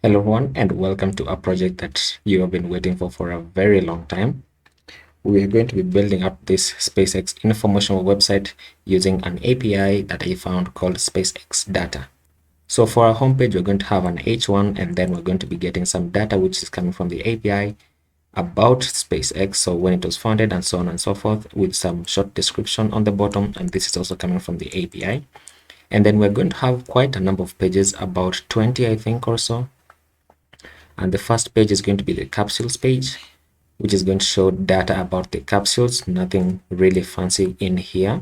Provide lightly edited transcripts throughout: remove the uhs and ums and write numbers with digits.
Hello everyone, and welcome to a project that you have been waiting for a very long time. We are going to be building up this SpaceX informational website using an API that I found called SpaceX data. So for our homepage, we're going to have an H1, and then we're going to be getting some data which is coming from the API about SpaceX, so when it was founded and so on and so forth, with some short description on the bottom, and this is also coming from the API. And then we're going to have quite a number of pages, about 20 I think or so. And the first page is going to be the capsules page, which is going to show data about the capsules, nothing really fancy in here.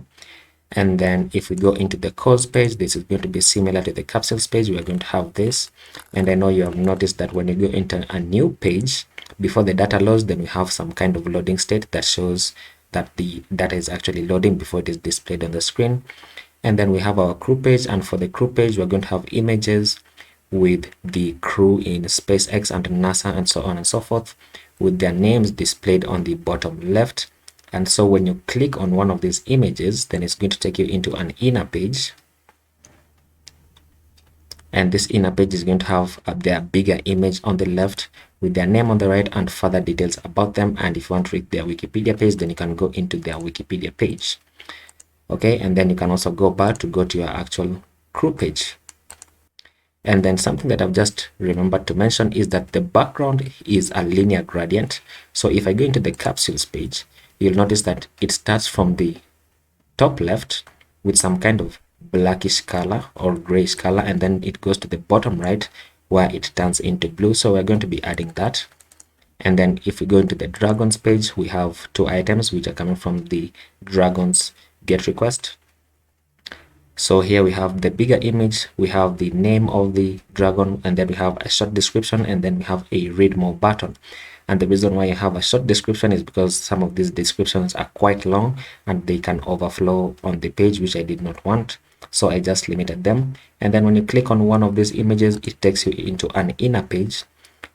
And then if we go into the course page, this is going to be similar to the capsules page. We are going to have this. And I know you have noticed that when you go into a new page, before the data loads, then we have some kind of loading state that shows that the data is actually loading before it is displayed on the screen. And then we have our crew page, and for the crew page, we're going to have images with the crew in SpaceX and NASA and so on and so forth, with their names displayed on the bottom left. And so when you click on one of these images, then it's going to take you into an inner page. And this inner page is going to have their bigger image on the left with their name on the right and further details about them. And if you want to read their Wikipedia page, then you can go into their Wikipedia page. Okay, and then you can also go back to go to your actual crew page. And then something that I've just remembered to mention is that the background is a linear gradient. So if I go into the capsules page, you'll notice that it starts from the top left with some kind of blackish color or grayish color, and then it goes to the bottom right where it turns into blue. So we're going to be adding that. And then if we go into the dragons page, we have two items which are coming from the dragons get request. So here we have the bigger image, we have the name of the dragon, and then we have a short description, and then we have a read more button. And the reason why you have a short description is because some of these descriptions are quite long and they can overflow on the page, which I did not want. So I just limited them. And then when you click on one of these images, it takes you into an inner page,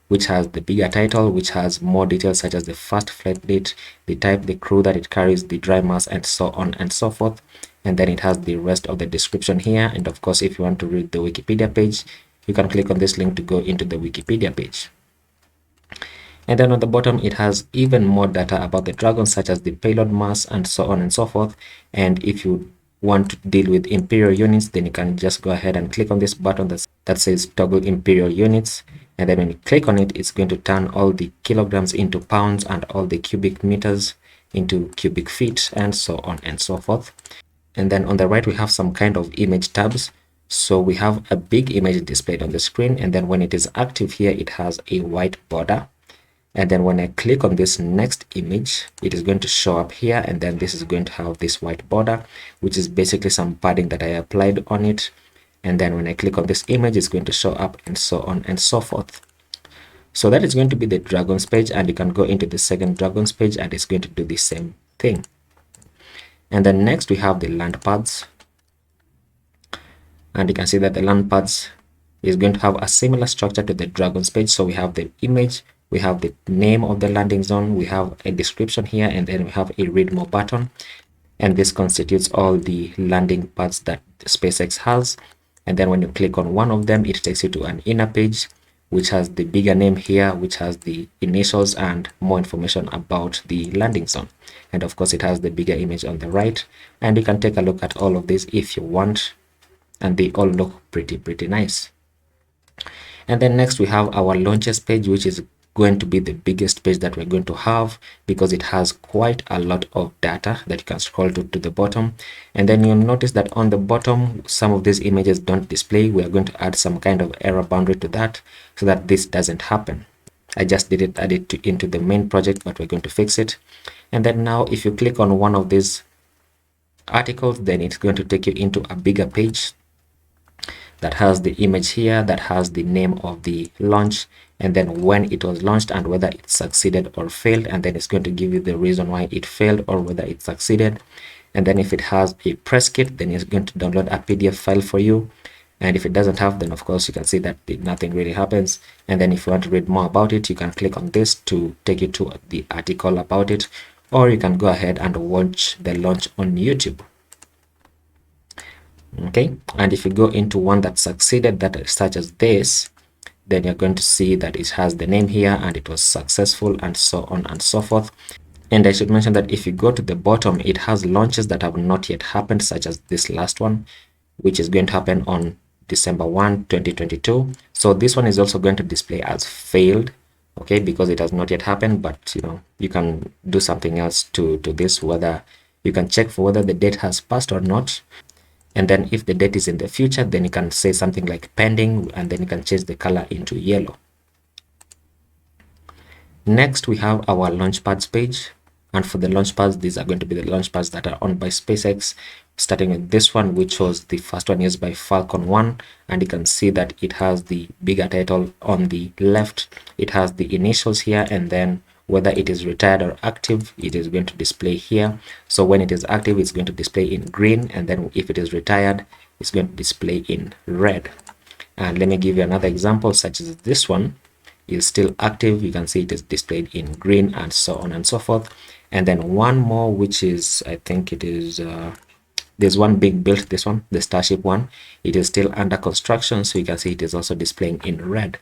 which has the bigger title, which has more details such as the first flight date, the type, the crew that it carries, the dry mass, and so on and so forth. And then it has the rest of the description here. And of course, if you want to read the Wikipedia page, you can click on this link to go into the Wikipedia page. And then on the bottom, it has even more data about the dragon, such as the payload mass and so on and so forth. And if you want to deal with imperial units, then you can just go ahead and click on this button that says toggle imperial units. And then when you click on it, it's going to turn all the kilograms into pounds and all the cubic meters into cubic feet and so on and so forth. And then on the right, we have some kind of image tabs. So we have a big image displayed on the screen. And then when it is active here, it has a white border. And then when I click on this next image, it is going to show up here. And then this is going to have this white border, which is basically some padding that I applied on it. And then when I click on this image, it's going to show up and so on and so forth. So that is going to be the dragons page. And you can go into the second dragons page and it's going to do the same thing. And then next we have the Landpads, and you can see that the Landpads is going to have a similar structure to the dragons page. So we have the image, we have the name of the landing zone, we have a description here, and then we have a read more button. And this constitutes all the landing pads that SpaceX has. And then when you click on one of them, it takes you to an inner page, which has the bigger name here, which has the initials and more information about the landing zone. And of course, it has the bigger image on the right. And you can take a look at all of these if you want. And they all look pretty nice. And then next we have our launches page, which is going to be the biggest page that we're going to have because it has quite a lot of data that you can scroll to the bottom. And then you'll notice that on the bottom, some of these images don't display. We are going to add some kind of error boundary to that so that this doesn't happen. I just didn't add it into the main project, but we're going to fix it. And then now if you click on one of these articles, then it's going to take you into a bigger page that has the image here, that has the name of the launch, and then when it was launched and whether it succeeded or failed. And then it's going to give you the reason why it failed or whether it succeeded. And then if it has a press kit, then it's going to download a PDF file for you. And if it doesn't have, then of course you can see that nothing really happens. And then if you want to read more about it, you can click on this to take you to the article about it, or you can go ahead and watch the launch on YouTube. Okay, and if you go into one that succeeded, that such as this, then you're going to see that it has the name here and it was successful and so on and so forth. And I should mention that if you go to the bottom, it has launches that have not yet happened, such as this last one, which is going to happen on December 1, 2022. So this one is also going to display as failed, okay, because it has not yet happened. But you can do something else to this, whether you can check for whether the date has passed or not. And then if the date is in the future, then you can say something like pending, and then you can change the color into yellow. Next, we have our Launchpads page. And for the Launchpads, these are going to be the Launchpads that are owned by SpaceX, starting with this one, which was the first one used by Falcon 1. And you can see that it has the bigger title on the left. It has the initials here, and then whether it is retired or active, it is going to display here. So when it is active, it's going to display in green, and then if it is retired, it's going to display in red. And let me give you another example, such as this one is still active. You can see it is displayed in green, and so on and so forth. And then one more, which is, I think it is, there's one big build, this one, the Starship one. It is still under construction, so you can see it is also displaying in red.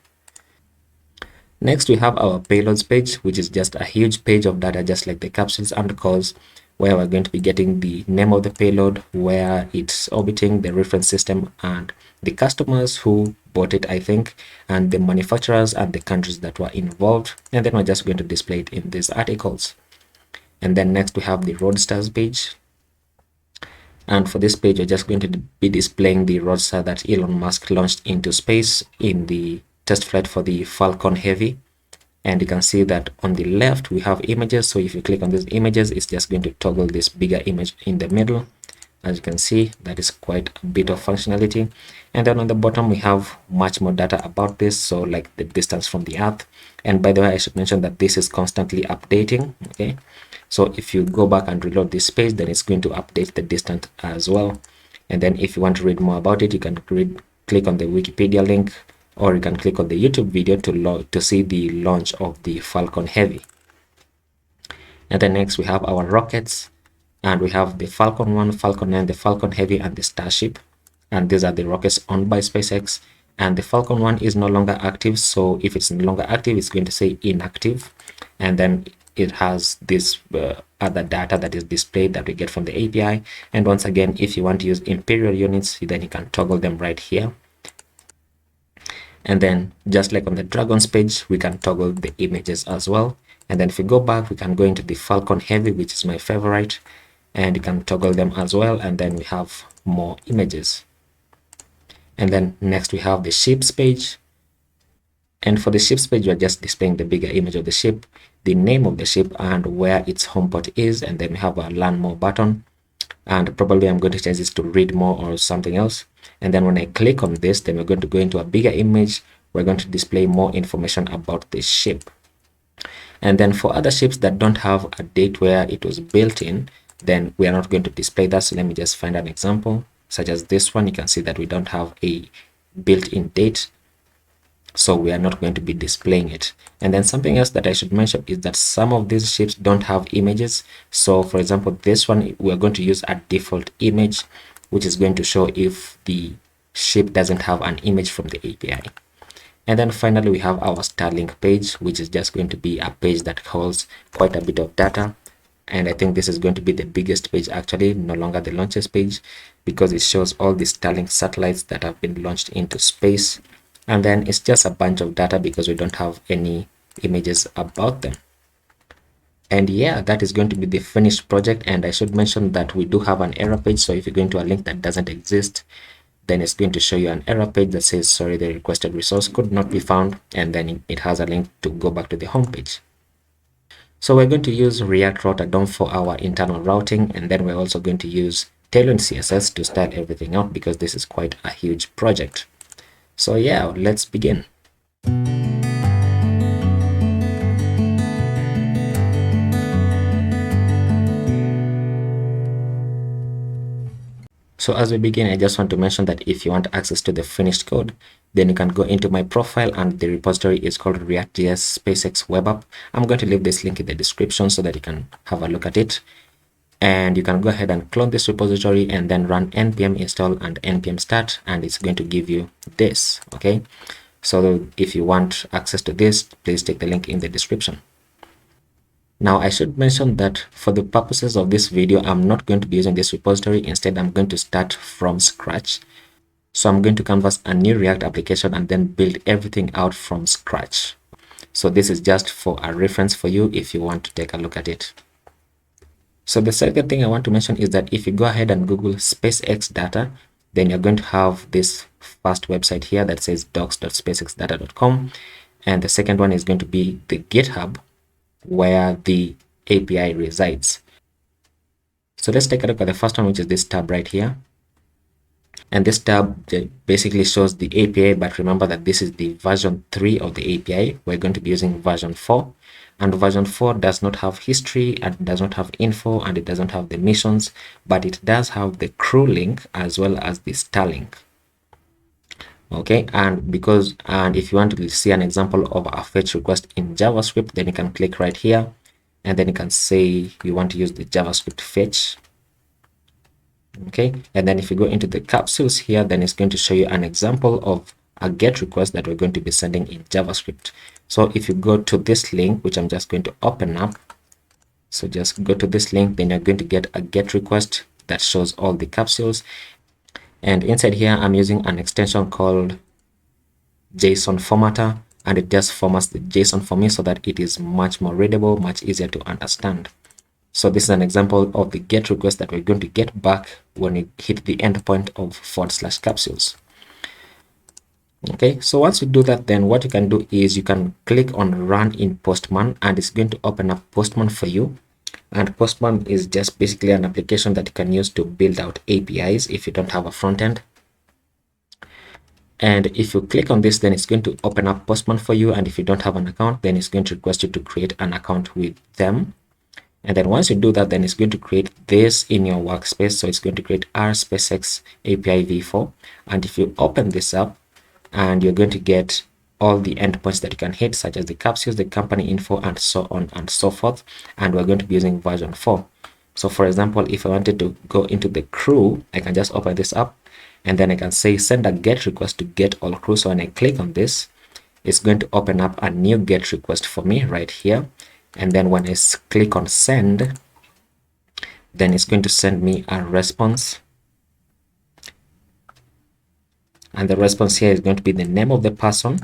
Next, we have our Payloads page, which is just a huge page of data, just like the Capsules and calls, where we're going to be getting the name of the payload, where it's orbiting, the reference system, and the customers who bought it, I think, and the manufacturers and the countries that were involved. And then we're just going to display it in these articles. And then next we have the Roadsters page. And for this page, we're just going to be displaying the Roadster that Elon Musk launched into space in the test flight for the Falcon Heavy. And you can see that on the left, we have images. So if you click on these images, it's just going to toggle this bigger image in the middle. As you can see, that is quite a bit of functionality. And then on the bottom, we have much more data about this. So like the distance from the Earth. And by the way, I should mention that this is constantly updating. Okay. So if you go back and reload this page, then it's going to update the distance as well. And then if you want to read more about it, you can click on the Wikipedia link, or you can click on the YouTube video to see the launch of the Falcon Heavy. And then next we have our rockets, and we have the Falcon 1, Falcon 9, the Falcon Heavy, and the Starship. And these are the rockets owned by SpaceX. And the Falcon 1 is no longer active. So if it's no longer active, it's going to say inactive. And then it has this other data that is displayed that we get from the API. And once again, if you want to use imperial units, then you can toggle them right here. And then just like on the Dragons page, we can toggle the images as well. And then if we go back, we can go into the Falcon Heavy, which is my favorite, and you can toggle them as well. And then we have more images. And then next we have the ships page. And for the ships page, we're just displaying the bigger image of the ship, the name of the ship, and where its home port is. And then we have a learn more button. And probably I'm going to change this to read more or something else. And then when I click on this, then we're going to go into a bigger image. We're going to display more information about the ship. And then for other ships that don't have a date where it was built in, then we are not going to display that. So let me just find an example, such as this one. You can see that we don't have a built-in date, so we are not going to be displaying it. And then something else that I should mention is that some of these ships don't have images. So for example, this one, we're going to use a default image, which is going to show if the ship doesn't have an image from the API. And then finally, we have our Starlink page, which is just going to be a page that holds quite a bit of data. And I think this is going to be the biggest page, actually, no longer the launches page, because it shows all the Starlink satellites that have been launched into space. And then it's just a bunch of data because we don't have any images about them. And yeah, that is going to be the finished project. And I should mention that we do have an error page. So if you go into a link that doesn't exist, then it's going to show you an error page that says, sorry, the requested resource could not be found. And then it has a link to go back to the home page. So we're going to use React Router DOM for our internal routing. And then we're also going to use TaiwlindCSS to style everything out, because this is quite a huge project. So yeah, let's begin. So as we begin, I just want to mention that if you want access to the finished code, then you can go into my profile, and the repository is called ReactJs SpaceX Web App. I'm going to leave this link in the description so that you can have a look at it. And you can go ahead and clone this repository and then run npm install and npm start, and it's going to give you this. Okay, So if you want access to this, please take the link in the description. Now, I should mention that for the purposes of this video, I'm not going to be using this repository. Instead, I'm going to start from scratch. So I'm going to canvas a new React application and then build everything out from scratch. So this is just for a reference for you if you want to take a look at it. So the second thing I want to mention is that if you go ahead and Google SpaceX data, then you're going to have this first website here that says docs.spacexdata.com. And the second one is going to be the GitHub, where the API resides. So let's take a look at the first one, which is this tab right here. And this tab basically shows the API, but remember that this is the version 3 of the API. We're going to be using version 4, and version 4 does not have history and does not have info, and it doesn't have the missions, but it does have the crew link as well as the Starlink. Okay, and if you want to see an example of a fetch request in JavaScript, then you can click right here, and then you can say you want to use the JavaScript fetch. Okay, and then if you go into the capsules here, then it's going to show you an example of a GET request that we're going to be sending in JavaScript. So if you go to this link, which I'm just going to open up, so just go to this link, then you're going to get a GET request that shows all the capsules. And inside here, I'm using an extension called JSON formatter, and it just formats the JSON for me so that it is much more readable, much easier to understand. So this is an example of the GET request that we're going to get back when we hit the endpoint of /capsules. Okay, so once you do that, then what you can do is you can click on Run in Postman, and it's going to open up Postman for you. And Postman is just basically an application that you can use to build out APIs if you don't have a front end. And if you click on this, then it's going to open up Postman for you. And if you don't have an account, then it's going to request you to create an account with them. And then once you do that, then it's going to create this in your workspace. So it's going to create our SpaceX API v4. And if you open this up, and you're going to get all the endpoints that you can hit, such as the capsules, the company info, and so on and so forth. And we're going to be using version 4. So for example, if I wanted to go into the crew, I can just open this up, and then I can say send a GET request to get all crew. So when I click on this, it's going to open up a new GET request for me right here. And then when I click on send, then it's going to send me a response. And the response here is going to be the name of the person,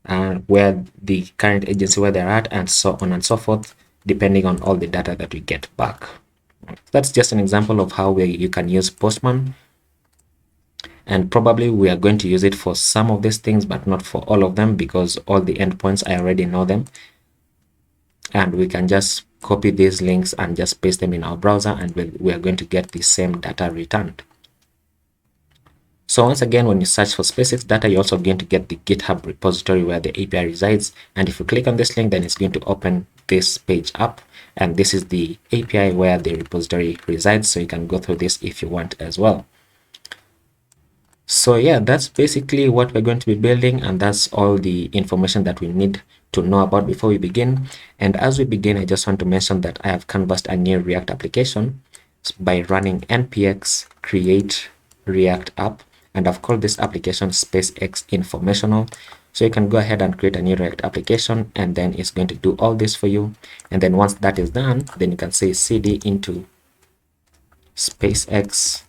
and where the current agency, where they're at, and so on and so forth, depending on all the data that we get back. That's just an example of how you can use Postman. And probably we are going to use it for some of these things, but not for all of them, because all the endpoints, I already know them. And we can just copy these links and just paste them in our browser, and we are going to get the same data returned. So once again, when you search for SpaceX data, you're also going to get the GitHub repository where the API resides. And if you click on this link, then it's going to open this page up. And this is the API where the repository resides. So you can go through this if you want as well. So yeah, that's basically what we're going to be building. And that's all the information that we need to know about before we begin. And as we begin, I just want to mention that I have canvassed a new React application by running npx create React app. And I've called this application SpaceX Informational. So you can go ahead and create a new React application, and then it's going to do all this for you. And then once that is done, then you can say cd into SpaceX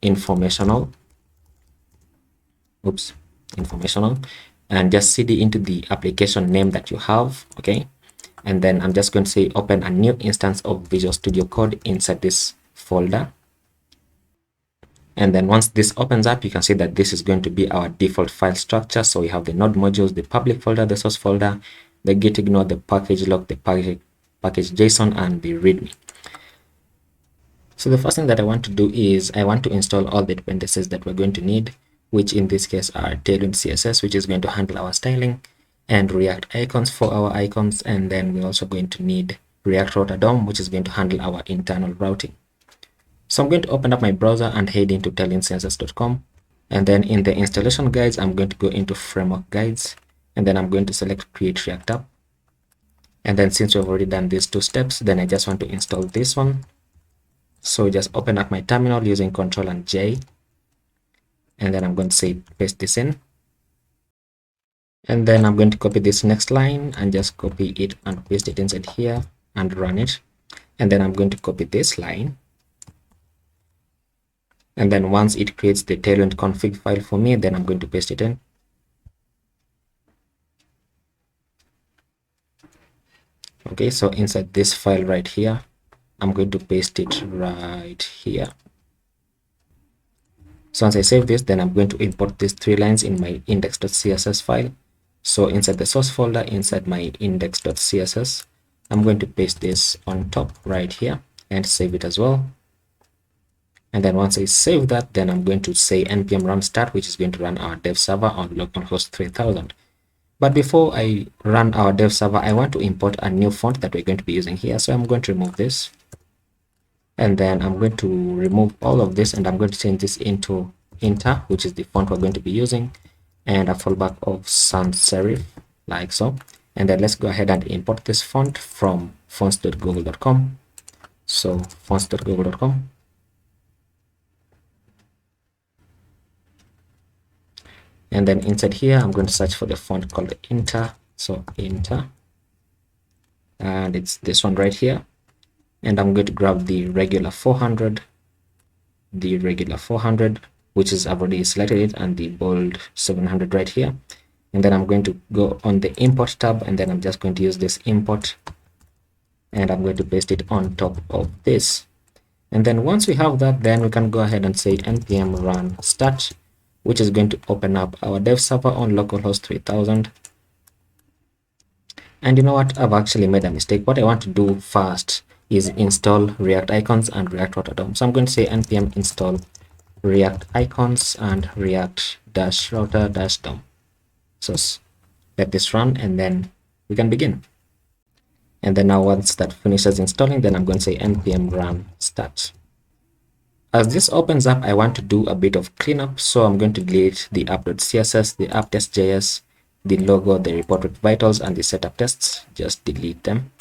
Informational. Informational. And just cd into the application name that you have. Okay. And then I'm just going to say open a new instance of Visual Studio Code inside this folder. And then once this opens up, you can see that this is going to be our default file structure. So we have the node modules, the public folder, the source folder, the git ignore, the package log, the package JSON, and the README. So the first thing that I want to do is I want to install all the dependencies that we're going to need, which in this case are TaiwlindCSS, which is going to handle our styling, and React icons for our icons. And then we're also going to need React Router DOM, which is going to handle our internal routing. So I'm going to open up my browser and head into tailwindcss.com. And then in the installation guides, I'm going to go into framework guides, and then I'm going to select create React app. And then since we've already done these two steps, then I just want to install this one. So just open up my terminal using Ctrl and J. And then I'm going to say paste this in. And then I'm going to copy this next line and just copy it and paste it inside here and run it. And then I'm going to copy this line. And then once it creates the Tailwind config file for me, then I'm going to paste it in. Okay, so inside this file right here, I'm going to paste it right here. So once I save this, then I'm going to import these 3 lines in my index.css file. So inside the source folder, inside my index.css, I'm going to paste this on top right here and save it as well. And then once I save that, then I'm going to say npm run start, which is going to run our dev server on localhost 3000. But before I run our dev server, I want to import a new font that we're going to be using here. So I'm going to remove this. And then I'm going to remove all of this, and I'm going to change this into Inter, which is the font we're going to be using, and a fallback of sans serif, like so. And then let's go ahead and import this font from fonts.google.com. So fonts.google.com. And then inside here, I'm going to search for the font called Inter. So Inter, and it's this one right here. And I'm going to grab the regular 400, which is I've already selected it, and the bold 700 right here. And then I'm going to go on the import tab, and then I'm just going to use this import, and I'm going to paste it on top of this. And then once we have that, then we can go ahead and say npm run start, which is going to open up our dev server on localhost 3000. And you know what? I've actually made a mistake. What I want to do first is install React icons and React Router DOM. So I'm going to say npm install React icons and React-Router-DOM. So let this run, and then we can begin. And then now once that finishes installing, then I'm going to say npm run start. As this opens up, I want to do a bit of cleanup. So I'm going to delete the app.css, the app.test.js, the logo, the report with vitals, and the setup tests. Just delete them.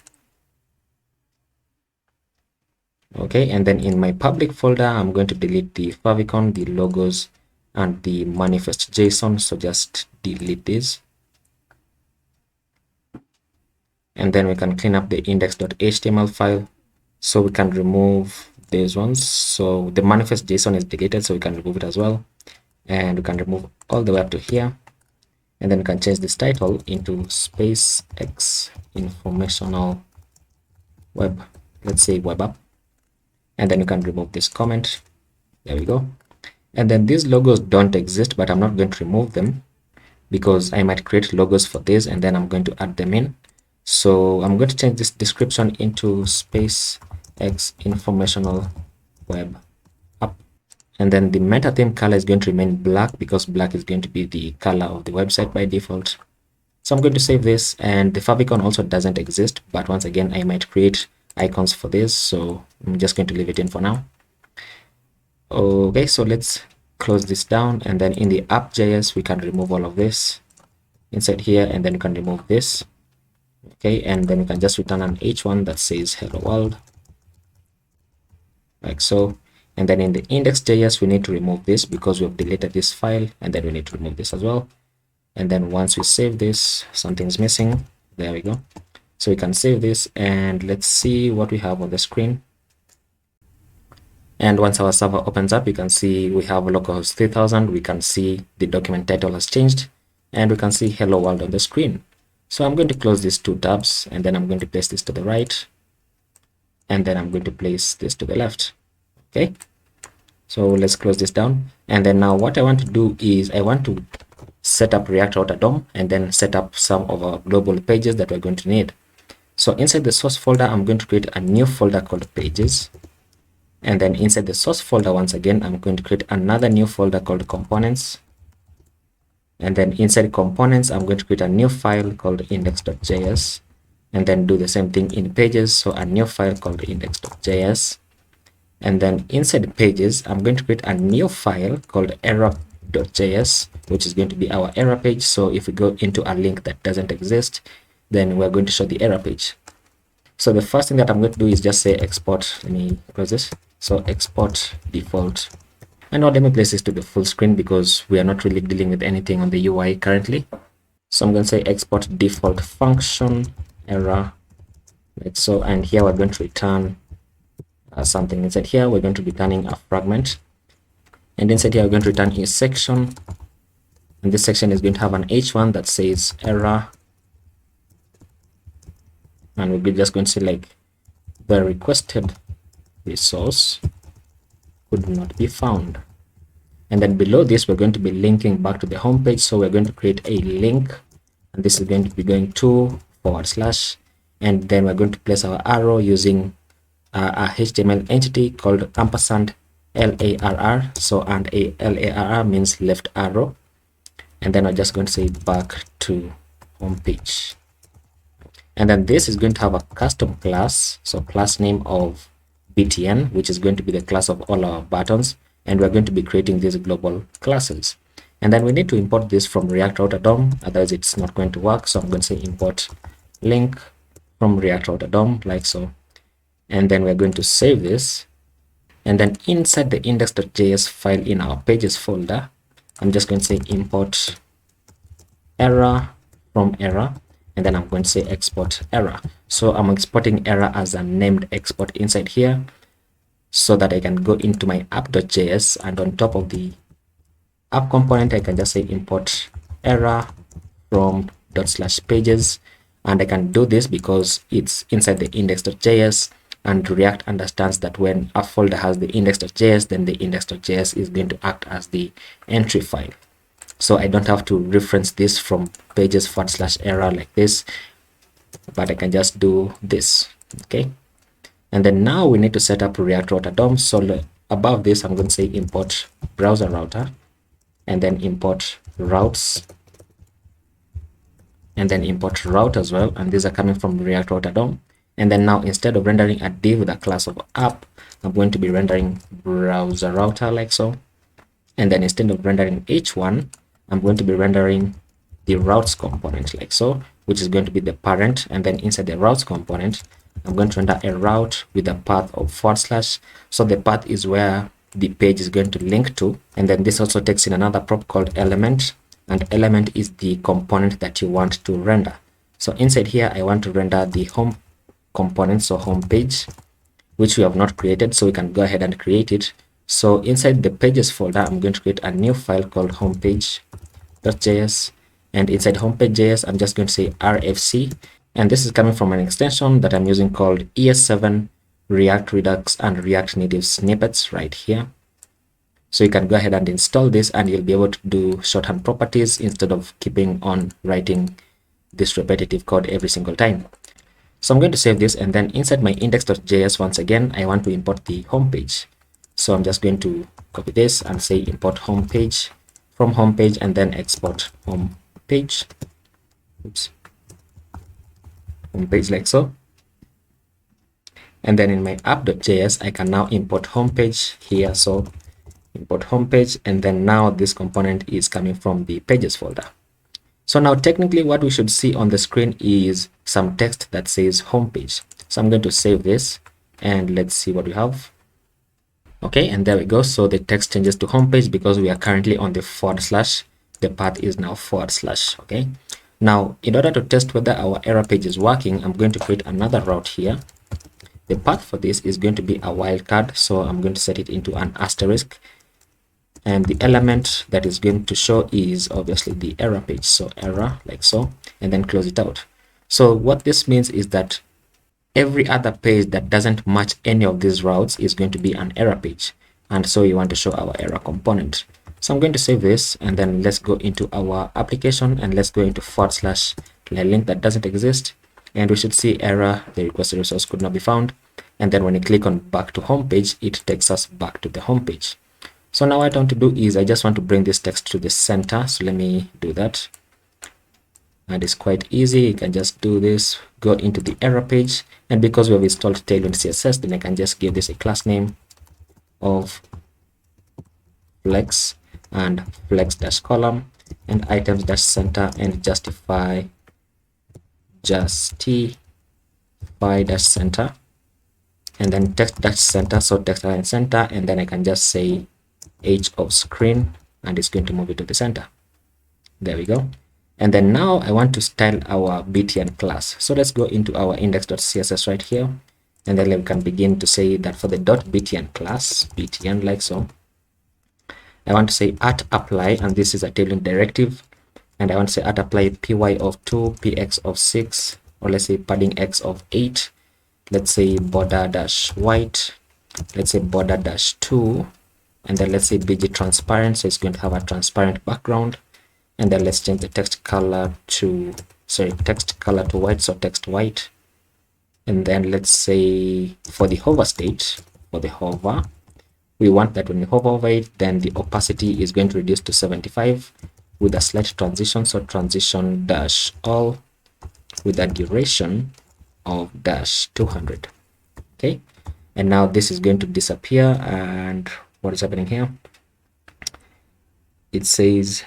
Okay, and then in my public folder, I'm going to delete the favicon, the logos, and the manifest JSON. So just delete these. And then we can clean up the index.html file. So we can remove these ones. So the manifest JSON is deleted, so we can remove it as well. And we can remove all the way up to here. And then we can change this title into SpaceX Informational Web, let's say web app. And then you can remove this comment. There we go. And then these logos don't exist, but I'm not going to remove them because I might create logos for this, and then I'm going to add them in. So I'm going to change this description into SpaceX Informational Web App. And then the meta theme color is going to remain black because black is going to be the color of the website by default. So I'm going to save this, and the favicon also doesn't exist, but once again, I might create icons for this, so I'm just going to leave it in for now. Okay, so let's close this down, and then in the app.js we can remove all of this inside here, and then you can remove this. Okay, and then you can just return an h1 that says hello world, like so. And then in the index.js we need to remove this because we have deleted this file, and then we need to remove this as well. And then once we save this, something's missing. There we go. So we can save this, and let's see what we have on the screen. And once our server opens up, you can see we have localhost 3000. We can see the document title has changed, and we can see hello world on the screen. So I'm going to close these 2 tabs, and then I'm going to place this to the right, and then I'm going to place this to the left. Okay, so let's close this down. And then now what I want to do is I want to set up React Router DOM, and then set up some of our global pages that we're going to need. So inside the source folder, I'm going to create a new folder called pages. And then inside the source folder, once again, I'm going to create another new folder called components. And then inside components, I'm going to create a new file called index.js, and then do the same thing in pages. So a new file called index.js. And then inside pages, I'm going to create a new file called error.js, which is going to be our error page. So if we go into a link that doesn't exist, then we're going to show the error page. So the first thing that I'm going to do is just say export. Let me close this. So export default. And now let me place this to the full screen because we are not really dealing with anything on the UI currently. So I'm going to say export default function error, like so, and here we're going to return something. Inside here we're going to be returning a fragment, and inside here we're going to return a section, and this section is going to have an h1 that says error, and we're just going to say like the requested resource could not be found. And then below this we're going to be linking back to the home page, so we're going to create a link, and this is going to be going to /, and then we're going to place our arrow using a HTML entity called ampersand LARR. So, and a LARR means left arrow, and then we're just going to say back to home page. And then this is going to have a custom class, so class name of btn, which is going to be the class of all our buttons, and we're going to be creating these global classes. And then we need to import this from React Router DOM, otherwise it's not going to work. So I'm going to say import link from React Router DOM, like so. And then we're going to save this, and then inside the index.js file in our pages folder, I'm just going to say import error from error, and then I'm going to say export error. So I'm exporting error as a named export inside here, so that I can go into my app.js, and on top of the app component I can just say import error from /pages, and I can do this because it's inside the index.js, and React understands that when a folder has the index.js, then the index.js is going to act as the entry file. So I don't have to reference this from pages /error like this, but I can just do this. Okay, and then now we need to set up React Router DOM. So above this I'm going to say import browser router, and then import routes, and then import route as well, and these are coming from React Router DOM. And then now instead of rendering a div with a class of app, I'm going to be rendering browser router like so. And then instead of rendering h1, I'm going to be rendering the routes component like so, which is going to be the parent. And then inside the routes component, I'm going to render a route with a path of /. So the path is where the page is going to link to. And then this also takes in another prop called element, and element is the component that you want to render. So inside here I want to render the home component, so home page, which we have not created, so we can go ahead and create it. So inside the pages folder I'm going to create a new file called homepage.js, and inside homepage.js I'm just going to say rfc, and this is coming from an extension that I'm using called ES7 React Redux and React Native snippets right here. So you can go ahead and install this, and you'll be able to do shorthand properties instead of keeping on writing this repetitive code every single time. So I'm going to save this, and then inside my index.js once again I want to import the home page. So I'm just going to copy this and say import home page from home page, and then export home page. Oops. Home page like so. And then in my app.js I can now import home page here, so import home page, and then now this component is coming from the pages folder. So now technically what we should see on the screen is some text that says homepage. So I'm going to save this, and let's see what we have. Okay, and there we go. So the text changes to homepage because we are currently on the /. The path is now /. Okay, now in order to test whether our error page is working, I'm going to create another route here. The path for this is going to be a wildcard, so I'm going to set it into an asterisk, and the element that is going to show is obviously the error page, so error like so, and then close it out. So what this means is that every other page that doesn't match any of these routes is going to be an error page, and so you want to show our error component. So I'm going to save this, and then let's go into our application, and let's go into / link that doesn't exist, and we should see error, the requested resource could not be found. And then when you click on back to home page, it takes us back to the home page. So now what I want to do is I just want to bring this text to the center. So let me do that. And it's quite easy. You can just do this, go into the error page. And because we have installed TaiwlindCSS, then I can just give this a class name of flex and flex-column and items-center and justify-center, and then text-center, so text-center, and then I can just say h of screen, and it's going to move it to the center. There we go. And then now I want to style our btn class. So let's go into our index.css right here, and then we can begin to say that for the .btn class, btn like so, I want to say at apply, and this is a Tailwind directive, and I want to say at apply py of 2, px of 6, or let's say padding x of 8, let's say border dash white, let's say border dash 2, and then let's say bg transparent, so it's going to have a transparent background. And then let's change the text color to white, so text white. And then let's say for the hover state, we want that when you hover over it, then the opacity is going to reduce to 75 with a slight transition, so transition dash all with a duration of dash 200. Okay, and now this is going to disappear. And what is happening here? It says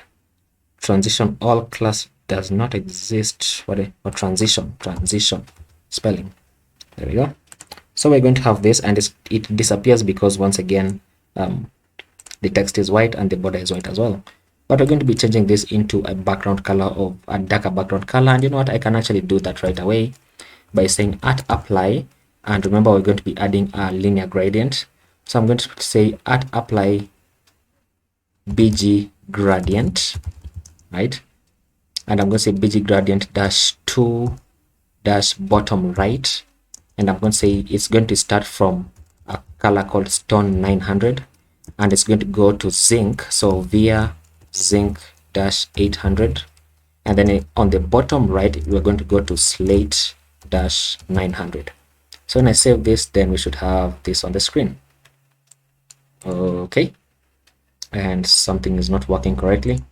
transition all class does not exist. Or transition spelling. There we go. So we're going to have this, and it disappears because once again the text is white and the border is white as well. But we're going to be changing this into a background color of a darker background color. And you know what, I can actually do that right away by saying at apply. And remember, we're going to be adding a linear gradient, so I'm going to say at apply bg gradient, right? And I'm going to say bg gradient dash 2 dash bottom right, and I'm going to say it's going to start from a color called stone 900, and it's going to go to zinc, so via zinc dash 800, and then on the bottom right we're going to go to slate dash 900. So when I save this, then we should have this on the screen. Okay, and something is not working correctly.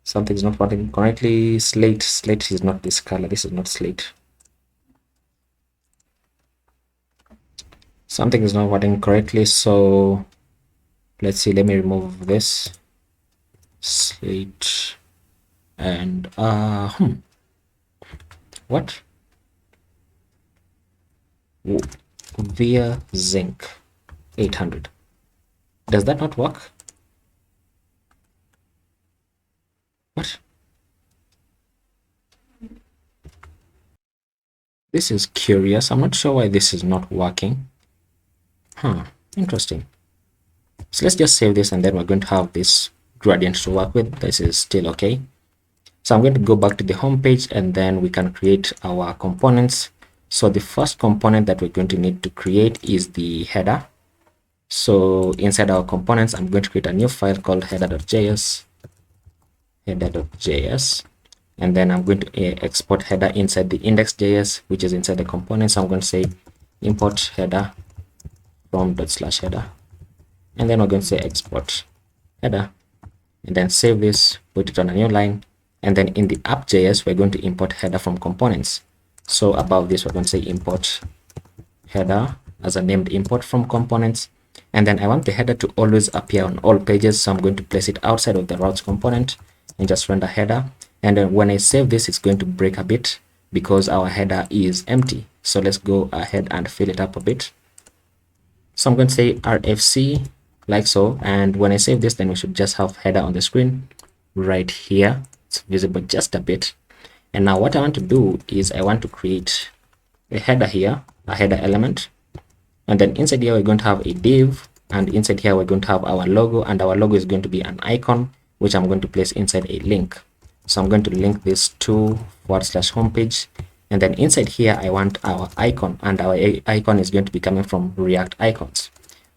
Something's not working correctly. Slate is not this color. This is not slate. Something is not working correctly. So let's see. Let me remove this slate and what? Via zinc 800. Does that not work? What? This is curious. I'm not sure why this is not working. Interesting. So let's just save this, and then we're going to have this gradient to work with. This is still okay. So I'm going to go back to the home page, and then we can create our components. So the first component that we're going to need to create is the header. So inside our components, I'm going to create a new file called header.js, and then I'm going to export header inside the index.js, which is inside the component. So I'm going to say import header from ./header, and then we're going to say export header, and then save this, put it on a new line, and then in the app.js we're going to import header from components. So above this we're going to say import header as a named import from components, and then I want the header to always appear on all pages, so I'm going to place it outside of the routes component and just render header. And then when I save this, it's going to break a bit because our header is empty. So let's go ahead and fill it up a bit. So I'm going to say RFC like so, and when I save this, then we should just have header on the screen right here. It's visible just a bit. And now what I want to do is I want to create a header here, a header element, and then inside here we're going to have a div, and inside here we're going to have our logo, and our logo is going to be an icon which I'm going to place inside a link. So I'm going to link this to /homepage, and then inside here I want our icon, and our icon is going to be coming from React icons.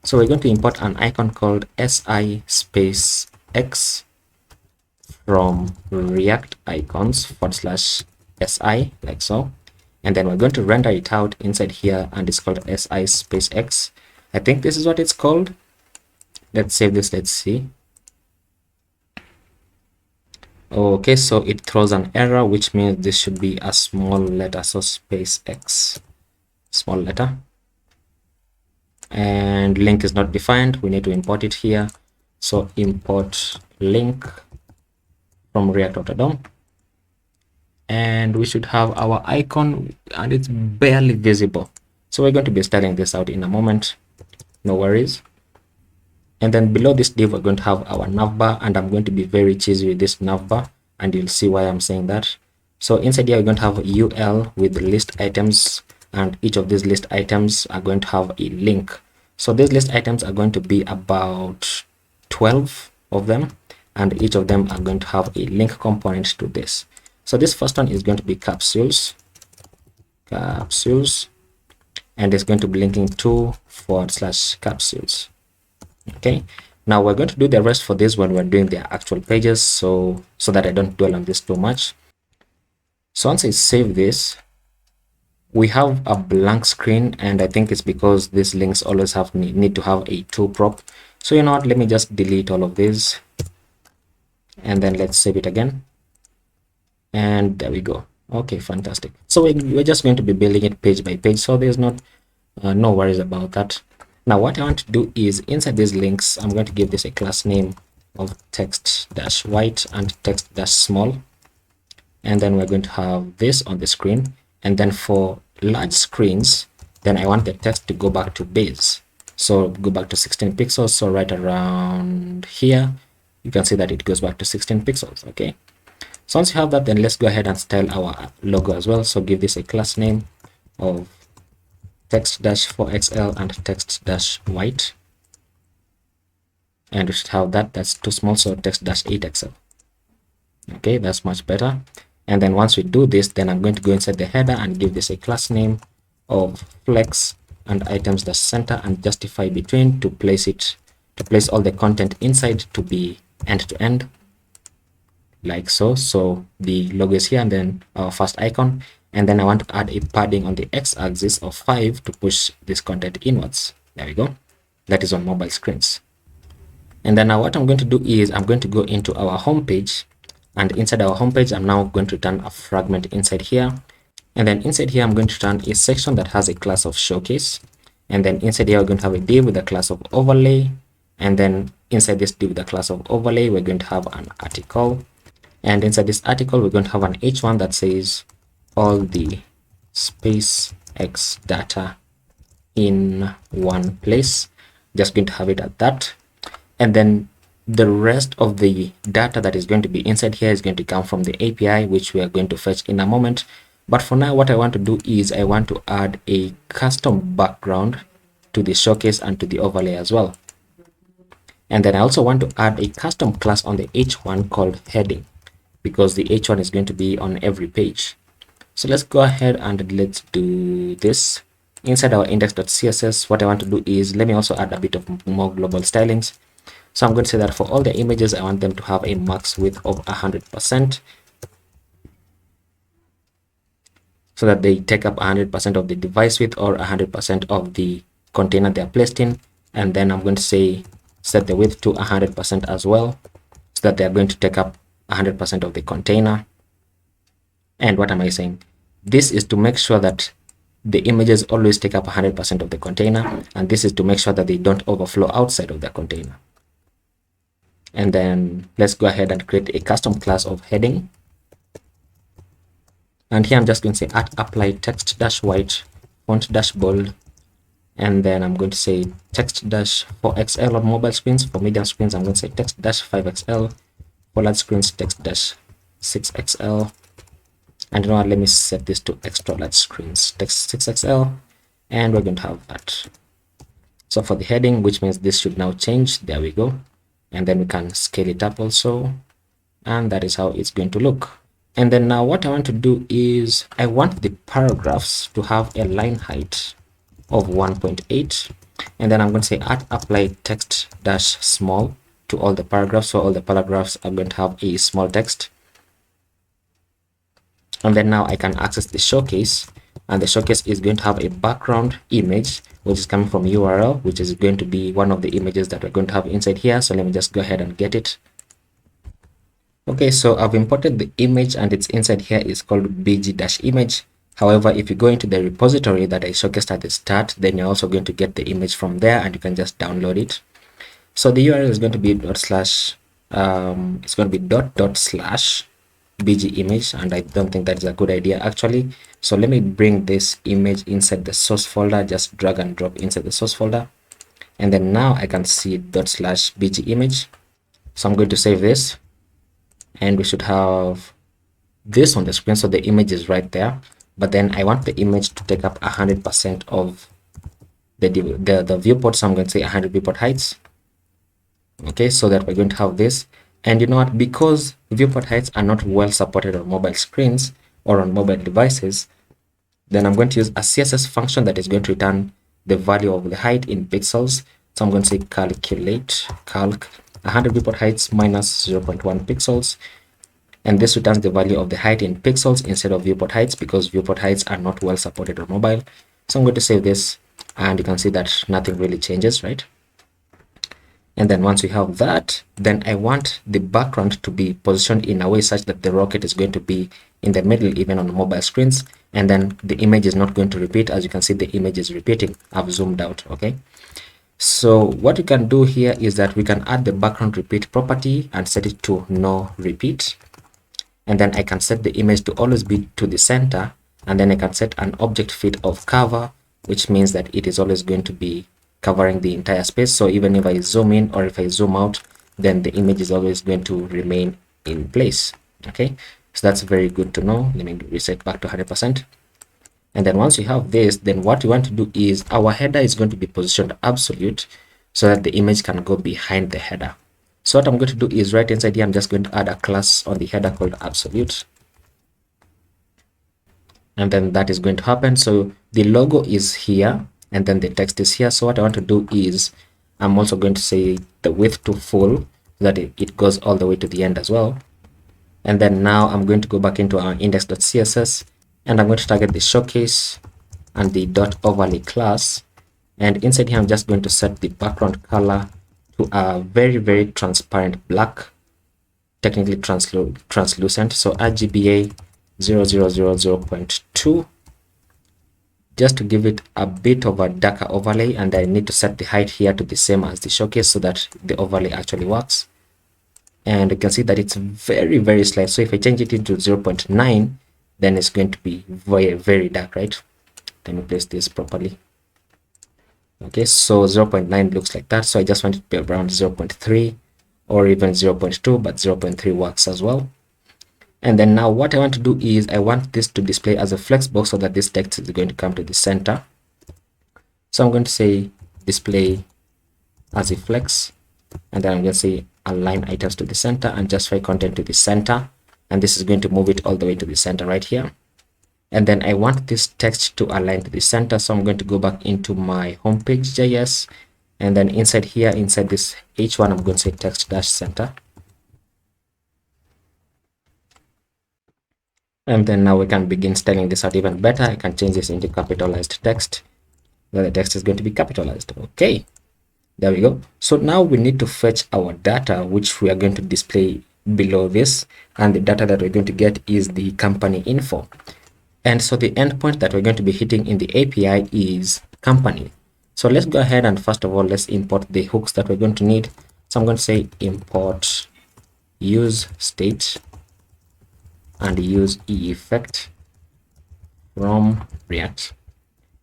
So we're going to import an icon called SpaceX from React icons /si like so, and then we're going to render it out inside here, and it's called SpaceX. I think this is what it's called. Let's save this. Let's see. Okay, so it throws an error, which means this should be a small letter, so SpaceX, small letter, and link is not defined. We need to import it here, so import link from react.dom, and we should have our icon, and it's barely visible, so we're going to be styling this out in a moment, no worries. And then below this div we're going to have our navbar, and I'm going to be very cheesy with this navbar. and you'll see why I'm saying that. So inside here, we're going to have UL with list items, and each of these list items are going to have a link. So these list items are going to be about 12 of them, and each of them are going to have a link component to this. So this first one is going to be capsules, and it's going to be linking to /capsules. Okay, now we're going to do the rest for this when we're doing the actual pages, so that I don't dwell on this too much. So once I save this, we have a blank screen, and I think it's because these links always need to have a to prop. So you know what, let me just delete all of these, and then let's save it again, and there we go. Okay, fantastic. So we're just going to be building it page by page, so there's not no worries about that. Now what I want to do is inside these links, I'm going to give this a class name of text-white and text-small, and then we're going to have this on the screen. And then for large screens, then I want the text to go back to base, so go back to 16 pixels. So right around here, you can see that it goes back to 16 pixels. Okay, so once you have that, then let's go ahead and style our logo as well. So give this a class name of text-4XL and text-white, and we should have that's too small, so text-8XL. Okay, that's much better. And then once we do this, then I'm going to go inside the header and give this a class name of flex and items-center and justify between to place all the content inside to be end-to-end, like so. So the logo is here, and then our first icon, and then I want to add a padding on the x-axis of 5 to push this content inwards. There we go. That is on mobile screens. And then now what I'm going to do is I'm going to go into our home page, and inside our home page, I'm now going to return a fragment inside here. And then inside here, I'm going to return a section that has a class of showcase. And then inside here, we're going to have a div with a class of overlay. And then inside this div with a class of overlay, we're going to have an article. And inside this article, we're going to have an h1 that says all the SpaceX data in one place. Just going to have it at that. And then the rest of the data that is going to be inside here is going to come from the API, which we are going to fetch in a moment. But for now, what I want to do is I want to add a custom background to the showcase and to the overlay as well. And then I also want to add a custom class on the h1 called heading, because the h1 is going to be on every page. So let's go ahead and let's do this. Inside our index.css, what I want to do is let me also add a bit of more global stylings. So I'm going to say that for all the images, I want them to have a max width of 100%, so that they take up 100% of the device width or 100% of the container they are placed in. And then I'm going to say set the width to 100% as well, so that they are going to take up 100% of the container. And what am I saying? This is to make sure that the images always take up 100% of the container, and this is to make sure that they don't overflow outside of the container. And then let's go ahead and create a custom class of heading. And here I'm just going to say @apply text-white font-bold, and then I'm going to say text-4XL on mobile screens. For medium screens, I'm going to say text-5XL. For large screens, text-6XL. And you know what, let me set this to extra large screens, text-6XL, and we're going to have that. So for the heading, which means this should now change, there we go. And then we can scale it up also, and that is how it's going to look. And then now what I want to do is I want the paragraphs to have a line height of 1.8, and then I'm going to say @apply text-small to all the paragraphs. So all the paragraphs are going to have a small text. And then now I can access the showcase, and the showcase is going to have a background image which is coming from URL, which is going to be one of the images that we're going to have inside here. So let me just go ahead and get it. Okay, so I've imported the image, and it's inside here is called bg-image. However, if you go into the repository that I showcased at the start, then you're also going to get the image from there, and you can just download it. So the URL is going to be /bg image, and I don't think that's a good idea actually. So let me bring this image inside the source folder, just drag and drop inside the source folder, and then now I can see /bg image. So I'm going to save this, and we should have this on the screen. So the image is right there, but then I want the image to take up 100% of the viewport. So I'm going to say 100 viewport heights. Okay, so that we're going to have this. And you know what, because viewport heights are not well supported on mobile screens or on mobile devices, then I'm going to use a CSS function that is going to return the value of the height in pixels. So I'm going to say calc 100 viewport heights minus 0.1 pixels, and this returns the value of the height in pixels instead of viewport heights, because viewport heights are not well supported on mobile. So I'm going to save this, and you can see that nothing really changes, right? And then once we have that, then I want the background to be positioned in a way such that the rocket is going to be in the middle, even on mobile screens, and then the image is not going to repeat. As you can see, the image is repeating. I've zoomed out. Okay, so what we can do here is that we can add the background repeat property and set it to no repeat, and then I can set the image to always be to the center, and then I can set an object fit of cover, which means that it is always going to be covering the entire space. So even if I zoom in or if I zoom out, then the image is always going to remain in place. Okay, so that's very good to know. Let me reset back to 100%. And then once we have this, then what we want to do is our header is going to be positioned absolute so that the image can go behind the header. So what I'm going to do is right inside here, I'm just going to add a class on the header called absolute, and then that is going to happen. So the logo is here, and then the text is here. So what I want to do is I'm also going to say the width to full so that it goes all the way to the end as well. And then now I'm going to go back into our index.css, and I'm going to target the showcase and the .overlay class, and inside here I'm just going to set the background color to a very transparent black, technically translucent, so RGBA 0000.2, just to give it a bit of a darker overlay. And I need to set the height here to the same as the showcase so that the overlay actually works. And you can see that it's very slight. So if I change it into 0.9, then it's going to be very dark, right? Let me place this properly. Okay, so 0.9 looks like that. So I just want it to be around 0.3 or even 0.2, but 0.3 works as well. And then now what I want to do is I want this to display as a flex box so that this text is going to come to the center. So I'm going to say display as a flex, and then I'm going to say align items to the center and justify content to the center, and this is going to move it all the way to the center right here. And then I want this text to align to the center, so I'm going to go back into my homepage.js, and then inside here, inside this h1, I'm going to say text-center. And then now we can begin styling this out even better. I can change this into capitalized text, where the text is going to be capitalized. Okay, there we go. So now we need to fetch our data, which we are going to display below this, and the data that we're going to get is the company info. And so the endpoint that we're going to be hitting in the API is company. So let's go ahead and first of all, let's import the hooks that we're going to need. So I'm going to say import use state and use effect from React.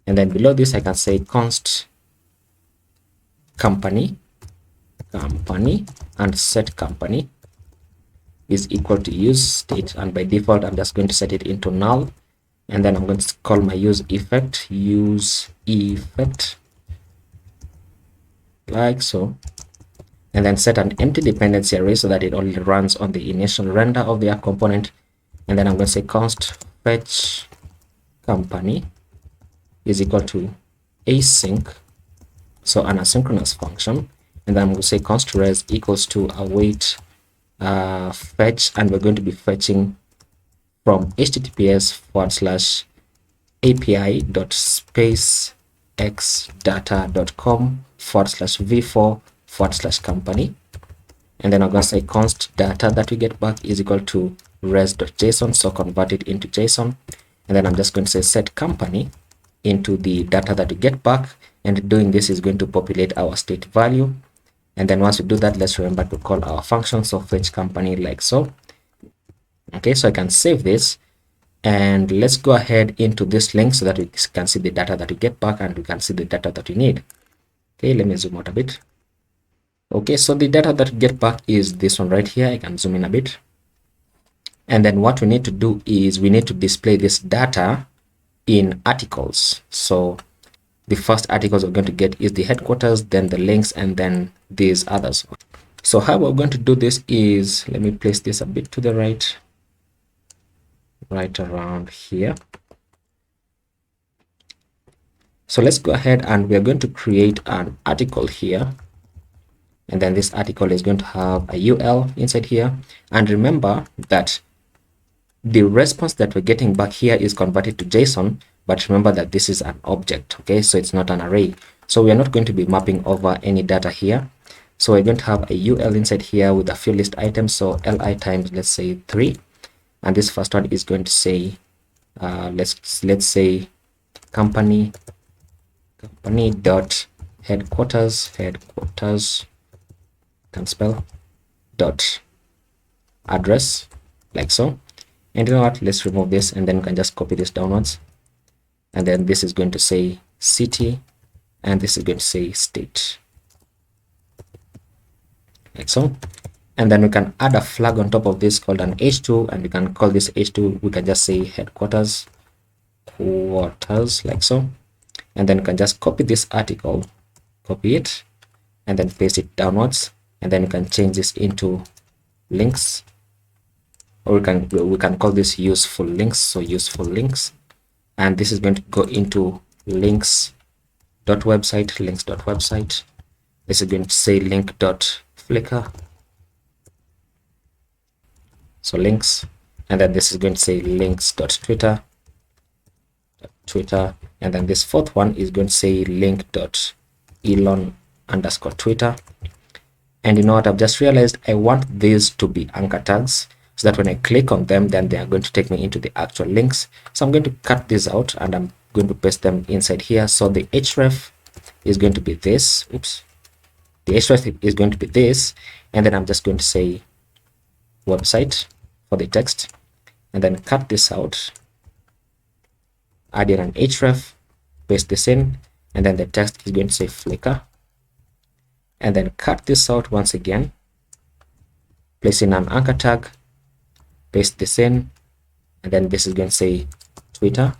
And then below this, I can say const company and set company is equal to use state. And by default, I'm just going to set it into null. And then I'm going to call my use effect like so, and then set an empty dependency array so that it only runs on the initial render of the app component. And then I'm going to say const fetch company is equal to async, so an asynchronous function. And then I'm going to say const res equals to await fetch, and we're going to be fetching from https://api.spacexdata.com/v4/company. And then I'm going to say const data that we get back is equal to res.json, so convert it into JSON. And then I'm just going to say set company into the data that we get back, and doing this is going to populate our state value. And then once we do that, let's remember to call our function, so fetch company like so. Okay, so I can save this, and let's go ahead into this link so that we can see the data that we get back and we can see the data that we need. Okay, let me zoom out a bit. Okay, so the data that we get back is this one right here. I can zoom in a bit. And then what we need to do is we need to display this data in articles. So the first articles we're going to get is the headquarters, then the links, and then these others. So how we're going to do this is, let me place this a bit to the right around here. So let's go ahead and we're going to create an article here. And then this article is going to have a UL inside here. And remember that the response that we're getting back here is converted to JSON, but remember that this is an object, okay? So it's not an array. So we are not going to be mapping over any data here. So we're going to have a UL inside here with a few list items. So li times, let's say 3. And this first one is going to say, let's say company dot headquarters can spell dot address, like so. And you know what, let's remove this, and then we can just copy this downwards. And then this is going to say city, and this is going to say state, like so. And then we can add a flag on top of this called an h2, and we can call this h2, we can just say headquarters, like so. And then we can just copy this article, copy it, and then paste it downwards. And then we can change this into links, or we can call this useful links. So useful links, and this is going to go into links.website. This is going to say link.flickr, so links. And then this is going to say links.twitter, and then this fourth one is going to say link.elon_Twitter. And you know what, I've just realized I want these to be anchor tags, so that when I click on them, then they are going to take me into the actual links. So I'm going to cut this out, and I'm going to paste them inside here. So the href is going to be this. Oops. The href is going to be this, and then I'm just going to say website for the text, and then cut this out, add in an href, paste this in, and then the text is going to say Flickr, and then cut this out once again, place in an anchor tag, paste this in, and then this is going to say Twitter,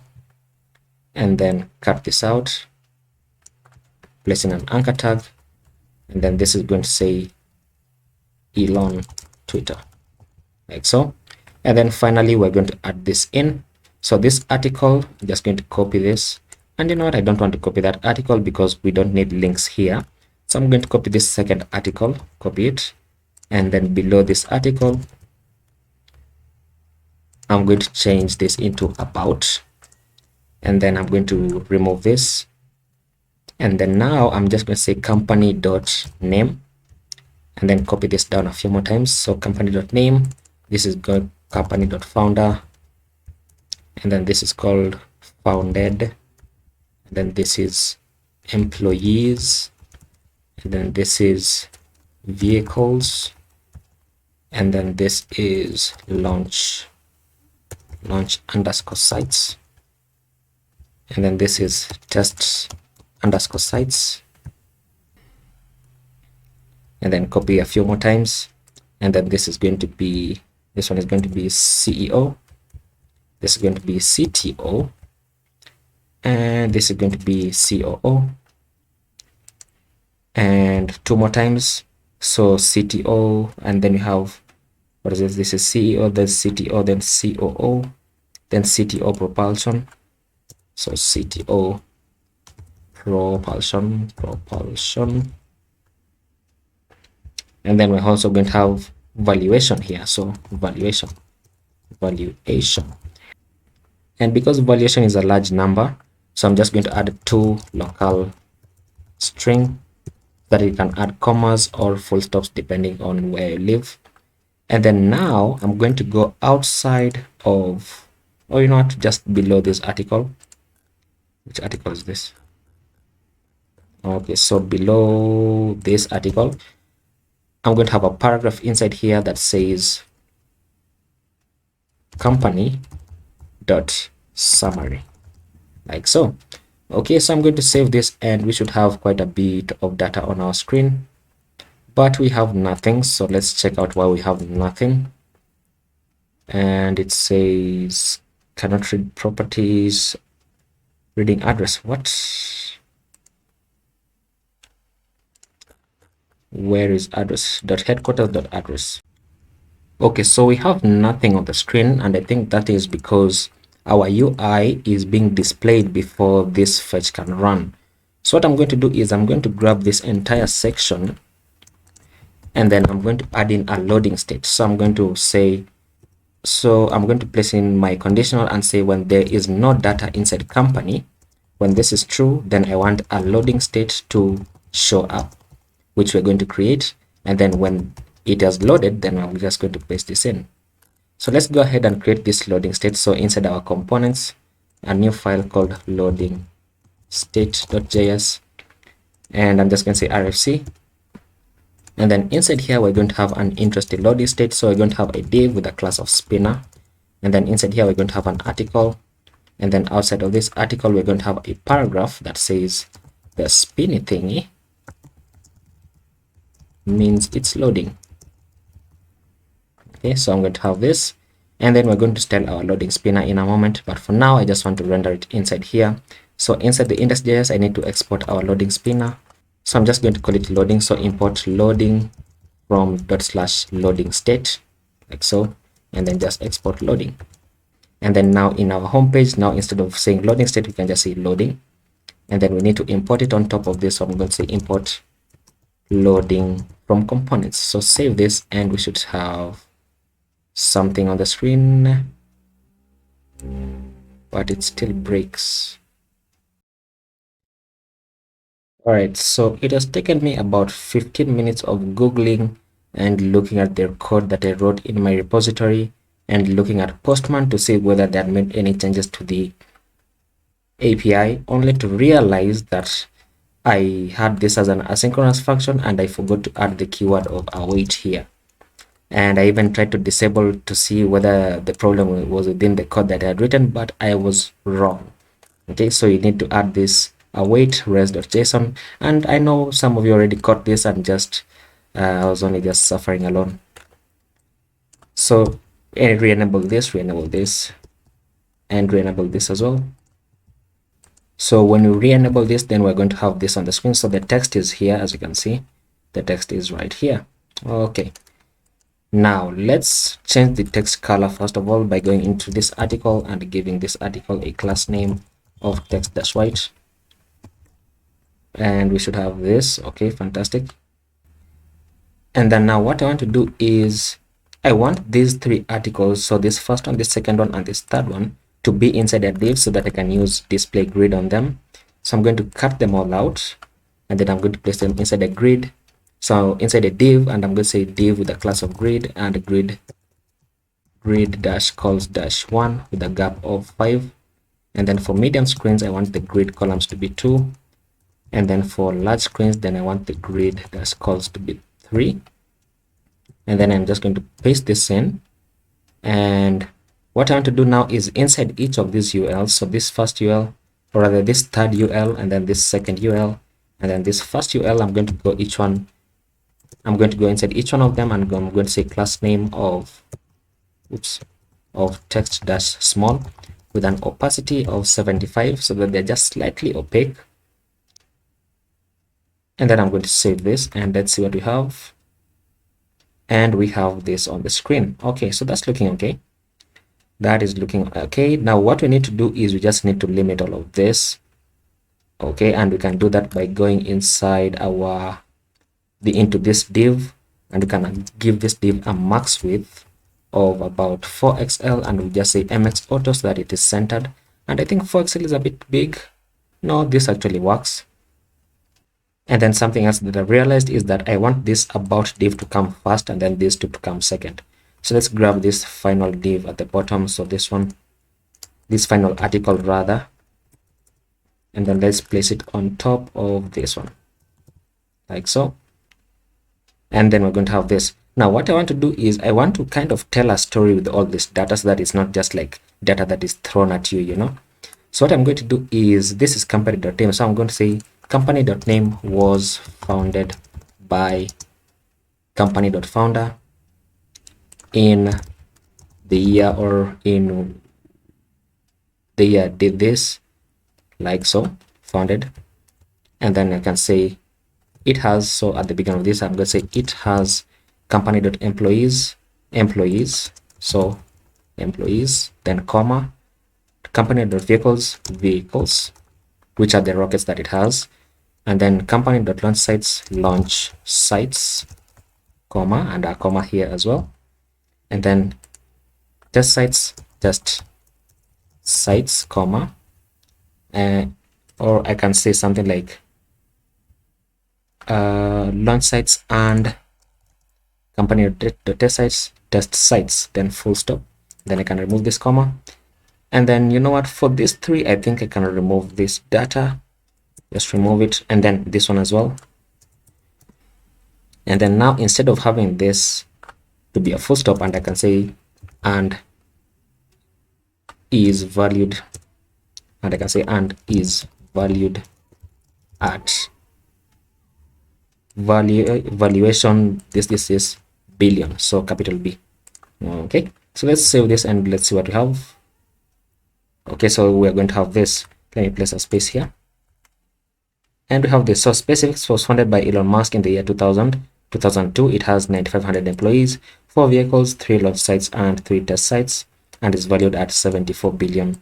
and then cut this out, place in an anchor tag, and then this is going to say Elon Twitter, like so. And then finally we're going to add this in. So this article, I'm just going to copy this, and you know what, I don't want to copy that article because we don't need links here. So I'm going to copy this second article, copy it, and then below this article I'm going to change this into about, and then I'm going to remove this, and then now I'm just going to say company.name, and then copy this down a few more times. So company.name, this is good, company.founder, and then this is called founded, and then this is employees, and then this is vehicles, and then this is launch underscore sites, and then this is test underscore sites, and then copy a few more times. And then this is going to be, this one is going to be CEO, this is going to be CTO, and this is going to be COO, and two more times. So CTO, and then you have, what is this? This is CEO, then CTO, then COO, then CTO propulsion. So CTO propulsion, and then we're also going to have valuation here. So valuation, and because valuation is a large number, so I'm just going to add 2 local string that you can add commas or full stops depending on where you live. And then now I'm going to go outside of, or you know what, just below this article. Which article is this? Okay, so below this article I'm going to have a paragraph inside here that says company.summary, like so. Okay, so I'm going to save this, and we should have quite a bit of data on our screen, but we have nothing. So let's check out why we have nothing. and it says cannot read properties, reading address. What? Where is address? .headquarters.address. Okay, so we have nothing on the screen, and I think that is because our UI is being displayed before this fetch can run. So what I'm going to do is I'm going to grab this entire section, and then I'm going to add in a loading state. So I'm going to say, so I'm going to place in my conditional and say when there is no data inside company, when this is true, then I want a loading state to show up, which we're going to create. And then when it has loaded, then I'm just going to paste this in. So let's go ahead and create this loading state. So inside our components, a new file called loading state.js, and I'm just going to say RFC. And then inside here, we're going to have an interesting loading state. So we're going to have a div with a class of spinner. And then inside here, we're going to have an article. And then outside of this article, we're going to have a paragraph that says the spinny thingy means it's loading. Okay, so I'm going to have this. And then we're going to style our loading spinner in a moment. But for now, I just want to render it inside here. So inside the index.js, I need to export our loading spinner. So I'm just going to call it loading. So import loading from /loading state, like so, and then just export loading. And then now in our home page, now instead of saying loading state, we can just say loading. And then we need to import it on top of this. So I'm going to say import loading from components. So save this, and we should have something on the screen, but it still breaks. All right, so it has taken me about 15 minutes of Googling and looking at their code that I wrote in my repository and looking at Postman to see whether they had made any changes to the API, only to realize that I had this as an asynchronous function and I forgot to add the keyword of await here. And I even tried to disable to see whether the problem was within the code that I had written, but I was wrong. Okay, so you need to add this await res.json, and I know some of you already caught this and just I was only just suffering alone. So re-enable this, and re-enable this as well. So when you re-enable this, then we're going to have this on the screen. So the text is here, as you can see, the text is right here. Okay, now let's change the text color first of all by going into this article and giving this article a class name of text-white. And we should have this. Okay, fantastic. And then now what I want to do is I want these three articles, so this first one, this second one, and this third one, to be inside a div so that I can use display grid on them. So I'm going to cut them all out, and then I'm going to place them inside a grid. So inside a div, and I'm going to say div with a class of grid and grid dash calls dash 1 with a gap of 5. And then for medium screens, I want the grid columns to be 2. And then for large screens, then I want the grid dash calls to be 3. And then I'm just going to paste this in. And what I want to do now is inside each of these ULs, so this first UL, or rather this third UL, and then this second UL, and then this first UL, I'm going to go inside each one of them, and I'm going to say class name of text dash small with an opacity of 75 so that they're just slightly opaque. And then I'm going to save this, and let's see what we have. And we have this on the screen. Okay, so that's looking okay. That is looking okay. Now what we need to do is we just need to limit all of this. Okay, and we can do that by going inside into this div, and we can give this div a max width of about 4xl, and we just say mx auto so that it is centered. And I think 4xl is a bit big. No, this actually works. And then something else that I realized is that I want this about div to come first and then these two to come second. So let's grab this final div at the bottom. So this final article rather, and then let's place it on top of this one, like so. And then we're going to have this. Now what I want to do is I want to kind of tell a story with all this data so that it's not just like data that is thrown at you, So what I'm going to do is, this is company.name. So I'm going to say company.name was founded by company.founder in the year or in the year did this, like so, founded. And then I can say it has, so at the beginning of this, I'm going to say it has company.employees, employees, so employees, then comma, company.vehicles, vehicles, which are the rockets that it has, and then company.launch sites, launch sites, comma, and a comma here as well, and then test sites, test sites, comma, or I can say something like launch sites and company.test sites, test sites, then full stop. Then I can remove this comma. And then, you know what, for these three, I think I can remove this data, just remove it, and then this one as well. And then now, instead of having this to be a full stop, and I can say and is valued, and I can say and is valued at valuation, this is billion, so capital B. Okay, so let's save this and let's see what we have. Okay, so we're going to have this. Let me place a space here. And we have this. So SpaceX was founded by Elon Musk in the year 2002. It has 9,500 employees, 4 vehicles, 3 launch sites, and 3 test sites, and is valued at 74 billion.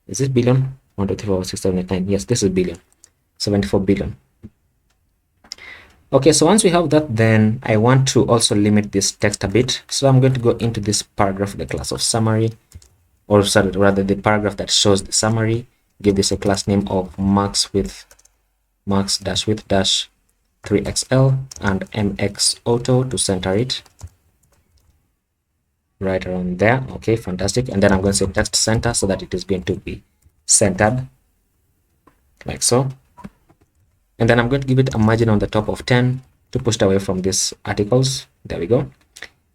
Is this billion? 1, 2, 3, 4, 5, 6, 7, 8, 9. Yes, this is billion. 74 billion. Okay, so once we have that, then I want to also limit this text a bit. So I'm going to go into this paragraph, the class of summary, or rather the paragraph that shows the summary. Give this a class name of max width dash 3xl and mx auto to center it right around there. Okay, fantastic. And then I'm going to say text center so that it is going to be centered like so. And then I'm going to give it a margin on the top of 10 to push away from these articles. There we go.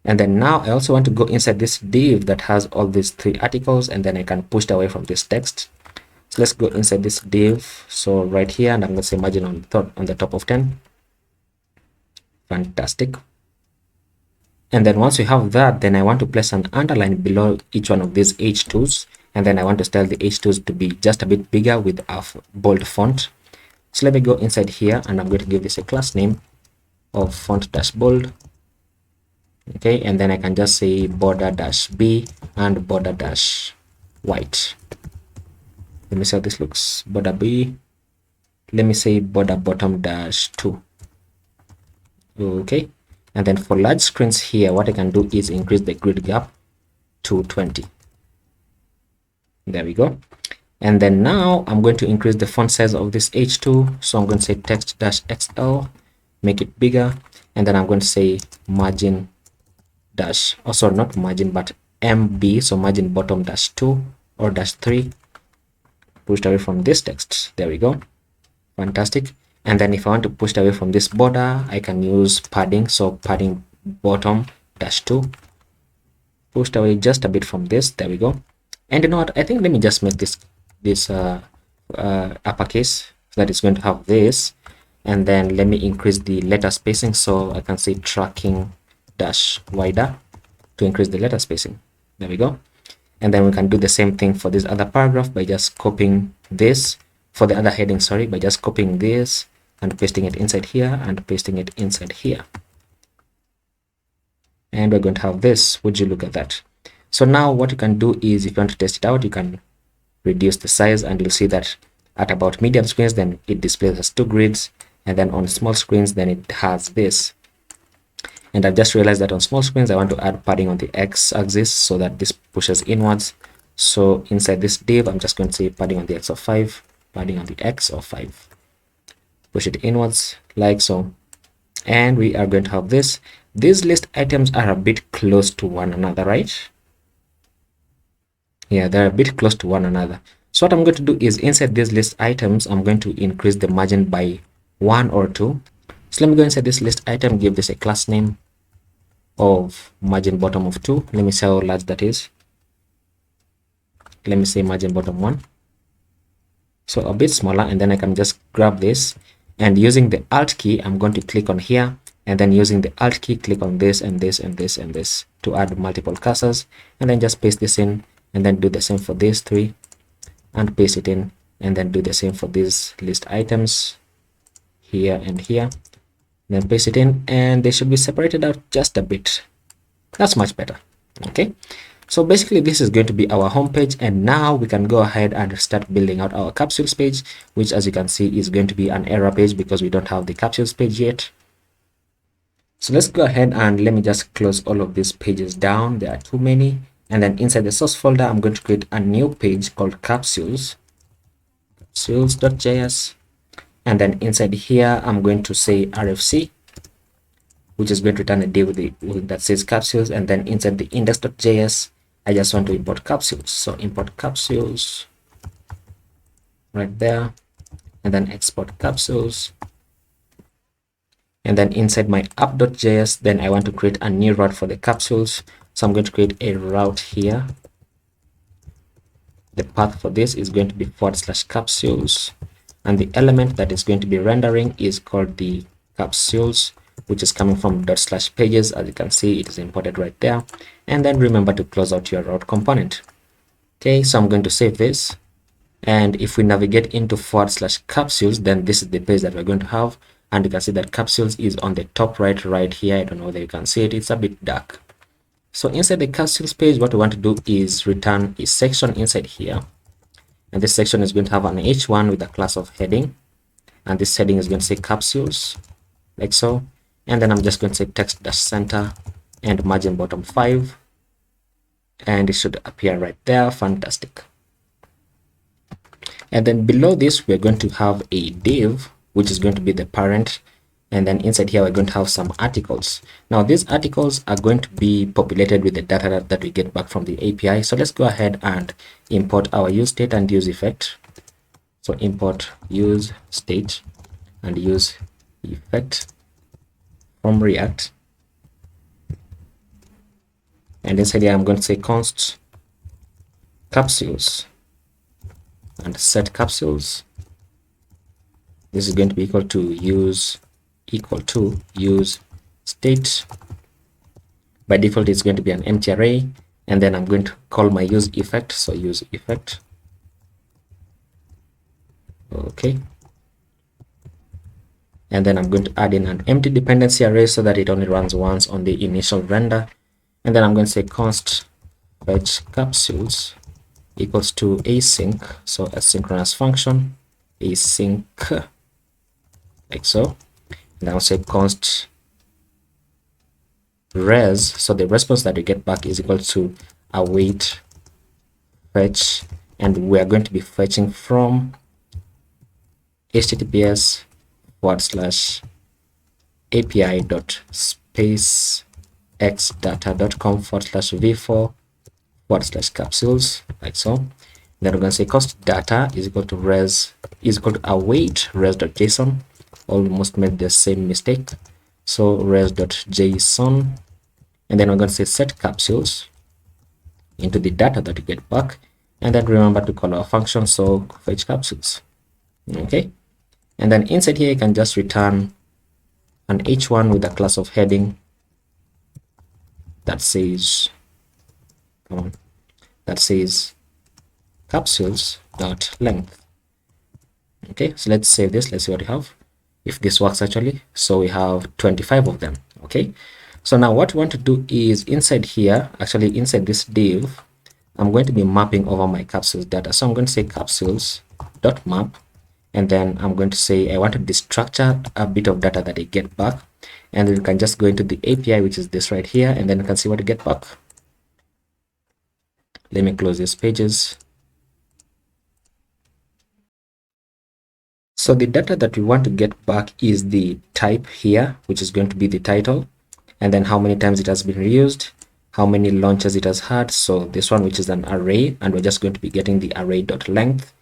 And then now I also want to go inside this div that has all these 3 articles, and then I can push away from this text. So let's go inside this div. So right here, and I'm going to say margin on the top of 10. Fantastic. And then once we have that, then I want to place an underline below each one of these H2s. And then I want to style the H2s to be just a bit bigger with a bold font. So let me go inside here, and I'm going to give this a class name of font-bold. Okay, and then I can just say border-b and border-white. Let me see how this looks. Border B. Let me say border bottom-2. Okay, and then for large screens here, what I can do is increase the grid gap to 20. There we go. And then now I'm going to increase the font size of this H2. So I'm going to say text-XL, make it bigger. And then I'm going to say margin dash, oh sorry, not margin, but MB, so margin bottom -2 or -3, pushed away from this text. There we go. Fantastic. And then if I want to push away from this border, I can use padding. So padding bottom -2, pushed away just a bit from this. There we go. And you know what? I think let me just make this uppercase so that it's going to have this. And then let me increase the letter spacing. So I can say tracking -wider to increase the letter spacing. There we go. And then we can do the same thing for this other paragraph by just copying this, for the other heading, sorry, by just copying this and pasting it inside here and pasting it inside here. And we're going to have this. Would you look at that? So now what you can do is, if you want to test it out, you can reduce the size, and you'll see that at about medium screens, then it displays as 2 grids, and then on small screens, then it has this. And I've just realized that on small screens, I want to add padding on the x-axis so that this pushes inwards. So inside this div, I'm just going to say padding on the x of 5, padding on the x of 5. Push it inwards like so. And we are going to have this. These list items are a bit close to one another, right? Yeah, they're a bit close to one another. So what I'm going to do is, inside these list items, I'm going to increase the margin by 1 or 2. So let me go inside this list item, give this a class name of margin bottom of 2. Let me see how large that is. Let me say margin bottom 1. So a bit smaller, and then I can just grab this, and using the Alt key, I'm going to click on here and then using the Alt key, click on this and this and this and this to add multiple cursors, and then just paste this in, and then do the same for these three and paste it in, and then do the same for these list items here and here, then paste it in, and they should be separated out just a bit. That's much better. Okay, so basically this is going to be our home page, and now we can go ahead and start building out our capsules page, which as you can see is going to be an error page because we don't have the capsules page yet. So let's go ahead and let me just close all of these pages down. There are too many. And then inside the source folder, I'm going to create a new page called capsules, capsules.js. And then inside here, I'm going to say RFC, which is going to return a div that says capsules. And then inside the index.js, I just want to import capsules. So import capsules right there, and then export capsules. And then inside my app.js, then I want to create a new route for the capsules. So I'm going to create a route here. The path for this is going to be /capsules. And the element that is going to be rendering is called the capsules, which is coming from /pages. As you can see, it is imported right there. And then remember to close out your route component. Okay, so I'm going to save this. And if we navigate into /capsules, then this is the page that we're going to have. And you can see that capsules is on the top right here. I don't know whether you can see it. It's a bit dark. So inside the capsules page, what we want to do is return a section inside here. And this section is going to have an h1 with a class of heading. And this heading is going to say capsules, like so. And then I'm just going to say text-center and margin bottom 5. And it should appear right there. Fantastic. And then below this, we're going to have a div, which is going to be the parent. And then inside here, we're going to have some articles. Now, these articles are going to be populated with the data that we get back from the API. So let's go ahead and import our use state and use effect. So import use state and use effect from React. And inside here, I'm going to say const capsules and set capsules. This is going to be equal to use state. By default, it's going to be an empty array. And then I'm going to call my use effect. So use effect. Okay. And then I'm going to add in an empty dependency array so that it only runs once on the initial render. And then I'm going to say const fetch capsules equals to async. So asynchronous function, async, like so. And I'll say const res. So the response that we get back is equal to await fetch. And we are going to be fetching from https://api.spacexdata.com/v4/capsules, like so. Then we're going to say const data is equal to res is equal to await res.json. Almost made the same mistake. So res.json, and then we're going to say set capsules into the data that we get back, and then remember to call our function, so fetch capsules. Okay, and then inside here you can just return an h1 with a class of heading that says capsules.length. Okay, so let's save this. Let's see what we have, if this works actually. So we have 25 of them. Okay, so now what we want to do is inside here, actually inside this div, I'm going to be mapping over my capsules data. So I'm going to say capsules.map, and then I'm going to say I want to destructure a bit of data that I get back, and then you can just go into the API, which is this right here, and then you can see what you get back. Let me close these pages. So the data that we want to get back is the type here, which is going to be the title, and then how many times it has been reused, how many launches it has had. So this one, which is an array, and we're just going to be getting the array.length.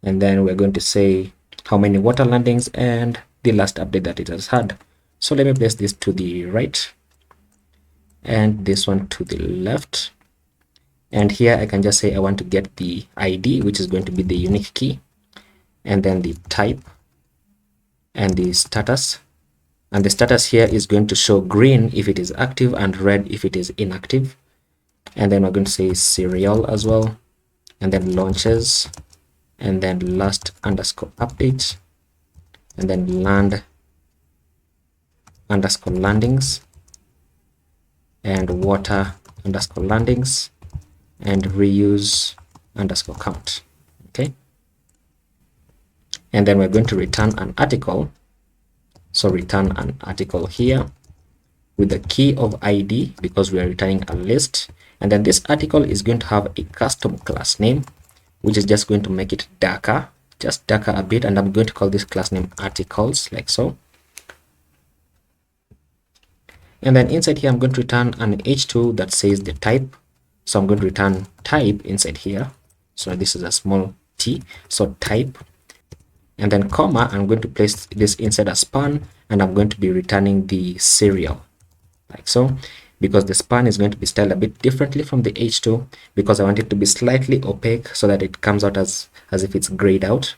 And then we're going to say how many water landings and the last update that it has had. So let me place this to the right and this one to the left. And here I can just say I want to get the ID, which is going to be the unique key, and then the type and the status. And the status here is going to show green if it is active and red if it is inactive. And then we're going to say serial as well, and then launches, and then last underscore update, and then land underscore landings, and water underscore landings, and reuse underscore count. Okay, and then we're going to return an article. So return an article here with the key of ID because we are returning a list. And then this article is going to have a custom class name, which is just going to make it darker, just darker a bit. And I'm going to call this class name articles, like so. And then inside here, I'm going to return an h2 that says the type. So I'm going to return type inside here. So this is a small t, so type. And then comma, I'm going to place this inside a span, and I'm going to be returning the serial, like so, because the span is going to be styled a bit differently from the h2 because I want it to be slightly opaque so that it comes out as if it's grayed out.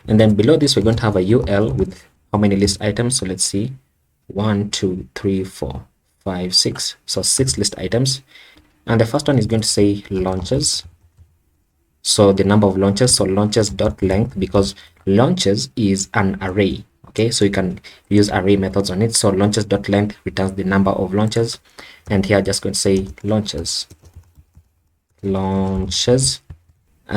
And then below this, we're going to have a ul with how many list items. So let's see, 1 2 3 4 5 6, so 6 list items. And the first one is going to say launches, so the number of launches, so launches dot length, because launches is an array. Okay, so you can use array methods on it. So launches dot length returns the number of launches, and here I'm just going to say launches. And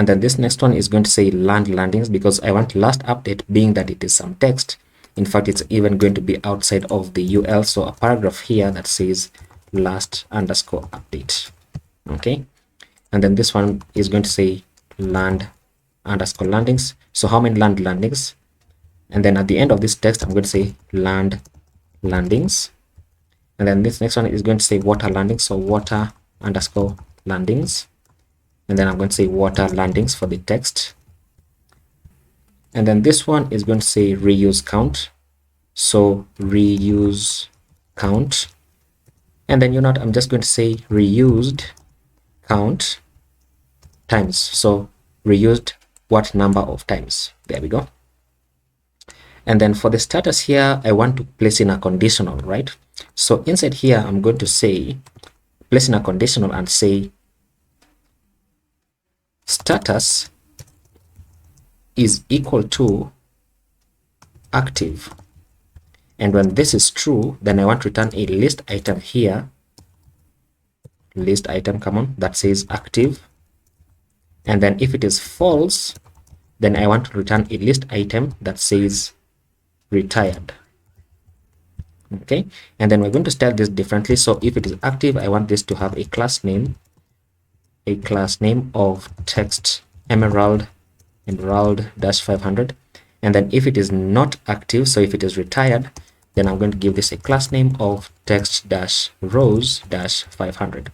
then this next one is going to say landings, because I want last update being that it is some text. In fact, it's even going to be outside of the ul, so a paragraph here that says last underscore update. Okay, and then this one is going to say land underscore landings, so how many landings. And then at the end of this text, I'm going to say landings. And then this next one is going to say water landings, so water underscore landings. And then I'm going to say water landings for the text. And then this one is going to say reuse count, so reuse count. And then you know what, I'm just going to say reused count times, so reused what number of times. There we go. And then for the status here, I want to place in a conditional, right? So inside here, I'm going to say place in a conditional and say status is equal to active. And when this is true, then I want to return a list item here, list item, come on, that says active. And then if it is false, then I want to return a list item that says retired. Okay, and then we're going to style this differently. So if it is active, I want this to have a class name of text emerald -500. And then if it is not active, so if it is retired, then I'm going to give this a class name of text-rows-500.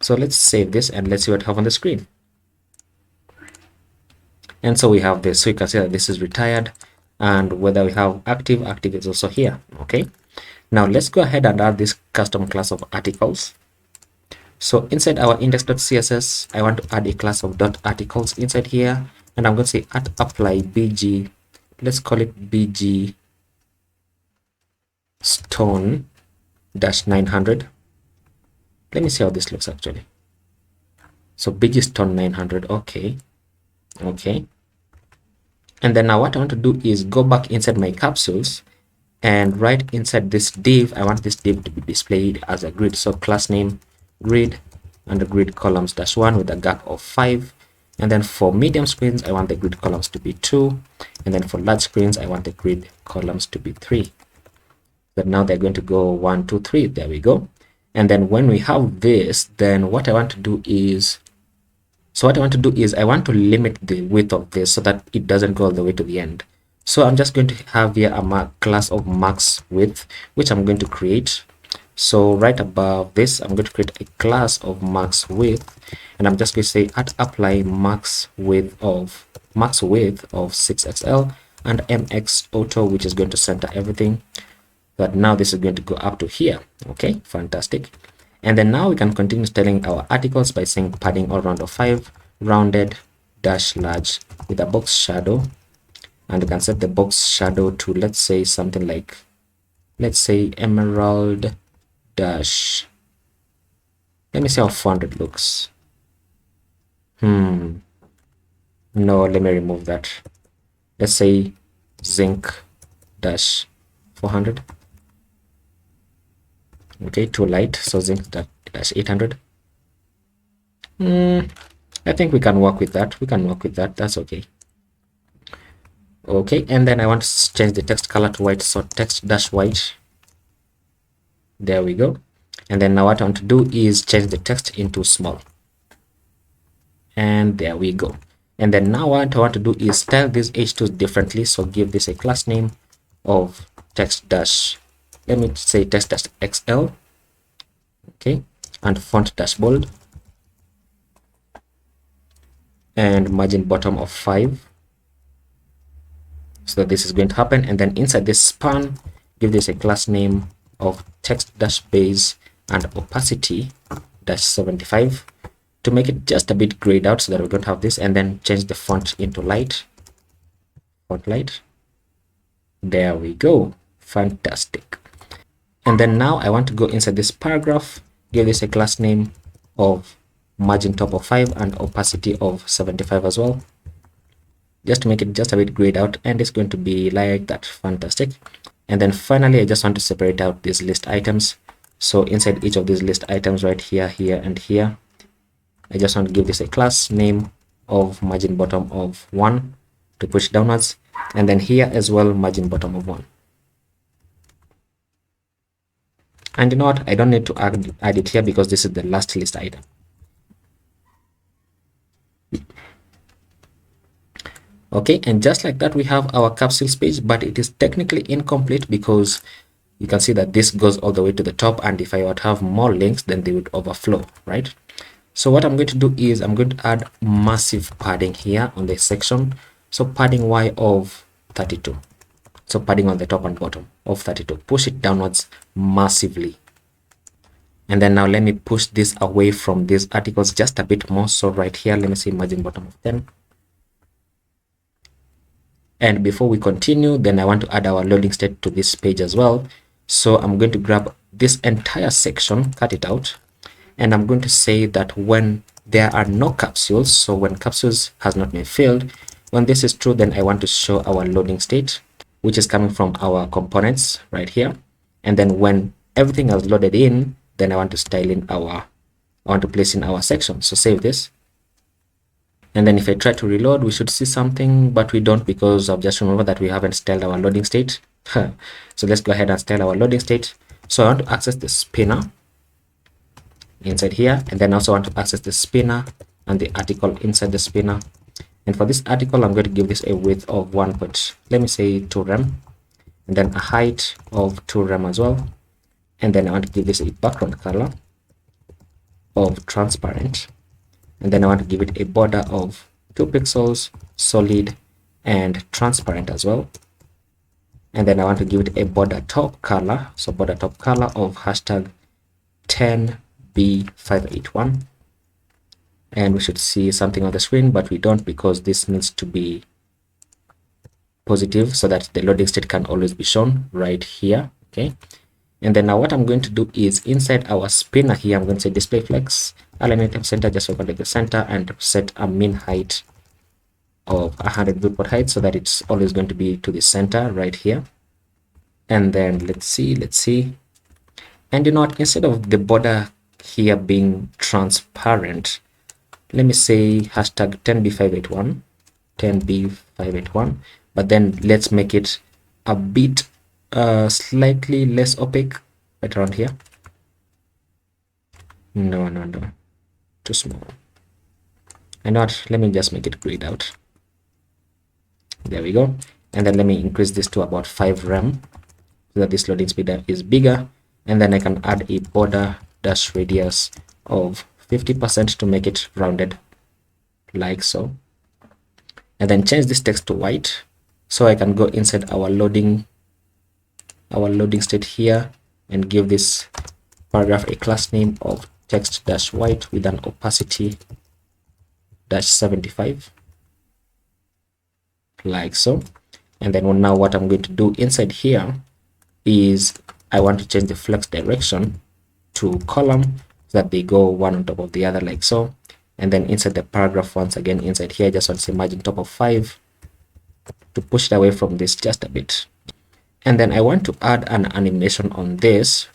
So let's save this and let's see what we have on the screen. And so we have this, so you can see that this is retired, and whether we have active is also here. Okay, now let's go ahead and add this custom class of articles. So inside our index.css, I want to add a class of .articles inside here, and I'm going to say @apply bg, let's call it bg stone -900. Let me see how this looks actually. So bg stone 900. Okay, and then now what I want to do is go back inside my capsules, and right inside this div, I want this div to be displayed as a grid. So class name grid, and the grid columns -1 with a gap of 5. And then for medium screens, I want the grid columns to be 2, and then for large screens, I want the grid columns to be 3. But now they're going to go 1 2 3. There we go. And then when we have this, then what I want to do is, I want to limit the width of this so that it doesn't go all the way to the end. So I'm just going to have here a class of max width, which I'm going to create. So right above this, I'm going to create a class of max width, and I'm just going to say @apply max width of 6xl and mx auto, which is going to center everything. But now this is going to go up to here. Okay, fantastic. And then now we can continue styling our articles by saying padding all round of 5, rounded -large with a box shadow, and you can set the box shadow to, let's say, something like, let's say, emerald dash, let me see how 400 looks. No, let me remove that. Let's say zinc dash 400. Okay, too light, so zinc dash 800. I think we can work with that. That's okay. Okay, and then I want to change the text color to white, so text dash white. There we go. And then now what I want to do is change the text into small, and there we go. And then now what I want to do is style these h2s differently, so give this a class name of text dash, let me say text dash xl. Okay, and font dash bold, and margin bottom of 5. So this is going to happen. And then inside this span, give this a class name of text dash base and opacity dash 75 to make it just a bit grayed out, so that we don't have this. And then change the font into light, font light. There we go. Fantastic. And then now I want to go inside this paragraph, give this a class name of margin top of 5 and opacity of 75 as well, just to make it just a bit grayed out, and it's going to be like that. Fantastic. And then finally, I just want to separate out these list items. So inside each of these list items right here, here, and here, I just want to give this a class name of margin bottom of 1 to push downwards, and then here as well, margin bottom of 1. And you know what, I don't need to add it here because this is the last list item. Okay, and just like that, we have our capsules page, but it is technically incomplete because you can see that this goes all the way to the top, and if I would have more links, then they would overflow, right? So what I'm going to do is I'm going to add massive padding here on this section. So padding y of 32. So padding on the top and bottom of 32. Push it downwards massively. And then now let me push this away from these articles just a bit more. So right here, let me say margin bottom of 10. And before we continue, then I want to add our loading state to this page as well. So I'm going to grab this entire section, cut it out, and I'm going to say that when there are no capsules, so when capsules has not been filled, when this is true, then I want to show our loading state, which is coming from our components right here. And then when everything is loaded in, then I want to style in I want to place in our section. So save this. And then if I try to reload, we should see something, but we don't, because I've just remembered that we haven't styled our loading state. So let's go ahead and style our loading state. So I want to access the spinner inside here, and then also want to access the spinner and the article inside the spinner. And for this article, I'm going to give this a width of 1. Let me say 2 rem, and then a height of 2 rem as well. And then I want to give this a background color of transparent. And then I want to give it a border of 2 pixels, solid, and transparent as well. And then I want to give it a border top color. So border top color of hashtag 10B581. And we should see something on the screen, but we don't, because this needs to be positive so that the loading state can always be shown right here. Okay. And then now what I'm going to do is inside our spinner here, I'm going to say display flex, alignment of center, just over the center, and set a mean height of 100 viewport height so that it's always going to be to the center right here. And then let's see. And you know what, instead of the border here being transparent, let me say hashtag 10B581, but then let's make it a bit slightly less opaque right around here. No, too small. And not, let me just make it grayed out. There we go. And then let me increase this to about 5 rem so that this loading speed is bigger. And then I can add a border dash radius of 50% to make it rounded, like so. And then change this text to white so I can go inside our loading state here and give this paragraph a class name of text dash white with an opacity dash 75, like so. And then now what I'm going to do inside here is I want to change the flex direction to column so that they go one on top of the other like so. And then inside the paragraph, once again inside here, I just want to say margin top of 5 to push it away from this just a bit. And then I want to add an animation on this,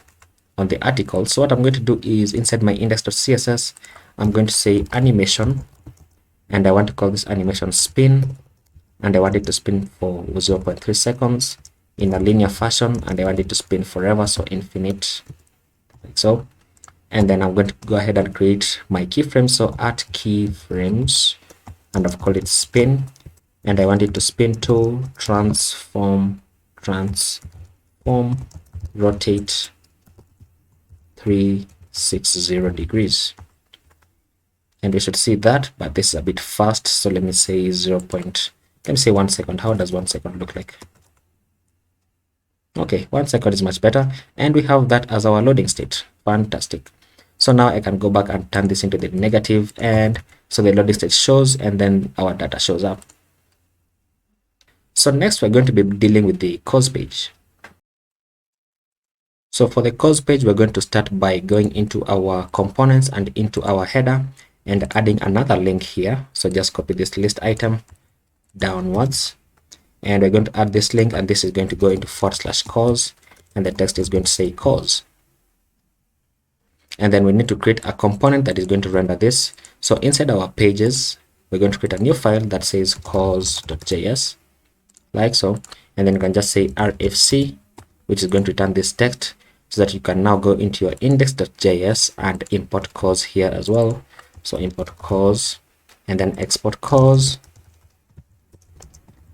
on the article. So what I'm going to do is inside my index.css, I'm going to say animation, and I want to call this animation spin, and I want it to spin for 0.3 seconds in a linear fashion, and I want it to spin forever, so infinite, like so. And then I'm going to go ahead and create my keyframes. So at keyframes, and I've called it spin, and I want it to spin to transform, rotate 360 degrees. And we should see that, but this is a bit fast, so let me say 1 second. How does 1 second look like? Okay, 1 second is much better, and we have that as our loading state. Fantastic. So now I can go back and turn this into the negative, and so the loading state shows, and then our data shows up. So next we're going to be dealing with the cause page. So for the cause page, we're going to start by going into our components and into our header and adding another link here. So just copy this list item downwards, and we're going to add this link, and this is going to go into /cause, and the text is going to say cause. And then we need to create a component that is going to render this. So inside our pages, we're going to create a new file that says cause.js, like so. And then you can just say rfc, which is going to return this text, so that you can now go into your index.js and import cause here as well. So import cause, and then export cause.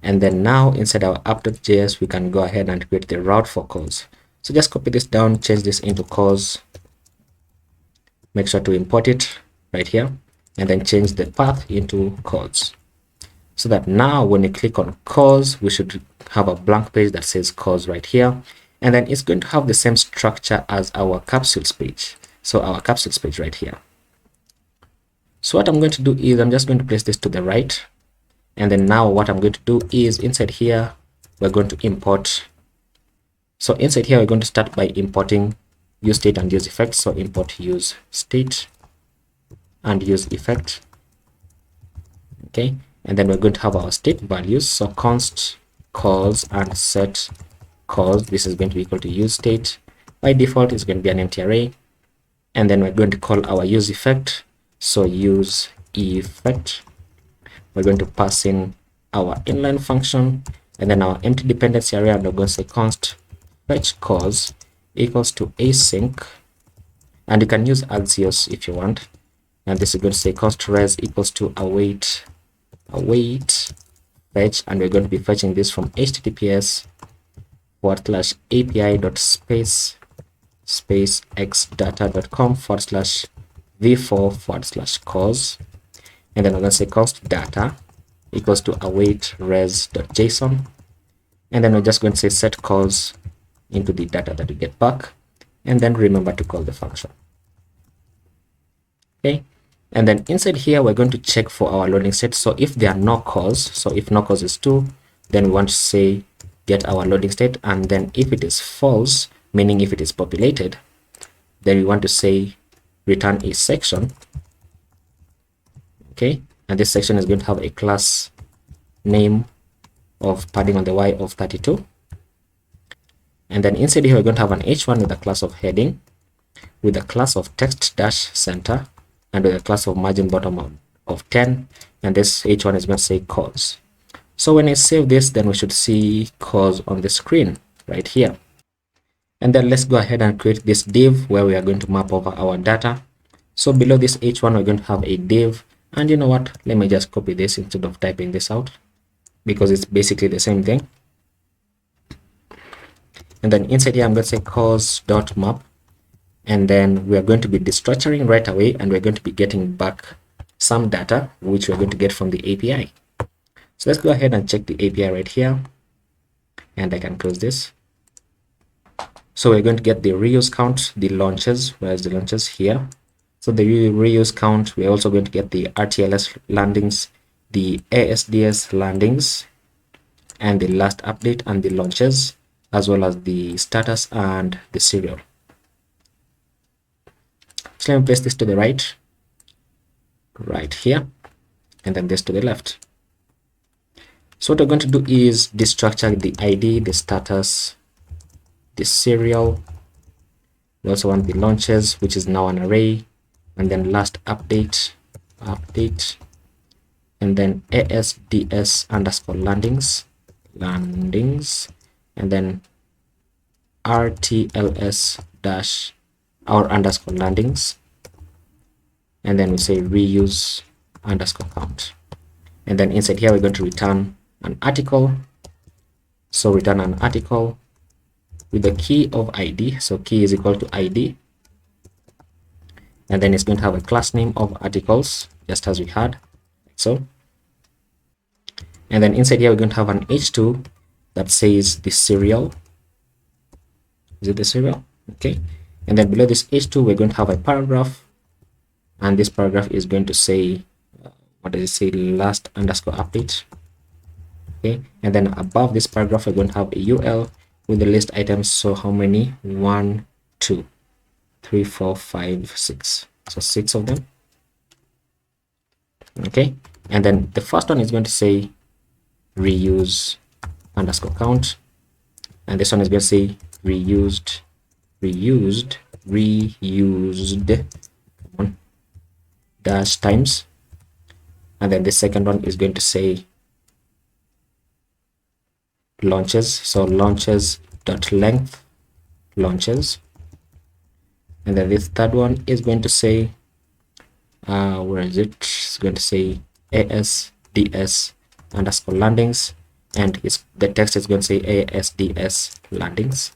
And then now inside our app.js, we can go ahead and create the route for cause. So just copy this down, change this into cause. Make sure to import it right here, and then change the path into cause, so that now when you click on cause, we should have a blank page that says cause right here. And then it's going to have the same structure as our capsules page. So our capsules page right here. So what I'm going to do is I'm just going to place this to the right. And then now what I'm going to do is inside here, we're going to import. So inside here, we're going to start by importing use state and use effect. So import use state and use effect. Okay. And then we're going to have our state values. So const cause and set cause. This is going to be equal to use state. By default, it's going to be an empty array. And then we're going to call our use effect. So use effect. We're going to pass in our inline function, and then our empty dependency array, and we're going to say const fetch cause equals to async, and you can use axios if you want. And this is going to say const res equals to await fetch, and we're going to be fetching this from https://api.spacexdata.com/v4/cause. And then we're going to say const data equals to await res.json. And then we're just going to say set cause into the data that we get back. And then remember to call the function. Okay. And then inside here, we're going to check for our loading state. So if there are no cause, so if no cause is 2, then we want to say get our loading state. And then if it is false, meaning if it is populated, then we want to say return a section. Okay, and this section is going to have a class name of padding on the y of 32. And then inside here, we're going to have an h1 with a class of heading, with a class of text dash center, and with a class of margin bottom of 10. And this h1 is going to say cause. So when I save this, then we should see cause on the screen right here. And then let's go ahead and create this div where we are going to map over our data. So below this h1, we're going to have a div. And you know what? Let me just copy this instead of typing this out, because it's basically the same thing. And then inside here, I'm going to say cause.map. And then we are going to be destructuring right away, and we're going to be getting back some data, which we're going to get from the API. So let's go ahead and check the API right here. And I can close this. So we're going to get the reuse count, the launches. Where's the launches? Here. So the reuse count, we're also going to get the RTLS landings, the ASDS landings, and the last update and the launches, as well as the status and the serial. So let me paste this to the right here, and then this to the left. So what we're going to do is destructure the ID, the status, the serial. We also want the launches, which is now an array, and then last update, and then ASDS underscore landings, and then RTLS dash our underscore landings, and then we say reuse underscore count. And then inside here, we're going to return an article. So return an article with the key of ID. So key is equal to ID. And then it's going to have a class name of articles, just as we had. So, and then inside here, we're going to have an h2 that says the serial. Is it the serial? Okay. And then below this h2, we're going to have a paragraph. And this paragraph is going to say, what does it say? Last underscore update. Okay. And then above this paragraph, we're going to have a UL with the list items. So how many? 1, 2, 3, 4, 5, 6. So 6 of them. Okay. And then the first one is going to say reuse underscore count. And this one is going to say reused dash times. And then the second one is going to say launches. So launches dot length launches. And then this third one is going to say where is it? It's going to say ASDS underscore landings, and the text is going to say ASDS landings.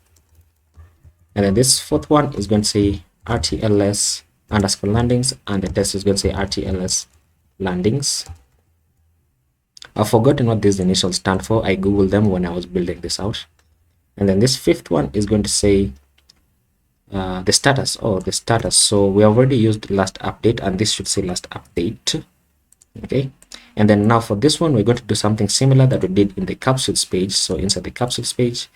And then this fourth one is going to say RTLS underscore landings, and the text is going to say RTLS landings. I've forgotten what these initials stand for. I googled them when I was building this out. And then this fifth one is going to say the status. Oh, the status. So we already used last update, and this should say last update. Okay. And then now for this one, we're going to do something similar that we did in the capsules page. So inside the capsules page,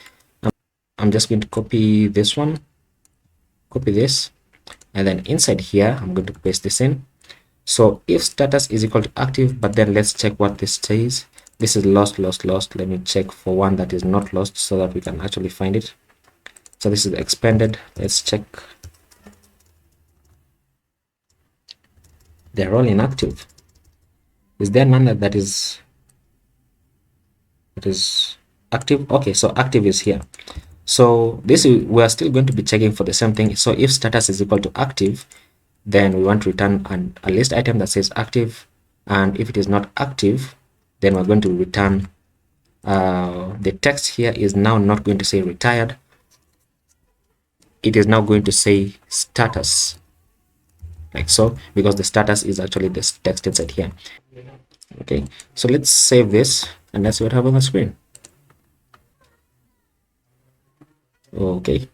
I'm just going to copy this one, copy this, and then inside here, I'm going to paste this in. So if status is equal to active, but then let's check what this says. This is lost. Let me check for one that is not lost so that we can actually find it. So this is expanded. Let's check. They're all inactive. Is there none that is active? Okay, so active is here. So this is, we are still going to be checking for the same thing. So if status is equal to active, then we want to return a list item that says active. And if it is not active, then we're going to return the text here is now not going to say retired. It is now going to say status, like so, because the status is actually this text inside here. Okay, so let's save this and let's see what happens on the screen. Okay,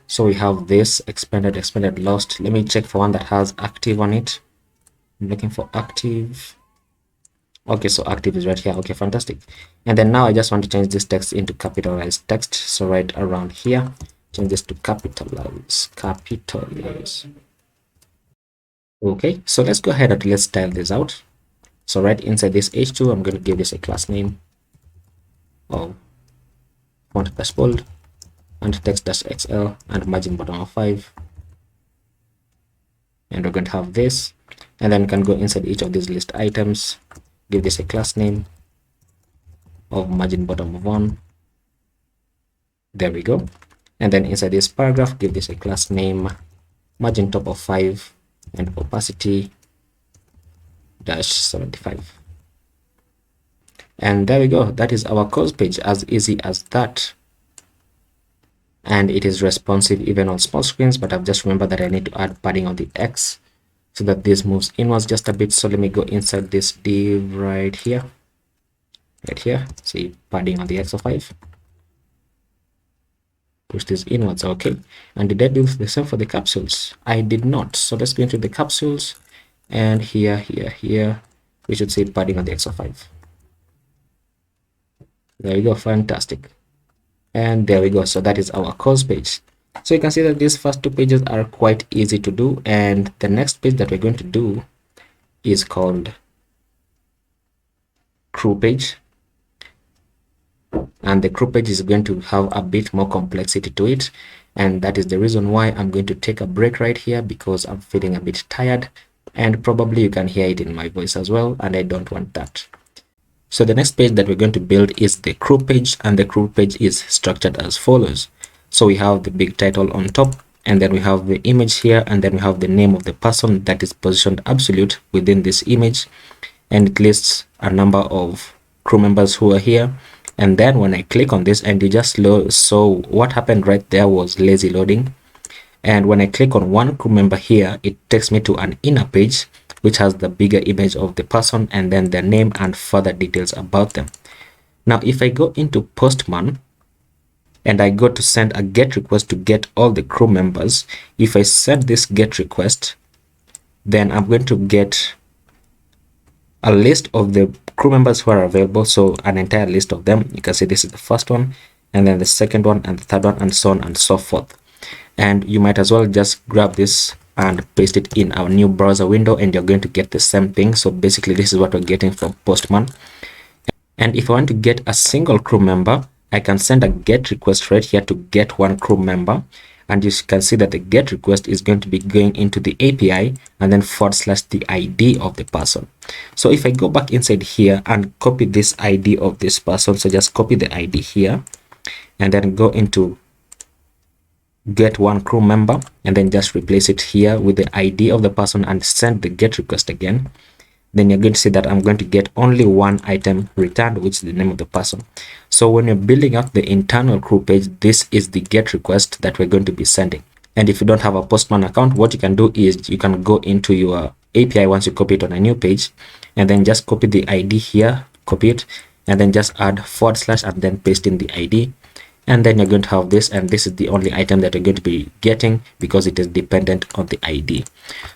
so we have this expanded, lost. Let me check for one that has active on it. I'm looking for active. Okay, so active is right here. Okay, fantastic. And then now I just want to change this text into capitalized text. So right around here, change this to capitalize. Okay, so let's go ahead and let's style this out. So right inside this h2, I'm going to give this a class name of font dash bold and text dash xl and margin bottom of 5. And we're going to have this, and then we can go inside each of these list items, give this a class name of margin bottom of 1. There we go. And then inside this paragraph, give this a class name margin top of 5 and opacity dash 75. And there we go. That is our course page, as easy as that. And it is responsive even on small screens, but I've just remembered that I need to add padding on the X so that this moves inwards just a bit. So let me go inside this div right here, see padding on the X of 5, push this inwards. Okay, and did I do the same for the capsules? I did not. So let's go into the capsules, and here we should say padding on the X of 5. There we go, fantastic. And there we go. So that is our course page. So you can see that these first two pages are quite easy to do, and the next page that we're going to do is called crew page, and the crew page is going to have a bit more complexity to it, and that is the reason why I'm going to take a break right here, because I'm feeling a bit tired, and probably you can hear it in my voice as well, and I don't want that. So the next page that we're going to build is the crew page, and the crew page is structured as follows. So we have the big title on top, and then we have the image here, and then we have the name of the person that is positioned absolute within this image, and it lists a number of crew members who are here. And then when I click on this, and you just load, so what happened right there was lazy loading, and when I click on one crew member here, it takes me to an inner page which has the bigger image of the person and then their name and further details about them. Now if I go into Postman and I go to send a GET request to get all the crew members, if I send this GET request, then I'm going to get a list of the crew members who are available, so an entire list of them. You can see this is the first one, and then the second one, and the third one, and so on and so forth. And you might as well just grab this and paste it in our new browser window, and you're going to get the same thing. So basically this is what we're getting from Postman. And if I want to get a single crew member, I can send a GET request right here to get one crew member, and you can see that the GET request is going to be going into the API and then / the ID of the person. So if I go back inside here and copy this ID of this person, so just copy the ID here and then go into get one crew member and then just replace it here with the ID of the person and send the GET request again, then you're going to see that I'm going to get only one item returned, which is the name of the person. So when you're building up the internal crew page, this is the GET request that we're going to be sending. And if you don't have a Postman account, what you can do is you can go into your API once you copy it on a new page, and then just copy the ID here, copy it, and then just add / and then paste in the ID. And then you're going to have this, and this is the only item that you're going to be getting because it is dependent on the ID.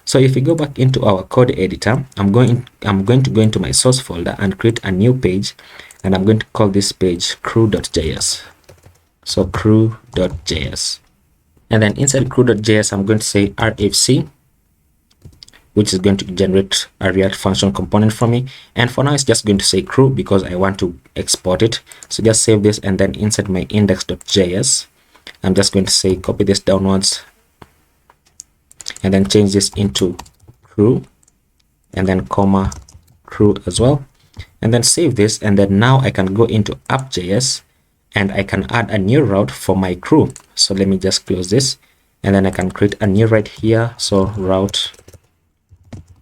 So if we go back into our code editor, I'm going to go into my source folder and create a new page, and I'm going to call this page crew.js. So crew.js, and then inside crew.js I'm going to say RFC, which is going to generate a React function component for me. And for now, it's just going to say crew because I want to export it. So just save this and then insert my index.js. I'm just going to say copy this downwards and then change this into crew and then comma crew as well. And then save this, and then now I can go into app.js and I can add a new route for my crew. So let me just close this, and then I can create a new right here. So route,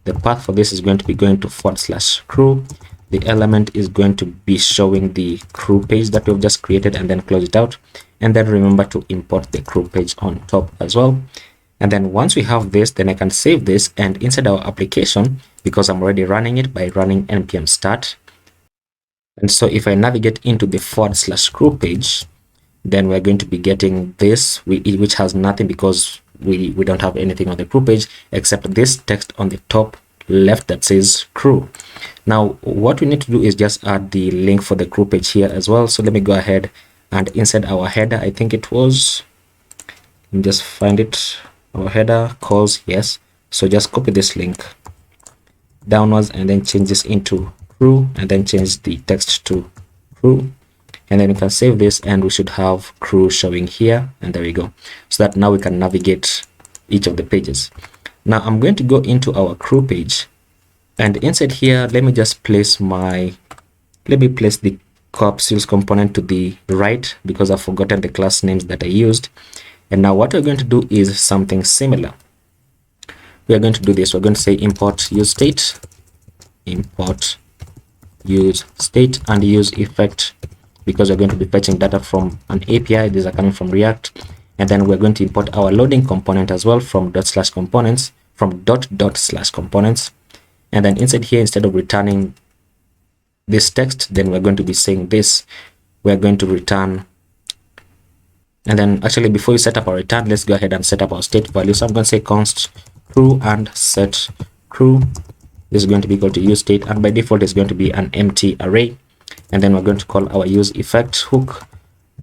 the path for this is going to be going to / crew. The element is going to be showing the crew page that we've just created, and then close it out. And then remember to import the crew page on top as well. And then once we have this, then I can save this, and inside our application, because I'm already running it by running npm start. And so if I navigate into the / crew page, then we're going to be getting this, which has nothing because we don't have anything on the crew page except this text on the top left that says crew. Now what we need to do is just add the link for the crew page here as well. So let me go ahead and inside our header, I think it was, let me just find it, our header calls, yes. So just copy this link downwards and then change this into crew and then change the text to crew. And then we can save this, and we should have crew showing here, and there we go. So that now we can navigate each of the pages. Now I'm going to go into our crew page, and inside here, let me just place the Capsules component to the right because I've forgotten the class names that I used. And now what we're going to do is something similar. We are going to do this. We're going to say import use state, import use state, and use effect, because we're going to be fetching data from an API. These are coming from React. And then we're going to import our loading component as well from /components, from /components. And then inside here, instead of returning this text, then we're going to be saying this. We're going to return. And then actually, before you set up our return, let's go ahead and set up our state value. So I'm going to say const crew and set crew. This is going to be equal to use state, and by default, it's going to be an empty array. and then we're going to call our use effect hook,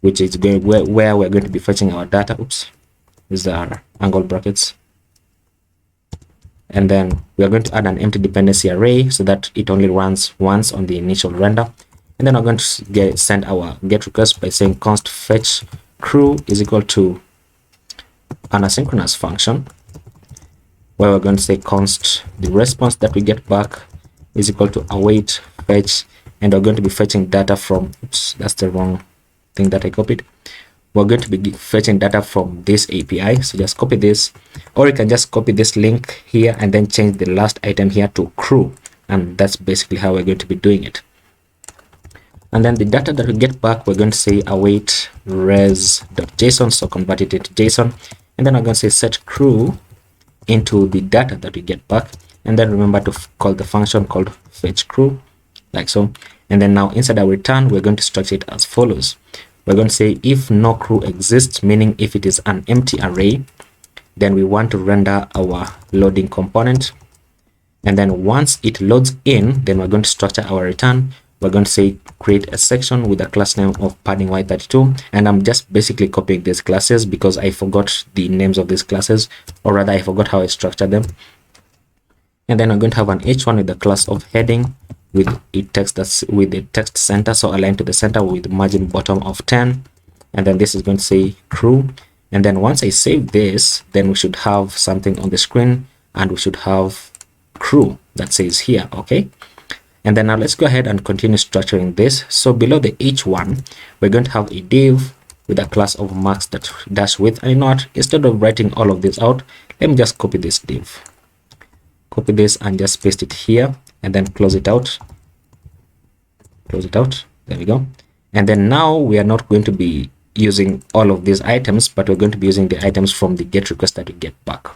which is where we're going to be fetching our data. Oops, these are angle brackets. And then we're going to add an empty dependency array so that it only runs once on the initial render. And then we're going to send our get request by saying const fetch crew is equal to an asynchronous function, where we're going to say const the response that we get back is equal to await fetch, and we're going to be fetching data from, oops, that's the wrong thing that I copied. We're going to be fetching data from this API, so just copy this, or you can just copy this link here and then change the last item here to crew, and that's basically how we're going to be doing it. And then the data that we get back, we're going to say await res.json, so convert it into JSON, and then we're going to say set crew into the data that we get back, and then remember to call the function called fetch crew, like so. And then now inside our return, we're going to structure it as follows. We're going to say if no crew exists, meaning if it is an empty array, then we want to render our loading component. And then once it loads in, then we're going to structure our return. We're going to say create a section with a class name of padding y32, and I'm just basically copying these classes because I forgot the names of these classes, or rather I forgot how I structured them. And then I'm going to have an h1 with the class of heading with a text that's with the text center, so aligned to the center with margin bottom of 10, and then this is going to say crew. And then once I save this, then we should have something on the screen, and we should have crew that says here. Okay, and then now let's go ahead and continue structuring this. So below the h1, we're going to have a div with a class of max dash width. And you know what, instead of writing all of this out, let me just copy this div, copy this and just paste it here, and then close it out, there we go. And then now we are not going to be using all of these items, but we're going to be using the items from the get request that we get back.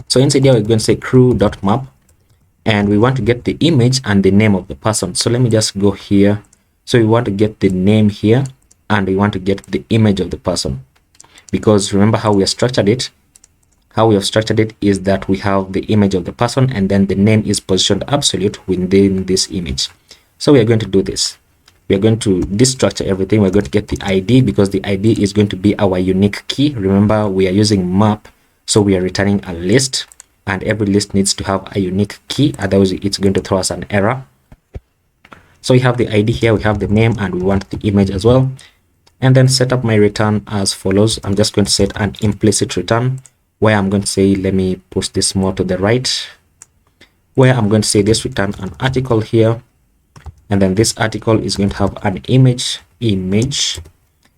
So inside here, we're going to say crew.map, and we want to get the image and the name of the person. So let me just go here. So we want to get the name here, and we want to get the image of the person, because remember how we have structured it. How we have structured it is that we have the image of the person, and then the name is positioned absolute within this image. So we are going to do this. We are going to destructure everything. We're going to get the ID, because the ID is going to be our unique key. Remember, we are using map, so we are returning a list, and every list needs to have a unique key, otherwise it's going to throw us an error. So we have the ID here, we have the name, and we want the image as well. And then set up my return as follows. I'm just going to set an implicit return, where I'm going to say, let me push this more to the right, where I'm going to say this return an article here, and then this article is going to have an image, and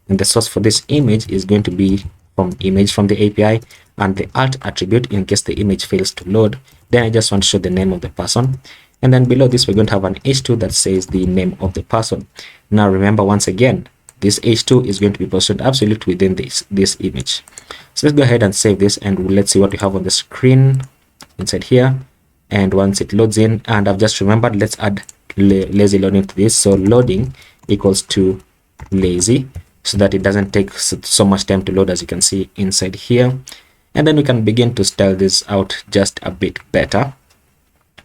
the source for this image is going to be from image from the API, and the alt attribute in case the image fails to load. Then I just want to show the name of the person, and then below this we're going to have an h2 that says the name of the person. Now remember, once again, this h2 is going to be positioned absolute within this image. So let's go ahead and save this, and let's see what we have on the screen inside here. And once it loads in, and I've just remembered, let's add lazy loading to this. So loading equals to lazy, so that it doesn't take so much time to load, as you can see inside here. And then we can begin to style this out just a bit better.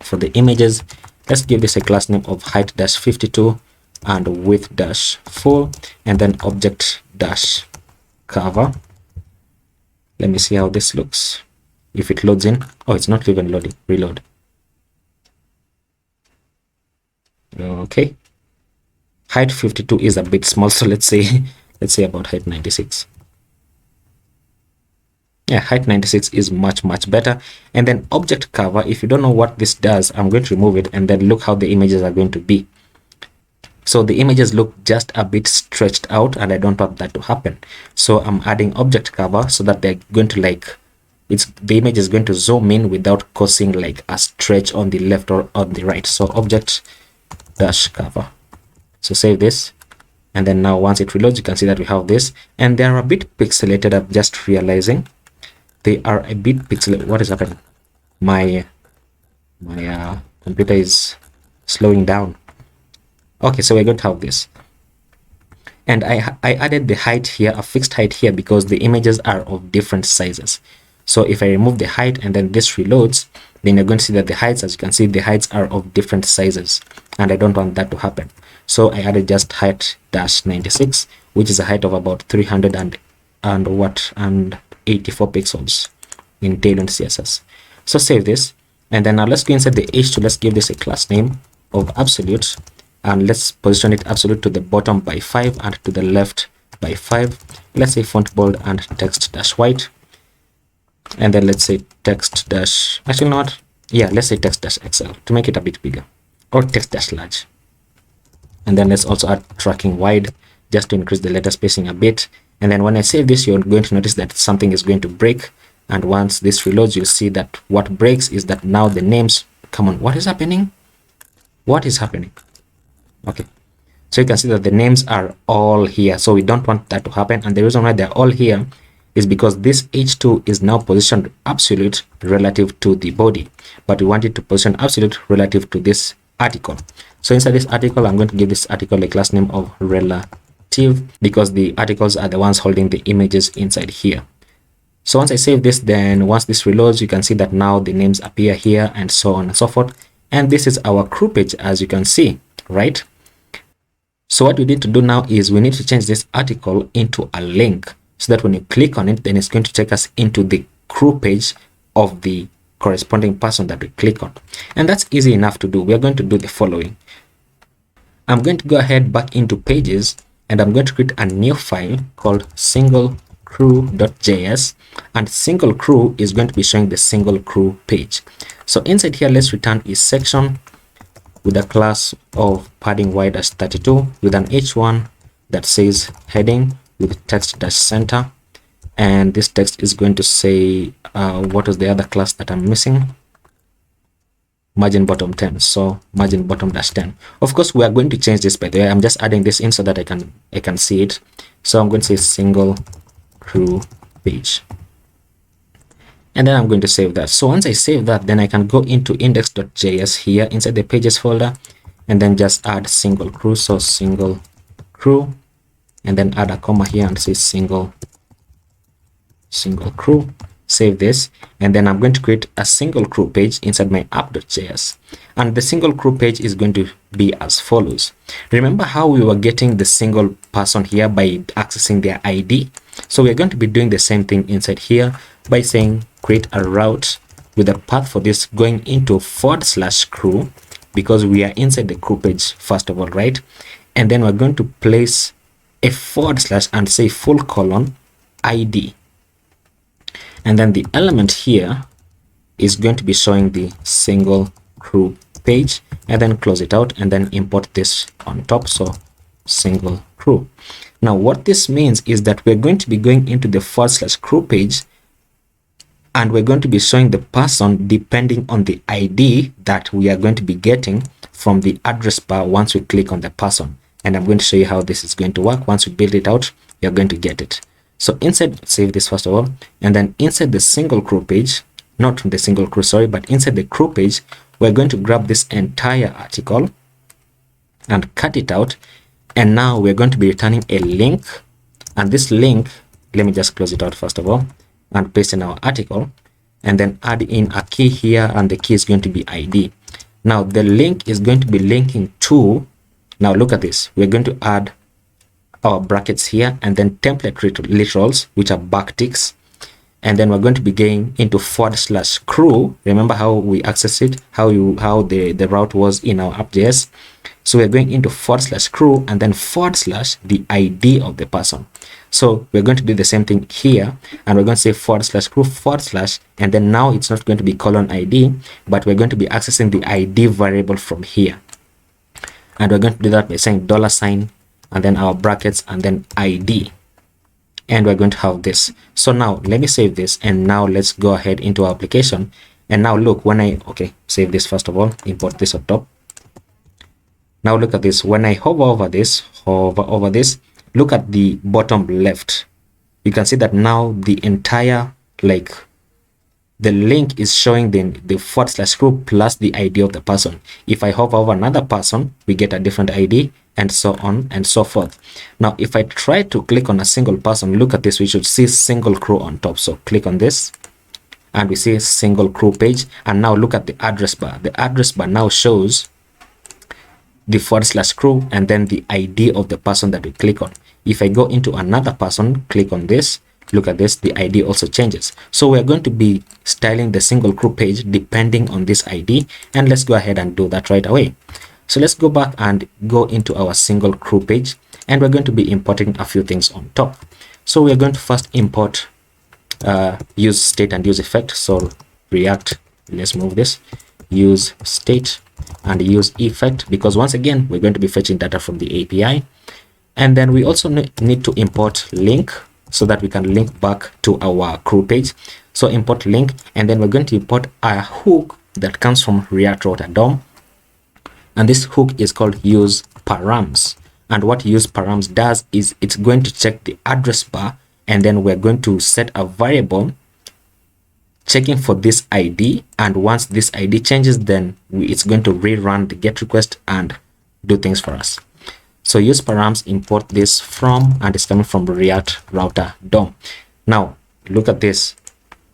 For the images, let's give this a class name of height-52 and width-full, and then object-cover. Let me see how this looks. If it loads in, oh, it's not even loading. Reload. Okay, height 52 is a bit small, so let's say about height 96. Yeah, height 96 is much better. And then object cover, if you don't know what this does, I'm going to remove it, and then look how the images are going to be. So the images look just a bit stretched out, and I don't want that to happen. So I'm adding object cover so that they're going to the image is going to zoom in without causing like a stretch on the left or on the right. So object dash cover. So save this, and then now once it reloads, you can see that we have this, and they are a bit pixelated. I'm just realizing they are a bit pixelated. What is happening? My computer is slowing down. Okay, so we're going to have this, and I added the height here, a fixed height here, because the images are of different sizes. So if I remove the height and then this reloads, then you're going to see that the heights, as you can see, the heights are of different sizes, and I don't want that to happen. So I added just height dash 96, which is a height of about 384 pixels in TaiwlindCSS. So save this, and then now let's go inside the h2. Let's give this a class name of absolute, and let's position it absolute to the bottom by 5 and to the left by 5. Let's say font bold and text dash white, and then let's say text dash, actually not, yeah, let's say text dash XL to make it a bit bigger, or text dash large. And then let's also add tracking wide just to increase the letter spacing a bit. And then when I save this, you're going to notice that something is going to break, and once this reloads, you'll see that what breaks is that now the names, come on, what is happening? What is happening? Okay, so you can see that the names are all here, so we don't want that to happen. And the reason why they're all here is because this h2 is now positioned absolute relative to the body, but we want it to position absolute relative to this article. So inside this article, I'm going to give this article a class name of relative, because the articles are the ones holding the images inside here. So once I save this, then once this reloads, you can see that now the names appear here, and so on and so forth. And this is our crew page, as you can see, right? So what we need to do now is we need to change this article into a link, so that when you click on it, then it's going to take us into the crew page of the corresponding person that we click on. And that's easy enough to do. We are going to do the following. I'm going to go ahead back into pages, and I'm going to create a new file called singlecrew.js, and single crew is going to be showing the single crew page. So inside here, let's return a section with a class of padding wide as 32 with an h1 that says heading with text dash center, and this text is going to say what was the other class that I'm missing? Margin bottom 10. So margin bottom dash 10. Of course, we are going to change this, by the way. I'm just adding this in so that I can see it. So I'm going to say single crew page, and then I'm going to save that. So once I save that, then I can go into index.js here inside the pages folder, and then just add single crew. So single crew, and then add a comma here and say single crew. Save this, and then I'm going to create a single crew page inside my app.js, and the single crew page is going to be as follows. Remember how we were getting the single person here by accessing their ID? So we're going to be doing the same thing inside here by saying create a route with a path for this going into /crew, because we are inside the crew page first of all, right? And then we're going to place a / and say full colon ID, and then the element here is going to be showing the single crew page, and then close it out, and then import this on top. So single crew. Now what this means is that we're going to be going into the /crew page, and we're going to be showing the person depending on the ID that we are going to be getting from the address bar once we click on the person. And I'm going to show you how this is going to work. Once we build it out, you're going to get it. So inside, save this first of all, and then inside the single crew page, not the single crew, sorry, but inside the crew page, we're going to grab this entire article and cut it out. And now we're going to be returning a link, and this link, let me just close it out first of all and paste in our article, and then add in a key here, and the key is going to be ID. Now the link is going to be linking to, now look at this, we're going to add our brackets here, and then template literals, which are backticks, and then we're going to be going into /crew. Remember how we access it, how the route was in our app.js. So we're going into /crew, and then / the ID of the person. So we're going to do the same thing here, and we're going to say /crew / and then now it's not going to be colon ID, but we're going to be accessing the ID variable from here, and we're going to do that by saying $, and then our brackets, and then ID, and we're going to have this. So now let me save this, and now let's go ahead into our application. And now look, when I save this first of all, import this on top. Now look at this. When I hover over this, look at the bottom left. You can see that now the entire, like, the link is showing the /crew plus the ID of the person. If I hover over another person, we get a different ID, and so on and so forth. Now if I try to click on a single person, look at this, we should see single crew on top. So click on this, and we see single crew page. And now look at the address bar. The address bar now shows the /crew and then the ID of the person that we click on. If I go into another person, click on this, look at this, the ID also changes. So we're going to be styling the single crew page depending on this ID, and let's go ahead and do that right away. So let's go back and go into our single crew page, and we're going to be importing a few things on top. So we're going to first import use state and use effect. So React, let's move this, use state and use effect, because once again we're going to be fetching data from the API. And then we also need to import link so that we can link back to our crew page. So import link, and then we're going to import a hook that comes from React Router DOM, and this hook is called use params. And what use params does is it's going to check the address bar, and then we're going to set a variable checking for this ID, and once this ID changes, then it's going to rerun the GET request and do things for us. So use params, import this from, and it's coming from React Router DOM. Now look at this.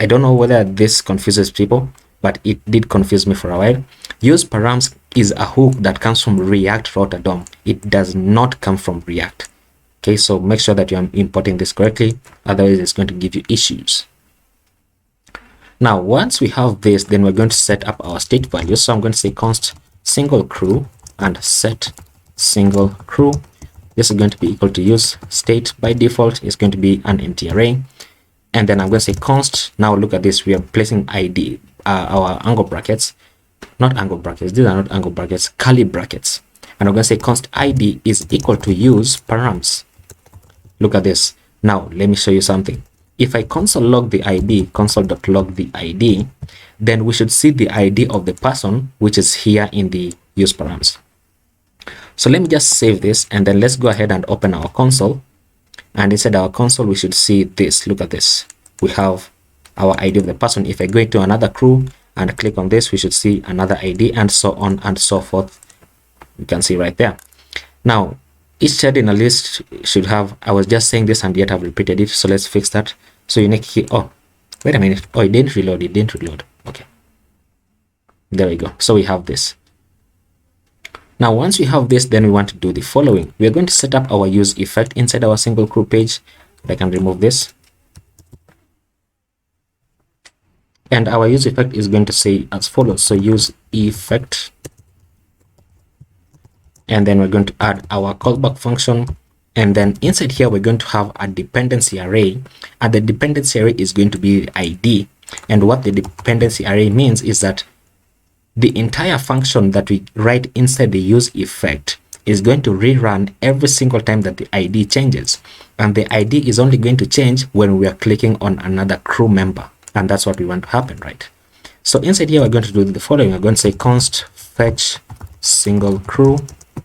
I don't know whether this confuses people, but it did confuse me for a while. Use params is a hook that comes from React Router DOM. It does not come from React. Okay, so make sure that you are importing this correctly, otherwise it's going to give you issues. Now once we have this, then we're going to set up our state values. So I'm going to say const single crew and set single crew. This is going to be equal to use state. By default is going to be an empty array, and then I'm going to say const. Now look at this, we are placing ID, our angle brackets, not angle brackets, these are not angle brackets, curly brackets, and I'm going to say const ID is equal to use params. Look at this. Now let me show you something. If I console log the ID, console.log the ID, then we should see the ID of the person, which is here in the use params. So let me just save this, and then let's go ahead and open our console, and inside our console we should see this. Look at this, we have our ID of the person. If I go into another crew and click on this, we should see another ID, and so on and so forth. You can see right there. Now each thread in a list should have, I was just saying this and yet I've repeated it, so let's fix that. So unique key, oh wait a minute, oh it didn't reload, okay, there we go. So we have this. Now once we have this, then we want to do the following. We are going to set up our use effect inside our single crew page. I can remove this, and our use effect is going to say as follows. So use effect, and then we're going to add our callback function, and then inside here we're going to have a dependency array, and the dependency array is going to be ID. And what the dependency array means is that the entire function that we write inside the use effect is going to rerun every single time that the ID changes, and the ID is only going to change when we are clicking on another crew member, and that's what we want to happen, right? So inside here we're going to do the following. We're going to say const fetch single crew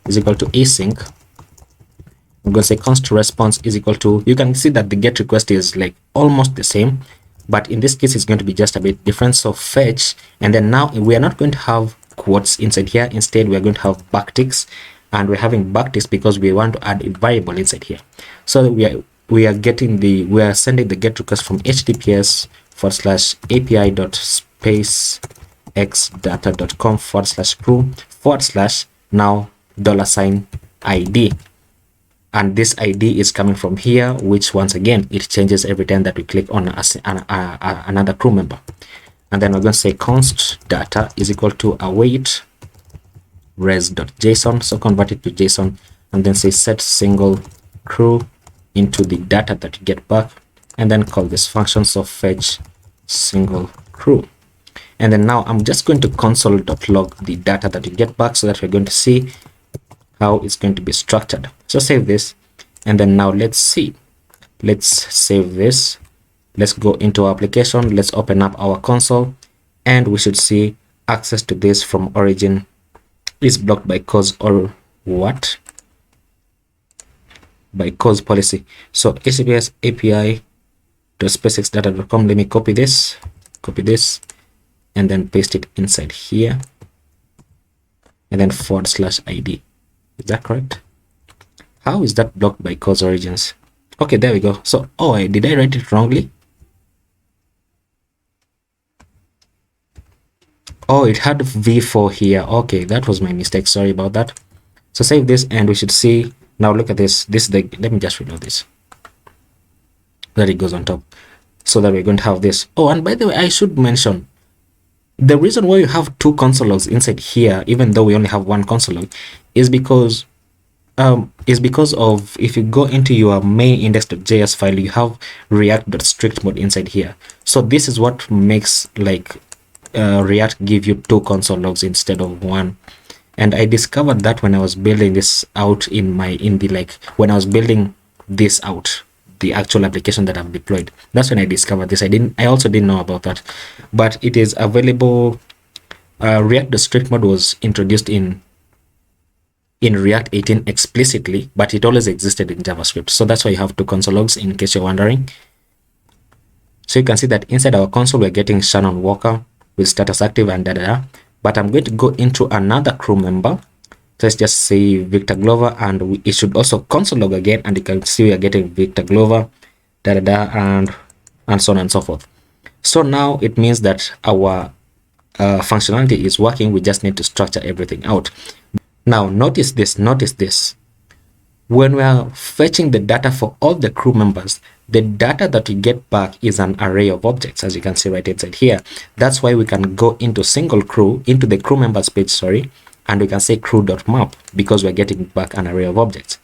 is equal to async. I'm going to say const response is equal to, you can see that the GET request is like almost the same, but in this case it's going to be just a bit different. So fetch, and then now we are not going to have quotes inside here. Instead we are going to have backticks, and we're having backticks because we want to add a variable inside here. So we are sending the GET request from https://api.spacexdata.com/crew/ now $ID, and this ID is coming from here, which once again it changes every time that we click on another crew member. And then we're going to say const data is equal to await res.json, so convert it to JSON, and then say set single crew into the data that you get back, and then call this function, so fetch single crew. And then now I'm just going to console.log the data that you get back, so that we're going to see how it's going to be structured. So save this, and then now let's see. Let's save this. Let's go into our application. Let's open up our console, and we should see access to this from origin is blocked by cause, or what? By cause policy. So https api.spacexdata.com. Let me copy this, and then paste it inside here, and then /ID. Is that correct? How is that blocked by cause origins? Okay, there we go. So, oh, did I write it wrongly? Oh, it had v4 here. Okay, that was my mistake. Sorry about that. So save this, and we should see now. Look at this. This is the, let me just reload this, that it goes on top, so that we're going to have this. Oh, and by the way, I should mention the reason why you have two console logs inside here, even though we only have one console log, is because of, if you go into your main index.js file, you have react.strict mode inside here. So this is what makes like React give you two console logs instead of one. And I discovered that when I was building this out when I was building this out, the actual application that I've deployed. That's when I discovered this. I also didn't know about that, but it is available. React.strict mode was introduced in React 18 explicitly, but it always existed in JavaScript. So that's why you have two console logs, in case you're wondering. So you can see that inside our console, we're getting Shannon Walker with status active and but I'm going to go into another crew member. Let's just say Victor Glover, and it should also console log again, and you can see we are getting Victor Glover, and so on and so forth. So now it means that our functionality is working. We just need to structure everything out. Now notice this. When we are fetching the data for all the crew members, the data that we get back is an array of objects, as you can see right inside here. That's why we can go into the crew members page, sorry, and we can say crew.map, because we're getting back an array of objects.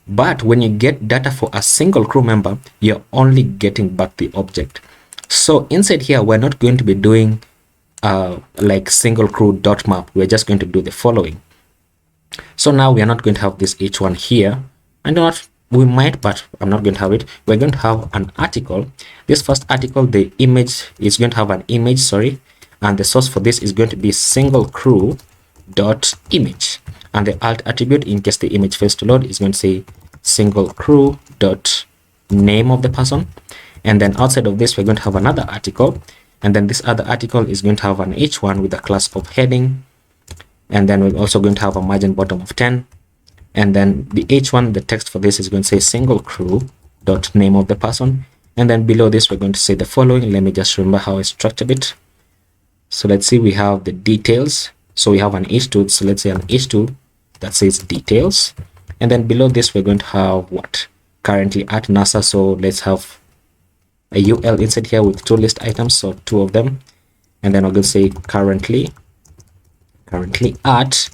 But when you get data for a single crew member, you're only getting back the object. So inside here, we're not going to be doing like single crew.map. We're just going to do the following. So now we are not going to have this h1 here. We might, but I'm not going to have it. We're going to have an article. This first article, the image is going to have an image, sorry, and the source for this is going to be single crew dot image, and the alt attribute, in case the image fails to load, is going to say single crew dot name of the person. And then outside of this, we're going to have another article, and then this other article is going to have an h1 with a class of heading, and then we're also going to have a margin bottom of 10. And then the h1, the text for this is going to say single crew dot name of the person. And then below this, we're going to say the following. Let me just remember how I structured it. So let's see, we have the details. So we have an h2. So let's say an h2 that says details. And then below this, we're going to have what? Currently at NASA. So let's have a UL inside here with two list items. So two of them. And then we're going to say currently at,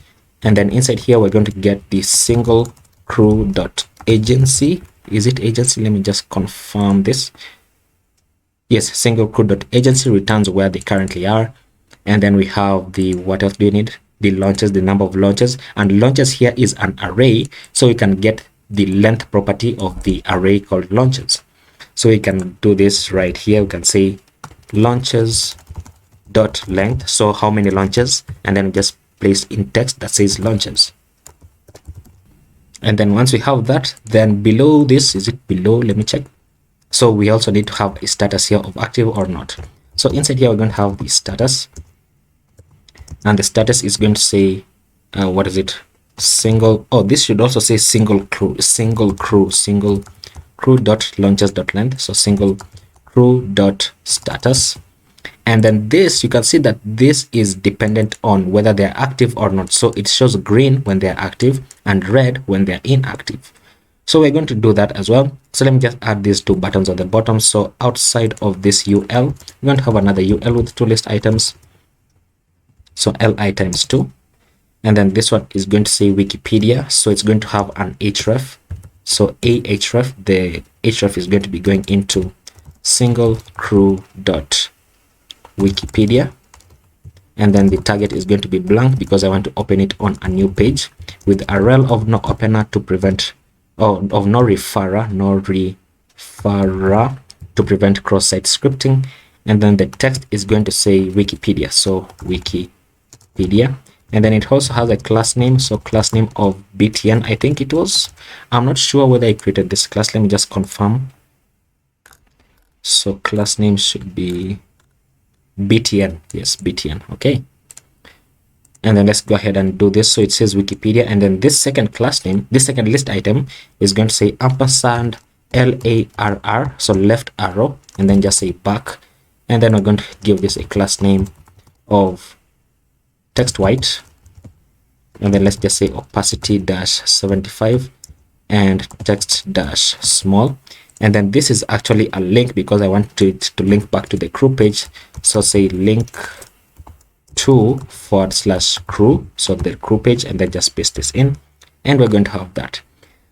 and then inside here we're going to get the single crew dot agency. Is it agency? Let me just confirm this. Yes, single crew dot agency returns where they currently are. And then we have the, what else do you need? The launches, the number of launches, and launches here is an array, so we can get the length property of the array called launches. So we can do this right here. We can say launches dot length, so how many launches, and then just place in text that says launches. And then once we have that, then below this, is it below? Let me check. So we also need to have a status here of active or not. So inside here we're going to have the status, and the status is going to say what is it? Single. Oh, this should also say single crew dot launches dot length. So single crew dot status. And then this, you can see that this is dependent on whether they're active or not. So it shows green when they're active and red when they're inactive. So we're going to do that as well. So let me just add these two buttons on the bottom. So outside of this UL, we're going to have another UL with two list items. So LI times 2. And then this one is going to say Wikipedia. So it's going to have an href. So a href, the href is going to be going into single crew dot Wikipedia, and then the target is going to be blank because I want to open it on a new page with a rel of no opener to prevent, or of no referrer to prevent cross-site scripting. And then the text is going to say Wikipedia, so Wikipedia. And then it also has a class name, so class name of btn, I think it was. I'm not sure whether I created this class. Let me just confirm. So class name should be btn. Yes, btn. Okay, and then let's go ahead and do this. So it says Wikipedia, and then this second class name, this second list item is going to say ampersand LARR, so left arrow, and then just say back. And then we're going to give this a class name of text white, and then let's just say opacity dash 75 and text dash small. And then this is actually a link because I want it to link back to the crew page. So say link to / crew, so the crew page, and then just paste this in, and we're going to have that.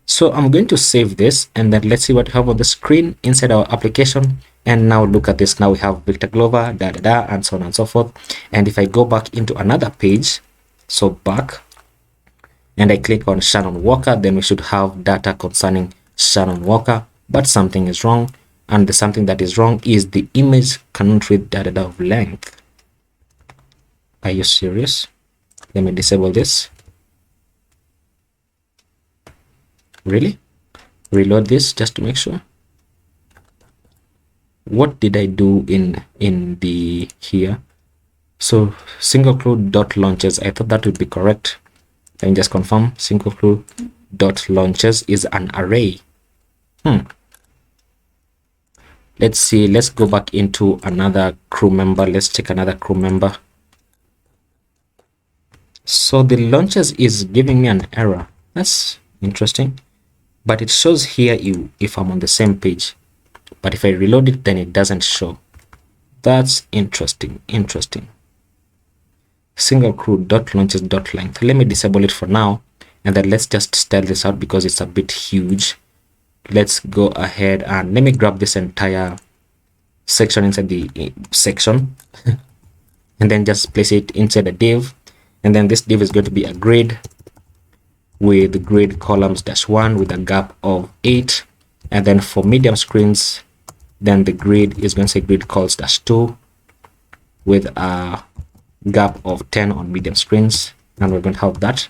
So I'm going to save this, and then let's see what we have on the screen inside our application. And now look at this. Now we have Victor Glover, and so on and so forth. And if I go back into another page, so back, and I click on Shannon Walker, then we should have data concerning Shannon Walker, but something is wrong. And the something that is wrong is the image cannot read of length. Are you serious? Let me disable this. Really? Reload this just to make sure. What did I do in the here? So single crew dot launches, I thought that would be correct. Let me just confirm. Single crew dot launches is an array. Let's see, let's go back into another crew member. Let's check another crew member. So the launches is giving me an error. That's interesting, but it shows here if I'm on the same page, but if I reload it, then it doesn't show. That's interesting. Single crew dot launches dot length. Let me disable it for now, and then let's just style this out because it's a bit huge. Let's go ahead and let me grab this entire section inside the section and then just place it inside a div. And then this div is going to be a grid with grid columns -1 with a gap of 8. And then for medium screens, then the grid is going to say grid calls -2 with a gap of 10 on medium screens. And we're going to have that.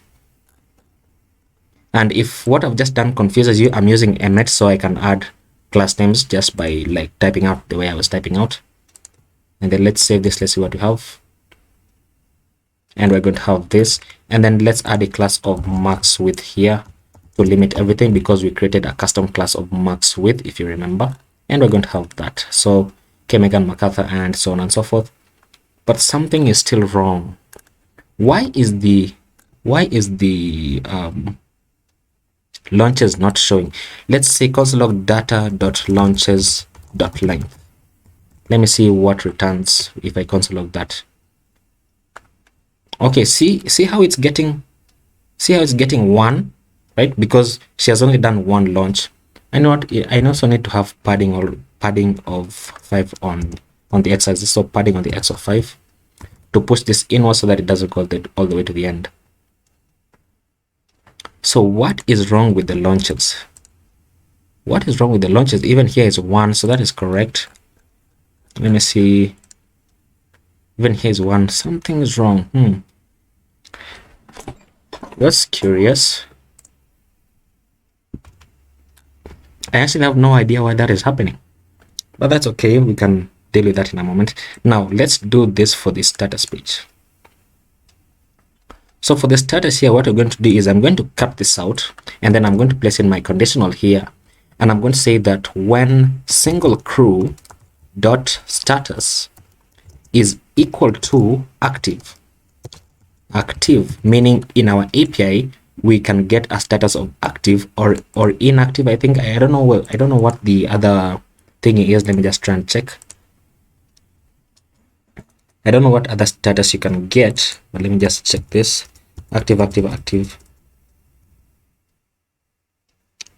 And if what I've just done confuses you, I'm using emmet, so I can add class names just by like typing out the way I was typing out. And then let's save this. Let's see what we have. And we're going to have this, and then let's add a class of max width here to limit everything because we created a custom class of max width, if you remember. And we're going to have that. So Megan MacArthur and so on and so forth. But something is still wrong. Why is the launches not showing? Let's say console.log data.launches.length. Let me see what returns if I console log that. Okay, see how it's getting 1, right? Because she has only done 1 launch. I know what, I also need to have padding of 5 on the x-axis, so padding on the x of 5 to push this inward so that it doesn't go all the way to the end. So what is wrong with the launches? What is wrong with the launches? Even here is 1, so that is correct. Let me see. Even here is 1. Something is wrong. That's curious. I actually have no idea why that is happening, but that's okay. We can deal with that in a moment. Now let's do this for the status page. So for the status here, what we're going to do is I'm going to cut this out, and then I'm going to place in my conditional here, and I'm going to say that when single crew dot status is equal to active, meaning in our API we can get a status of active or inactive. I think I don't know what the other thing is. Let me just try and check. I don't know what other status you can get, but let me just check this. Active,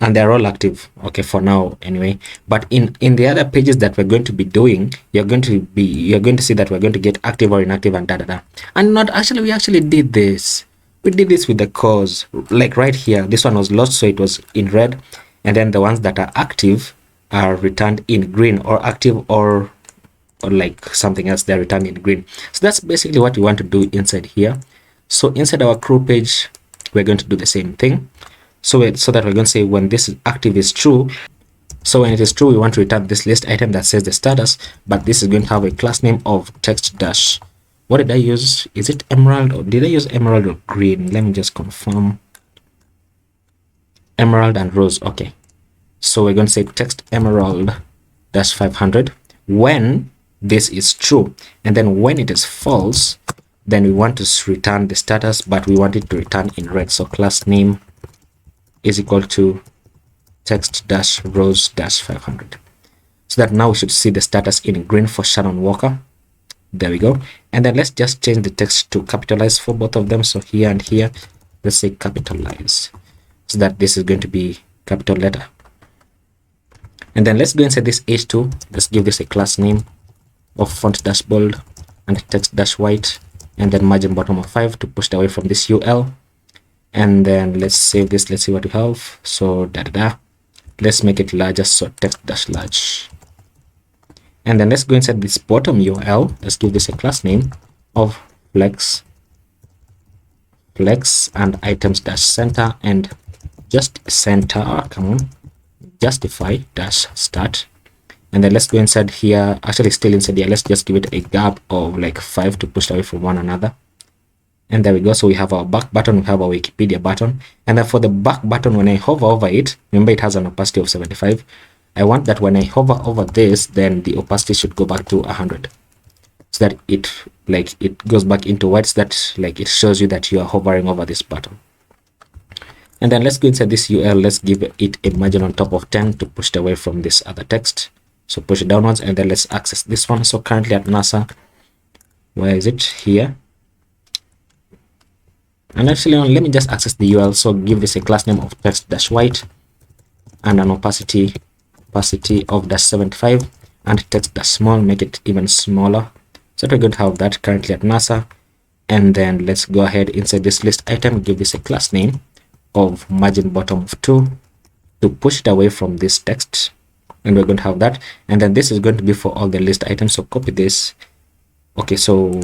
and they're all active, okay, for now anyway. But in the other pages that we're going to be doing, you're going to see that we're going to get active or inactive and and not actually. We actually did this. We did this with the cause, like right here. This one was lost, so it was in red, and then the ones that are active are returned in green, or active or like something else, they're returned in green. So that's basically what we want to do inside here. So inside our crew page, we're going to do the same thing. So that we're going to say when this active is true. So when it is true, we want to return this list item that says the status, but this is going to have a class name of text dash. What did I use? Is it emerald, or did I use emerald or green? Let me just confirm. Emerald and rose. Okay. So we're going to say text emerald dash 500 when this is true, and then when it is false, then we want to return the status, but we want it to return in red. So class name is equal to text-rows-500. So that now we should see the status in green for Shannon Walker. There we go. And then let's just change the text to capitalize for both of them. So here and here, let's say capitalize, so that this is going to be capital letter. And then let's go inside this h2. Let's give this a class name of font-bold and text-white, and then margin bottom of 5 to push it away from this UL. And then let's save this. Let's see what we have. So let's make it larger, so text-large. And then let's go inside this bottom UL. Let's give this a class name of flex and items-center and just center. Come on, justify -start. And then let's go inside here. Actually, still inside here, let's just give it a gap of like 5 to push away from one another. And there we go. So we have our back button, we have our Wikipedia button. And then for the back button, when I hover over it, remember it has an opacity of 75. I want that when I hover over this, then the opacity should go back to 100, so that it goes back into white, so that like it shows you that you are hovering over this button. And then let's go inside this UL. Let's give it a margin on top of 10 to push it away from this other text. So push it downwards, and then let's access this one. So currently at NASA, where is it? Here. And actually, let me just access the UL. So give this a class name of text-white and an opacity of -75 and text-small. Make it even smaller. So we're going to have that currently at NASA. And then let's go ahead inside this list item, give this a class name of margin bottom of 2 to push it away from this text. And we're going to have that. And then this is going to be for all the list items. So copy this. Okay, so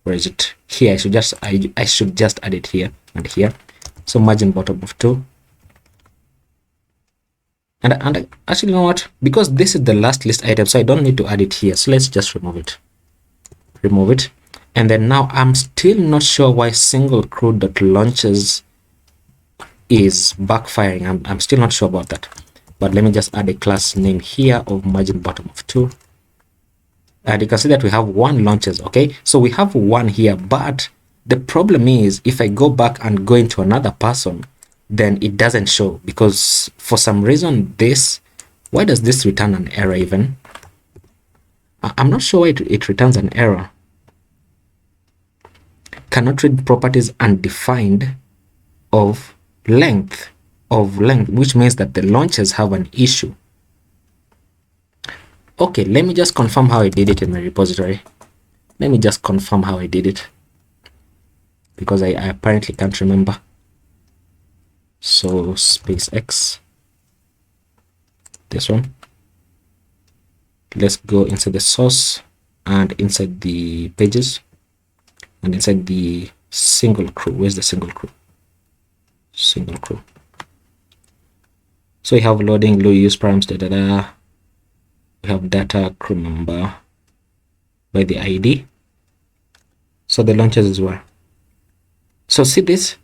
where is it? Here. I should just add it here and here. So margin bottom of 2. And actually, you know what? Because this is the last list item, so I don't need to add it here. So let's just remove it. And then now I'm still not sure why single crew.launches is backfiring. I'm still not sure about that. But let me just add a class name here of margin bottom of 2. And you can see that we have 1 launches. Okay, so we have 1 here, but the problem is if I go back and go into another person, then it doesn't show, because for some reason why does this return an error even? I'm not sure why it returns an error. Cannot read properties undefined of length, which means that the launches have an issue. Okay, let me just confirm how I did it in my repository. Let me just confirm how I did it, because I apparently can't remember. So SpaceX, this one. Let's go inside the source and inside the pages and inside the single crew. Where's the single crew? Single crew. So we have loading, low use params, we have data, crew member by the ID. So the launches as well. So see this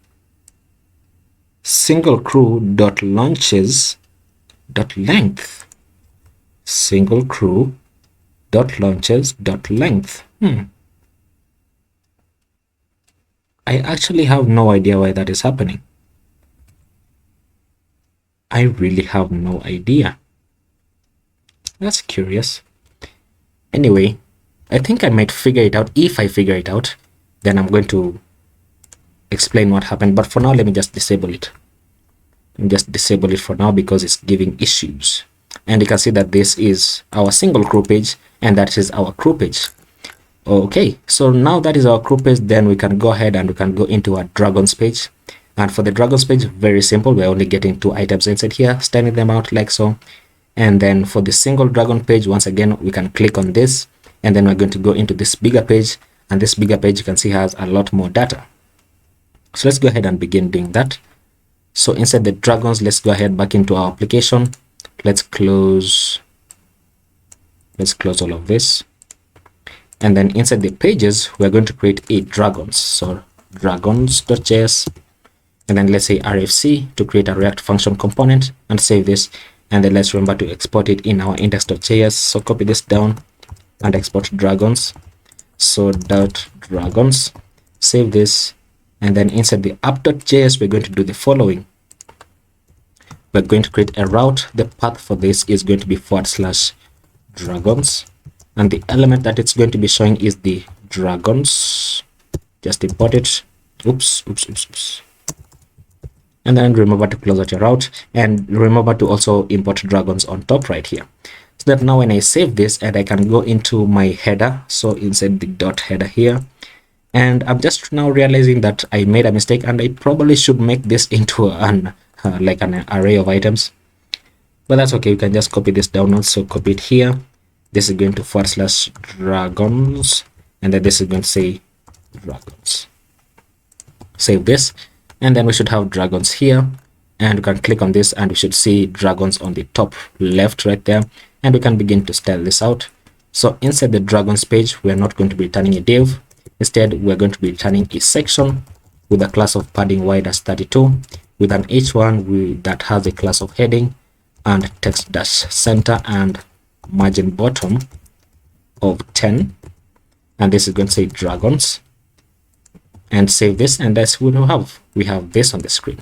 single crew dot launches dot length, single crew dot launches dot length. I actually have no idea why that is happening. I really have no idea. That's curious. Anyway, I think I might figure it out. If I figure it out, then I'm going to explain what happened. But for now, let me just disable it. Let me just disable it for now because it's giving issues. And you can see that this is our single crew page and that is our crew page. Okay, so now that is our crew page, then we can go ahead and we can go into our dragons page. And for the dragons page, very simple. We're only getting 2 items inside here, standing them out like so. And then for the single dragon page, once again, we can click on this and then we're going to go into this bigger page, and this bigger page you can see has a lot more data. So let's go ahead and begin doing that. So inside the dragons, let's go ahead back into our application. Let's close all of this. And then inside the pages, we're going to create a dragons. So dragons.js, and then let's say RFC to create a React function component and save this. And then let's remember to export it in our index.js. So copy this down and export dragons. So dot dragons. Save this, and then inside the app.js, we're going to do the following. We're going to create a route. The path for this is going to be /dragons, and the element that it's going to be showing is the dragons. Just import it. Oops. And then remember to close out your route, and remember to also import dragons on top right here, so that now when I save this and I can go into my header, so inside the dot header here, and I'm just now realizing that I made a mistake and I probably should make this into an like an array of items, but that's okay. You can just copy this down. Also copy it here. This is going to /dragons, and then this is going to say dragons. Save this, and then we should have dragons here, and we can click on this and we should see dragons on the top left right there, and we can begin to style this out. So inside the dragons page, we are not going to be returning a div. Instead, we're going to be returning a section with a class of padding wide as 32, with an h1 that has a class of heading and text dash center and margin bottom of 10, and this is going to say dragons. And save this, and that's what we have this on the screen.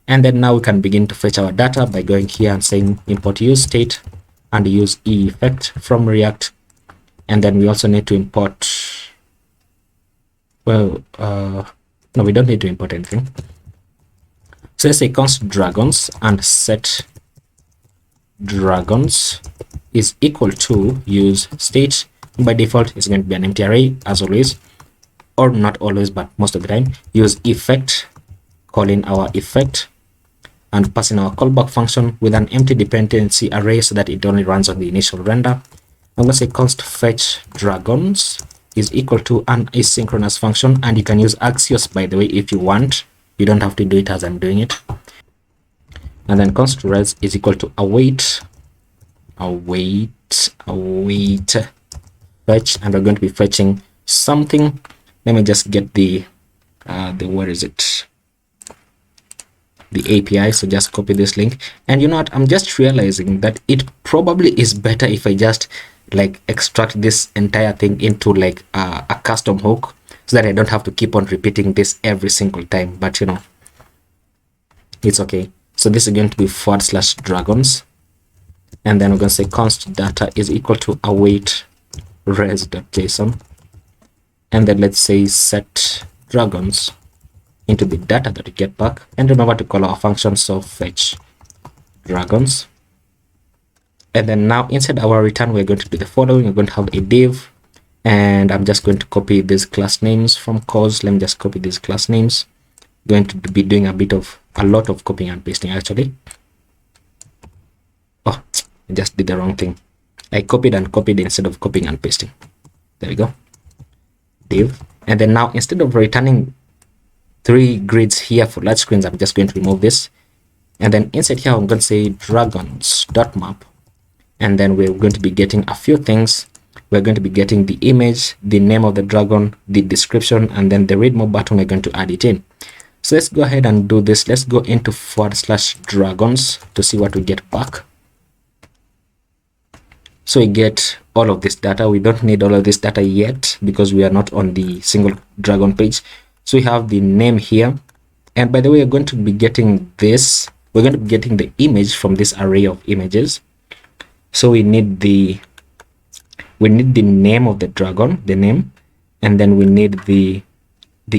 And then now we can begin to fetch our data by going here and saying import use state and use effect from React. And then we also need to import, well, no, we don't need to import anything. So let's say const dragons and set dragons is equal to use state. By default, it's going to be an empty array as always, or not always, but most of the time. Use effect, calling our effect, and passing our callback function with an empty dependency array so that it only runs on the initial render. I'm going to say const fetch dragons is equal to an asynchronous function, and you can use Axios, by the way, if you want. You don't have to do it as I'm doing it. And then const res is equal to await fetch, and we're going to be fetching something. Let me just get the where is it, the API. So just copy this link, and you know what, I'm just realizing that it probably is better if I just like extract this entire thing into like a custom hook, so that I don't have to keep on repeating this every single time, but you know, it's okay. So this is going to be /dragons, and then we're going to say const data is equal to await res.json, and then let's say set dragons into the data that we get back, and remember to call our function, so fetch dragons. And then now inside our return, we're going to do the following. We're going to have a div, and I'm just going to copy these class names from cause. Let me just copy these class names. Going to be doing a lot of copying and pasting actually. Oh, I just did the wrong thing. I copied and copied instead of copying and pasting. There we go. Div, and then now instead of returning 3 grids here for large screens, I'm just going to remove this, and then inside here I'm going to say dragons.map, and then we're going to be getting a few things. We're going to be getting the image, the name of the dragon, the description, and then the read more button. We're going to add it in. So let's go ahead and do this. Let's go into /dragons to see what we get back. So we get all of this data. We don't need all of this data yet because we are not on the single dragon page. So we have the name here, and by the way, we're going to be getting this. We're going to be getting the image from this array of images. So we need the name of the dragon, the name, and then we need the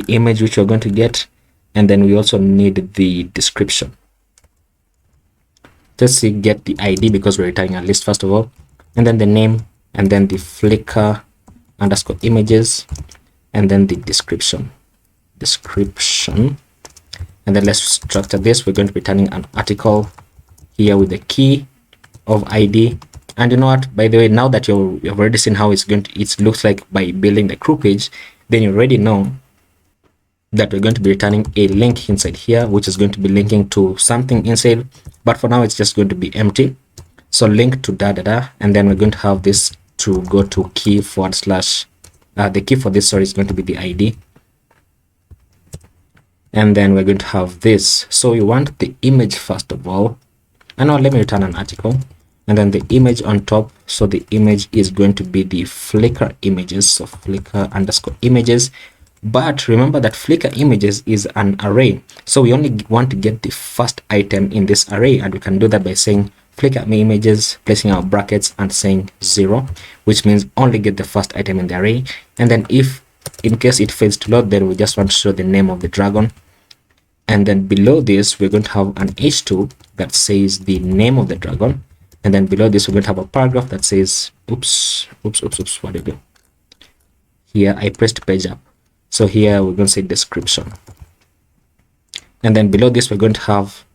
image which we're going to get, and then we also need the description. Let's see, get the ID because we're returning a list first of all, and then the name, and then the Flickr underscore images, and then the description, and then let's structure this. We're going to be returning an article here with the key of ID. And you know what, by the way, now that you've already seen how it looks like by building the crew page, then you already know that we're going to be returning a link inside here, which is going to be linking to something inside, but for now it's just going to be empty. So link to and then we're going to have this to go to key / the key for this, sorry, is going to be the ID, and then we're going to have this. So you want the image first of all, and now let me return an article, and then the image on top. So the image is going to be the Flickr images, so Flickr underscore images, But remember that Flickr images is an array, so we only want to get the first item in this array, and we can do that by saying Flickr images, placing our brackets and saying 0, which means only get the first item in the array. And then if in case it fails to load, then we just want to show the name of the dragon. And then below this, we're going to have an h2 that says the name of the dragon. And then below this, we're going to have a paragraph that says, oops, what did I do? Here, I pressed page up. So here, we're going to say description. And then below this, we're going to have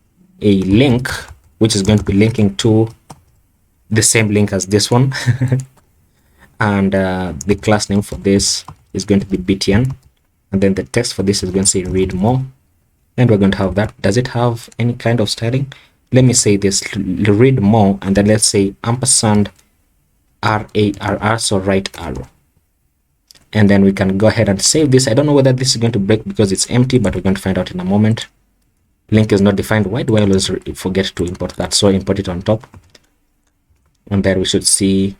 a link, which is going to be linking to the same link as this one. And the class name for this is going to be btn. And then the text for this is going to say read more. And we're going to have that. Does it have any kind of styling? Let me say this, read more, and then let's say ampersand RARR, so right arrow. And then we can go ahead and save this. I don't know whether this is going to break because it's empty, but we're going to find out in a moment. Link is not defined. Why do I always forget to import that? So import it on top. And then we should see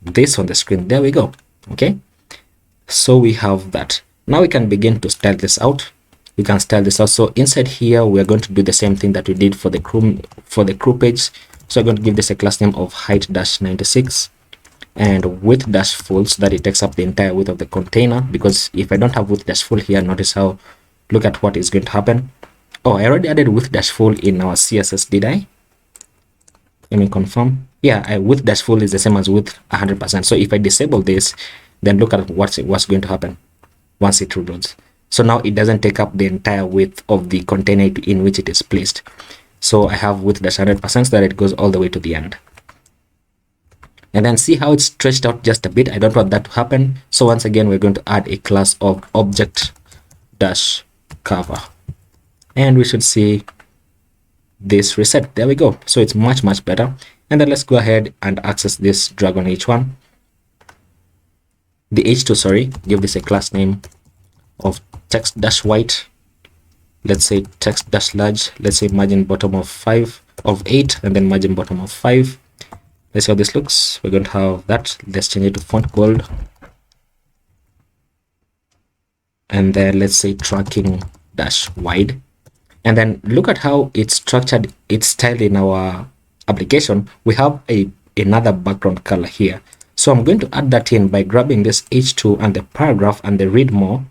this on the screen. There we go. Okay. So we have that. Now we can begin to style this out. We can style this out. So inside here, we are going to do the same thing that we did for the crew page. So I'm going to give this a class name of height-96 and width-full, so that it takes up the entire width of the container. Because if I don't have width-full here, notice how, look at what is going to happen. Oh, I already added width-full in our CSS, did I? Let me confirm. Yeah, width-full is the same as width 100%. So if I disable this, then look at what's going to happen once it reloads. So now it doesn't take up the entire width of the container in which it is placed. So I have width 100% so that it goes all the way to the end. And then see how it's stretched out just a bit. I don't want that to happen. So once again, we're going to add a class of object-cover. And we should see this reset. There we go. So it's much better. And then let's go ahead and access this Dragon H1. The H2, sorry, give this a class name of text-white. Let's say text-large. Let's say margin bottom of 8, and then margin bottom of 5. Let's see how this looks. We're going to have that. Let's change it to font gold. And then let's say tracking-wide. And then look at how it's structured, it's styled in our application. We have another background color here. So I'm going to add that in by grabbing this H2 and the paragraph and the read more,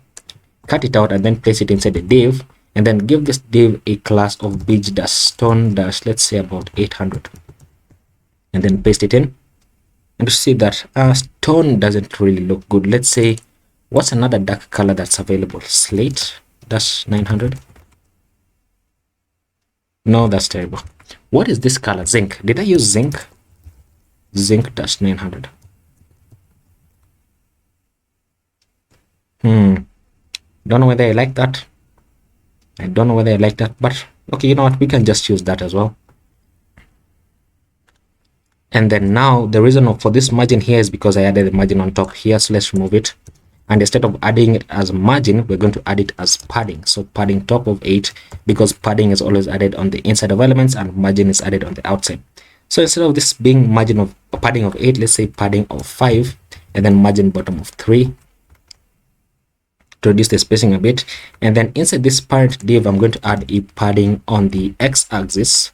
cut it out and then place it inside the div, and then give this div a class of beige-stone, let's say about 800. And then paste it in. And you see that stone doesn't really look good. Let's say, what's another dark color that's available? Slate-900. No, that's terrible. What is this color? Zinc. Did I use zinc? Zinc-900. Don't know whether I like that. I don't know whether I like that, but okay, you know what? We can just use that as well. And then now the reason for this margin here is because I added the margin on top here. So let's remove it. And instead of adding it as margin, we're going to add it as padding. So padding top of 8, because padding is always added on the inside of elements and margin is added on the outside. So instead of this being margin of padding of 8, let's say padding of 5, and then margin bottom of 3 to reduce the spacing a bit. And then inside this parent div, I'm going to add a padding on the x-axis,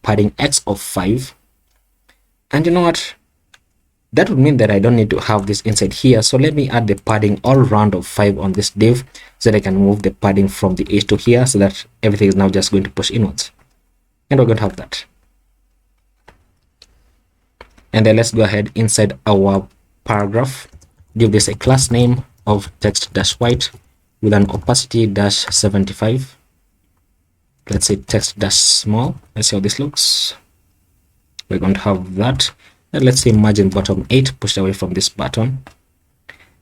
padding x of 5. And you know what? That would mean that I don't need to have this inside here. So let me add the padding all round of 5 on this div, so that I can move the padding from the edge to here, so that everything is now just going to push inwards. And we're going to have that. And then let's go ahead inside our paragraph, give this a class name of text-white with an opacity-75. Let's say text-small. Let's see how this looks. We're going to have that. And let's say margin bottom 8 pushed away from this button.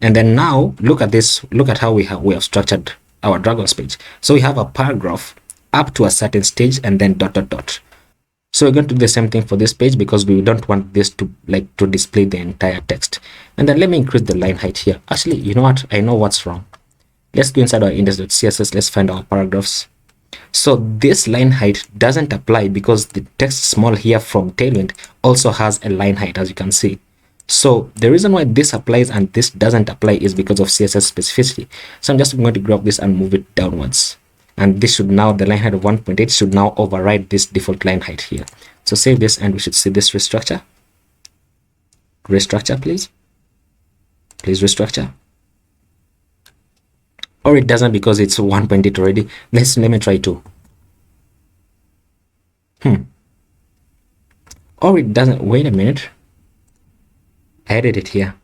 And then now look at this. Look at how we have structured our Dragons page. So we have a paragraph up to a certain stage and then ... So we're going to do the same thing for this page, because we don't want this to display the entire text. And then let me increase the line height here. Actually, you know what? I know what's wrong. Let's go inside our index.css. Let's find our paragraphs. So this line height doesn't apply because the text small here from Tailwind also has a line height, as you can see. So the reason why this applies and this doesn't apply is because of CSS specificity. So I'm just going to grab this and move it downwards. And this should now, the line height of 1.8 should now override this default line height here. So save this and we should see this restructure. Restructure, please. Please restructure. Or it doesn't because it's 1.8 already. Let me try to. Or it doesn't. Wait a minute. I added it here.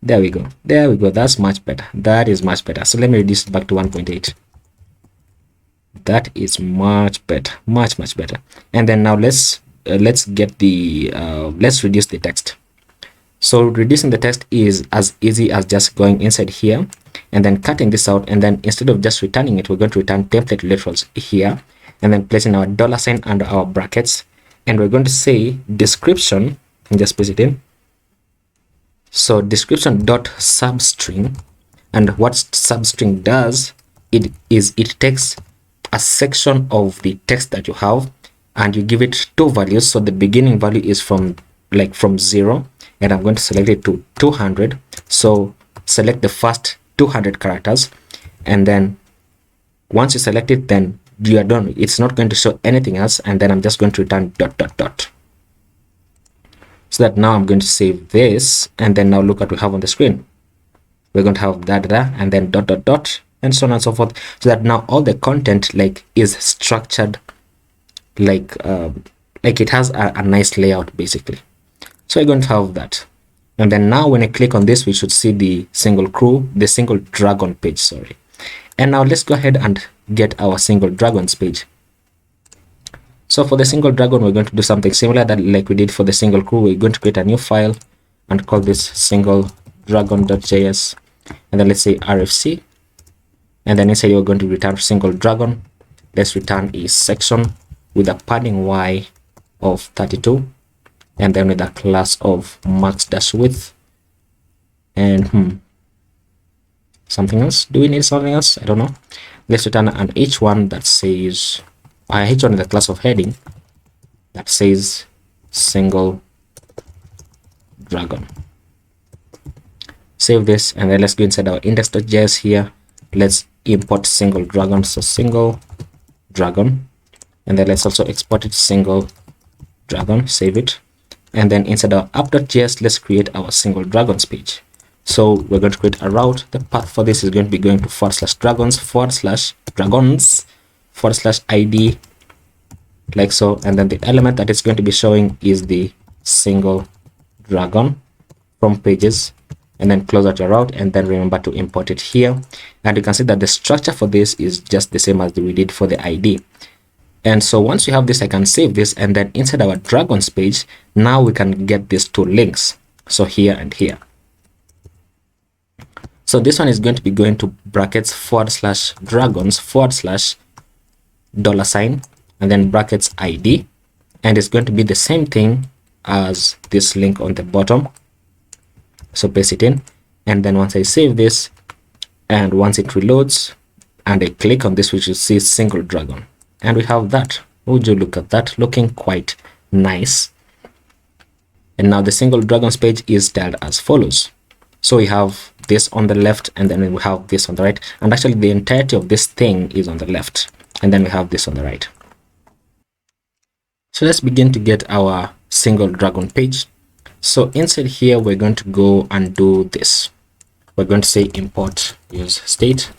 There we go. There we go. That's much better. That is much better. So let me reduce it back to 1.8. That is much better. Much better. And then now let's get the let's reduce the text. So reducing the text is as easy as just going inside here and then cutting this out, and then instead of just returning it, we're going to return template literals here and then placing our $sign under our brackets, and we're going to say description and just place it in. So description dot substring, and what substring does, it takes a section of the text that you have and you give it two values. So the beginning value is from 0, and I'm going to select it to 200. So select the first 200 characters, and then once you select it, then you are done. It's not going to show anything else, and then I'm just going to return ... So that now I'm going to save this, and then now look what we have on the screen. We're going to have that, and then ... and so on and so forth, so that now all the content is structured like it has a nice layout basically. So we're going to have that, and then now when I click on this, we should see the single dragon page, sorry. And now let's go ahead and get our single dragons page. So for the single dragon, we're going to do something similar that like we did for the single crew. We're going to create a new file and call this single dragon.js, and then let's say RFC, and then inside you're going to return single dragon. Let's return a section with a padding y of 32, and then with a class of max-width, and something else. Do we need something else? I don't know. Let's return an h1 that says h1 is the class of heading that says single dragon. Save this, and then let's go inside our index.js here. Let's import single dragon, so single dragon, and then let's also export it single dragon. Save it, and then inside our app.js, let's create our single dragons page. So we're going to create a route. The path for this is going to be going to /dragons /id, like so, and then the element that is going to be showing is the single dragon from pages, and then close out your route, and then remember to import it here. And you can see that the structure for this is just the same as we did for the ID. And so once we have this, I can save this, and then inside our dragons page, now we can get these two links, so here and here. So this one is going to be going to brackets /dragons $, and then brackets ID, and it's going to be the same thing as this link on the bottom. So paste it in, and then once I save this, and once it reloads, and I click on this, we should see single dragon, and we have that. Would you look at that? Looking quite nice. And now the single dragons page is styled as follows. So we have this on the left, and then we have this on the right, and actually the entirety of this thing is on the left, and then we have this on the right. So let's begin to get our single dragon page. So inside here, we're going to go and do this. We're going to say import use state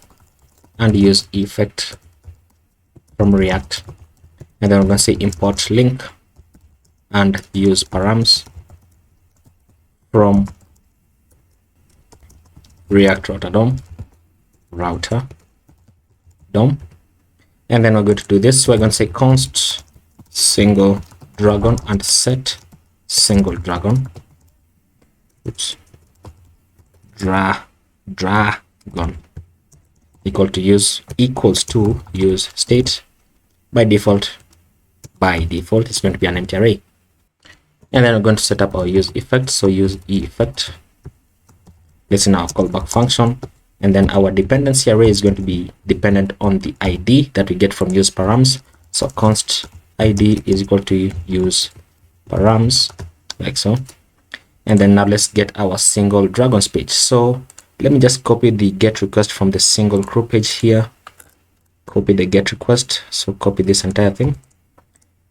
and use effect from React, and then we're going to say import link and use params from React router DOM, and then we're going to do this. So we're going to say const single dragon and set single dragon, dragon equals to use state. By default it's going to be an empty array, and then we're going to set up our use effect. So use effect, this is our callback function, and then our dependency array is going to be dependent on the ID that we get from use params. So const ID is equal to use params, like so. And then now let's get our single dragons page. So let me just copy the get request from the single crew page here, copy the get request, so copy this entire thing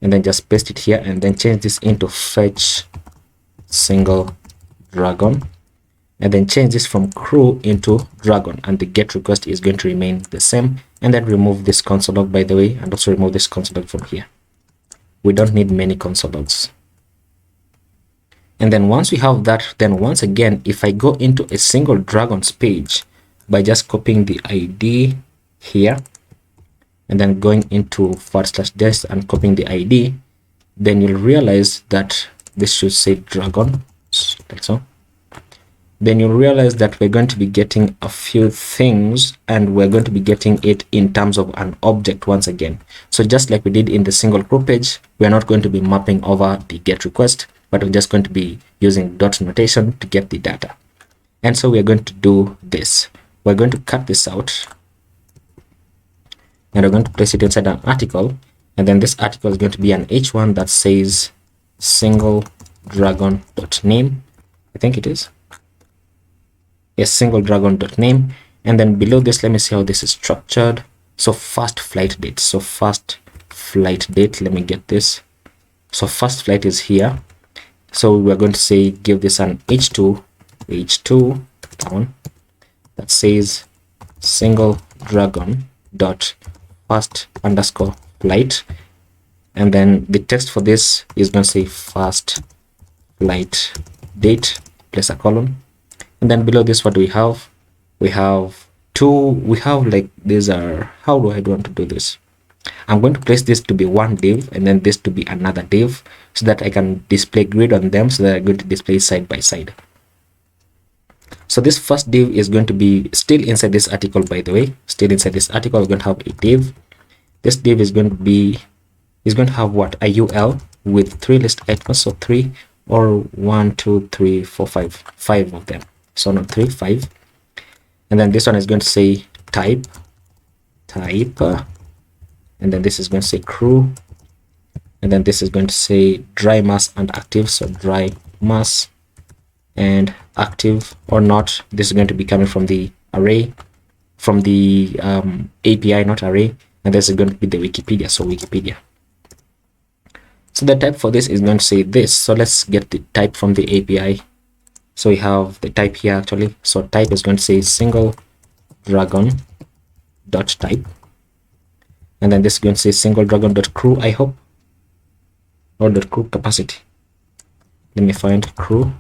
and then just paste it here, and then change this into fetch single dragon, and then change this from crew into dragon, and the get request is going to remain the same. And then remove this console log, by the way, and also remove this console log from here. We don't need many console logs. And then once we have that, then once again, if I go into a single dragons page by just copying the ID here and then going into /des and copying the ID, then you'll realize that this should say dragon, like so. Then you'll realize that we're going to be getting a few things, and we're going to be getting it in terms of an object once again. So just like we did in the single crew page, we're not going to be mapping over the get request, but we're just going to be using dot notation to get the data. And so we're going to do this. We're going to cut this out, and we're going to place it inside an article. And then this article is going to be an h1 that says single dragon.name. I think it is. Yes, single dragon.name. And then below this, let me see how this is structured. So first flight date. So first flight date, let me get this. So first flight is here. So we're going to say, give this an h2 down that says single dragon dot first underscore flight. And then the text for this is going to say first flight date, place a colon. And then below this, what do we have? We have like, these are, how do I want to do this? I'm going to place this to be one div and then this to be another div, so that I can display grid on them, so that I'm going to display side by side. So this first div is going to be still inside this article, by the way. Still inside this article, we're going to have a div. This div is going to have what? A UL with 3 list items, so 3 or 1, 2, 3, 4, 5 of them. So not 3, 5. And then this one is going to say type, and then this is going to say crew, and then this is going to say dry mass and active, so dry mass and active or not. This is going to be coming from the array, from the API, not array, and this is going to be the Wikipedia, so Wikipedia. So the type for this is going to say this. So let's get the type from the API. So we have the type here actually. So type is going to say single dragon dot type, and then this is going to say single dragon dot crew, I hope, or dot crew capacity. Let me find crew.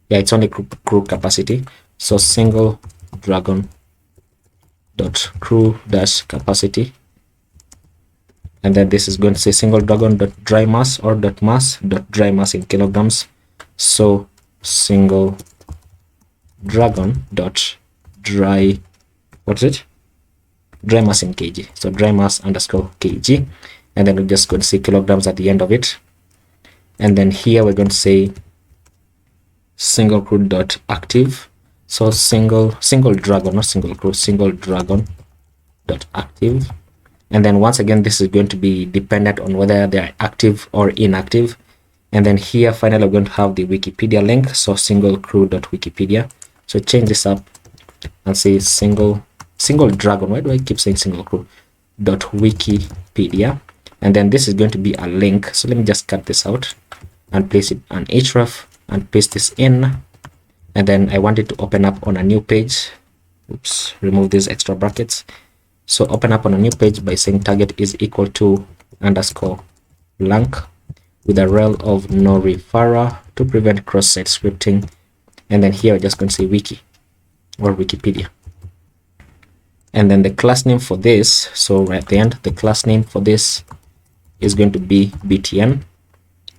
Yeah, it's only crew capacity. So single dragon dot crew dash capacity, and then this is going to say single dragon dot dry mass or dot mass dot dry mass in kilograms. So single dragon dot dry, what is it? Dry mass in kg. So dry mass underscore kg, and then we're just going to say kilograms at the end of it. And then here we're going to say single crew dot active. So single dragon, not single crew, single dragon dot active. And then once again, this is going to be dependent on whether they are active or inactive. And then here finally we're going to have the Wikipedia link, so single crew dot Wikipedia. So change this up and say single dragon, why do I keep saying single crew dot Wikipedia? And then this is going to be a link, so let me just cut this out and place it on href and paste this in. And then I want it to open up on a new page. Oops, remove these extra brackets. So open up on a new page by saying target is equal to underscore blank with a rel of no referrer to prevent cross-site scripting. And then here we're just going to say wiki or Wikipedia. And then the class name for this, so right at the end, the class name for this is going to be btn.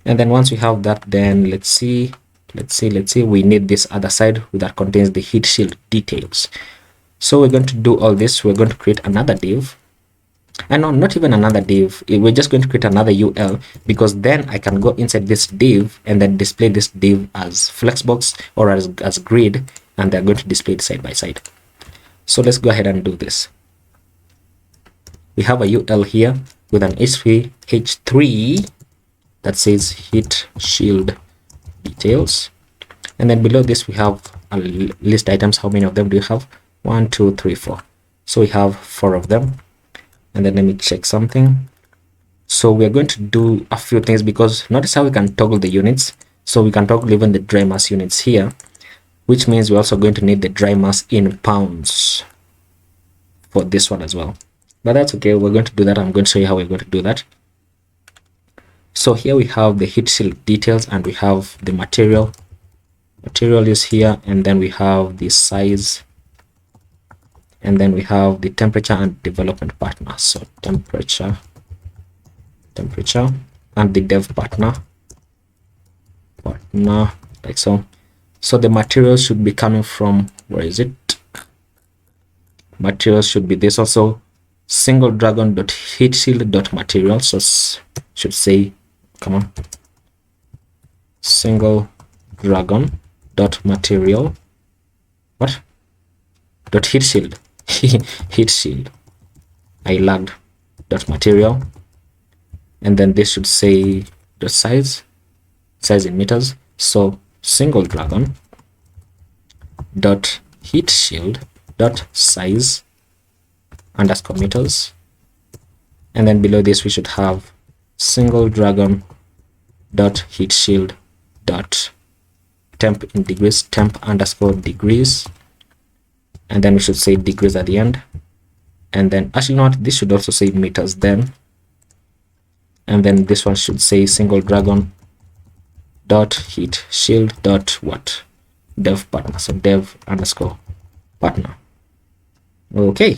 And then once we have that, then let's see, we need this other side that contains the heat shield details. So we're going to do all this. We're going to create another div, and no, not even another div, we're just going to create another UL, because then I can go inside this div and then display this div as flexbox or as grid, and they're going to display it side by side. So let's go ahead and do this. We have a UL here with an h3 that says heat shield details. And then below this we have a list items. How many of them do you have? 1, 2, 3, 4. So we have 4 of them. And then let me check something. So we are going to do a few things, because notice how we can toggle the units. So we can toggle even the dry mass units here, which means we're also going to need the dry mass in pounds for this one as well. But that's okay, we're going to do that. I'm going to show you how we're going to do that. So here we have the heat shield details, and we have the material is here, and then we have the size, and then we have the temperature and development partner. So temperature and the dev partner like so. So the materials should be coming from, where is it? Materials should be this also, single dragon.heatshield.material. So should say, come on, single dragon.material, what? Heat shield. Heat shield. I lagged. .material. And then this should say the size in meters. So single dragon dot heat shield dot size underscore meters. And then below this we should have single dragon dot heat shield dot temp in degrees, temp underscore degrees. And then we should say degrees at the end. And then actually not, this should also say meters then. And then this one should say single dragon dot heat shield dot what? Dev partner. So dev underscore partner. Okay,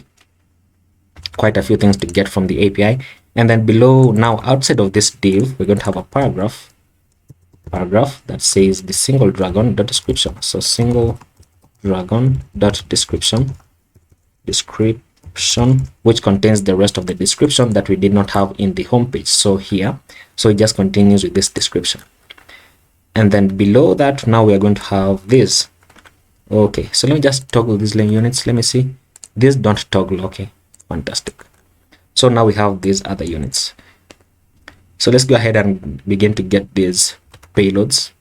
quite a few things to get from the API. And then below, now outside of this div, we're going to have a paragraph that says the single dragon dot description. So single dragon dot description, which contains the rest of the description that we did not have in the home page. So here, so it just continues with this description. And then below that, now we are going to have this. Okay, so let me just toggle these units. Let me see. These don't toggle. Okay, fantastic. So now we have these other units. So let's go ahead and begin to get these payloads.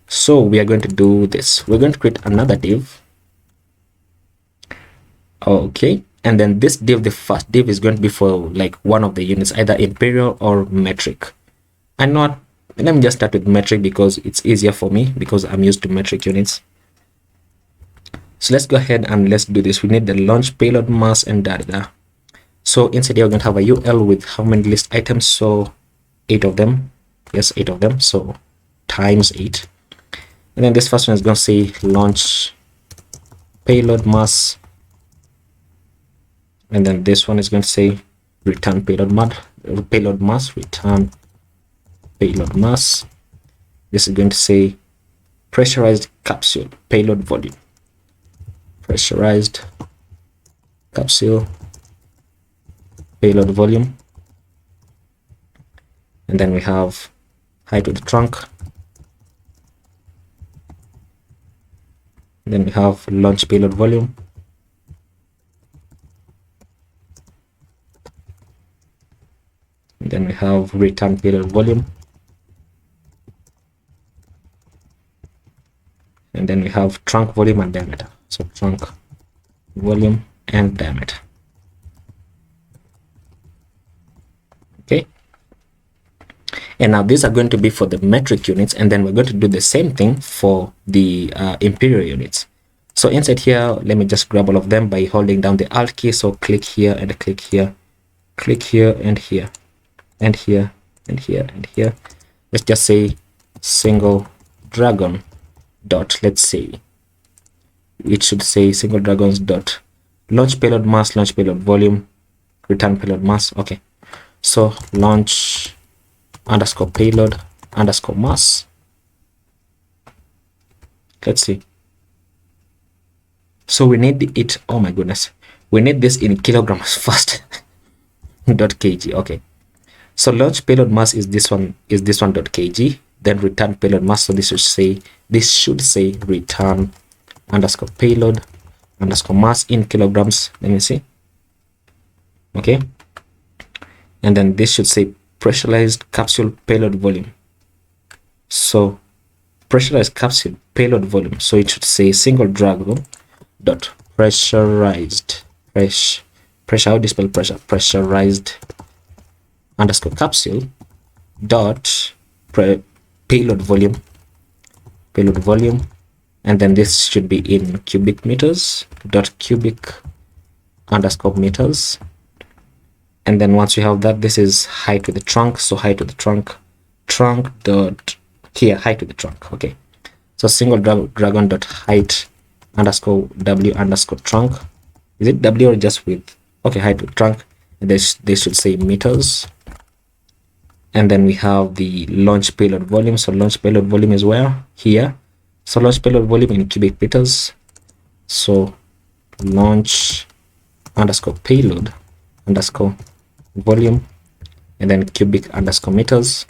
So we are going to do this. We're going to create another div. Okay, and then this div, the first div, is going to be for like one of the units, either imperial or metric. And not, let me just start with metric because it's easier for me, because I'm used to metric units. So let's go ahead and let's do this. We need the launch payload mass and data. So inside here we're going to have a UL with how many list items? So 8 of them. Yes, 8 of them. So times 8. And then this first one is going to say launch payload mass. And then this one is going to say return payload mass, return payload mass. This is going to say pressurized capsule payload volume, pressurized capsule payload volume. And then we have height of the trunk. And then we have launch payload volume. And then we have return payload volume. And then we have trunk volume and diameter. So trunk volume and diameter. Okay. And now these are going to be for the metric units, and then we're going to do the same thing for the imperial units. So inside here, let me just grab all of them by holding down the Alt key. So click here and click here, click here and here, and here and here and here. Let's just say single dragon dot, let's say it should say single dragons dot launch payload mass, launch payload volume, return payload mass. Okay, so launch underscore payload underscore mass. Let's see. So we need it, oh my goodness, we need this in kilograms first. dot kg. Okay, so launch payload mass is this one dot kg. Then return payload mass, so this should say return underscore payload underscore mass in kilograms. Let me see. Okay, and then this should say pressurized capsule payload volume. So pressurized capsule payload volume. So it should say single dragon dot pressurized pressure, how do you spell pressure? Pressurized underscore capsule dot payload volume, and then this should be in cubic meters dot cubic underscore meters. And then once you have that, this is height to the trunk. So height to the trunk dot here height to the trunk. Okay, so single dragon dot height underscore w underscore trunk. Is it w or just width? Okay, height to trunk. And they should say meters. And then we have the launch payload volume. So launch payload volume is where? Here. So launch payload volume in cubic meters. So launch underscore payload underscore volume, and then cubic underscore meters.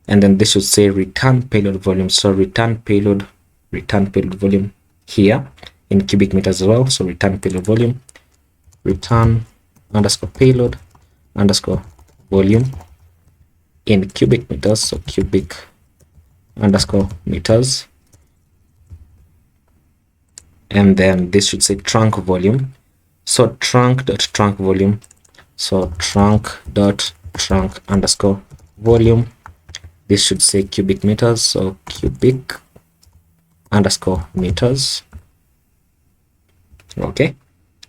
And then this should say return payload volume. So return payload volume here in cubic meters as well. So return payload volume, return underscore payload underscore volume in cubic meters. So cubic underscore meters. And then this should say trunk volume. So trunk dot trunk volume. So trunk dot trunk underscore volume. This should say cubic meters. So cubic underscore meters. Okay.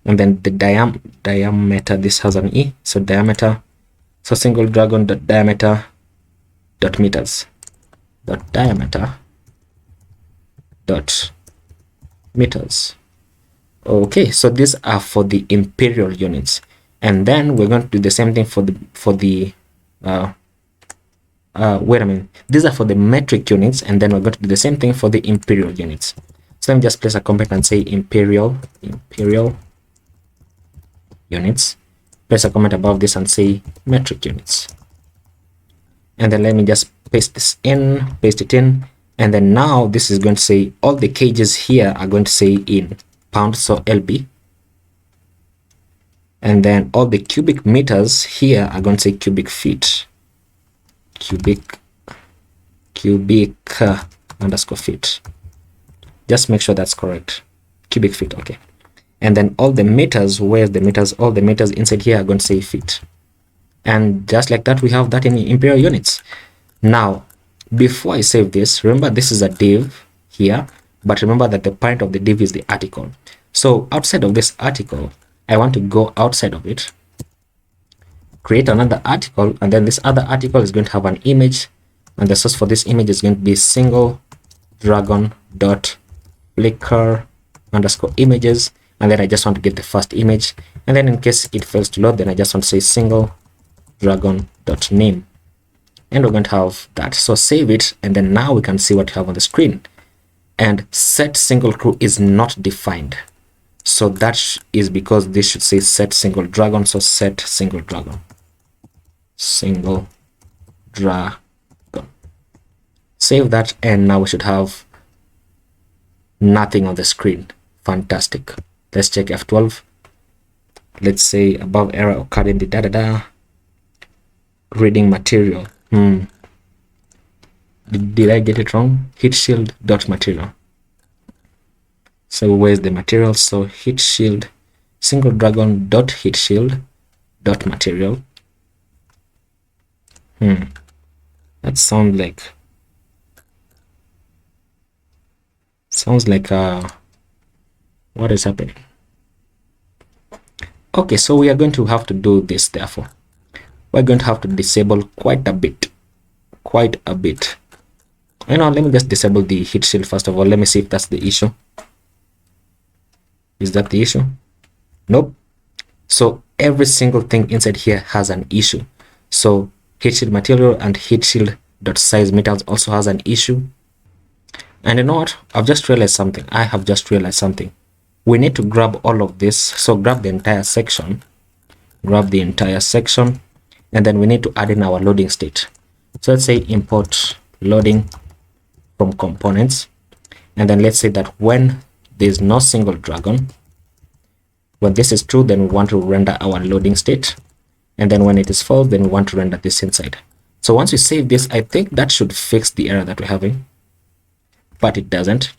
And then the diameter, this has an E. So diameter. So single dragon dot diameter dot meters dot diameter dot meters. Okay, so these are for the imperial units, and then we're going to do the same thing for the wait a minute, these are for the metric units, and then we're going to do the same thing for the imperial units. So let me just place a comment and say imperial units. Place a comment above this and say metric units, and then let me just paste it in. And then now this is going to say all the cages here are going to say in pounds, so LB. And then all the cubic meters here are going to say cubic feet, cubic underscore feet. Just make sure that's correct, cubic feet. Okay. And then all the meters, where's the meters? All the meters inside here are going to say feet. And just like that, we have that in imperial units. Now, before I save this, remember this is a div here, but remember that the parent of the div is the article. So outside of this article, I want to go outside of it, create another article, and then this other article is going to have an image, and the source for this image is going to be single dragon dot flickr underscore images, and then I just want to get the first image, and then in case it fails to load, then I just want to say single dragon dot name, and we're going to have that. So save it, and then now we can see what you have on the screen. And set single crew is not defined, so that is because this should say set single dragon. So set single dragon, save that, and now we should have nothing on the screen. Fantastic. Let's check F12. Let's say above error occurred in the reading material. Did I get it wrong? Heat shield dot material. So where's the material? So heat shield single dragon dot heat shield dot material. That sounds like what is happening? Okay, so we are going to have to do this. Therefore, we're going to have to disable quite a bit. You know, let me just disable the heat shield first of all. Let me see if that's the issue. Is that the issue? Nope. So every single thing inside here has an issue. So heat shield material and heat shield dot size meters also has an issue. And you know what? I have just realized something. We need to grab all of this. So grab the entire section, and then we need to add in our loading state. So let's say import loading from components, and then let's say that when there's no single dragon, when this is true, then we want to render our loading state, and then when it is false, then we want to render this inside. So once we save this, I think that should fix the error that we're having, but it doesn't.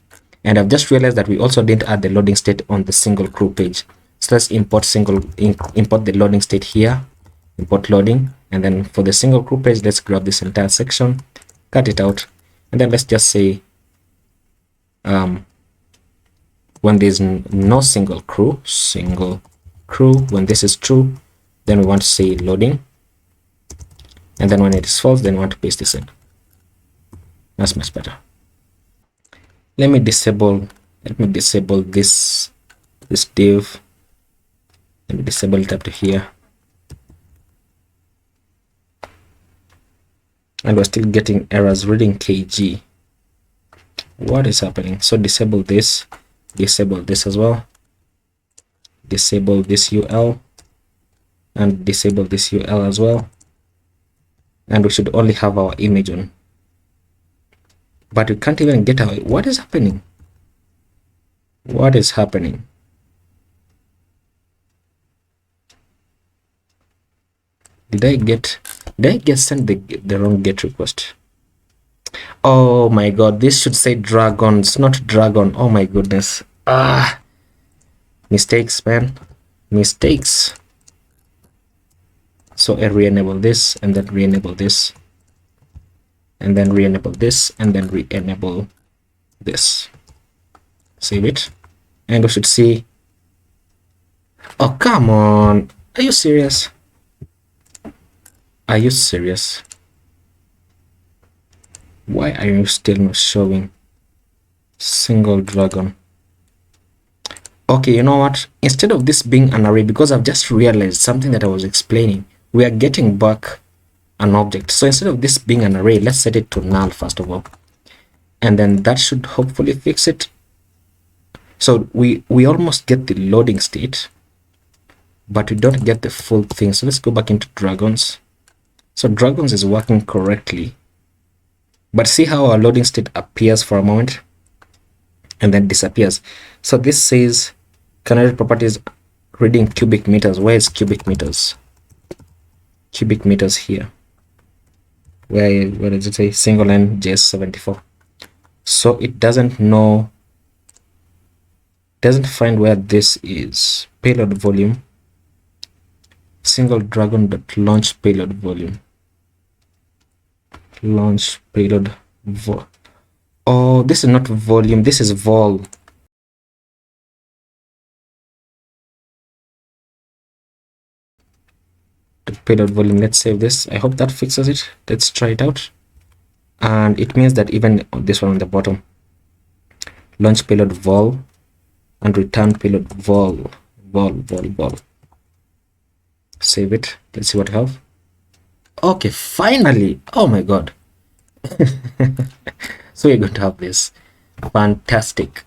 And I've just realized that we also didn't add the loading state on the single crew page. So let's import the loading state here, import loading, and then for the single crew page, let's grab this entire section, cut it out, and then let's just say when there's no single crew, when this is true, then we want to say loading, and then when it is false, then we want to paste this in. That's much better. Let me disable this div. Let me disable it up to here. And we're still getting errors reading kg. What is happening? So disable this as well, disable this ul, and disable this ul as well, and we should only have our image on, but we can't even get our. What is happening? What is happening? Did I get sent the wrong get request? Oh my god, this should say dragons, not dragon. Oh my goodness. Mistakes, man, mistakes. So I re-enable this, and then re-enable this, and then re-enable this, and then re-enable this. Save it, and we should see. Oh, come on, are you serious? Are you serious? Why are you still not showing single dragon? Okay, you know what? Instead of this being an array, because I've just realized something that I was explaining, we are getting back an object. So instead of this being an array, let's set it to null first of all. And then that should hopefully fix it. So we almost get the loading state, but we don't get the full thing. So let's go back into dragons. So dragons is working correctly. But see how our loading state appears for a moment and then disappears. So this says canary properties reading cubic meters. Where is cubic meters? Cubic meters here. Where does it say? Single line JS74. So it doesn't know, doesn't find where this is. Payload volume. Single dragon.launch payload volume. Launch payload oh, this is not volume, this is vol. The payload volume. Let's save this. I hope that fixes it. Let's try it out. And it means that even this one on the bottom, launch payload vol and return payload vol. Save it. Let's see what we have. Okay, finally. Oh my god. So we're going to have this. Fantastic.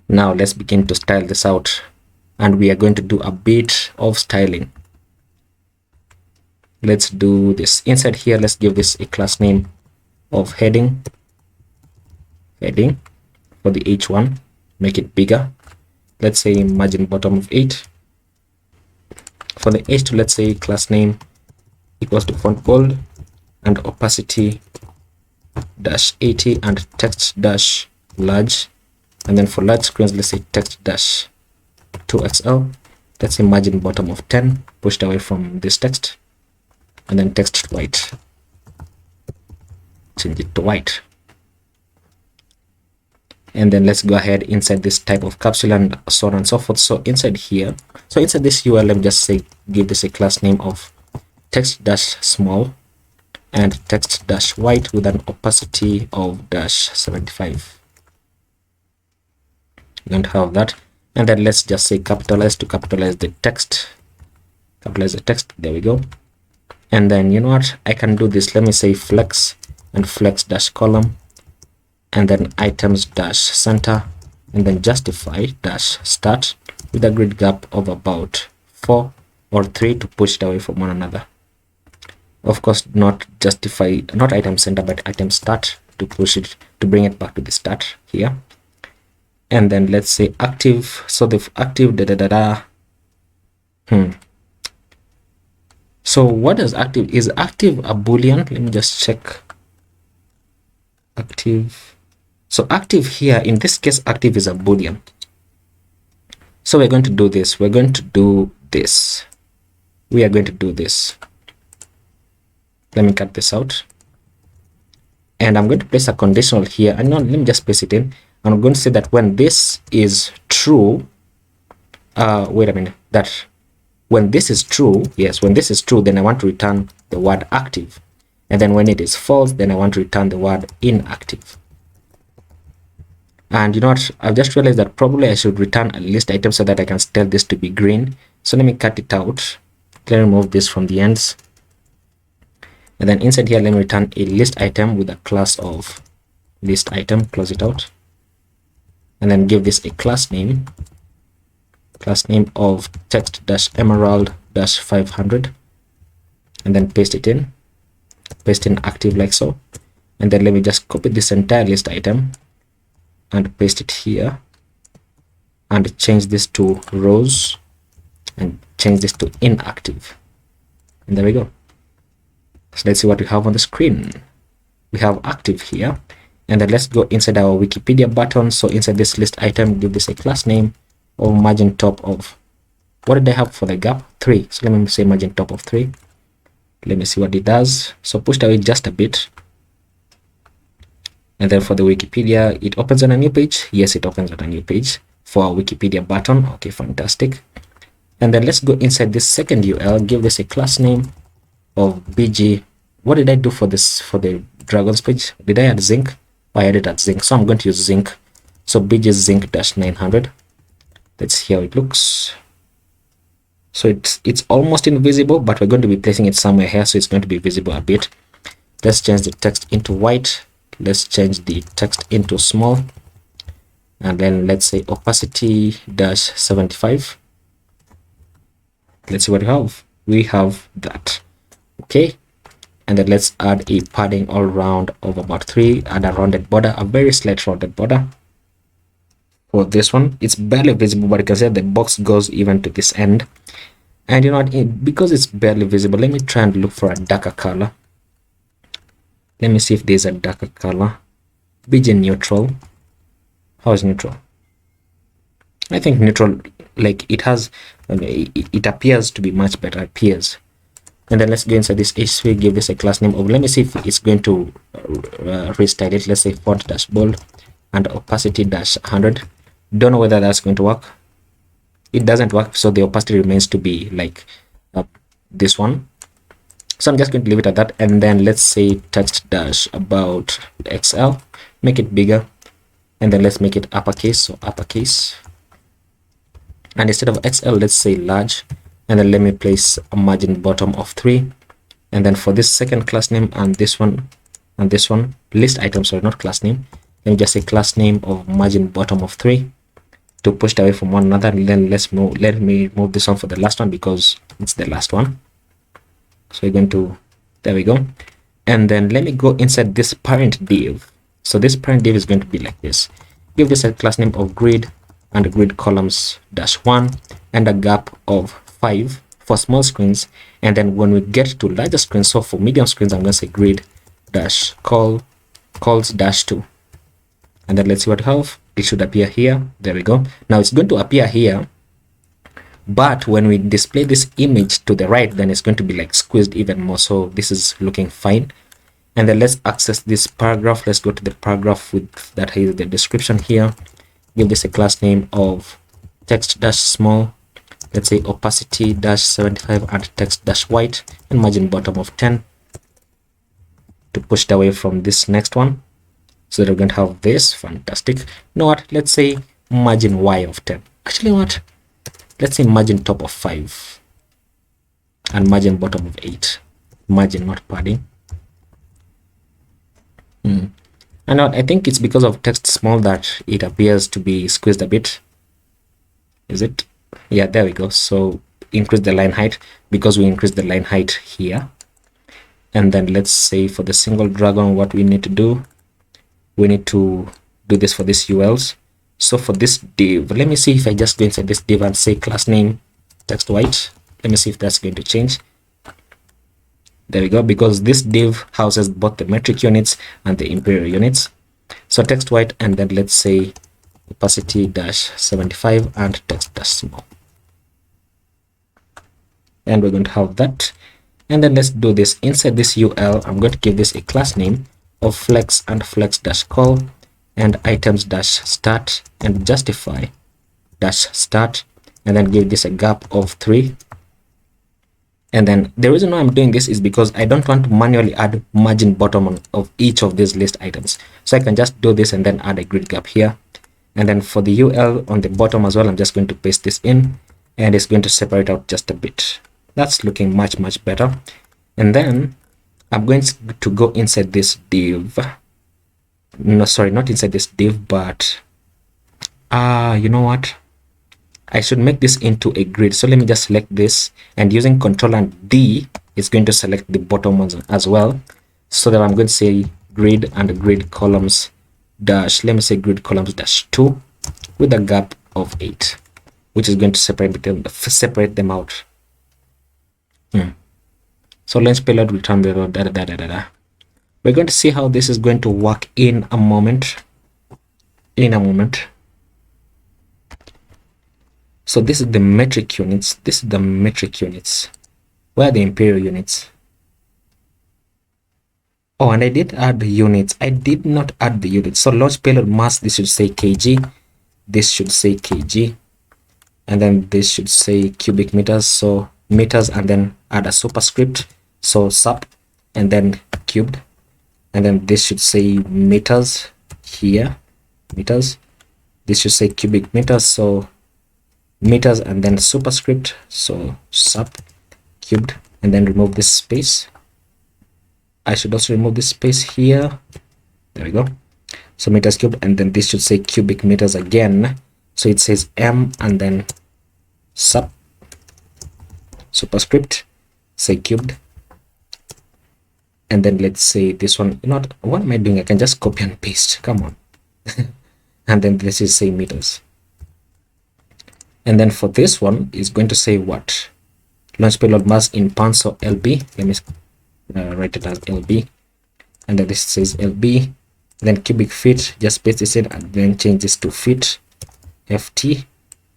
Now let's begin to style this out, and we are going to do a bit of styling. Let's do this. Inside here, let's give this a class name of heading for the h1. Make it bigger. Let's say margin bottom of 8. For the h2, let's say class name equals to font bold and opacity dash 80 and text dash large. And then for large screens, let's say text dash 2xl. Let's say margin bottom of 10, pushed away from this text, and then text white. Change it to white. And then let's go ahead inside this type of capsule and so on and so forth. So inside here, so inside this URL, just say give this a class name of text dash small and text dash white with an opacity of dash 75. You don't have that. And then let's just say capitalize to capitalize the text. Capitalize the text. There we go. And then you know what? I can do this. Let me say flex and flex dash column, and then items dash center, and then justify dash start with a grid gap of about 4 or 3 to push it away from one another. Of course, not justify, not item center, but item start to push it, to bring it back to the start here. And then let's say active. So the active So what is active? Is active a boolean? Let me just check. Active. So active here, in this case, active is a boolean. So we're going to do this. We're going to do this. We are going to do this. Let me cut this out. And I'm going to place a conditional here. And now let me just paste it in. And I'm going to say that when this is true, wait a minute, that when this is true, yes, when this is true, then I want to return the word active. And then when it is false, then I want to return the word inactive. And you know what, I've just realized that probably I should return a list item so that I can tell this to be green. So let me cut it out. Let me remove this from the ends. And then inside here, let me return a list item with a class of list item, close it out. And then give this a class name of text-emerald-500. And then paste it in. Paste in active like so. And then let me just copy this entire list item and paste it here. And change this to rows. And change this to inactive. And there we go. So let's see what we have on the screen. We have active here. And then let's go inside our Wikipedia button. So inside this list item, give this a class name of margin top of, what did I have for the gap? 3. So let me say margin top of 3. Let me see what it does. So pushed away just a bit. And then for the Wikipedia, it opens on a new page. Yes, it opens on a new page for our Wikipedia button. Okay, fantastic. And then let's go inside this second UL, give this a class name of BG. What did I do for this, for the dragons page? Did I add zinc? Oh, I added at zinc. So I'm going to use zinc. So BG zinc-900. Let's see how it looks. So it's almost invisible, but we're going to be placing it somewhere here, so it's going to be visible a bit. Let's change the text into white. Let's change the text into small. And then let's say opacity-75. Let's see what we have. We have that. Okay. And then let's add a padding all around of about 3. Add a rounded border, a very slight rounded border. For this one, it's barely visible, but you can see the box goes even to this end. And you know what, because it's barely visible, let me try and look for a darker color. Let me see if there's a darker color. BG neutral. How is neutral? I think neutral, like it has, it appears to be much better. Appears. And then let's go inside this HC, give this a class name of, let me see if it's going to restyle it. Let's say font-bold and opacity-100. Don't know whether that's going to work. It doesn't work, so the opacity remains to be like this one. So I'm just going to leave it at that. And then let's say text-about XL, make it bigger. And then let's make it uppercase, so uppercase. And instead of XL, let's say large. And then let me place a margin bottom of 3. And then for this second class name and this one, list item, sorry, not class name. Let me just say class name of margin bottom of 3 to push away from one another. And then let me move this one for the last one because it's the last one. So we're going to, there we go. And then let me go inside this parent div. So this parent div is going to be like this. Give this a class name of grid and grid columns -1 and a gap of 5 for small screens. And then when we get to larger screens, so for medium screens, I'm going to say grid -calls -2. And then let's see what we have. It should appear here. There we go. Now it's going to appear here, but when we display this image to the right, then it's going to be like squeezed even more. So this is looking fine. And then let's access this paragraph. Let's go to the paragraph with that has the description here. Give this a class name of text-small. Let's say opacity-75 and text-white and margin bottom of 10 to push it away from this next one. So we're going to have this. Fantastic. You know what? Let's say margin Y of 10. Actually, what? Let's say margin top of 5 and margin bottom of 8. Margin, not padding. And I think it's because of text small that it appears to be squeezed a bit. Is it? Yeah, there we go. So increase the line height because we increase the line height here. And then let's say for the single dragon, what we need to do, we need to do this for these ULs. So for this div, let me see if I just go inside this div and say class name text white. Let me see if that's going to change. There we go, because this div houses both the metric units and the imperial units. So text white, and then let's say opacity -75 and text small. And we're going to have that. And then let's do this. Inside this UL, I'm going to give this a class name of flex and flex-call and items-start and justify-start, and then give this a gap of 3. And then the reason why I'm doing this is because I don't want to manually add margin bottom of each of these list items. So I can just do this and then add a grid gap here. And then for the UL on the bottom as well, I'm just going to paste this in, and it's going to separate out just a bit. That's looking much better. And then I'm going to go inside this div. No, sorry, not inside this div, but you know what? I should make this into a grid. So let me just select this, and using Control and D, it's going to select the bottom ones as well. So that I'm going to say grid and grid columns dash, let me say grid columns -2 with a gap of 8, which is going to separate them out. So launch payload, return the road, We're going to see how this is going to work in a moment. So this is the metric units. This is the metric units. Where are the imperial units? Oh, and I did add the units. I did not add the units. So launch payload mass, this should say kg. This should say kg. And then this should say cubic meters. So meters, and then add a superscript. So sup, and then cubed. And then this should say meters here. Meters. This should say cubic meters. So meters, and then superscript, so sup cubed, and then remove this space. I should also remove this space here. There we go. So meters cubed, and then this should say cubic meters again. So it says m, and then sup superscript, say cubed, and then let's say this one. You know what am I doing? I can just copy and paste. Come on. And then this is say meters. And then for this one is going to say what? Launch payload mass in pounds, so LB. Let me write it as LB. And then this says LB. Then cubic feet, just paste this in, and then change this to feet, FT.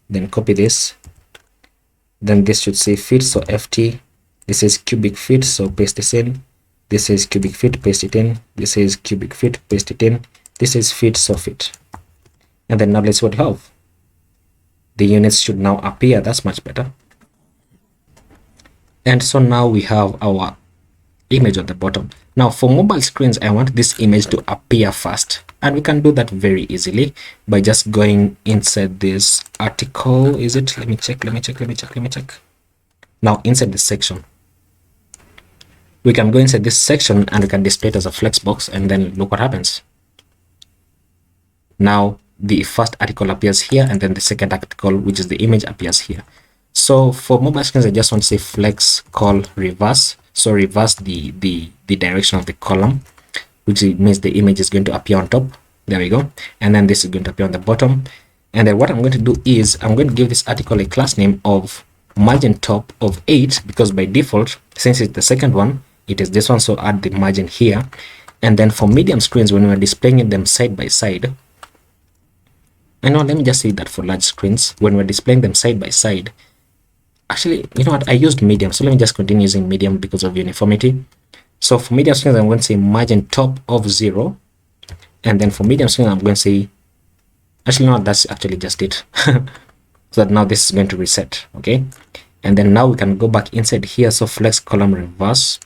Then copy this. Then this should say feet, so FT. This is cubic feet, so paste this in. This is cubic feet, paste it in. This is cubic feet, paste it in. This is feet, so feet. And then now let's see what we have. The units should now appear. That's much better. And so now we have our image at the bottom. Now for mobile screens, I want this image to appear first, and we can do that very easily by just going inside this article. Is it? Let me check. Now inside this section, we can go inside this section and we can display it as a flex box, and then look what happens. Now the first article appears here, and then the second article, which is the image, appears here. So for mobile screens, I just want to say flex call reverse. So reverse the direction of the column, which means the image is going to appear on top. There we go. And then this is going to appear on the bottom. And then what I'm going to do is I'm going to give this article a class name of margin top of 8, because by default, since it's the second one, it is this one. So add the margin here. And then for medium screens, when we're displaying them side by side, I know, let me just say that for large screens, when we're displaying them side by side, actually, you know what, I used medium, so let me just continue using medium because of uniformity. So for medium screens, I'm going to say margin top of 0, and then for medium screens, I'm going to say, actually no, that's actually just it. So that now this is going to reset. Okay, and then now we can go back inside here. So flex column reverse,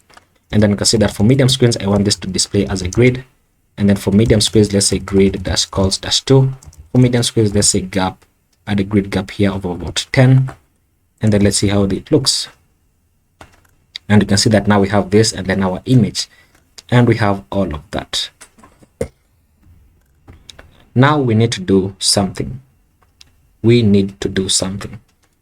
and then you can see that for medium screens, I want this to display as a grid, and then for medium screens, let's say grid dash calls dash 2. For medium screens, let's say gap, add a grid gap here of about 10, and then let's see how it looks. And you can see that now we have this, and then our image, and we have all of that. Now we need to do something.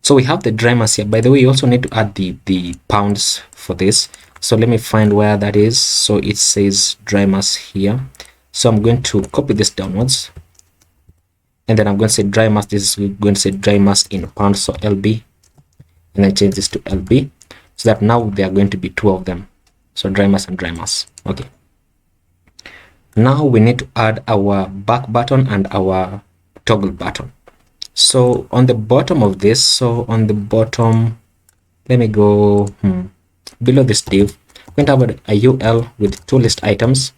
So we have the dry mass here. By the way, you also need to add the pounds for this. So let me find where that is. So it says dry mass here. So I'm going to copy this downwards, and then I'm going to say dry mass. This is going to say dry mass in pounds, so LB, and then change this to LB, so that now there are going to be 2 of them. So dry mass and dry mass. Okay. Now we need to add our back button and our toggle button. So on the bottom of this, so on the bottom, let me go below this div. I'm going to have a UL with two list items.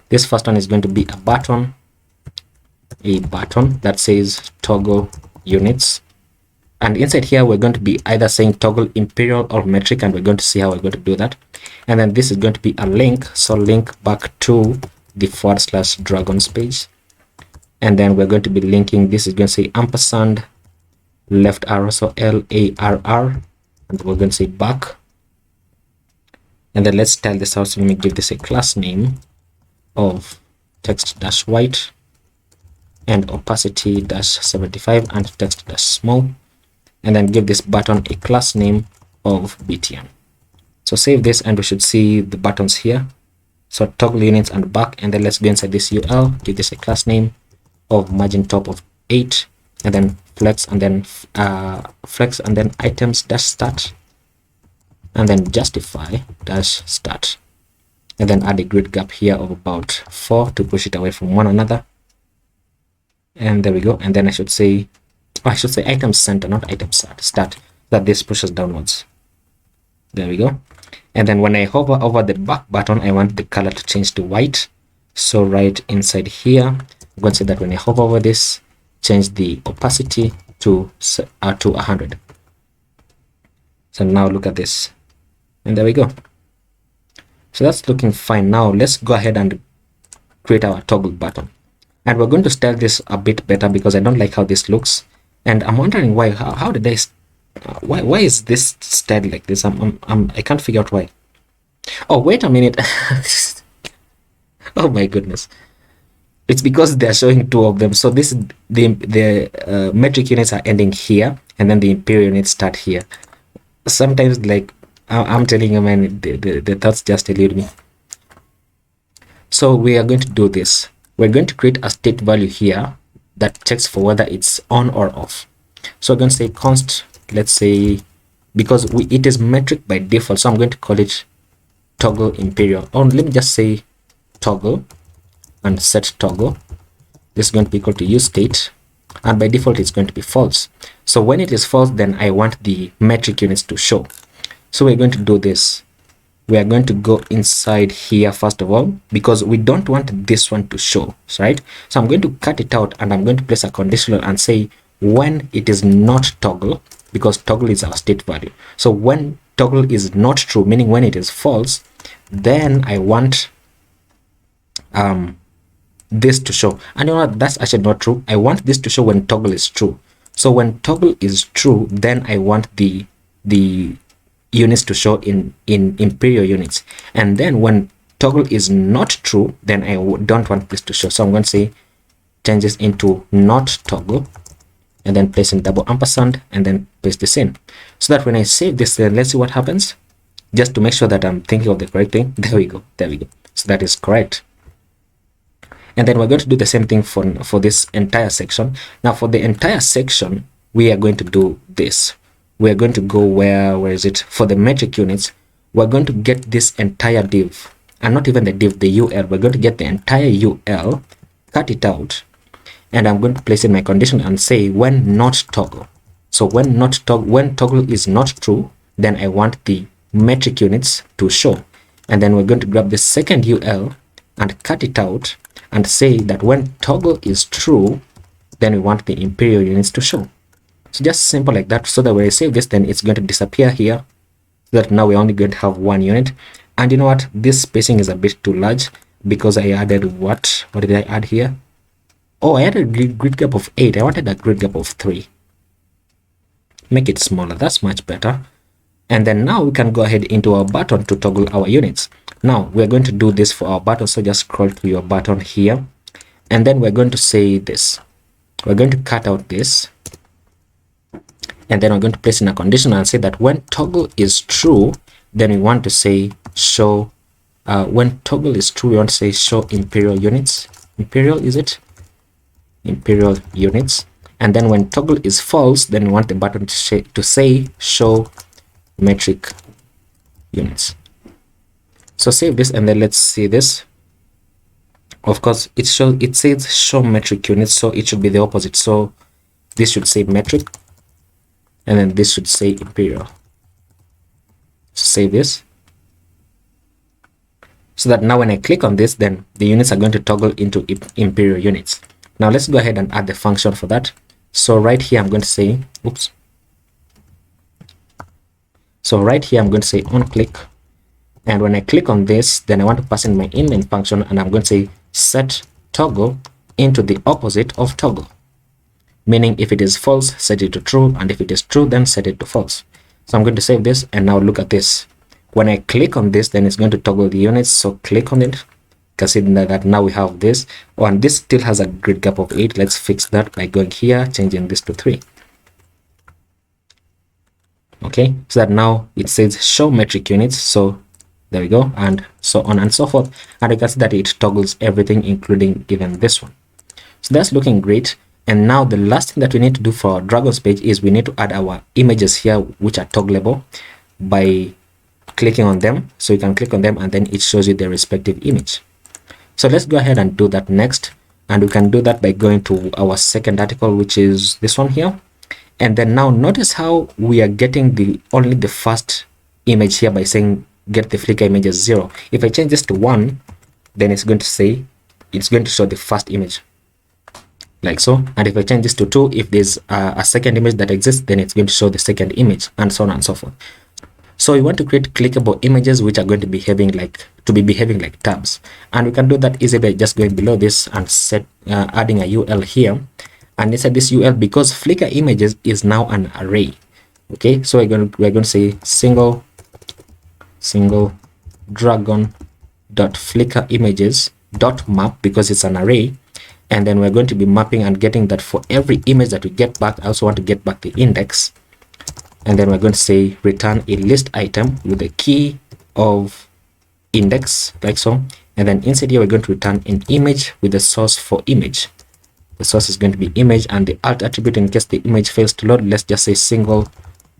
This first one is going to be a button that says toggle units. And inside here, we're going to be either saying toggle imperial or metric, and we're going to see how we're going to do that. And then this is going to be a link. So link back to the / dragons page. And then we're going to be linking, this is going to say ampersand left arrow, so LARR, and we're going to say back. And then let's style this out. So let me give this a class name of text-white and opacity-75 and text-small. And then give this button a class name of btn. So save this and we should see the buttons here. So toggle units and back, and then let's go inside this UL, give this a class name of margin top of 8, and then flex and then items dash start, and then justify dash start, and then add a grid gap here of about 4 to push it away from one another. And there we go. And then I should say item center, not item start, that this pushes downwards. There we go. And then when I hover over the back button, I want the color to change to white. So right inside here, I'm going to say that when I hover over this, change the opacity to 100. So now look at this, and there we go. So that's looking fine. Now let's go ahead and create our toggle button, and we're going to style this a bit better because I don't like how this looks. And I'm wondering why. How did I? Why is this styled like this? I can't figure out why. Oh, wait a minute. Oh my goodness. It's because they're showing two of them. So this is the metric units are ending here, and then the imperial units start here. Sometimes, like I'm telling you, man, the thoughts just elude me. So we are going to do this. We're going to create a state value here that checks for whether it's on or off. So we're going to say const, let's say, because it is metric by default, so I'm going to call it toggle imperial. Or let me just say toggle and set toggle. This is going to be equal to use state, and by default it's going to be false. So when it is false, then I want the metric units to show. So we're going to do this. We are going to go inside here first of all, because we don't want this one to show, right? So I'm going to cut it out, and I'm going to place a conditional and say when it is not toggle, because toggle is our state value. So when toggle is not true, meaning when it is false, then I want this to show. And you know what, that's actually not true. I want this to show when toggle is true. So when toggle is true, then I want the units to show in imperial units. And then when toggle is not true, then I don't want this to show. So I'm going to say change this into not toggle, and then place in double ampersand, and then paste this in, so that when I save this, then let's see what happens, just to make sure that I'm thinking of the correct thing. There we go. So that is correct. And then we're going to do the same thing for this entire section. Now for the entire section, we are going to do this. We're going to go where is it? For the metric units, we're going to get this entire div, and not even the div, the UL. We're going to get the entire UL, cut it out, and I'm going to place in my condition and say when not toggle. So when toggle is not true, then I want the metric units to show. And then we're going to grab the second UL and cut it out and say that when toggle is true, then we want the imperial units to show. So just simple like that, so that when I save this, then it's going to disappear here, so that now we're only going to have one unit. And you know what, this spacing is a bit too large, because I added what did I add here? Oh, I added a grid gap of 8. I wanted a grid gap of 3. Make it smaller, that's much better. And then now we can go ahead into our button to toggle our units. Now we're going to do this for our button, so just scroll to your button here, and then we're going to say this. We're going to cut out this, and then we're going to place in a condition and say that when toggle is true, then we want to say show, when toggle is true, we want to say show imperial units. Imperial, is it? Imperial units. And then when toggle is false, then we want the button to say show metric units. So save this and then let's see this. Of course, it says show metric units, so it should be the opposite. So this should say metric, and then this should say imperial. Save this. So that now when I click on this, then the units are going to toggle into imperial units. Now let's go ahead and add the function for that. So right here, I'm going to say, oops. So right here, I'm going to say on click. And when I click on this, then I want to pass in my inline function, and I'm going to say set toggle into the opposite of toggle. Meaning if it is false, set it to true, and if it is true, then set it to false. So I'm going to save this, and now look at this. When I click on this, then it's going to toggle the units. So click on it. You can see that now we have this. Oh, and this still has a grid gap of 8. Let's fix that by going here, changing this to 3. Okay, so that now it says show metric units. So there we go, and so on and so forth. And you can see that it toggles everything, including even this one. So that's looking great. And now the last thing that we need to do for our Dragons page is we need to add our images here, which are toggleable by clicking on them. So you can click on them and then it shows you their respective image. So let's go ahead and do that next. And we can do that by going to our second article, which is this one here. And then now notice how we are getting only the first image here by saying get the Flickr image as 0. If I change this to 1, then it's going to show the first image like so. And if I change this to 2, if there's a second image that exists, then it's going to show the second image, and so on and so forth. So we want to create clickable images which are going to be behaving like tabs, and we can do that easily by just going below this and adding a UL here. And inside this UL, because Flickr images is now an array, okay, so we're going to say single dragon.flickr images.map, because it's an array. And then we're going to be mapping and getting that for every image that we get back. I also want to get back the index. And then we're going to say return a list item with a key of index, like so. And then inside here, we're going to return an image with the source for image. The source is going to be image, and the alt attribute, in case the image fails to load, let's just say single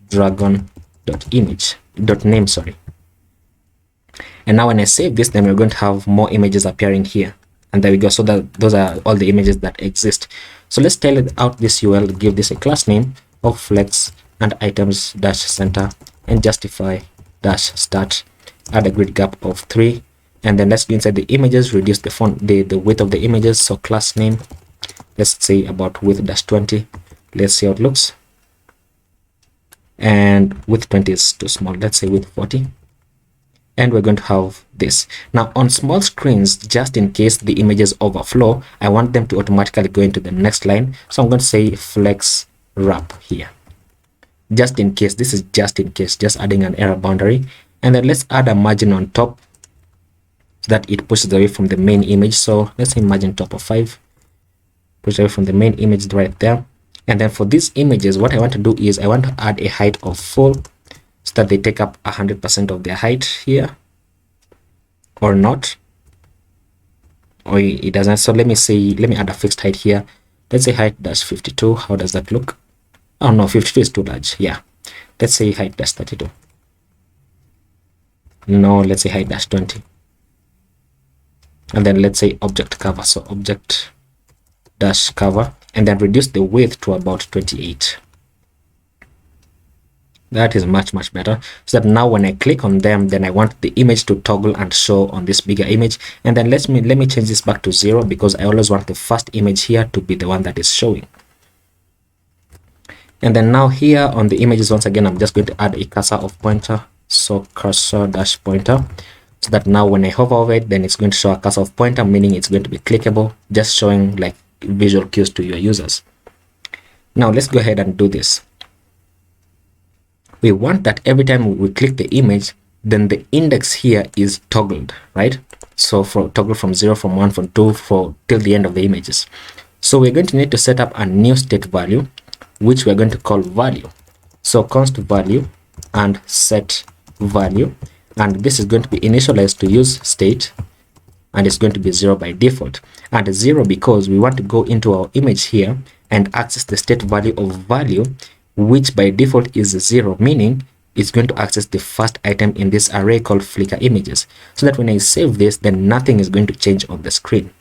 dragon.image.name, sorry. And now when I save this, then we're going to have more images appearing here. And there we go. So those are all the images that exist. So let's tail it out this UL, give this a class name of flex and items dash center and justify dash start, add a grid gap of 3, and then let's go inside the images, reduce the font, the width of the images. So class name, let's say about width dash 20. Let's see how it looks. And width 20 is too small. Let's say width 40. And we're going to have this. Now on small screens, just in case the images overflow, I want them to automatically go into the next line. So I'm going to say flex wrap here. Just in case, this is just in case, just adding an error boundary. And then let's add a margin on top so that it pushes away from the main image. So let's say margin top of 5, push away from the main image right there. And then for these images, what I want to do is I want to add a height of full, so that they take up 100% of their height here, or not, or it doesn't. So let me add a fixed height here. Let's say height dash 52. How does that look? Oh no, 52 is too large. Yeah, let's say height dash 32. No, let's say height dash 20. And then let's say object cover. So object dash cover, and then reduce the width to about 28. That is much better. So that now when I click on them, then I want the image to toggle and show on this bigger image. And then let me change this back to 0, because I always want the first image here to be the one that is showing. And then now here on the images, once again, I'm just going to add a cursor of pointer. So cursor dash pointer, so that now when I hover over it, then it's going to show a cursor of pointer, meaning it's going to be clickable, just showing like visual cues to your users. Now let's go ahead and do this. We want that every time we click the image, then the index here is toggled, right? So for toggle from 0, from 1, from 2, till the end of the images. So we're going to need to set up a new state value, which we're going to call value. So const value and set value, and this is going to be initialized to use state, and it's going to be 0 by default. And 0 because we want to go into our image here and access the state value of value, which by default is 0, meaning is going to access the first item in this array called Flickr images, so that when I save this, then nothing is going to change on the screen.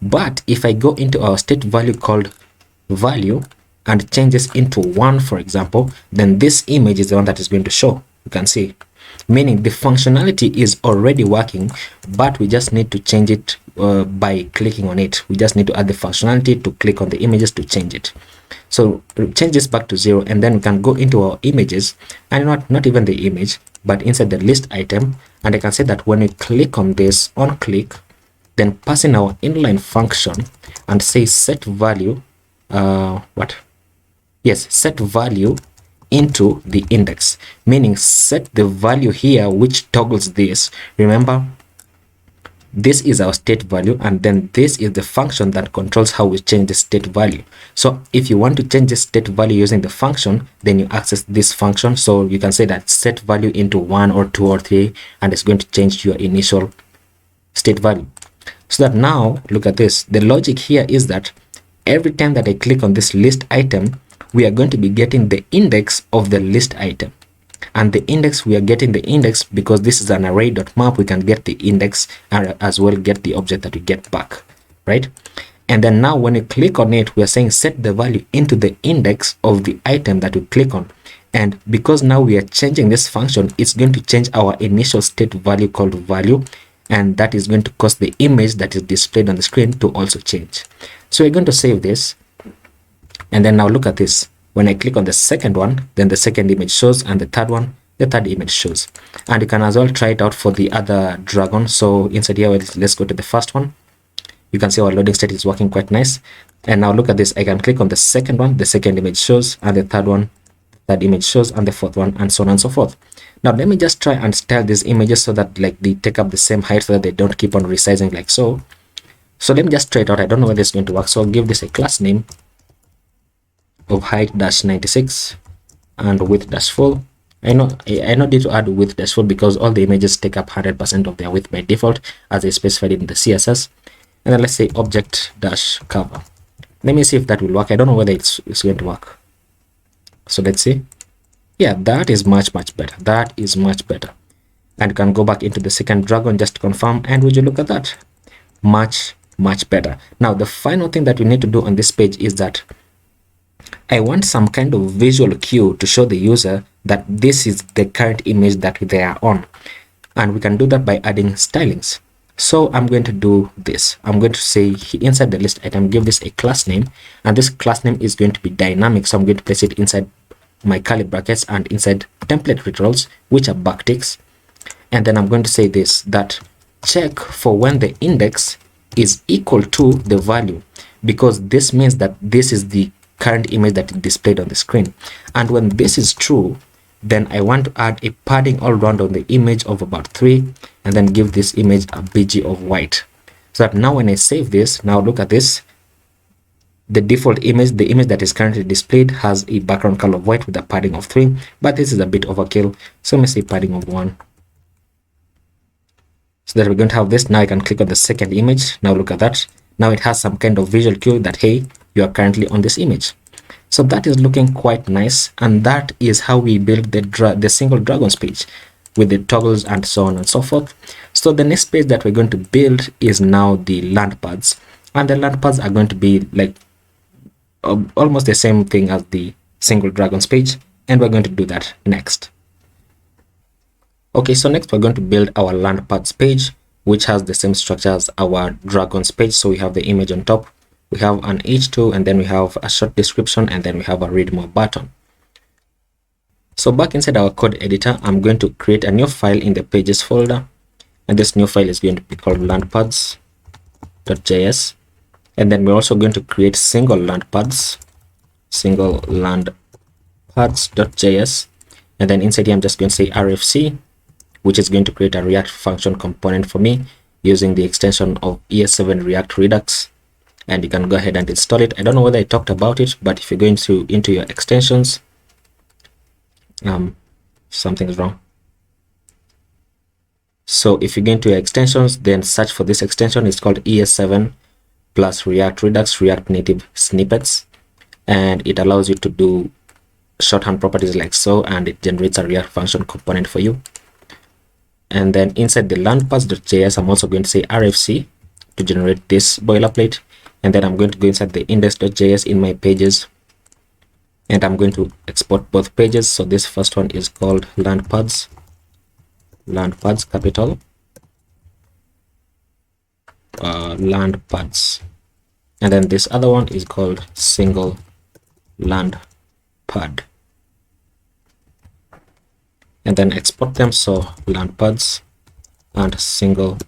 But if I go into our state value called value and change this into 1, for example, then this image is the one that is going to show. You can see, meaning the functionality is already working, but we just need to change it by clicking on it. We just need to add the functionality to click on the images to change it. So change this back to 0, and then we can go into our images, and not even the image, but inside the list item, and I can say that when we click on this on click, then pass in our inline function and say set value set value into the index, meaning set the value here which toggles this. Remember, this is our state value, and then this is the function that controls how we change the state value. So if you want to change the state value using the function, then you access this function. So you can say that set value into 1 or 2 or 3, and it's going to change your initial state value. So that now, look at this. The logic here is that every time that I click on this list item, we are going to be getting the index of the list item. And the index, we are getting the index because this is an array.map. We can get the index and as well get the object that we get back, right? And then now when you click on it, we are saying set the value into the index of the item that we click on. And because now we are changing this function, it's going to change our initial state value called value, and that is going to cause the image that is displayed on the screen to also change. So we're going to save this, and then now look at this. When I click on the second one, then the second image shows, and the third one, the third image shows. And you can as well try it out for the other dragon. So inside here, let's go to the first one. You can see our loading state is working quite nice. And now look at this. I can click on the second one, the second image shows, and the third one, that image shows, and the fourth one, and so on and so forth. Now let me just try and style these images so that like they take up the same height, so that they don't keep on resizing like so. So let me just try it out. I don't know whether it's going to work. So I'll give this a class name of height-96 and width-full. I know need to add width-full because all the images take up 100% of their width by default as I specified in the CSS. And then let's say object-cover. Let me see if that will work. I don't know whether it's going to work. So let's see. Yeah, that is much better. That is much better. And you can go back into the second dragon just to confirm, and would you look at that? Much better. Now the final thing that we need to do on this page is that I want some kind of visual cue to show the user that this is the current image that they are on, and we can do that by adding stylings. So I'm going to do this. I'm going to say inside the list item, give this a class name, and this class name is going to be dynamic. So I'm going to place it inside my curly brackets and inside template literals, which are backticks. And then I'm going to say this, that check for when the index is equal to the value, because this means that this is the current image that is displayed on the screen. And when this is true, then I want to add a padding all around on the image of about 3, and then give this image a BG of white, so that now when I save this, now look at this, the default image, the image that is currently displayed, has a background color of white with a padding of 3, but this is a bit overkill, so let me say padding of 1, so that we're going to have this. Now I can click on the second image. Now look at that. Now it has some kind of visual cue that, hey, you are currently on this image. So that is looking quite nice, and that is how we build the single dragons page with the toggles and so on and so forth. So the next page that we're going to build is now the Landpads, and the Landpads are going to be like almost the same thing as the single dragons page, and we're going to do that next. Okay, so next we're going to build our Landpads page, which has the same structure as our dragons page. So we have the image on top, we have an h2, and then we have a short description, and then we have a read more button. So back inside our code editor, I'm going to create a new file in the pages folder, and this new file is going to be called landpads.js. And then we're also going to create single landpads.js, and then inside here I'm just going to say RFC, which is going to create a React function component for me using the extension of ES7 React Redux. And you can go ahead and install it. I don't know whether I talked about it, but if you're going into your extensions, something is wrong. So if you go into your extensions, then search for this extension. It's called ES7 plus React Redux React Native Snippets, and it allows you to do shorthand properties like so, and it generates a React function component for you. And then inside the landpads.js, I'm also going to say RFC to generate this boilerplate. And then I'm going to go inside the index.js in my pages, and I'm going to export both pages. So this first one is called landpads capital landpads, and then this other one is called single landpad, and then export them. So landpads and single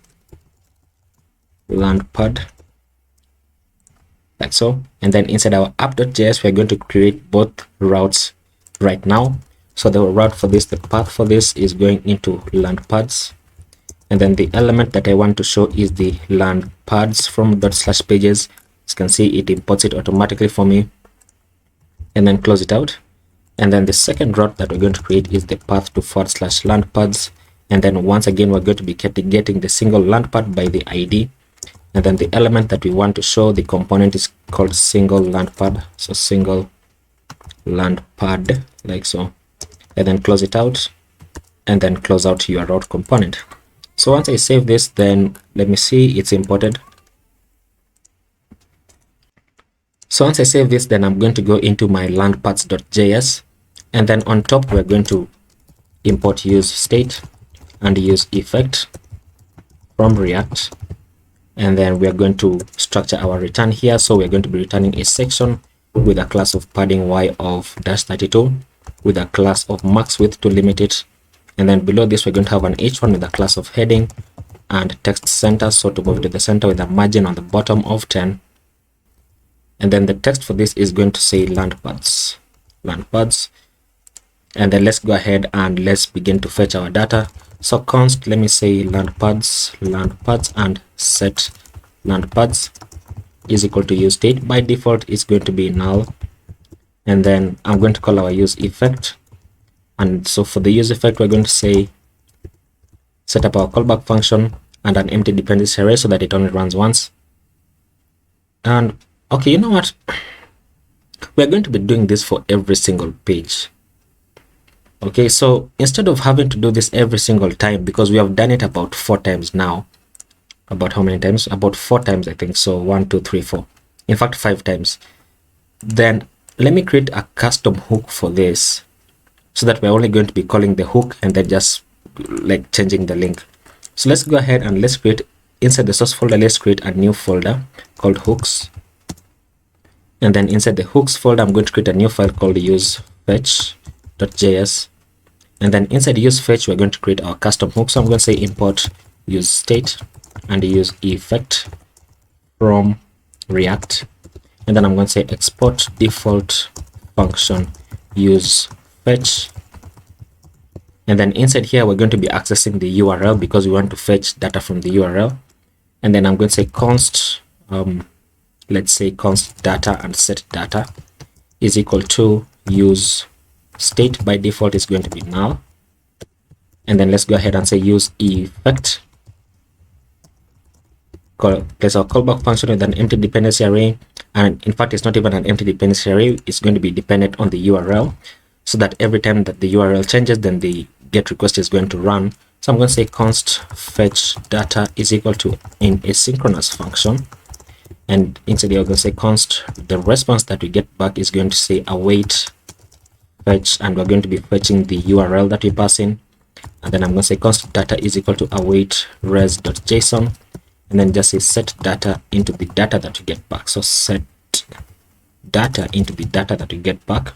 landpad, like so. And then inside our app.js, we're going to create both routes right now. So the route for this, the path for this is going into landpads, and then the element that I want to show is the landpads from /pages. As you can see, it imports it automatically for me, and then close it out. And then the second route that we're going to create is the path to /landpads, and then once again we're going to be getting the single landpad by the ID, and then the element that we want to show, the component, is called single landpad. So single landpad, like so, and then close it out, and then close out your route component. So once I save this, then let me see, it's imported. So once I save this, then I'm going to go into my landpads.js, and then on top we're going to import use state and use effect from React, and then we are going to structure our return here. So we're going to be returning a section with a class of padding y of -32, with a class of max width to limit it, and then below this we're going to have an h1 with a class of heading and text center, so to move to the center, with a margin on the bottom of 10. And then the text for this is going to say landpads. And then let's go ahead and let's begin to fetch our data. So const, let me say landpads and set landpads is equal to use state. By default it's going to be null, and then I'm going to call our use effect. And so for the use effect, we're going to say set up our callback function and an empty dependency array so that it only runs once. And okay, you know what, we're going to be doing this for every single page. Okay, so instead of having to do this every single time, because we have done it about 4 times now, about how many times? About 4 times, I think. So 1, 2, 3, 4, in fact 5 times. Then let me create a custom hook for this, so that we're only going to be calling the hook and then just like changing the link. So let's go ahead and let's create, inside the source folder, let's create a new folder called hooks. And then inside the hooks folder, I'm going to create a new file called usefetch.js. And then inside usefetch, we're going to create our custom hook. So I'm going to say import use state and use effect from React. And then I'm going to say export default function use fetch. And then inside here, we're going to be accessing the URL because we want to fetch data from the URL. And then I'm going to say const, let's say const data and set data is equal to use state. By default is going to be null. And then let's go ahead and say use effect, place our callback function with an empty dependency array. And in fact, it's not even an empty dependency array, it's going to be dependent on the URL, so that every time that the URL changes, then the get request is going to run. So I'm going to say const fetch data is equal to in asynchronous function, and inside here we're going to say const the response that we get back is going to say await fetch, and we're going to be fetching the URL that we pass in. And then I'm going to say const data is equal to await res.json, and then just say set data into the data that we get back. So set data into the data that we get back,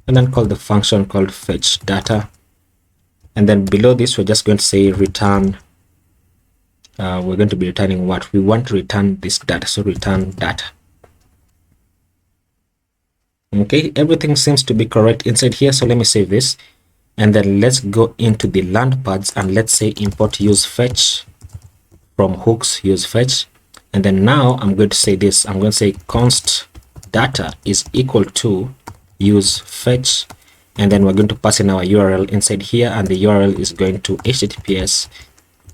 and then call the function called fetch data. And then below this, we're just going to say return. We're going to be returning what we want to return, this data. So return data. Okay, everything seems to be correct inside here. So let me save this, and then let's go into the landpads and let's say import use fetch from hooks use fetch. And then now I'm going to say this. I'm going to say const data is equal to use fetch, and then we're going to pass in our URL inside here, and the URL is going to https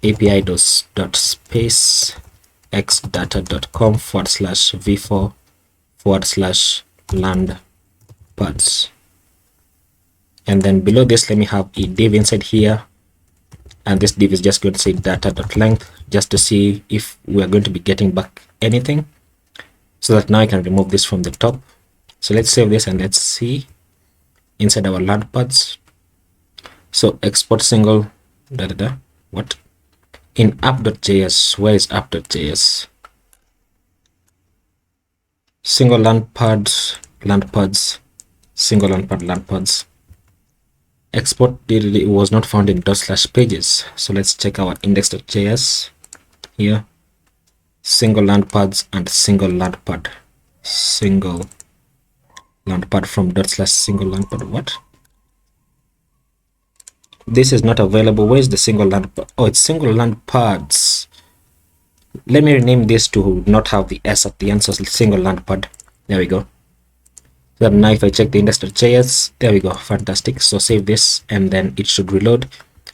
api.spacexdata.com/v4/landpads. And then below this, let me have a div inside here. And this div is just going to say data.length, just to see if we are going to be getting back anything. So that now I can remove this from the top. So let's save this and let's see inside our Landpads. So export single what in app.js. Where is app.js? Single landpads, single landpads. Export it was not found in /pages. So let's check our index.js here. Single landpads and single landpad from /single landpad. What? This is not available. Where is the single landpad? Oh, it's single landpads. Let me rename this to not have the s at the end, so single landpad. There we go. So now if I check the index.js, there we go, fantastic. So save this and then it should reload.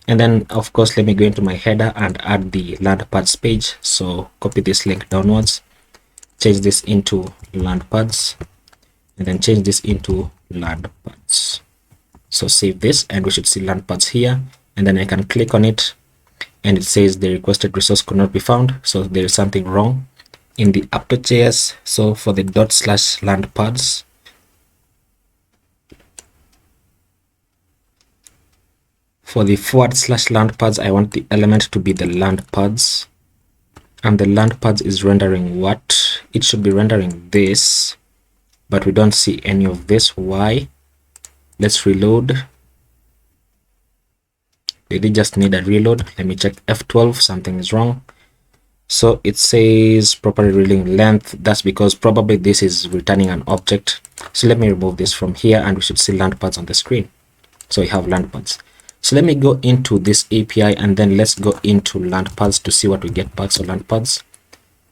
And then of course, let me go into my header and add the Landpads page. So copy this link downwards, change this into Landpads, and then change this into Landpads. So save this and we should see Landpads here. And then I can click on it and it says the requested resource could not be found. So there is something wrong in the app.js. So for the /landpads, for the /landpads, I want the element to be the Landpads, and the Landpads is rendering what? It should be rendering this, but we don't see any of this. Why? Let's reload. Did it just need a reload? Let me check F12. Something is wrong. So it says properly reading length. That's because probably this is returning an object. So let me remove this from here and we should see Landpads on the screen. So we have Landpads. So let me go into this API and then let's go into Landpads to see what we get back. So Landpads,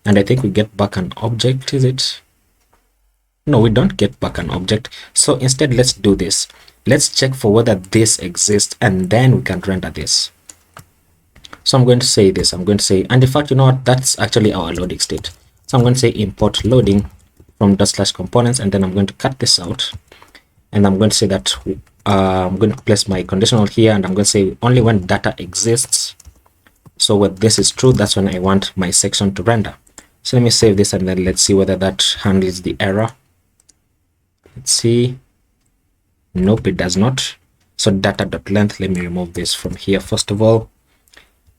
and I think we get back an object, is it? No, we don't get back an object. So instead, let's do this. Let's check for whether this exists and then we can render this. So I'm going to say this, I'm going to say, and in fact, you know what, that's actually our loading state. So I'm going to say import loading from /components, and then I'm going to cut this out. And I'm going to say that I'm going to place my conditional here, and I'm going to say only when data exists. So when this is true, that's when I want my section to render. So let me save this and then let's see whether that handles the error. Let's see. Nope, it does not. So data.length, let me remove this from here first of all.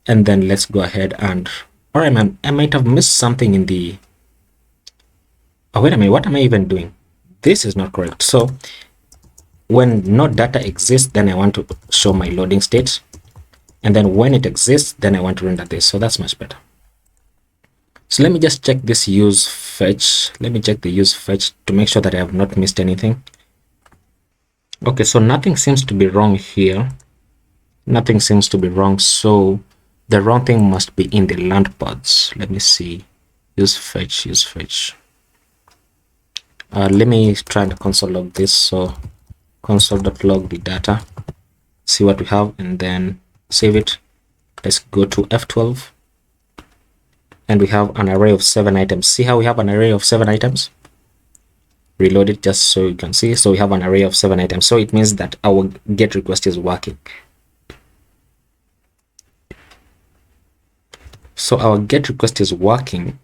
And then let's go ahead and, or I might have missed something in the, oh wait a minute, what am I even doing? This is not correct. So when no data exists, then I want to show my loading state. And then when it exists, then I want to render this. So that's much better. So let me just check this use fetch. Let me check the use fetch to make sure that I have not missed anything. Okay, so nothing seems to be wrong here. Nothing seems to be wrong. So the wrong thing must be in the Landpads. Let me see. Use fetch, use fetch. Let me try and console log this. So console.log the data, see what we have, and then save it. Let's go to F12. And we have an array of 7 items. See how we have an array of 7 items? Reload it just so you can see. So we have an array of 7 items. So it means that our GET request is working. So our GET request is working,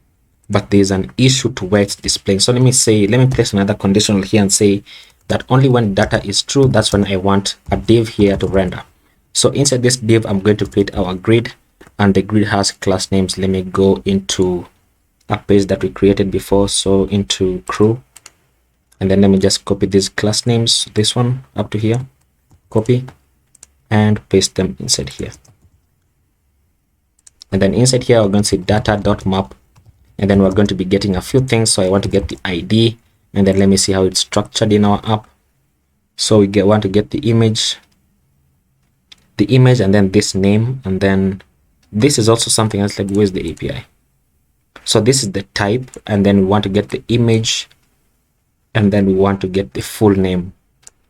but there's an issue to where it's displaying. So let me place another conditional here and say that only when data is true, that's when I want a div here to render. So inside this div, I'm going to create our grid, and the grid has class names. Let me go into a page that we created before. So into crew, and then let me just copy these class names, this one up to here, copy and paste them inside here. And then inside here, we're going to say data.map, and then we're going to be getting a few things. So I want to get the ID, and then let me see how it's structured in our app. So we want to get the image, and then this name, and then this is also something else, like where's the API? So this is the type, and then we want to get the image, and then we want to get the full name,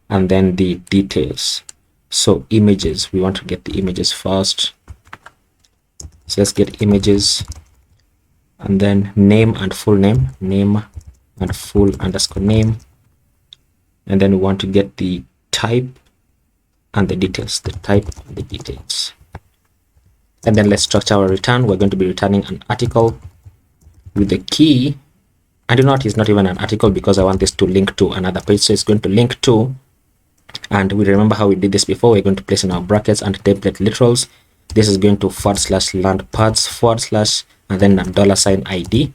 and then the details. So images, we want to get the images first. So let's get images, and then name and full name, name and full underscore name. And then we want to get the type, and the details, the type and the details. And then let's structure our return. We're going to be returning an article with the key. And you know what, it's not even an article because I want this to link to another page. So it's going to link to, and we remember how we did this before. We're going to place in our brackets and template literals. This is going to /landpads/ and then $ID,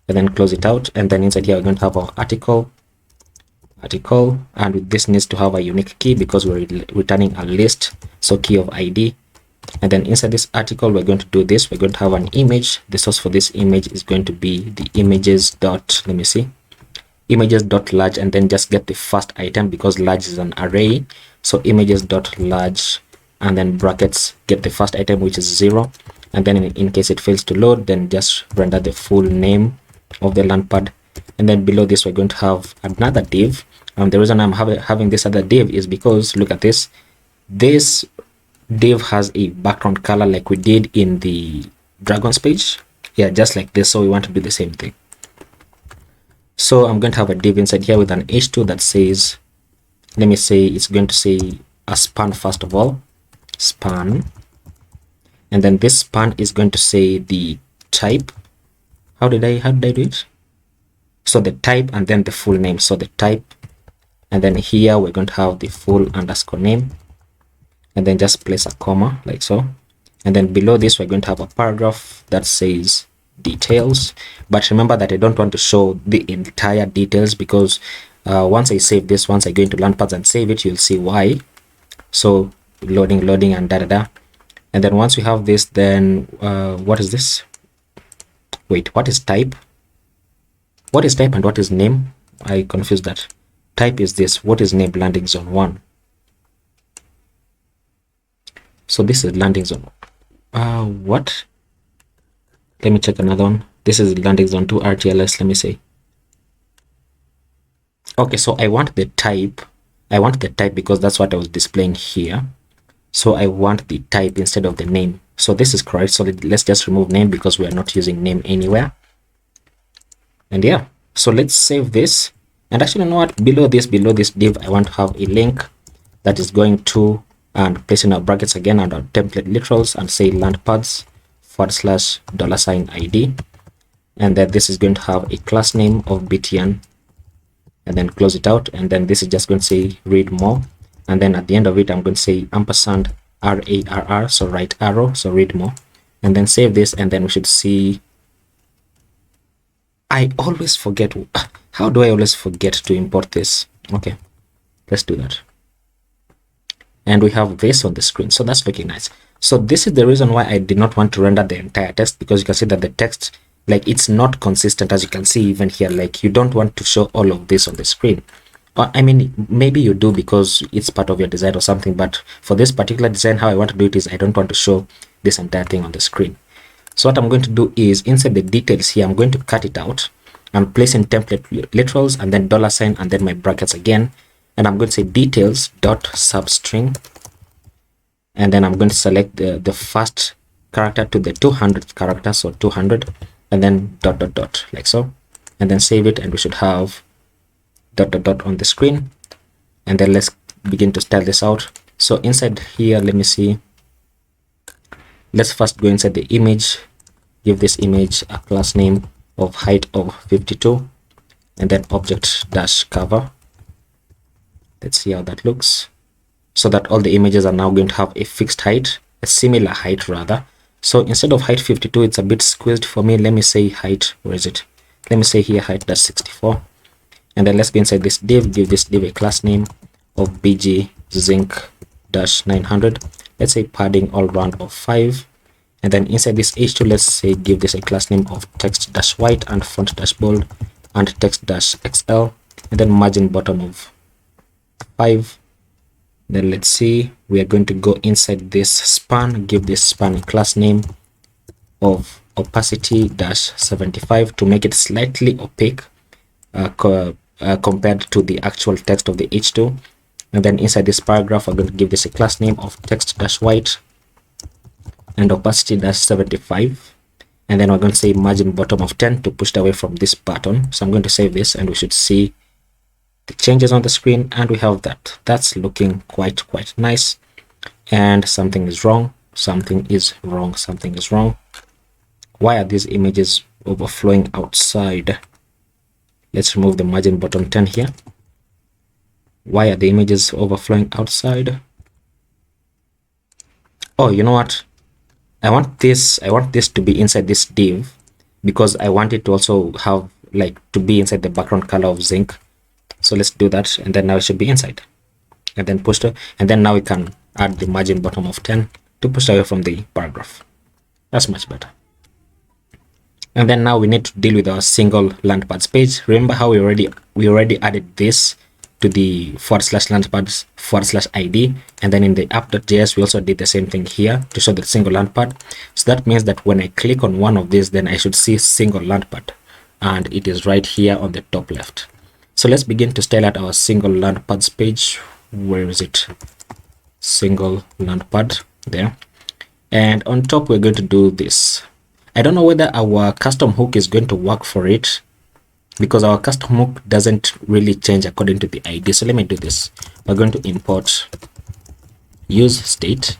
and then close it out. And then inside here, we're going to have our article, and this needs to have a unique key because we're returning a list, so key of ID. And then inside this article, we're going to do this. We're going to have an image. The source for this image is going to be the images.large, and then just get the first item because large is an array. So images.large, and then brackets, get the first item, which is 0. And then in case it fails to load, then just render the full name of the Landpad. And then below this, we're going to have another div. And the reason I'm having this other div is because look at this. This div has a background color like we did in the Dragons page. Yeah, just like this. So we want to do the same thing. So I'm going to have a div inside here with an h2 that says, let me say it's going to say a span first of all, span. And then this span is going to say the type. How did I do it? So the type and then the full name. So the type, and then here we're going to have the full underscore name, and then just place a comma like so. And then below this, we're going to have a paragraph that says details. But remember that I don't want to show the entire details because once I save this, once I go into Landpads and save it, you'll see why. So loading and da. And then once we have this, then what is this? Wait, what is type? What is type and what is name? I confused that. Type is this. What is name? Landing zone 1. So this is landing zone. What? Let me check another one. This is landing zone 2 RTLS. Let me say. Okay, so I want the type. I want the type because that's what I was displaying here. So I want the type instead of the name. So this is correct. So let's just remove name because we are not using name anywhere. And yeah, so let's save this. And actually, you know what? Below this div, I want to have a link that is going to, and place in our brackets again and our template literals and say Landpads $ID. And then this is going to have a class name of btn, and then close it out. And then this is just going to say read more. And then at the end of it, I'm going to say ampersand RARR, so right arrow, so read more. And then save this, and then we should see. I always forget. How do I always forget to import this? Okay, let's do that. And we have this on the screen, so that's looking nice. So this is the reason why I did not want to render the entire text, because you can see that the text, like, it's not consistent, as you can see even here. Like, you don't want to show all of this on the screen. I mean, maybe you do because it's part of your design or something, but for this particular design, how I want to do it is I don't want to show this entire thing on the screen. So what I'm going to do is inside the details here, I'm going to cut it out and place in template literals and then $, and then my brackets again. And I'm going to say details dot substring. And then I'm going to select the first character to the 200th character, so 200, and then ... like so. And then save it, and we should have ... on the screen. And then let's begin to style this out. So inside here, let me see. Let's first go inside the image, give this image a class name of height of 52, and then object dash cover. Let's see how that looks. So that all the images are now going to have a fixed height, a similar height rather. So instead of height 52, it's a bit squeezed for me. Let me say height, where is it? Let me say here height dash 64. And then let's go inside this div, give this div a class name of bgzinc-900. Let's say padding all round of 5. And then inside this h2, let's say give this a class name of text-white and font-bold and text-xl, and then margin bottom of 5. Then let's see, we are going to go inside this span, give this span a class name of opacity-75 to make it slightly opaque compared to the actual text of the h2. And then inside this paragraph, I'm going to give this a class name of text-white and opacity-75. And then we're going to say margin bottom of 10 to push it away from this button. So I'm going to save this, and we should see the changes on the screen, and we have that. That's looking quite nice. And something is wrong, something is wrong, something is wrong. Why are these images overflowing outside? Let's remove the margin bottom 10 here. Why are the images overflowing outside? Oh, you know what? I want this to be inside this div, because I want it to also have like to be inside the background color of zinc. So let's do that, and then now it should be inside, and then push to, and then now we can add the margin bottom of 10 to push away from the paragraph. That's much better. And then now we need to deal with our single Landpads page. Remember how we already added this to the /landpads/id, and then in the app.js we also did the same thing here to show the single landpad. So that means that when I click on one of these, then I should see single landpad, and it is right here on the top left. So let's begin to style out our single Landpads page. Where is it? Single landpad, there. And on top we're going to do this. I don't know whether our custom hook is going to work for it, because our custom hook doesn't really change according to the ID. So let me do this. We're going to import use state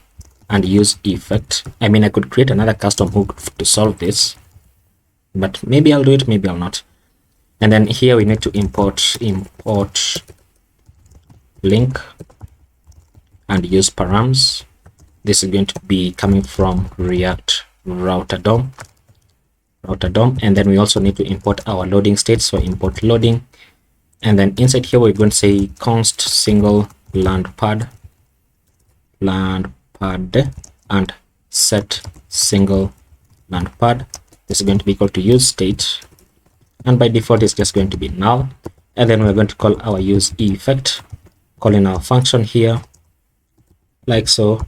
and use effect. I mean, I could create another custom hook to solve this, but maybe I'll do it, maybe I'll not. And then here we need to import link and use params. This is going to be coming from React router DOM, and then we also need to import our loading state. So import loading, and then inside here we're going to say const single landpad and set single landpad. This is going to be equal to use state, and by default it's just going to be null. And then we're going to call our use effect, calling our function here like so,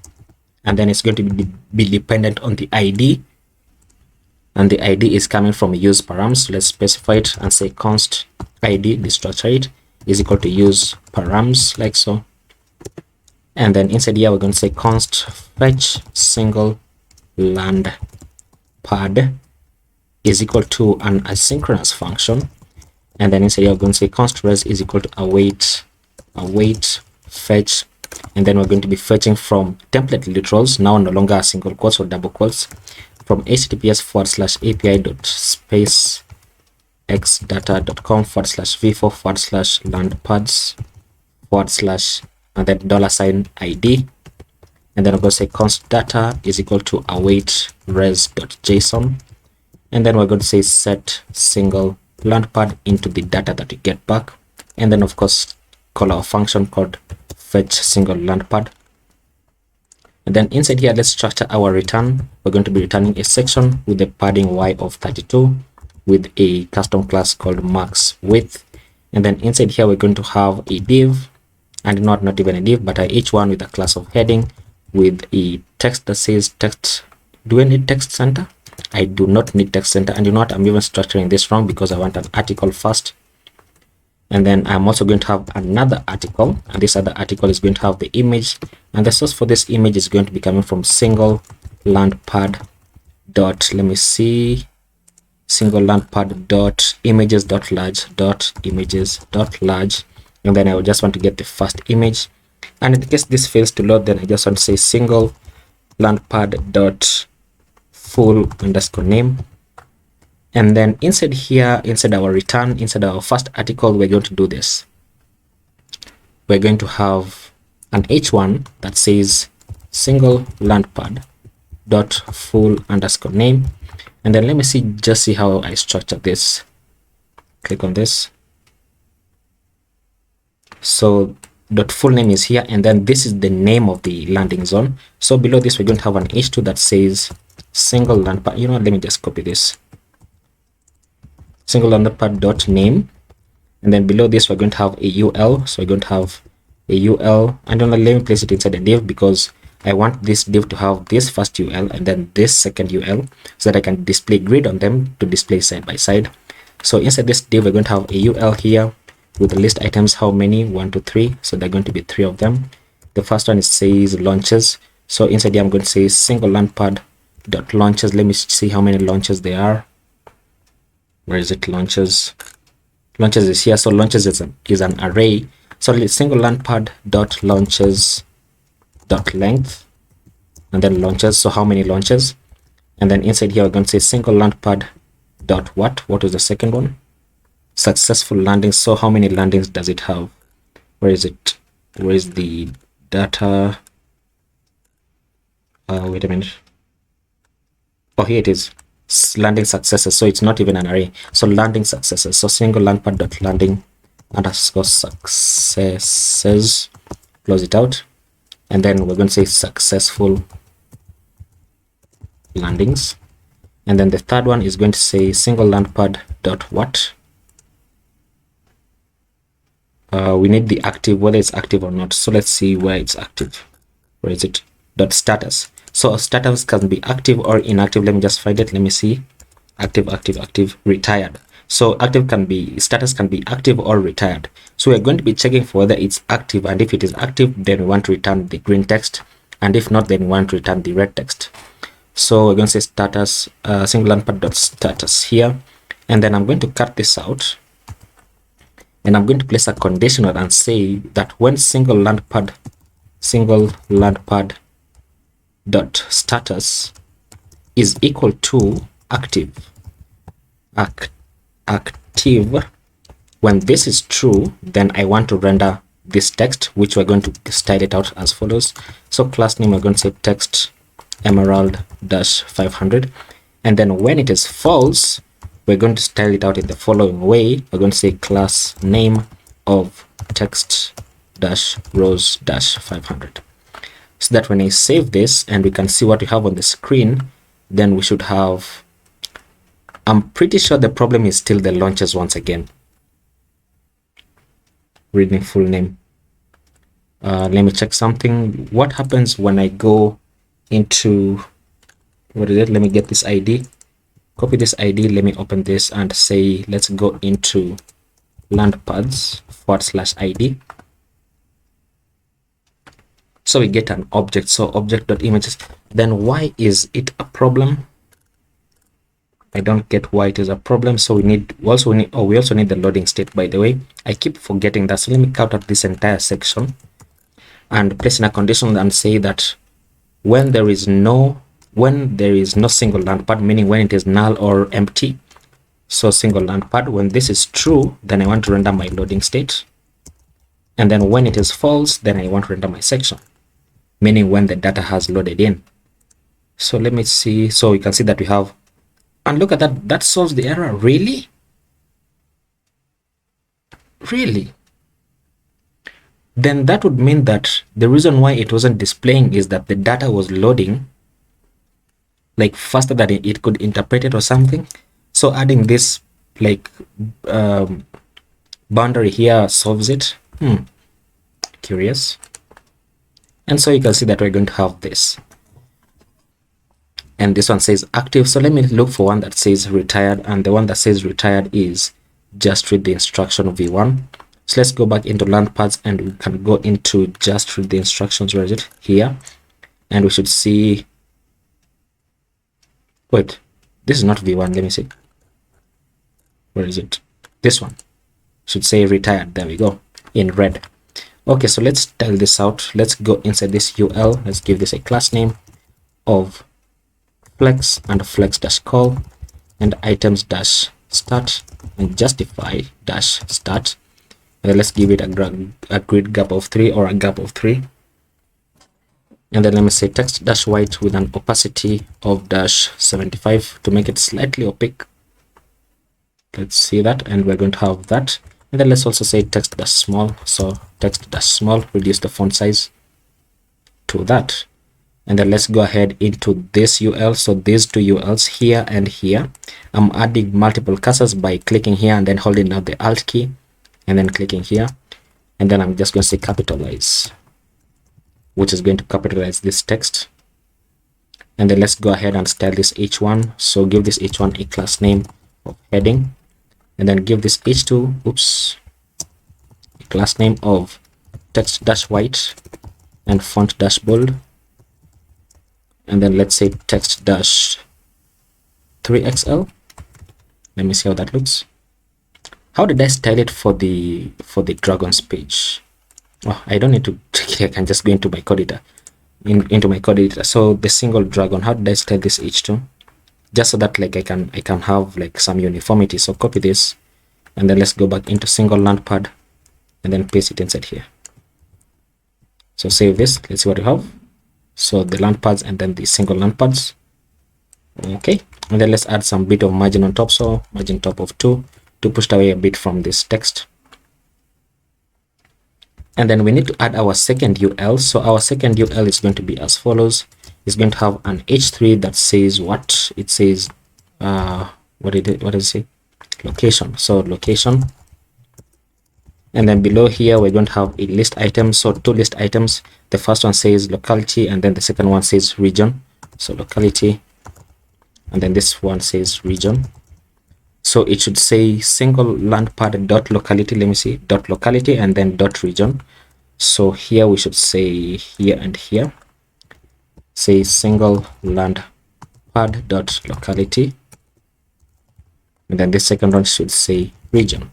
and then it's going to be dependent on the ID, and the ID is coming from use params. So let's specify it and say const ID, destructure it, is equal to use params like so. And then inside here we're going to say const fetch single landpad is equal to an asynchronous function, and then inside here we're going to say const res is equal to await fetch, and then we're going to be fetching from template literals, now no longer single quotes or double quotes, from https://api.spacexdata.com/v4/landpads/ and then $ID, and then I'm going to say const data is equal to await res.json, and then we're going to say set single landpad into the data that we get back, and then of course call our function called fetch single landpad. And then inside here, let's structure our return. We're going to be returning a section with a padding y of 32 with a custom class called max width. And then inside here we're going to have a div, and not even a div but a h1 with a class of heading with a text that says text. Do I need text center? I do not need text center. And you know what, I'm even structuring this wrong because I want an article first, and then I'm also going to have another article, and this other article is going to have the image, and the source for this image is going to be coming from single landpad dot, let me see, single landpad dot images dot large dot images dot large, and then I will just want to get the first image. And in case this fails to load, then I just want to say single landpad dot full underscore name. And then inside here, inside our return, inside our first article, we're going to do this. We're going to have an h1 that says single landpad dot full underscore name. And then let me just see how I structure this. Click on this. So dot full name is here, and then this is the name of the landing zone. So below this, we're going to have an h2 that says single landpad. You know what, let me just copy this. Single landpad dot name, and then below this we're going to have a ul. So we're going to have a ul, and then let me place it inside a div because I want this div to have this first ul and then this second ul, so that I can display grid on them to display side by side. So inside this div we're going to have a ul here with the list items. How many? 1 2 3. So they're going to be 3 of them. The first one says launches, so inside here I'm going to say single landpad dot launches. Let me see how many launches there are. Where is it? Launches. Launches is here, so launches is an array. So single landpad dot launches dot length, and then launches. So how many launches? And then inside here we're going to say single landpad dot what is the second one? Successful landings. So how many landings does it have? Where is it? Where is the data? Wait a minute. Oh, here it is. Landing successes. So it's not even an array. So landing successes. So single landpad dot landing underscore successes. Close it out. And then we're going to say successful landings. And then the third one is going to say single landpad dot what? We need the active, whether it's active or not. So let's see where it's active. Where is it? Dot status. So status can be active or inactive. Let me just find it. Let me see. Active, active, active, retired. So active can be, status can be active or retired. So we're going to be checking for whether it's active, and if it is active, then we want to return the green text, and if not, then we want to return the red text. So we're going to say status, single landpad dot status here, and then I'm going to cut this out, and I'm going to place a conditional and say that when single landpad dot status is equal to active, when this is true, then I want to render this text, which we're going to style it out as follows. So class name, we're going to say text emerald dash 500, and then when it is false, we're going to style it out in the following way. We're going to say class name of text dash rose dash 500, so that when I save this and we can see what we have on the screen, then we should have, I'm pretty sure the problem is still the launches once again. Reading full name. Let me check something. What happens when I go into, what is it? Let me get this ID. Copy this ID. Let me open this and say, let's go into Landpads /ID. So we get an object. So object.images. Then why is it a problem? I don't get why it is a problem. So we also need the loading state, by the way. I keep forgetting that. So let me cut out this entire section and place in a condition and say that when there is no single landpad, meaning when it is null or empty. So single landpad, when this is true, then I want to render my loading state. And then when it is false, then I want to render my section, meaning when the data has loaded in. So let me see. So you can see that we have, and look at that, that solves the error. Really? Then that would mean that the reason why it wasn't displaying is that the data was loading like faster than it could interpret it or something. So adding this like boundary here solves it. Curious. And so you can see that we're going to have this, and this one says active. So let me look for one that says retired, and the one that says retired is just read the instruction v1. So let's go back into Landpads and we can go into just read the instructions. Where is it? Here. And we should see, wait, this is not v1. Let me see. Where is it? This one should say retired. There we go, in red. Okay, so let's tell this out. Let's go inside this UL. Let's give this a class name of flex and flex dash call and items dash start and justify dash start. And then let's give it a grid gap of 3 or a gap of 3. And then let me say text dash white with an opacity of dash 75 to make it slightly opaque. Let's see that, and we're going to have that. And then let's also say text dash small. So text dash small, reduce the font size to that. And then let's go ahead into this UL. So these two ULs here and here, I'm adding multiple cursors by clicking here and then holding down the Alt key and then clicking here. And then I'm just going to say capitalize, which is going to capitalize this text. And then let's go ahead and style this h1. So give this h1 a class name of heading, and then give this h2 a class name of text dash white and font dash bold. And then let's say text dash 3XL. Let me see how that looks. How did I style it for the dragons page? Oh, I don't need to check it. I can just go into my code editor. Into my code editor. So the single dragon, how did I style this h2? Just so that like I can have like some uniformity. So copy this, and then let's go back into single landpad and then paste it inside here. So save this. Let's see what we have. So the landpads and then the single landpads. Okay, and then let's add some bit of margin on top. So margin top of 2 to push away a bit from this text. And then we need to add our second UL. So our second UL is going to be as follows. It's going to have an h3 that says what? It says what does it say? Location. So location. And then below here we're going to have a list item. So 2 list items. The first one says locality, and then the second one says region. So locality, and then this one says region. So it should say single landpad dot locality. Let me see, dot locality and then dot region. So here we should say here and here, say single landpad dot locality, and then this second one should say region.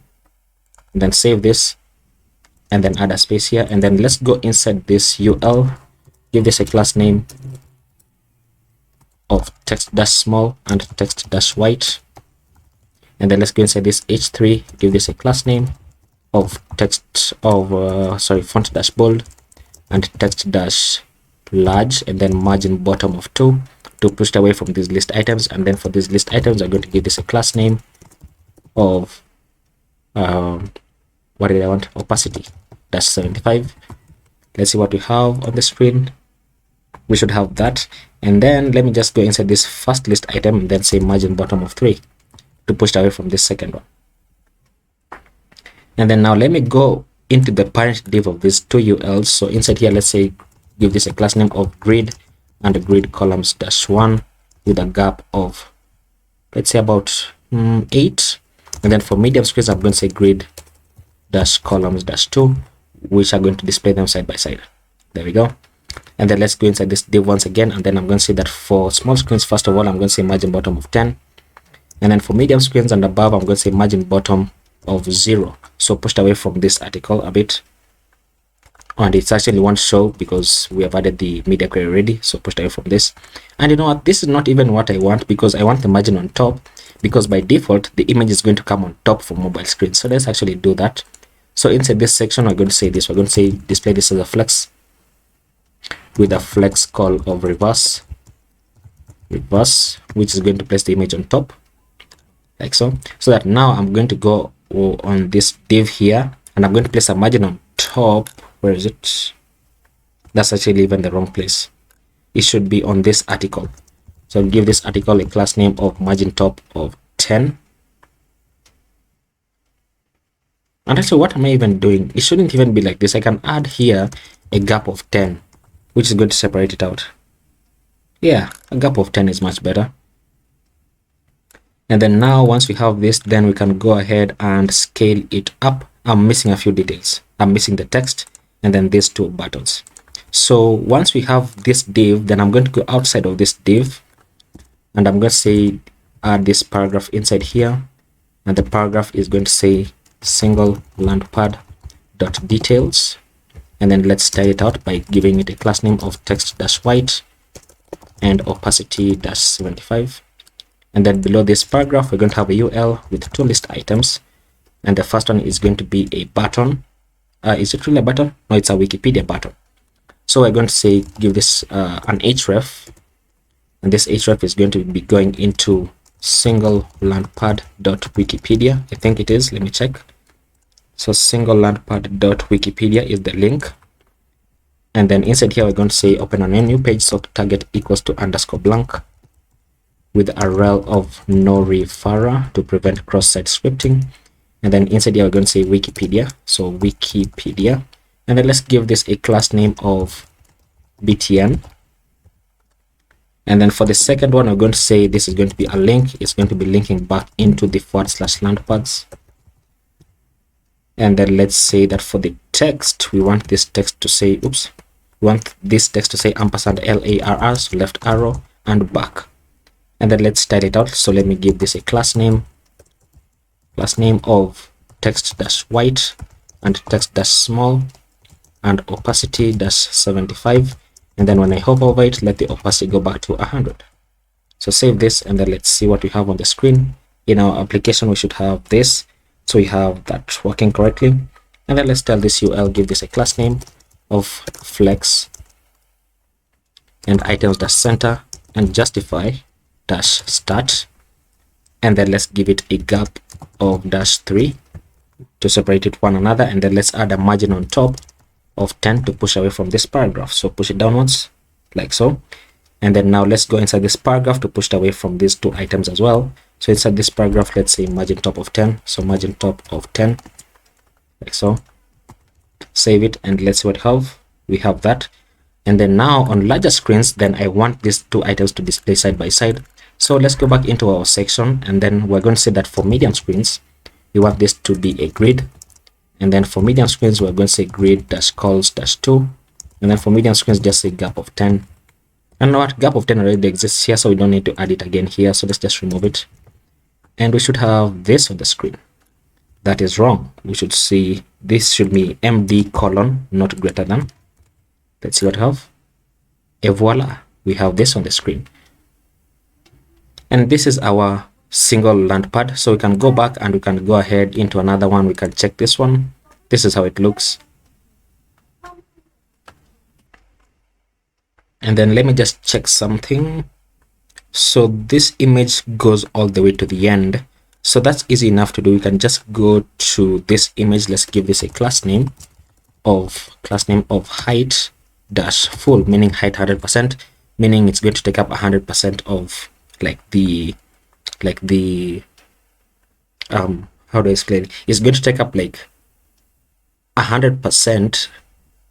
And then save this, and then add a space here, and then let's go inside this UL, give this a class name of text dash small and text dash white. And then let's go inside this h3, give this a class name of text of font dash bold and text dash large, and then margin bottom of 2 to push away from these list items. And then for these list items, I'm going to give this a class name of what did I want? Opacity dash 75. Let's see what we have on the screen. We should have that. And then let me just go inside this first list item and then say margin bottom of 3 to push away from this second one. And then now let me go into the parent div of these 2 ULs. So inside here, let's say give this a class name of grid and grid columns dash 1 with a gap of, let's say, about 8. And then for medium screens, I'm going to say grid dash columns dash 2, which are going to display them side by side. There we go. And then let's go inside this div once again, and then I'm going to say that for small screens, first of all, I'm going to say margin bottom of 10. And then for medium screens and above, I'm going to say margin bottom of 0. So pushed away from this article a bit. And it's actually won't show because we have added the media query already. So pushed away from this. And you know what? This is not even what I want, because I want the margin on top, because by default, the image is going to come on top for mobile screens. So let's actually do that. So inside this section, we're going to say this. We're going to say display this as a flex with a flex call of reverse, which is going to place the image on top. Like so. So that now I'm going to go on this div here, and I'm going to place a margin on top. Where is it? That's actually even the wrong place. It should be on this article. So I'll give this article a class name of margin top of 10. And actually, what am I even doing? It shouldn't even be like this. I can add here a gap of 10, which is going to separate it out. Yeah, a gap of 10 is much better. And then now once we have this, then we can go ahead and scale it up. I'm missing a few details. I'm missing the text and then these 2 buttons. So once we have this div, then I'm going to go outside of this div, and I'm going to say add this paragraph inside here, and the paragraph is going to say single landpad dot details, and then let's style it out by giving it a class name of text dash white and opacity dash 75. And then below this paragraph, we're going to have a UL with 2 list items. And the first one is going to be a button. Is it really a button? No, it's a Wikipedia button. So we're going to say, give this an href. And this href is going to be going into single landpad.wikipedia. I think it is. Let me check. So single landpad.wikipedia is the link. And then inside here, we're going to say open on a new page. So target equals to underscore blank, with a rel of no referrer to prevent cross-site scripting. And then inside here, we're going to say Wikipedia. So Wikipedia. And then let's give this a class name of btn. And then for the second one, we're going to say this is going to be a link. It's going to be linking back into the /landpads. And then let's say that for the text, we want this text to say, we want this text to say ampersand LARR, so left arrow and back. And then let's style it out. So let me give this a class name of text dash white and text dash small and opacity dash 75, and then when I hover over it, let the opacity go back to 100. So save this, and then let's see what we have on the screen. In our application, we should have this. So we have that working correctly. And then let's tell this UL, give this a class name of flex and items dash center and justify dash start. And then let's give it a gap of dash 3 to separate it one another. And then let's add a margin on top of 10 to push away from this paragraph. So push it downwards like so. And then now let's go inside this paragraph to push it away from these two items as well. So inside this paragraph, let's say margin top of 10. So margin top of 10 like so. Save it, and let's see what we have that. And then now on larger screens, then I want these two items to display side by side. So let's go back into our section, and then we're going to say that for medium screens, we want this to be a grid. And then for medium screens, we're going to say grid dash calls dash 2. And then for medium screens, just say gap of 10. And now what, gap of 10 already exists here, so we don't need to add it again here. So let's just remove it. And we should have this on the screen. That is wrong. We should see this should be MD colon, not greater than. Let's see what we have. Et voila, we have this on the screen. And this is our single Landpad. So we can go back and we can go ahead into another one. We can check this one. This is how it looks. And then let me just check something. So this image goes all the way to the end. So that's easy enough to do. We can just go to this image. Let's give this a class name of height dash full, meaning height 100%, meaning it's going to take up 100% of how do I explain? It's going to take up like 100%.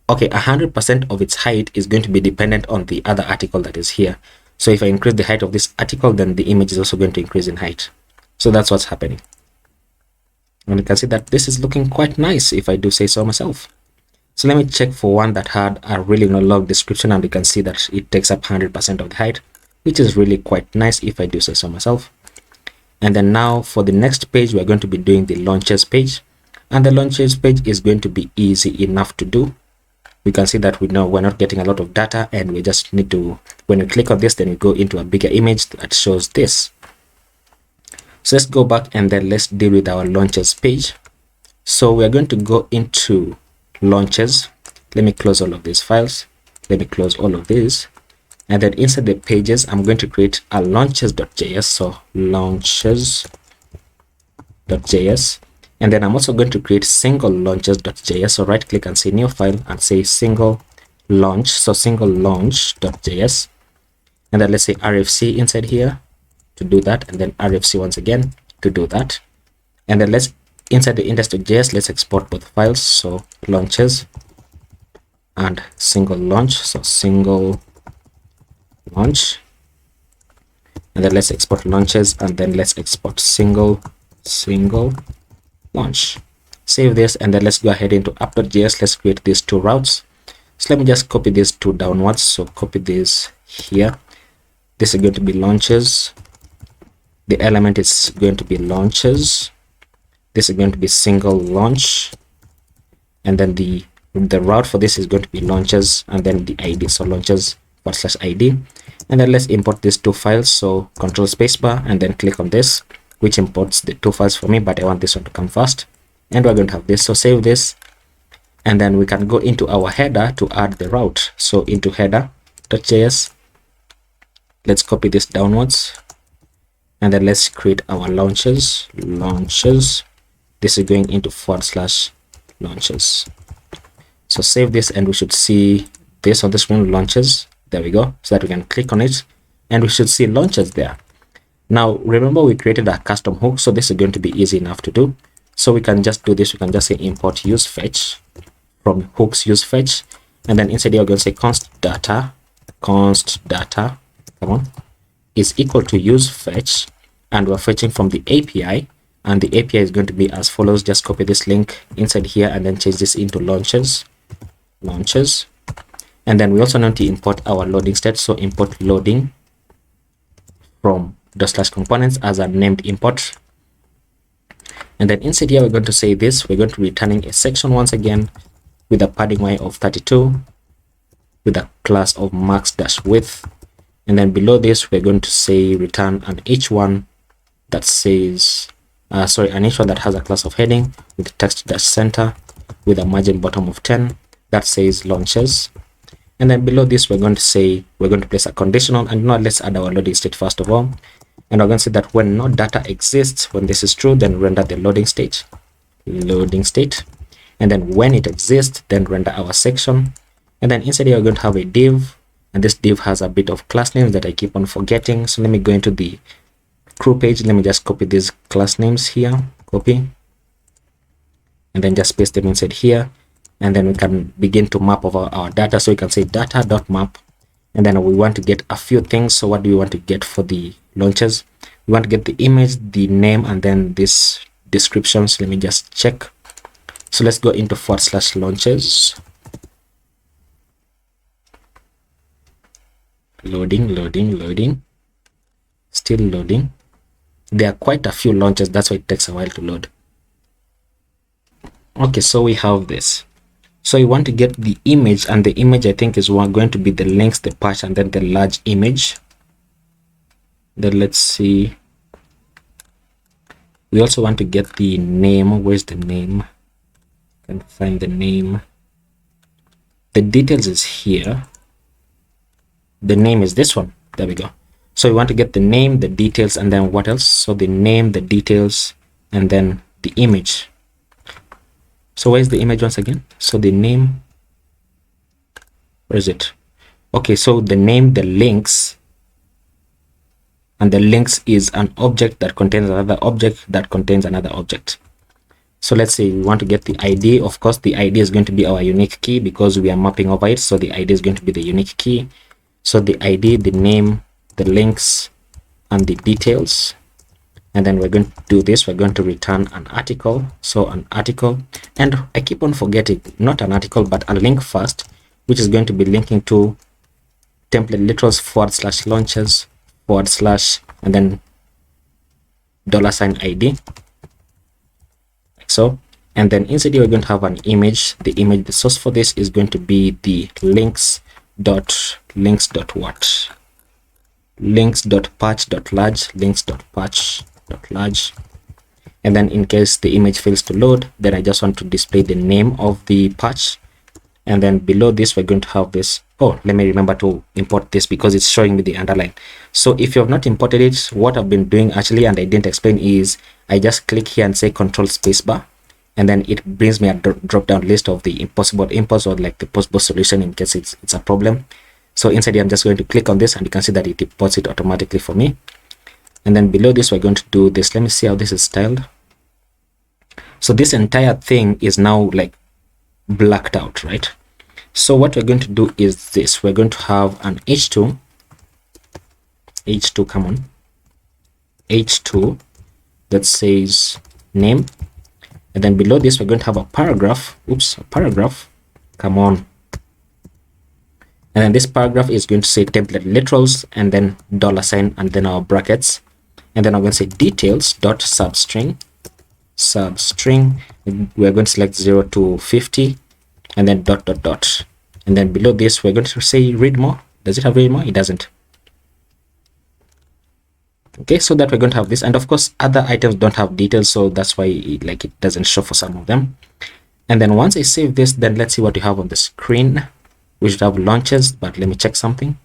Okay, 100% of its height is going to be dependent on the other article that is here. So if I increase the height of this article, then the image is also going to increase in height. So that's what's happening. And you can see that this is looking quite nice, if I do say so myself. So let me check for one that had a really long description, and you can see that it takes up 100% of the height, which is really quite nice, if I do say so myself. And then now for the next page, we're going to be doing the launches page. And the launches page is going to be easy enough to do. We can see that we know we're not getting a lot of data, and we just need to, when we click on this, then we go into a bigger image that shows this. So let's go back and then let's deal with our launches page. So we're going to go into launches. Let me close all of these files. Let me close all of these. And then inside the pages, I'm going to create a launches.js. So launches.js. And then I'm also going to create single launches.js. So right click and say new file and say single launch. So single launch.js. And then let's say RFC inside here to do that. And then RFC once again to do that. And then let's inside the index.js, let's export both files. So launches and single launch. So single launch. And then let's export launches, and then let's export single launch. Save this, and then let's go ahead into app.js. Let's create these two routes. So let me just copy these two downwards. So copy this here. This is going to be launches. The element is going to be launches. This is going to be single launch, and then the route for this is going to be launches, and then the ID. So launches /ID. And then let's import these two files. So control spacebar and then click on this, which imports the two files for me, but I want this one to come first. And we're going to have this. So save this, and then we can go into our header to add the route. So into header.js, let's copy this downwards, and then let's create our launches. This is going into /launches. So save this, and we should see this on the screen, launches. There we go, so that we can click on it, and we should see launches there. Now remember, we created a custom hook, so this is going to be easy enough to do. So we can just do this. We can just say import useFetch from hooks useFetch, and then inside here we're going to say const data is equal to useFetch, and we're fetching from the API, and the API is going to be as follows. Just copy this link inside here and then change this into launches. And then we also need to import our loading state. So import loading from /components as a named import. And then inside here, we're going to say this. We're going to be returning a section once again with a padding y of 32 with a class of max-width. And then below this, we're going to say return an h1 that says, an h1 that has a class of heading with text-center with a margin bottom of 10 that says launches. And then below this, we're going to place a conditional, and now let's add our loading state first of all. And we're going to say that when no data exists, when this is true, then render the loading state. And then when it exists, then render our section. And then inside here, we're going to have a div, and this div has a bit of class names that I keep on forgetting. So let me go into the crew page. Let me just copy these class names here, copy, and then just paste them inside here. And then we can begin to map over our data. So we can say data.map, and then we want to get a few things. So what do we want to get for the launches? We want to get the image, the name, and then this description. So let me just check. So let's go into /launches. Loading, still loading. There are quite a few launches, that's why it takes a while to load. Okay, so we have this. So you want to get the image, and the image I think is going to be the links, the patch, and then the large image. Then let's see. We also want to get the name. Where's the name? I can find the name. The details is here. The name is this one. There we go. So we want to get the name, the details, and then what else? So the name, the details, and then the image. So where's the image once again? So the name, where is it? Okay, so the name, the links, and the links is an object that contains another object that contains another object. So let's say we want to get the ID. Of course, the ID is going to be our unique key because we are mapping over it. So the ID is going to be the unique key. So the ID, the name, the links, and the details. And then we're going to do this. We're going to return an article. So an article, and I keep on forgetting, not an article, but a link first, which is going to be linking to template literals /launches / and then $ID, like so. And then inside here, we're going to have an image. The image, the source for this is going to be the links.patch.large, links.patch.large. And then in case the image fails to load, then I just want to display the name of the patch. And then below this, we're going to have this. Oh, let me remember to import this because it's showing me the underline. So if you have not imported it, what I've been doing actually, and I didn't explain, is I just click here and say Control Spacebar, and then it brings me a drop down list of the possible imports or like the possible solution in case it's a problem. So inside here, I'm just going to click on this, and you can see that it imports it automatically for me. And then below this, we're going to do this. Let me see how this is styled. So this entire thing is now like blacked out, right? So what we're going to do is this. We're going to have an h2, come on, h2 that says name. And then below this, we're going to have a paragraph. Oops, a paragraph. Come on. And then this paragraph is going to say template literals, and then $, and then our brackets. And then I'm going to say details.substring. We're going to select 0 to 50, and then ... And then below this, we're going to say read more. Does it have read more? It doesn't. Okay, so that we're going to have this, and of course other items don't have details, so that's why it doesn't show for some of them. And then once I save this, then let's see what we have on the screen. We should have launches, but let me check something.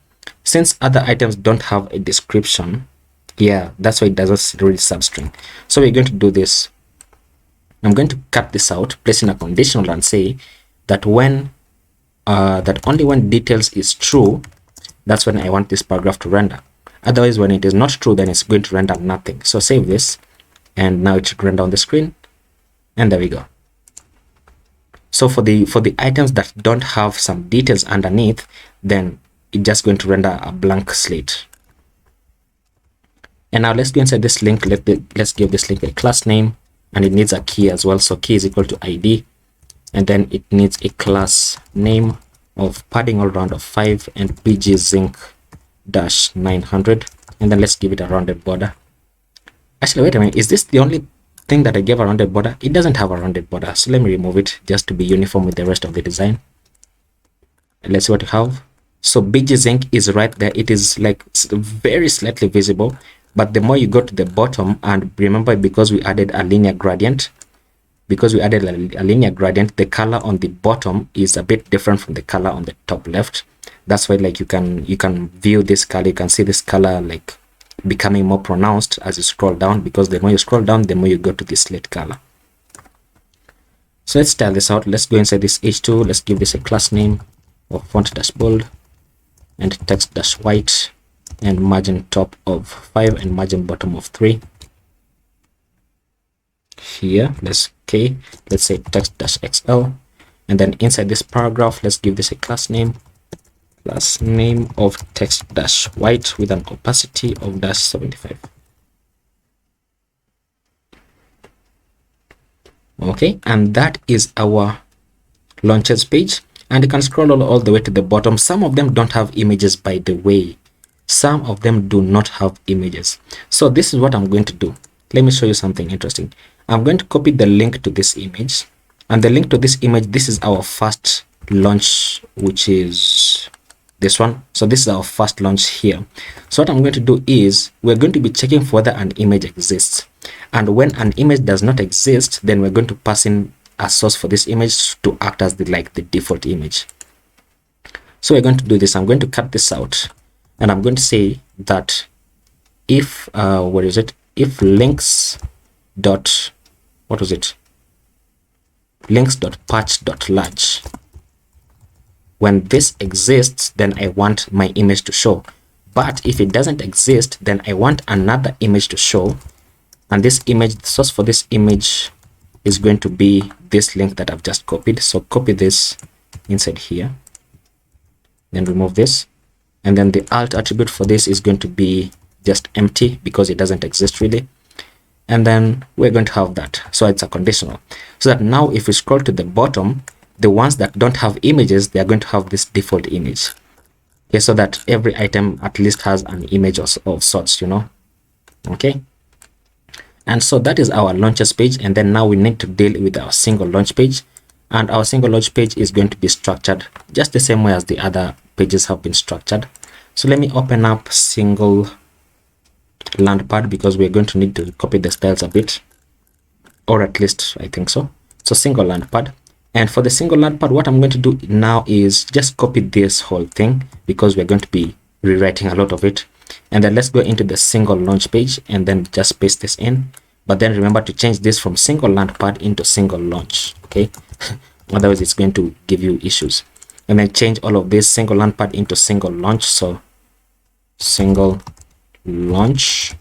Since other items don't have a description, yeah, that's why it doesn't read substring. So we're going to do this. I'm going to cut this out, place in a conditional, and say that when only when details is true, that's when I want this paragraph to render. Otherwise, when it is not true, then it's going to render nothing. So save this, and now it should render on the screen, and there we go. So for the items that don't have some details underneath, then it's just going to render a blank slate. And now let's go inside this link. Let's give this link a class name, and it needs a key as well. So key is equal to ID, and then it needs a class name of padding all round of 5 and pgzinc-900, and then let's give it a rounded border. Actually, wait a minute, is this the only thing that I gave a rounded border, it doesn't have a rounded border. So let me remove it just to be uniform with the rest of the design. Let's see what we have. So BG's ink is right there. It is like very slightly visible, but the more you go to the bottom, and remember, because we added a linear gradient, the color on the bottom is a bit different from the color on the top left. That's why like you can view this color, you can see this color like becoming more pronounced as you scroll down, because the more you scroll down, the more you go to the slate color. So let's style this out. Let's go inside this H2. Let's give this a class name of font dash bold and text dash white and margin top of 5 and margin bottom of 3. Here let's say text dash XL, and then inside this paragraph, let's give this a class name of text dash white with an opacity of dash 75. Okay, and that is our launches page, and you can scroll all the way to the bottom. Some of them don't have images, by the way. Some of them do not have images. So this is what I'm going to do. Let me show you something interesting. I'm going to copy the link to this image, and the link to this image, this is our first launch, which is this one. So this is our first launch here. So what I'm going to do is we're going to be checking for whether an image exists, and when an image does not exist, then we're going to pass in a source for this image to act as the default image. So we're going to do this. I'm going to cut this out, and I'm going to say that if if links dot links.patch.large, when this exists, then I want my image to show. But if it doesn't exist, then I want another image to show, and this image, the source for this image is going to be this link that I've just copied. So copy this inside here, then remove this, and then the alt attribute for this is going to be just empty because it doesn't exist really. And then we're going to have that, so it's a conditional, so that now if we scroll to the bottom, the ones that don't have images, they are going to have this default image. Okay, so that every item at least has an image of sorts, okay. And so that is our launches page, and then now we need to deal with our single launch page, and our single launch page is going to be structured just the same way as the other pages have been structured. So let me open up single Landpad, because we're going to need to copy the styles a bit, or at least I think so. So single Landpad, and for the single Landpad, what I'm going to do now is just copy this whole thing, because we're going to be rewriting a lot of it. And then let's go into the single launch page and then just paste this in, but then remember to change this from single Landpad into single launch, okay? Otherwise it's going to give you issues. And then change all of this single Landpad into single launch, so single launch,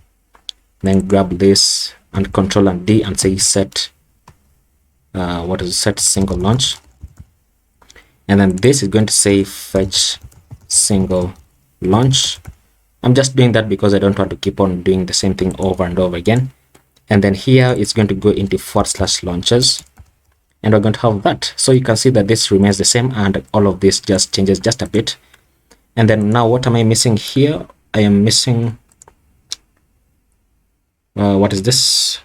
then grab this and Control and D and say set set single launch, and then this is going to say fetch single launch. I'm just doing that because I don't want to keep on doing the same thing over and over again. And then here it's going to go into /launches, and we're going to have that. So you can see that this remains the same, and all of this just changes just a bit. And then now what am I missing here? I am missing what is this?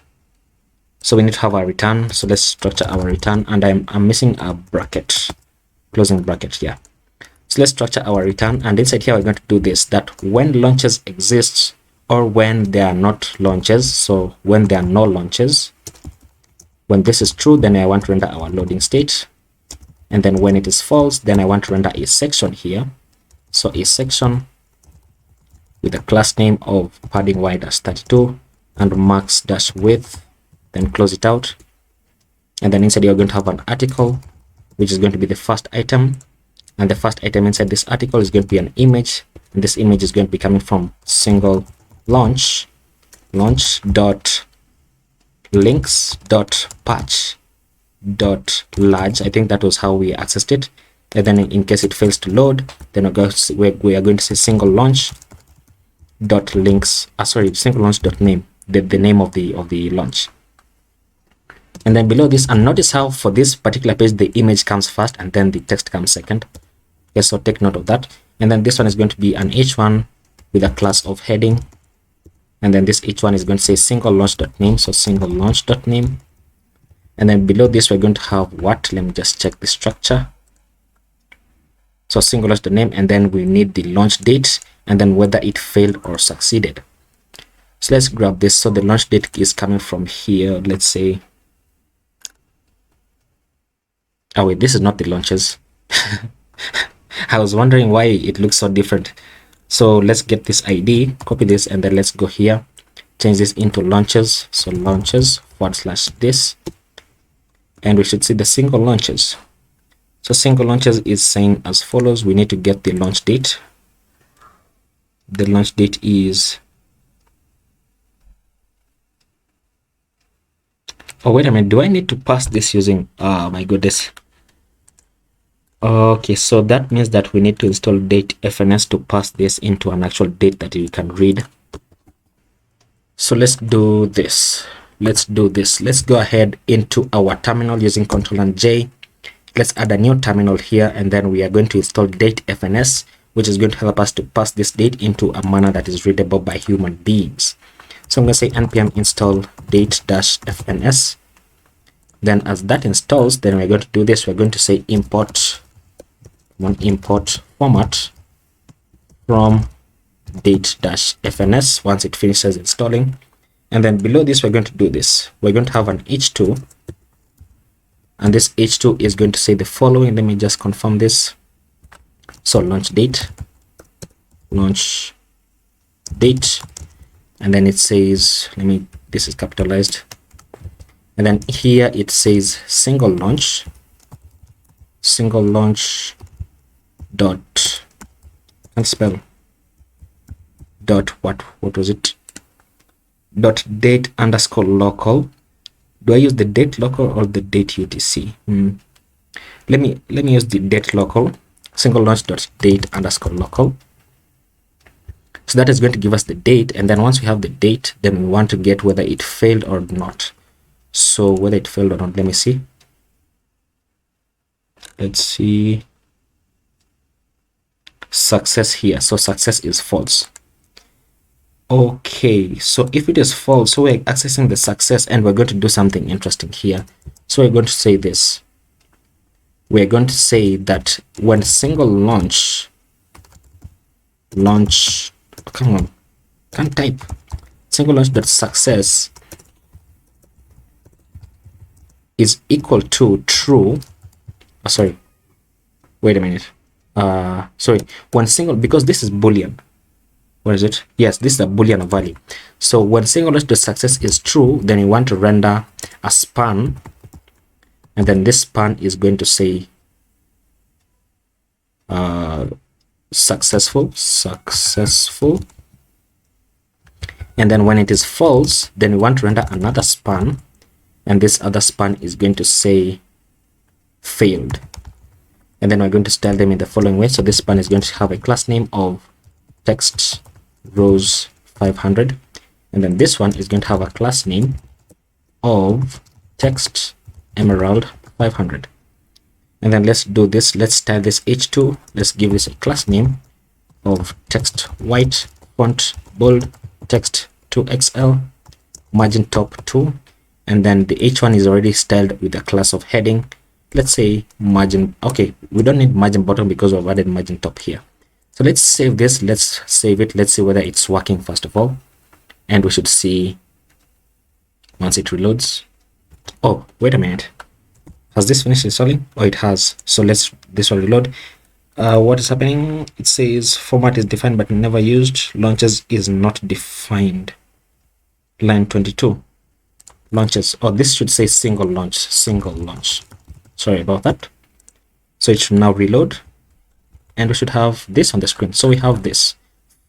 So we need to have a return, so let's structure our return, and I'm missing a bracket, closing bracket here. So let's structure our return, and inside here we're going to do this, that when launches exist or when they are not launches. So when there are no launches, when this is true, then I want to render our loading state, and then when it is false, then I want to render a section here. So a section with a class name of padding y-32 and max-width, then close it out. And then inside you're going to have an article, which is going to be the first item, and the first item inside this article is going to be an image, and this image is going to be coming from single launch dot links dot patch dot large. I think that was how we accessed it. And then in case it fails to load, then we are going to say single launch dot links, single launch dot name, the name of the launch. And then below this, and notice how for this particular page the image comes first and then the text comes second. Okay, so take note of that. And then this one is going to be an h1 with a class of heading, and then this h1 is going to say single launch.name, so single launch.name. And then below this we're going to have what, let me just check the structure. So single launch.name, and then we need the launch date and then whether it failed or succeeded. So let's grab this. So the launch date is coming from here. Let's say, oh wait, this is not the launches. I was wondering why it looks so different. So let's get this ID, copy this, and then let's go here, change this into launches. So launches / this, and we should see the single launches. So single launches is saying as follows. We need to get the launch date. The launch date is, oh wait a minute, do I need to pass this using, oh my goodness. Okay, so that means that we need to install date fns to pass this into an actual date that you can read. So let's do this. Let's go ahead into our terminal using Ctrl and J. Let's add a new terminal here, and then we are going to install date fns, which is going to help us to pass this date into a manner that is readable by human beings. So I'm going to say npm install date-fns. Then as that installs, then we're going to do this. We're going to say import format from date-fns once it finishes installing. And then below this, we're going to do this. We're going to have an h2, and this h2 is going to say the following. Let me just confirm this. So launch date, and then it says, this is capitalized, and then here it says single launch dot, and spell dot what was it, dot date underscore local. Do I use the date local or the date UTC? Let me use the date local. Single launch dot date underscore local. So that is going to give us the date, and then once we have the date, then we want to get whether it failed or not. So whether it failed or not, let me see. Let's see. Success here. So success is false. Okay, so if it is false, so we're accessing the success, and we're going to do something interesting here. So we're going to say this. We're going to say that when single launch, come on, can't type, single launch dot success is equal to true. Oh, sorry, wait a minute. Sorry, when single, because this is Boolean. What is it? Yes, this is a Boolean value. So when single launch dot success is true, then you want to render a span, and then this span is going to say successful, and then when it is false, then we want to render another span, and this other span is going to say failed, and then we're going to style them in the following way. So this span is going to have a class name of text rows 500, and then this one is going to have a class name of text emerald 500. And then let's do this. Let's style this h2. Let's give this a class name of text white font bold text 2xl margin top 2, and then the h1 is already styled with a class of heading. Let's say margin. Okay, we don't need margin bottom because we've added margin top here. So let's save this. Let's save it. Let's see whether it's working first of all, and we should see once it reloads. Oh, wait a minute. Has this finished installing? Oh, it has. So this will reload. What is happening? It says format is defined but never used. Launches is not defined. Line 22. Launches. Oh, this should say single launch. Sorry about that. So it should now reload, and we should have this on the screen. So we have this.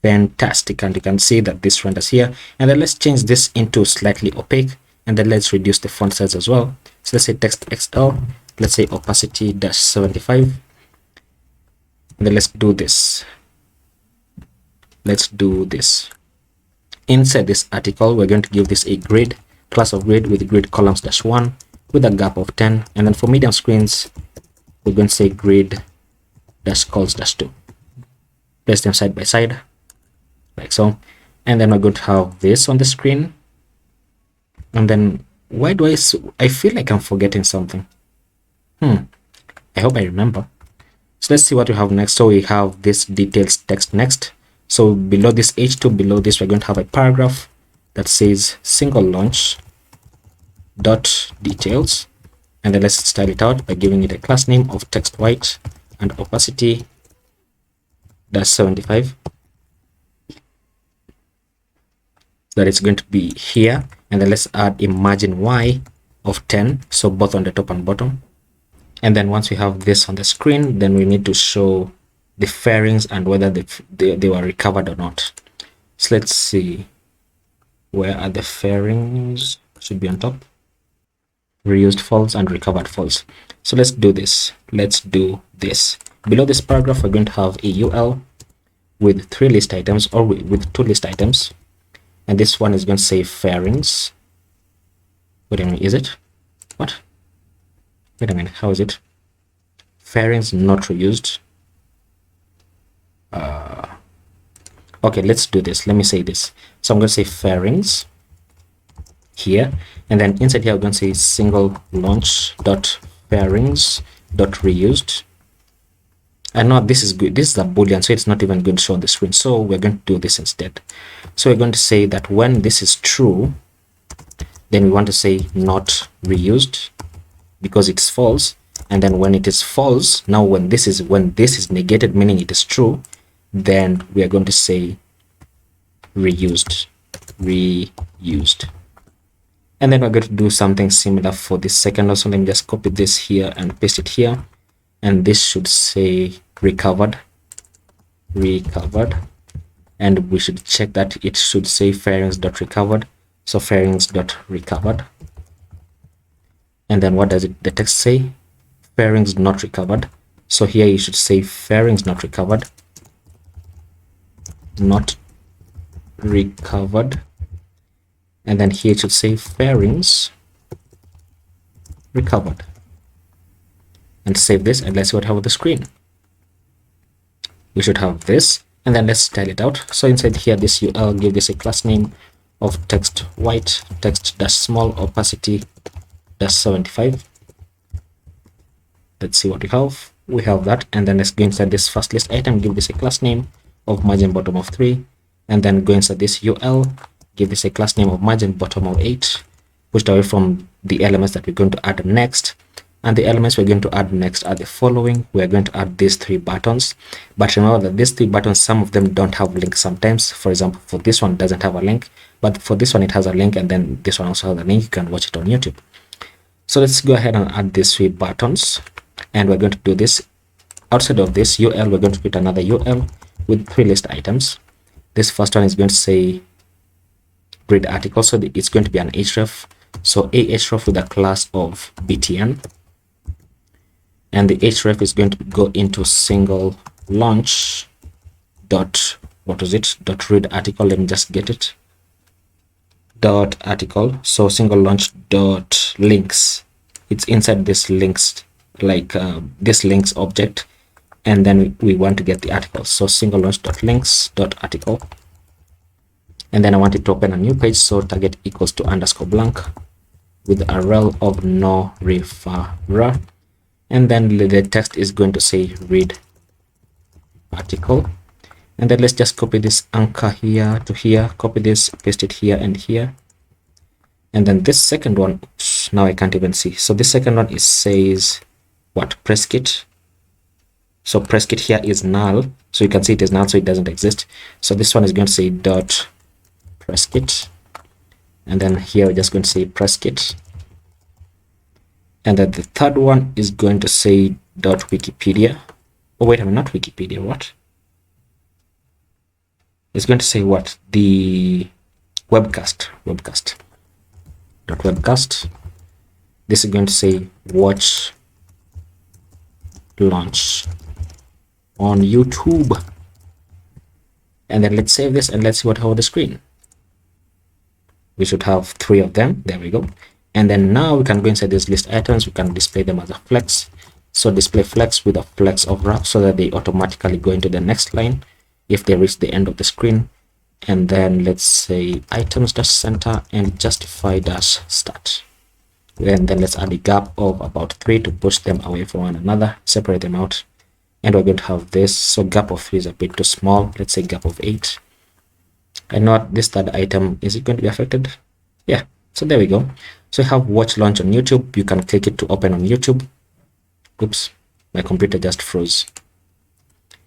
Fantastic. And you can see that this renders here. And then let's change this into slightly opaque, and then let's reduce the font size as well. So let's say text XL, let's say opacity -75, and then let's do this. Inside this article, we're going to give this a grid, class of grid with grid columns -1 with a gap of 10, and then for medium screens, we're going to say grid -cols -2. Place them side by side like so. And then we're going to have this on the screen. And then why do I feel like I'm forgetting something? I hope I remember. So let's see what we have next. So we have this details text next. So below this H2, below this, we're going to have a paragraph that says single launch dot details. And then let's style it out by giving it a class name of text white and opacity -75. That it's going to be here. And then let's add a margin Y of 10. So both on the top and bottom. And then once we have this on the screen, then we need to show the fairings and whether they were recovered or not. So let's see. Where are the fairings? Should be on top. Reused false and recovered false. So let's do this. Let's do this. Below this paragraph, we're going to have a UL with 3 list items, or with 2 list items. And this one is going to say fairings. Wait a minute, is it? What? Wait a minute, how is it? Fairings not reused. Okay, let's do this. Let me say this. So I'm going to say fairings here, and then inside here I'm going to say single launch dot fairings dot reused. And now this is good. This is a boolean, so it's not even going to show on the screen. So we're going to do this instead. So we're going to say that when this is true, then we want to say not reused because it's false. And then when it is false, now when this is negated, meaning it is true, then we are going to say reused. And then we're going to do something similar for the second also. Let me just copy this here and paste it here. And this should say recovered. And we should check that it should say fairings.recovered. So fairings.recovered. And then what does the text say? Fairings not recovered. So here you should say fairings not recovered. Not recovered. And then here it should say fairings recovered. And save this, and let's see what we have on the screen. We should have this, and then let's style it out. So inside here, this UL, give this a class name of text white, text dash small, opacity dash 75. Let's see what we have. We have that, and then let's go inside this first list item, give this a class name of margin bottom of 3, and then go inside this UL, give this a class name of margin bottom of 8, pushed away from the elements that we're going to add next. And the elements we're going to add next are the following. We're going to add these 3 buttons, but remember that these 3 buttons, some of them don't have links sometimes. For example, for this one, it doesn't have a link, but for this one, it has a link, and then this one also has a link. You can watch it on YouTube. So let's go ahead and add these 3 buttons, and we're going to do this. Outside of this UL, we're going to put another UL with 3 list items. This first one is going to say read article, so it's going to be an href. So a href with a class of btn. And the href is going to go into single launch dot, dot read article. Let me just get it. Dot article. So single launch dot links. It's inside this links, like this links object. And then we want to get the article. So single launch dot links dot article. And then I want it to open a new page. So target equals to underscore blank with a rel of no referrer. And then the text is going to say read article. And then let's just copy this anchor here to here, copy this, paste it here and here. And then this second one, now I can't even see. So this second one says what? Press kit. So press kit here is null. So you can see it is null, so it doesn't exist. So this one is going to say dot press kit. And then here we're just going to say press kit. And then the third one is going to say dot Wikipedia. Oh, wait a minute, not Wikipedia, what? It's going to say what? The webcast. Dot webcast. This is going to say watch launch on YouTube. And then let's save this and let's see what on the screen. We should have 3 of them. There we go. And then now we can go inside these list items. We can display them as a flex. So display flex with a flex of wrap so that they automatically go into the next line if they reach the end of the screen. and then let's say items-center and justify-start. And then let's add a gap of about 3 to push them away from one another, separate them out. And we're going to have this. So gap of 3 is a bit too small. Let's say gap of 8. And not this third item, is it going to be affected? Yeah, so there we go. So you have watch launch on YouTube. You can click it to open on YouTube. Oops, my computer just froze.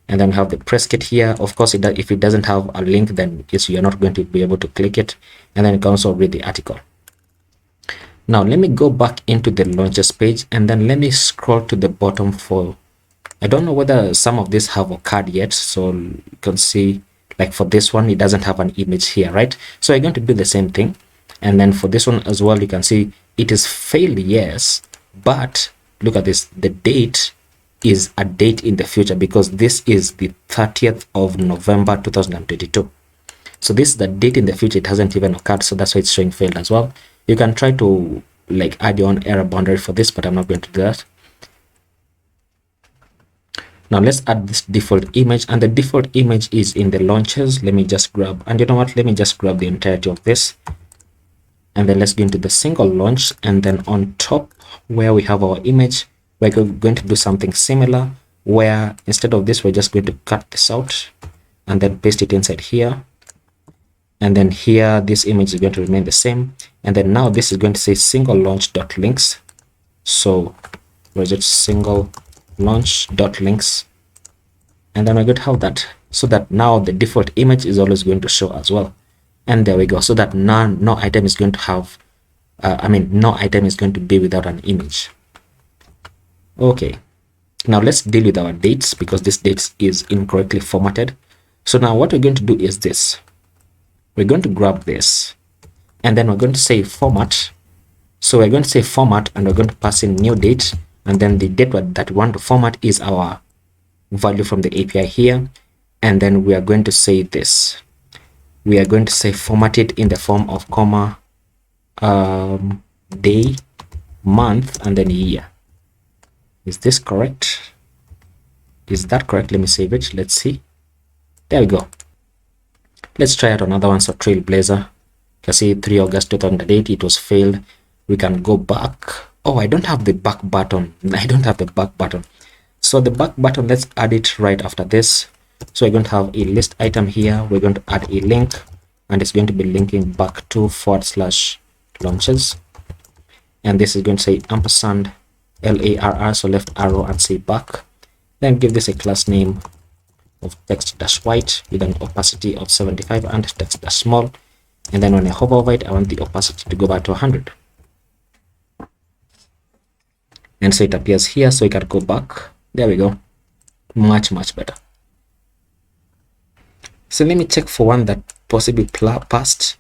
And then we have the press kit here. Of course, if it doesn't have a link, then you're not going to be able to click it. And then you can also read the article. Now let me go back into the launches page, and then let me scroll to the bottom for, I don't know whether some of these have occurred yet. So you can see, like for this one, it doesn't have an image here, right? So I'm going to do the same thing. And then for this one as well, you can see it is failed, yes, but look at this. The date is a date in the future because this is the 30th of November 2022. So this is the date in the future. It hasn't even occurred, so that's why it's showing failed as well. You can try to like add your own error boundary for this, but I'm not going to do that. Now let's add this default image, and the default image is in the launches. Let me just grab, and you know what, let me just grab the entirety of this, and then let's go into the single launch, and then on top where we have our image, we're going to do something similar, where instead of this, we're just going to cut this out and then paste it inside here. And then here, this image is going to remain the same. And then now this is going to say single launch.links. So where is it? Single launch.links. And then we're going to have that, so that now the default image is always going to show as well. And there we go. So that no item is going to have, no item is going to be without an image. Okay. Now let's deal with our dates, because this dates is incorrectly formatted. So now what we're going to do is this. We're going to grab this, and then we're going to say format. So we're going to say format, and we're going to pass in new date, and then the date that we want to format is our value from the API here. And then we are going to say this. We are going to say format it in the form of comma, day, month, and then year. Is this correct? Is that correct? Let me save it. Let's see. There we go. Let's try out another one. So Trailblazer, you can see 3 August 2008, it was failed. We can go back. Oh, I don't have the back button. I don't have the back button. So the back button, let's add it right after this. So we're going to have a list item here. We're going to add a link, and it's going to be linking back to / launches. And this is going to say ampersand LARR, so left arrow and say back. Then give this a class name of text-white with an opacity of 75 and text-small. And then when I hover over it, I want the opacity to go back to 100. And so it appears here, so we can go back. There we go. Much better. So let me check for one that possibly passed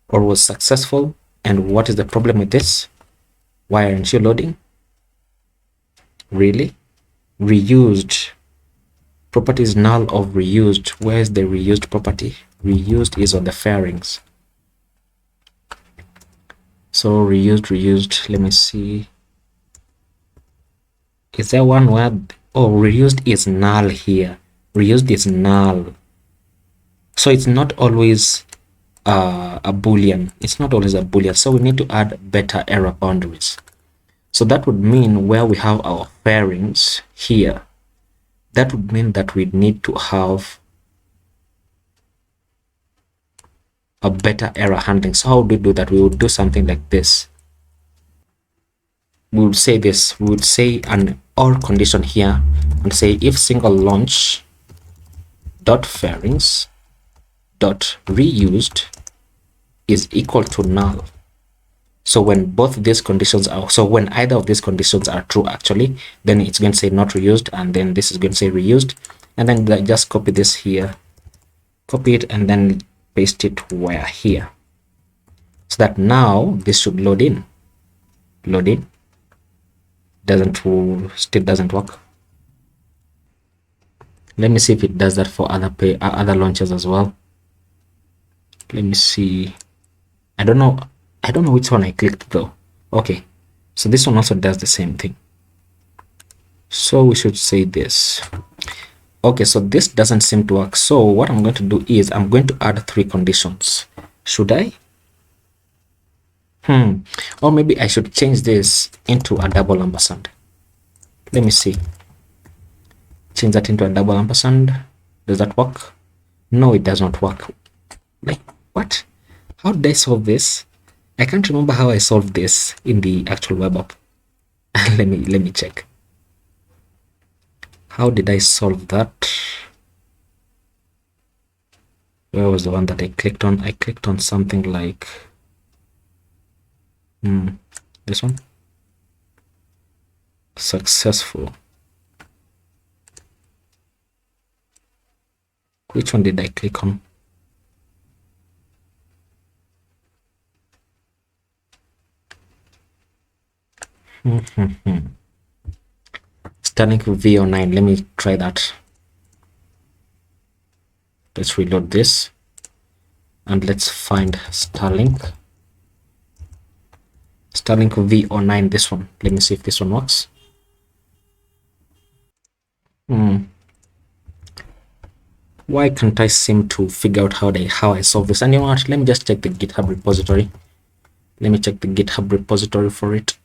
or was successful. And what is the problem with this? Why aren't you loading? Really? Reused. Properties null of reused. Where is the reused property? Reused is on the fairings. So reused. Let me see. Is there one where, oh, reused is null here. Reused is null. So it's not always a boolean. It's not always a boolean. So we need to add better error boundaries. So that would mean where we have our fairings here, that would mean that we need to have a better error handling. So how do we do that? We would do something like this. We would say this. We would say an or condition here and say if single launch dot fairings dot reused is equal to null. So when both these conditions are, so when either of these conditions are true actually, then it's going to say not reused, and then this is going to say reused. And then just copy this here, copy it, and then paste it where here, so that now this should load in. Still doesn't work. Let me see if it does that for other launches as well. Let me see. I don't know which one I clicked though. Okay, so this one also does the same thing. So we should say this. Okay, so this doesn't seem to work. So what I'm going to do is I'm going to add 3 conditions. Should I? Or maybe I should change this into a double ampersand. Let me see. Change that into a double ampersand. Does that work? No, it does not work. Like, what? How did I solve this? I can't remember how I solved this in the actual web app. let me check. How did I solve that? Where was the one that I clicked on? I clicked on something like this one. Successful. Which one did I click on? Starlink VO9. Let me try that. Let's reload this and let's find Starlink. Starlink VO9, this one. Let me see if this one works. Why can't I seem to figure out how I solve this? And you know what? Let me just check the GitHub repository. Let me check the GitHub repository for it.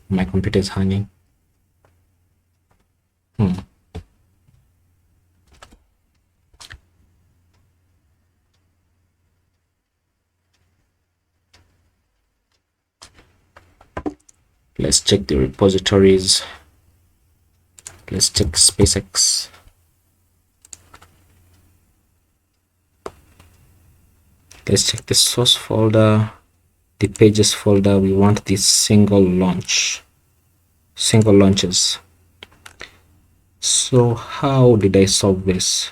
My computer is hanging. Let's check the repositories. Let's check SpaceX. Let's check the source folder, the pages folder. We want this single launches. So how did I solve this?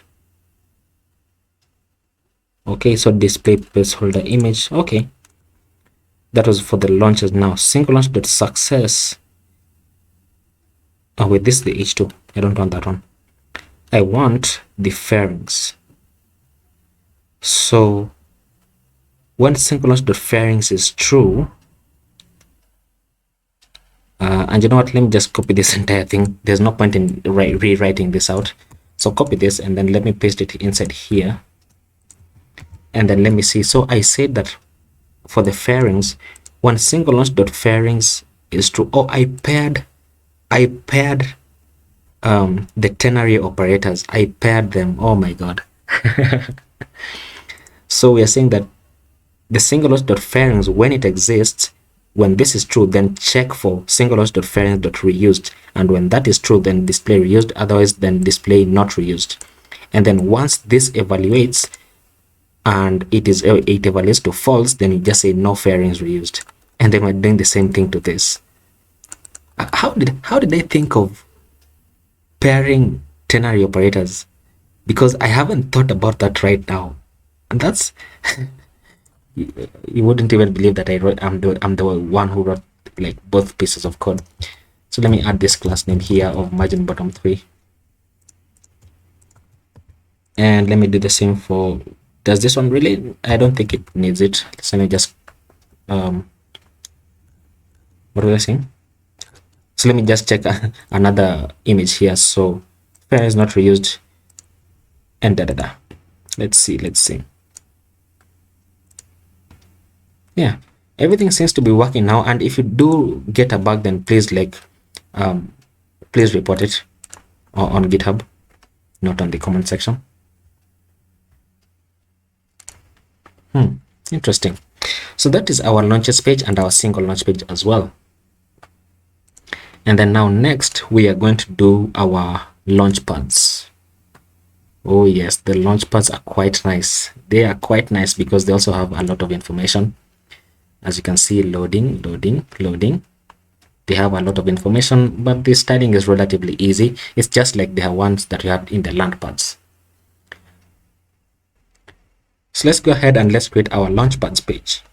Okay, so display placeholder image. Okay, that was for the launches. Now single launch.success. Oh wait, this is the H2. I don't want that one. I want the fairings. So when single launch.fairings is true, and you know what, let me just copy this entire thing. There's no point in rewriting this out. So copy this and then let me paste it inside here. And then let me see. So I said that for the fairings, when single launch.fairings is true, I paired the ternary operators. I paired them. Oh my god. So we are saying that the single launch.fairings, when it exists, when this is true, then check for single launch.fairings.reused, and when that is true, then display reused, otherwise then display not reused. And then once this evaluates and it evaluates to false, then you just say no fairings reused. And then we're doing the same thing to this. How did I think of pairing ternary operators? Because I haven't thought about that right now, and that's you wouldn't even believe that I'm the one who wrote like both pieces of code. So let me add this class name here of margin bottom 3, and let me do the same for, does this one really? I don't think it needs it. So let me just what was I saying? So let me just check another image here. So fair is not reused, and let's see. Yeah, everything seems to be working now. And if you do get a bug, then please please report it on GitHub, not on the comment section. Interesting. So that is our launches page and our single launch page as well. And then now next we are going to do our launchpads. Oh yes, the launchpads are quite nice. They are quite nice because they also have a lot of information. As you can see, loading. They have a lot of information, but the styling is relatively easy. It's just like the ones that you have in the Landpads. So let's go ahead and let's create our Launchpads page.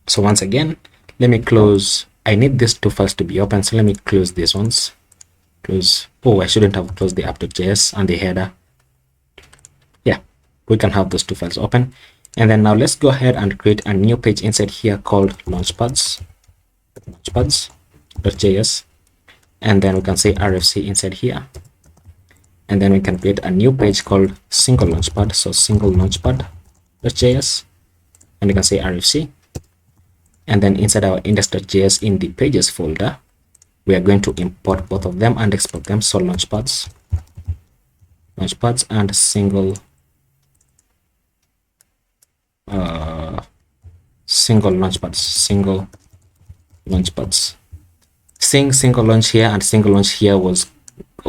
So once again, let me close. I need these 2 files to be open, so let me close these ones. Close. Oh, I shouldn't have closed the app.js and the header. Yeah, we can have those 2 files open. And then now let's go ahead and create a new page inside here called launchpads.js, and then we can say RFC inside here. and then we can create a new page called single launchpad. So single launchpad.js, and you can say RFC, and then inside our index.js in the pages folder, we are going to import both of them and export them. So launchpads and single launchpads. Seeing single launch here and single launch here was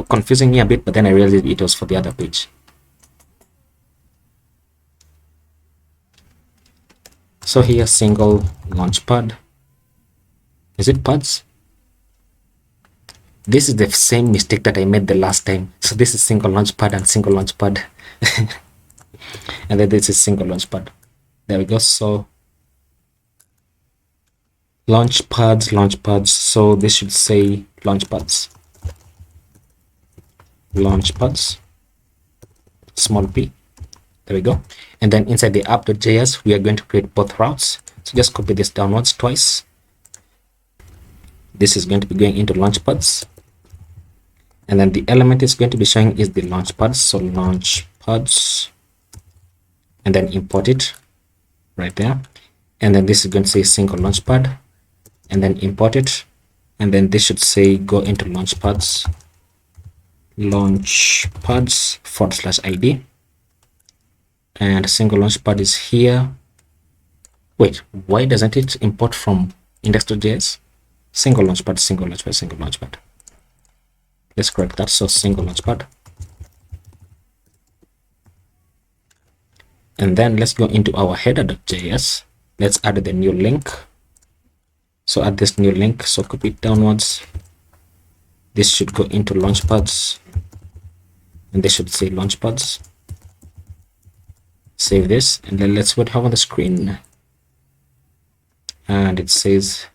confusing me a bit, but then I realized it was for the other page. So here, single launchpad. Is it pads? This is the same mistake that I made the last time. So this is single launchpad and single launchpad. And then this is single launchpad. There we go. So launchpads. So this should say launchpads, small p. There we go. And then inside the app.js, we are going to create both routes. So just copy this downwards twice. This is going to be going into launchpads, and then the element is going to be showing is the launchpads. So launchpads, and then import it right there. And then this is going to say single launchpad, and then import it. And then this should say go into launchpads /id, and single launchpad is here. Wait, why doesn't it import from index.js? Single launchpad. Let's correct that. So single launchpad, and then let's go into our header.js. Let's add the new link. So add this new link, so copy it downwards. This should go into launchpads, and this should say launchpads. Save this, and then let's see what we have on the screen. And it says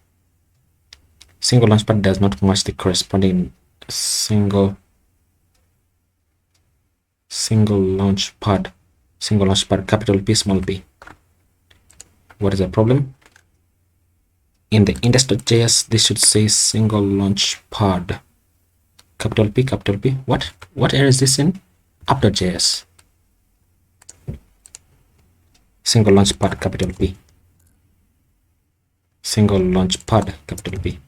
single launchpad does not match the corresponding single launchpad capital P small p. What is the problem? In the index.js, this should say single launchpad capital P. What error is this in app.js? Single launchpad capital P. Single launchpad capital P.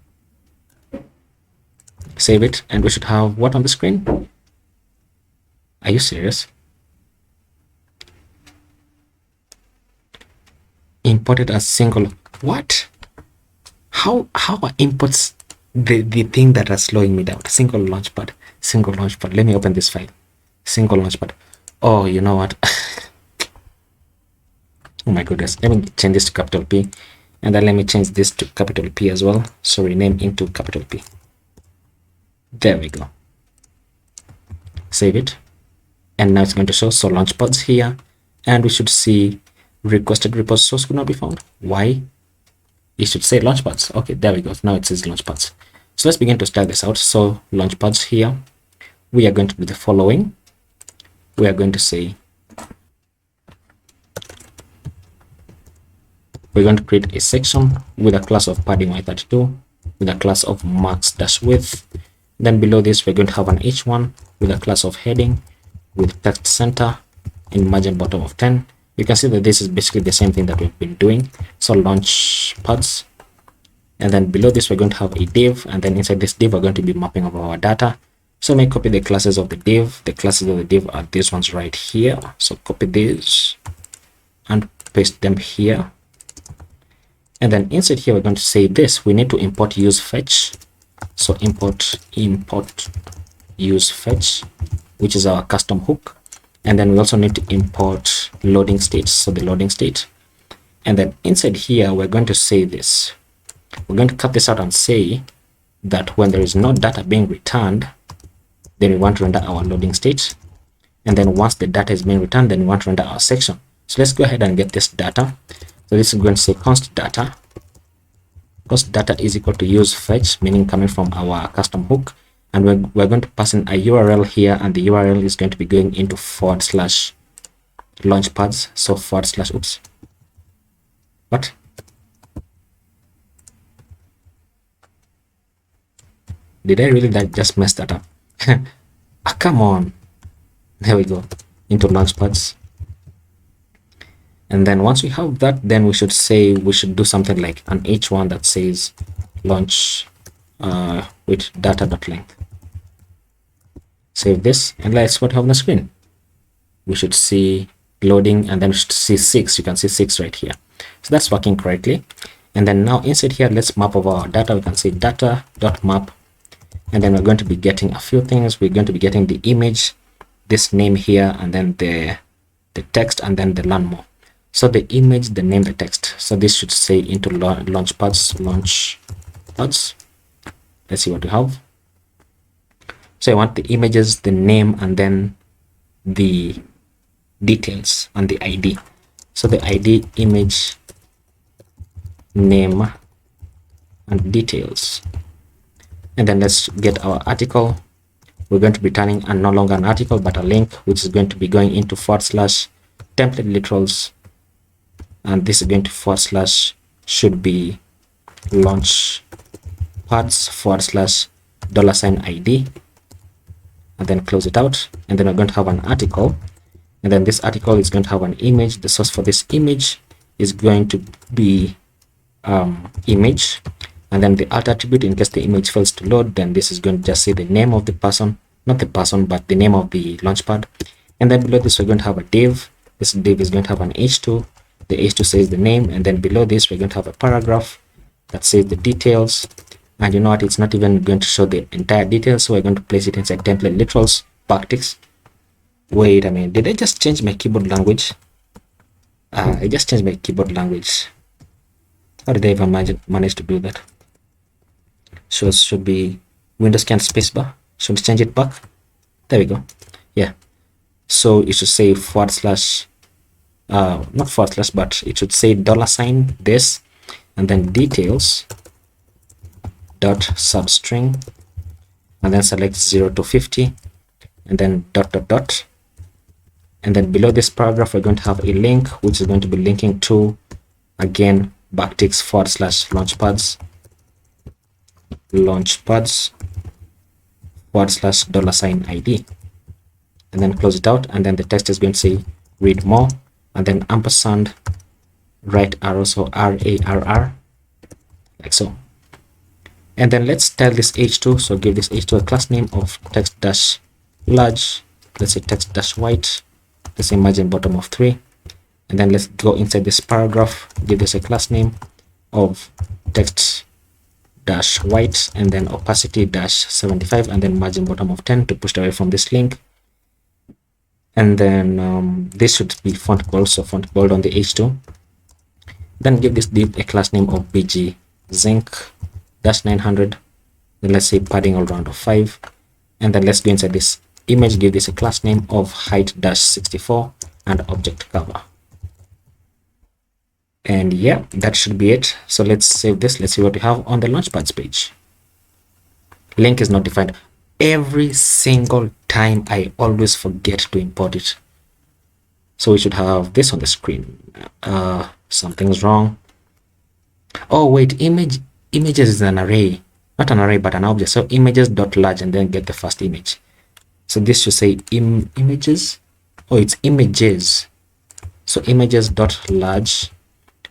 Save it, and we should have what on the screen? Are you serious? Imported as single. What? How are imports the thing that are slowing me down? Single launchpad. Let me open this file. Single launchpad. Oh, you know what? Oh my goodness. Let me change this to capital P, and then let me change this to capital P as well. So rename into capital P. There we go. Save it, and now it's going to show. So launchpads here, and we should see requested repos source could not be found. Why? It should say launchpads. Okay, there we go. Now it says launchpads. So let's begin to style this out. So launchpads here, we are going to do the following. We are going to say we're going to create a section with a class of padding y32, with a class of max-width. Then below this, we're going to have an h1 with a class of heading with text center and margin bottom of 10. You can see that this is basically the same thing that we've been doing. So launchpads, and then below this, we're going to have a div, and then inside this div, we're going to be mapping over our data. So let me copy the classes of the div. The classes of the div are these ones right here. So copy these and paste them here. And then inside here, we're going to say this. We need to import use fetch. So import use fetch, which is our custom hook. And then we also need to import loading states. So the loading state. And then inside here, we're going to say this. We're going to cut this out and say that when there is no data being returned, then we want to render our loading state. And then once the data is being returned, then we want to render our section. So let's go ahead and get this data. So this is going to say const data. Const data is equal to use fetch, meaning coming from our custom hook. And we're going to pass in a URL here, and the URL is going to be going into /launchpads. So / oops. What? Did I really just mess that up? Come on. There we go, into Launchpads. And then once we have that, then we should do something like an h1 that says launch with data.length. Save this, and let's what have on the screen. We should see loading, and then we should see 6. You can see 6 right here. So that's working correctly. And then now inside here, let's map over our data. We can say data.map, and then we're going to be getting a few things. We're going to be getting the image, this name here, and then the text, and then the learn more. So the image, the name, the text. So this should say into Launchpads. Let's see what we have. So I want the images, the name, and then the details and the ID. So the ID, image, name, and details. And then let's get our article. We're going to be turning no longer an article, but a link, which is going to be going into /template literals. And this is going to should be Launchpads $ID, and then close it out. And then we're going to have an article, and then this article is going to have an image. The source for this image is going to be image, and then the alt attribute, in case the image fails to load, then this is going to just say the name of the person, not the person, but the name of the Launchpad. And then below this, we're going to have a div. This div is going to have an h2. The h2 says the name, and then below this, we're going to have a paragraph that says the details. And you know what, it's not even going to show the entire details, so we're going to place it inside template literals backticks. Wait a minute, did I just change my keyboard language? I just changed my keyboard language. How did I even manage to do that? So it should be Windows key and spacebar. Should we change it back? There we go. Yeah. So it should say not forward slash, but it should say $ this, and then details dot substring, and then select 0 to 50, and then dot. And then below this paragraph, we're going to have a link, which is going to be linking to, again, backticks /launchpads $ID, and then close it out. And then the text is going to say read more, and then ampersand right arrow, so RARR, like so. And then let's style this h2. So give this h2 a class name of text-large, let's say text-white, let's say margin bottom of 3. And then let's go inside this paragraph, give this a class name of text-white, and then opacity-75, and then margin bottom of 10 to push away from this link. And then this should be font bold, so font bold on the h2. Then give this div a class name of bgzinc-900. Then let's say padding all round of 5. And then let's go inside this image, give this a class name of height-64 and object cover. And yeah, that should be it. So let's save this. Let's see what we have on the Launchpads page. Link is not defined. Every single time I always forget to import it. So we should have this on the screen. Something's wrong. Oh wait, images is an array, not an array but an object. So images.large, and then get the first image. So this should say images. Oh, it's images. So images.large,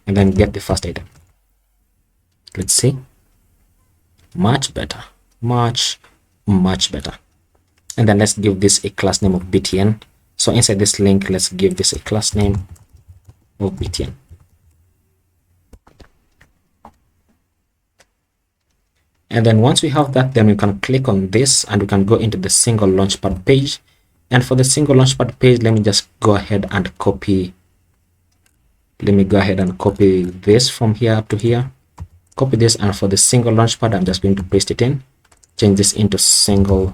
and then get the first item. Let's see. Much better. Much better. And then let's give this a class name of btn. So inside this link, let's give this a class name of btn. And then once we have that, then we can click on this and we can go into the single Launchpad page. And for the single Launchpad page, let me just go ahead and copy. Let me go ahead and copy this from here up to here. Copy this, and for the single Launchpad, I'm just going to paste it in. Change this into single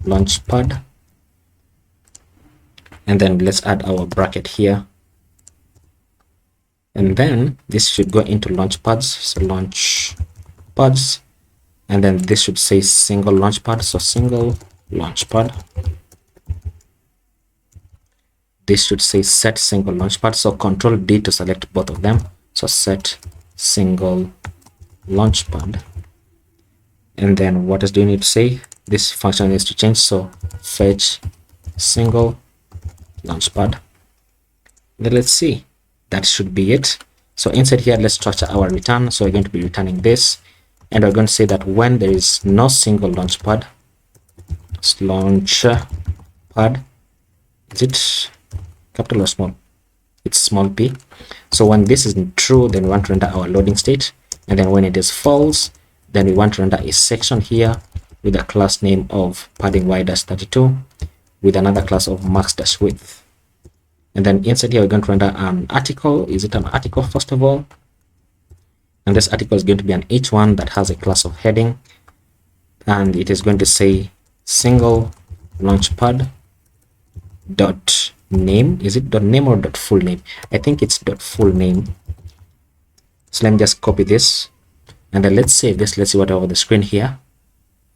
Launchpad. And then let's add our bracket here. And then this should go into Launchpads, so Launchpads, and then this should say single Launchpad, so single Launchpad. This should say set single Launchpad, so Control D to select both of them, so set single Launchpad. And then what else do you need to say? this function needs to change. So fetch single launchpad. Then let's see, that should be it. So inside here, let's structure our return. So we're going to be returning this, and we're going to say that when there is no single launchpad, it's launchpad, is it capital or small? It's small p. So when this is true, then we want to render our loading state, and then when it is false, then we want to render a section here with a class name of padding y-32 with another class of max-width. And then inside here, we're going to render an article. Is it an article first of all? And this article is going to be an h1 that has a class of heading, and it is going to say single launchpad dot name. Is it dot name or dot full name? I think it's dot full name. So let me just copy this, and then let's save this. Let's see what over the screen here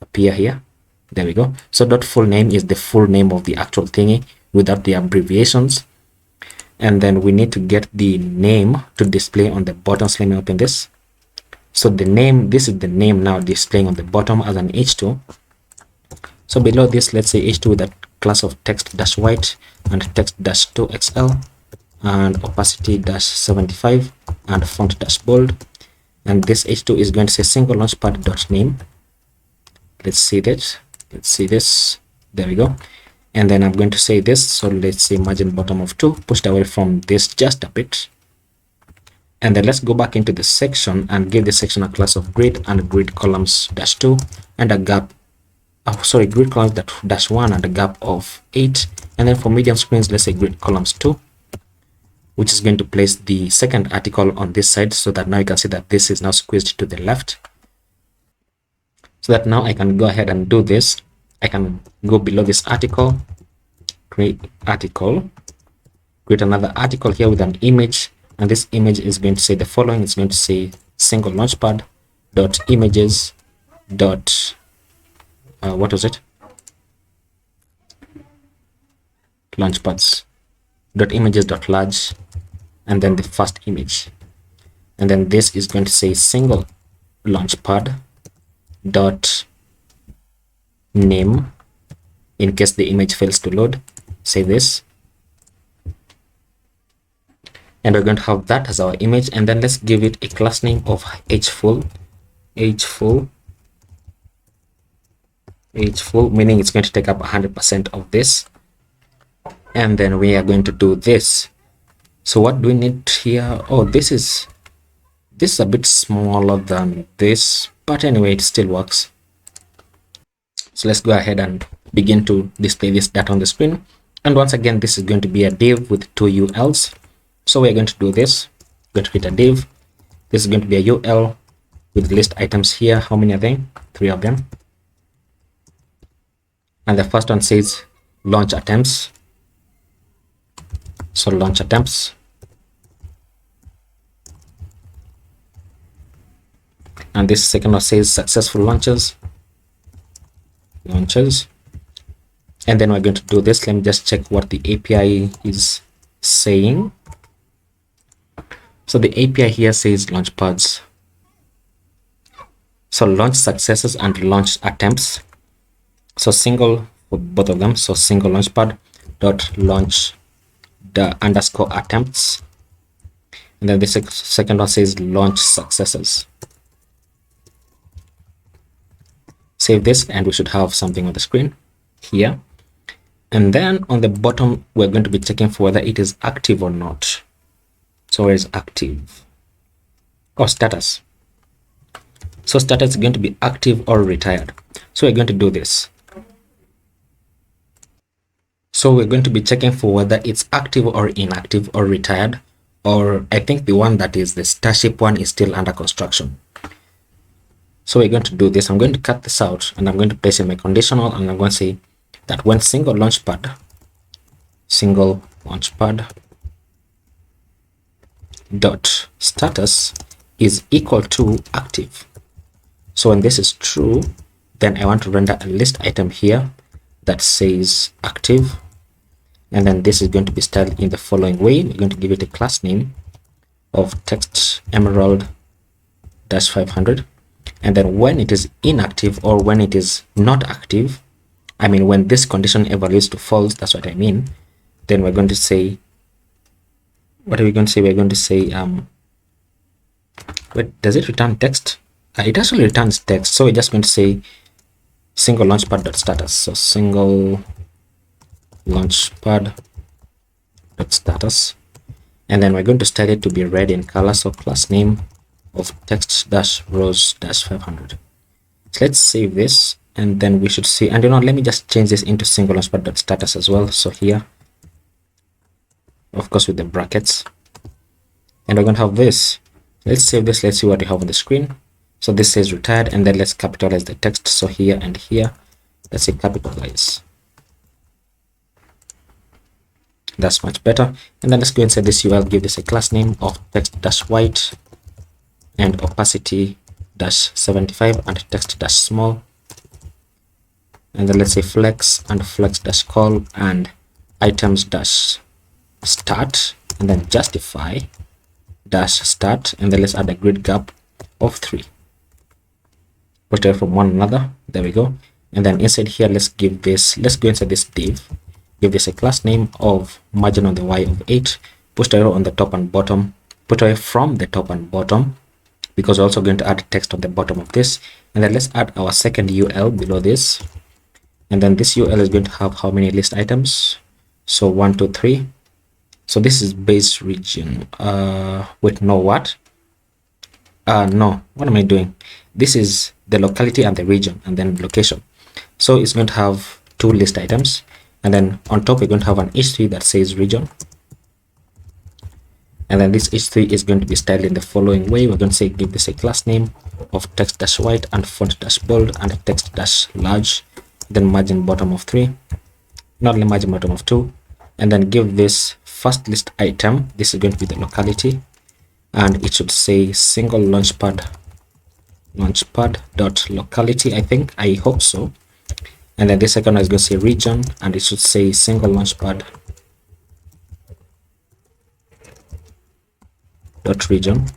appear here. There we go. So dot full name is the full name of the actual thingy without the abbreviations. And then we need to get the name to display on the bottom. So let me open this. So the name, this is the name now displaying on the bottom as an h2. So below this, let's say h2 with a class of text dash white and text dash 2xl and opacity dash 75 and font dash bold. And this h2 is going to say single launchpad dot name. Let's see that. Let's see this. There we go. And then I'm going to say this. So let's say margin bottom of 2, pushed away from this just a bit. And then let's go back into the section and give the section a class of grid and grid columns dash 2 and a gap. Oh, sorry, grid columns dash 1 and a gap of 8. And then for medium screens, let's say grid columns 2, which is going to place the second article on this side, so that now you can see that this is now squeezed to the left. So that now I can go ahead and do this. I can go below this article, create article, create another article here with an image, and this image is going to say the following. It's going to say single launchpad dot images dot what was it, launchpads dot images dot large, and then the first image, and then this is going to say single launchpad dot name in case the image fails to load. Save this, and we're going to have that as our image. And then let's give it a class name of hfull, meaning it's going to take up 100% of this. And then we are going to do this. So what do we need here? Oh, this is a bit smaller than this, but anyway, it still works. So let's go ahead and begin to display this data on the screen. And once again, this is going to be a div with 2 ULs. So we're going to do this. We're going to create a div. This is going to be a UL with list items here. How many are there? 3 of them. And the first one says launch attempts. So launch attempts. And this second one says successful launches. And then we're going to do this. Let me just check what the API is saying. So the API here says launchpads. So launch successes and launch attempts. So single for both of them. So single launchpad dot launch the underscore attempts. And then the second one says launch successes. Save this, and we should have something on the screen here. And then on the bottom, we're going to be checking for whether it is active or not. So where is active? Oh, status. So status is going to be active or retired. So we're going to do this. So we're going to be checking for whether it's active or inactive or retired, or I think the one that is the Starship one is still under construction. So we're going to do this. I'm going to cut this out, and I'm going to place in my conditional, and I'm going to say that when single launchpad dot status is equal to active. So when this is true, then I want to render a list item here that says active, and then this is going to be styled in the following way. We're going to give it a class name of text emerald -500. And then when it is inactive or when it is not active, I mean when this condition evaluates to false, that's what I mean, then we're going to say, what are we going to say? We're going to say wait, does it return text? It actually returns text, so we're just going to say single launchpad.status. So single launchpad.status, and then we're going to style it to be red in color, so class name of text-rows-500. So let's save this, and then we should see, and let me just change this into single launchpad.status as well. So here, of course, with the brackets, and we're going to have this. Let's save this. Let's see what we have on the screen. So this says retired, and then let's capitalize the text. So here and here, let's say capitalize. That's much better. And then let's go inside this URL, give this a class name of text-white and opacity-75 and text-small. And then let's say flex and flex-call and items-start, and then justify-start, and then let's add a grid gap of 3. Put it from one another. There we go. And then inside here, let's go inside this div, give this a class name of margin on the Y of 8, push arrow on the top and bottom, put away from the top and bottom, because we're also going to add text on the bottom of this. And then let's add our second UL below this. And then this UL is going to have how many list items? So 1, 2, 3. So this is base region. Wait, no, what? No, what am I doing? This is the locality and the region, and then location. So it's going to have 2 list items, and then on top we're going to have an h3 that says region. And then this h3 is going to be styled in the following way. We're going to say give this a class name of text-white and font-bold and text-large, then margin bottom of 3, not only margin bottom of 2, and then give this first list item, this is going to be the locality, and it should say single launchpad.locality, I hope so. And then the second one is going to say region, and it should say single launchpad.region.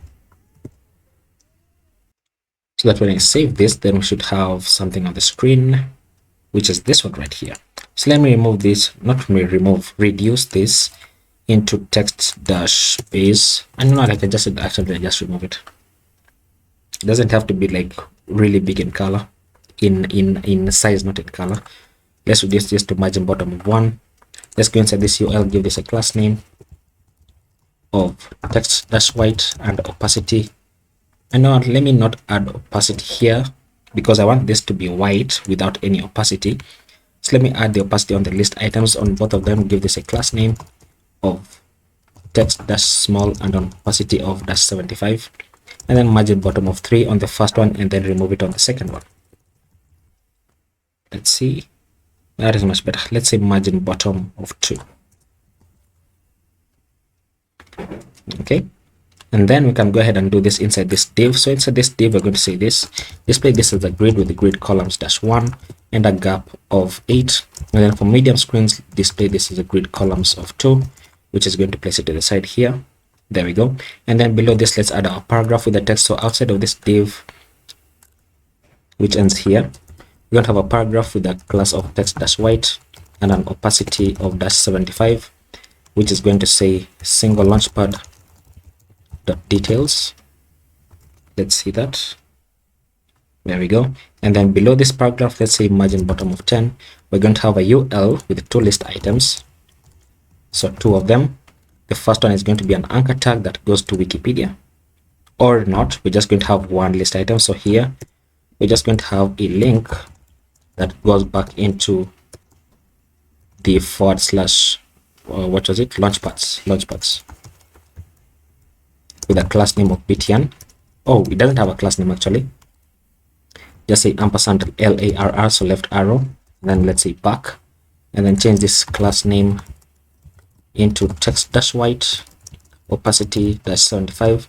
So that when I save this, then we should have something on the screen, which is this one right here. So let me remove this, reduce this into text-base. And I can just actually just remove it. It doesn't have to be like really big in color, in size, not in color. Let's reduce this to margin bottom of 1. Let's go inside this UL, give this a class name of text-white and opacity. And now let me not add opacity here, because I want this to be white without any opacity. So let me add the opacity on the list items on both of them, give this a class name of text-small and on opacity of -75, and then margin bottom of 3 on the first one, and then remove it on the second one. Let's see, that is much better. Let's say margin bottom of 2. Okay, and then we can go ahead and do this inside this div. So inside this div, we're going to say this, display this as a grid with the grid columns -1 and a gap of 8. And then for medium screens, display this as a grid columns of 2, which is going to place it to the side here. There we go. And then below this, let's add our paragraph with the text. So outside of this div, which ends here, we're going to have a paragraph with a class of text-white and an opacity of -75, which is going to say single launchpad.details. Let's see that. There we go. And then below this paragraph, let's say margin bottom of 10, we're going to have a UL with 2 list items. So 2 of them. The first one is going to be an anchor tag that goes to Wikipedia, or not. We're just going to have 1 list item. So here we're just going to have a link that goes back into the / what was it, launchpads with a class name of btn. Oh, it doesn't have a class name actually. Just say ampersand LARR, so left arrow, and then let's say back, and then change this class name into text-white, opacity -75,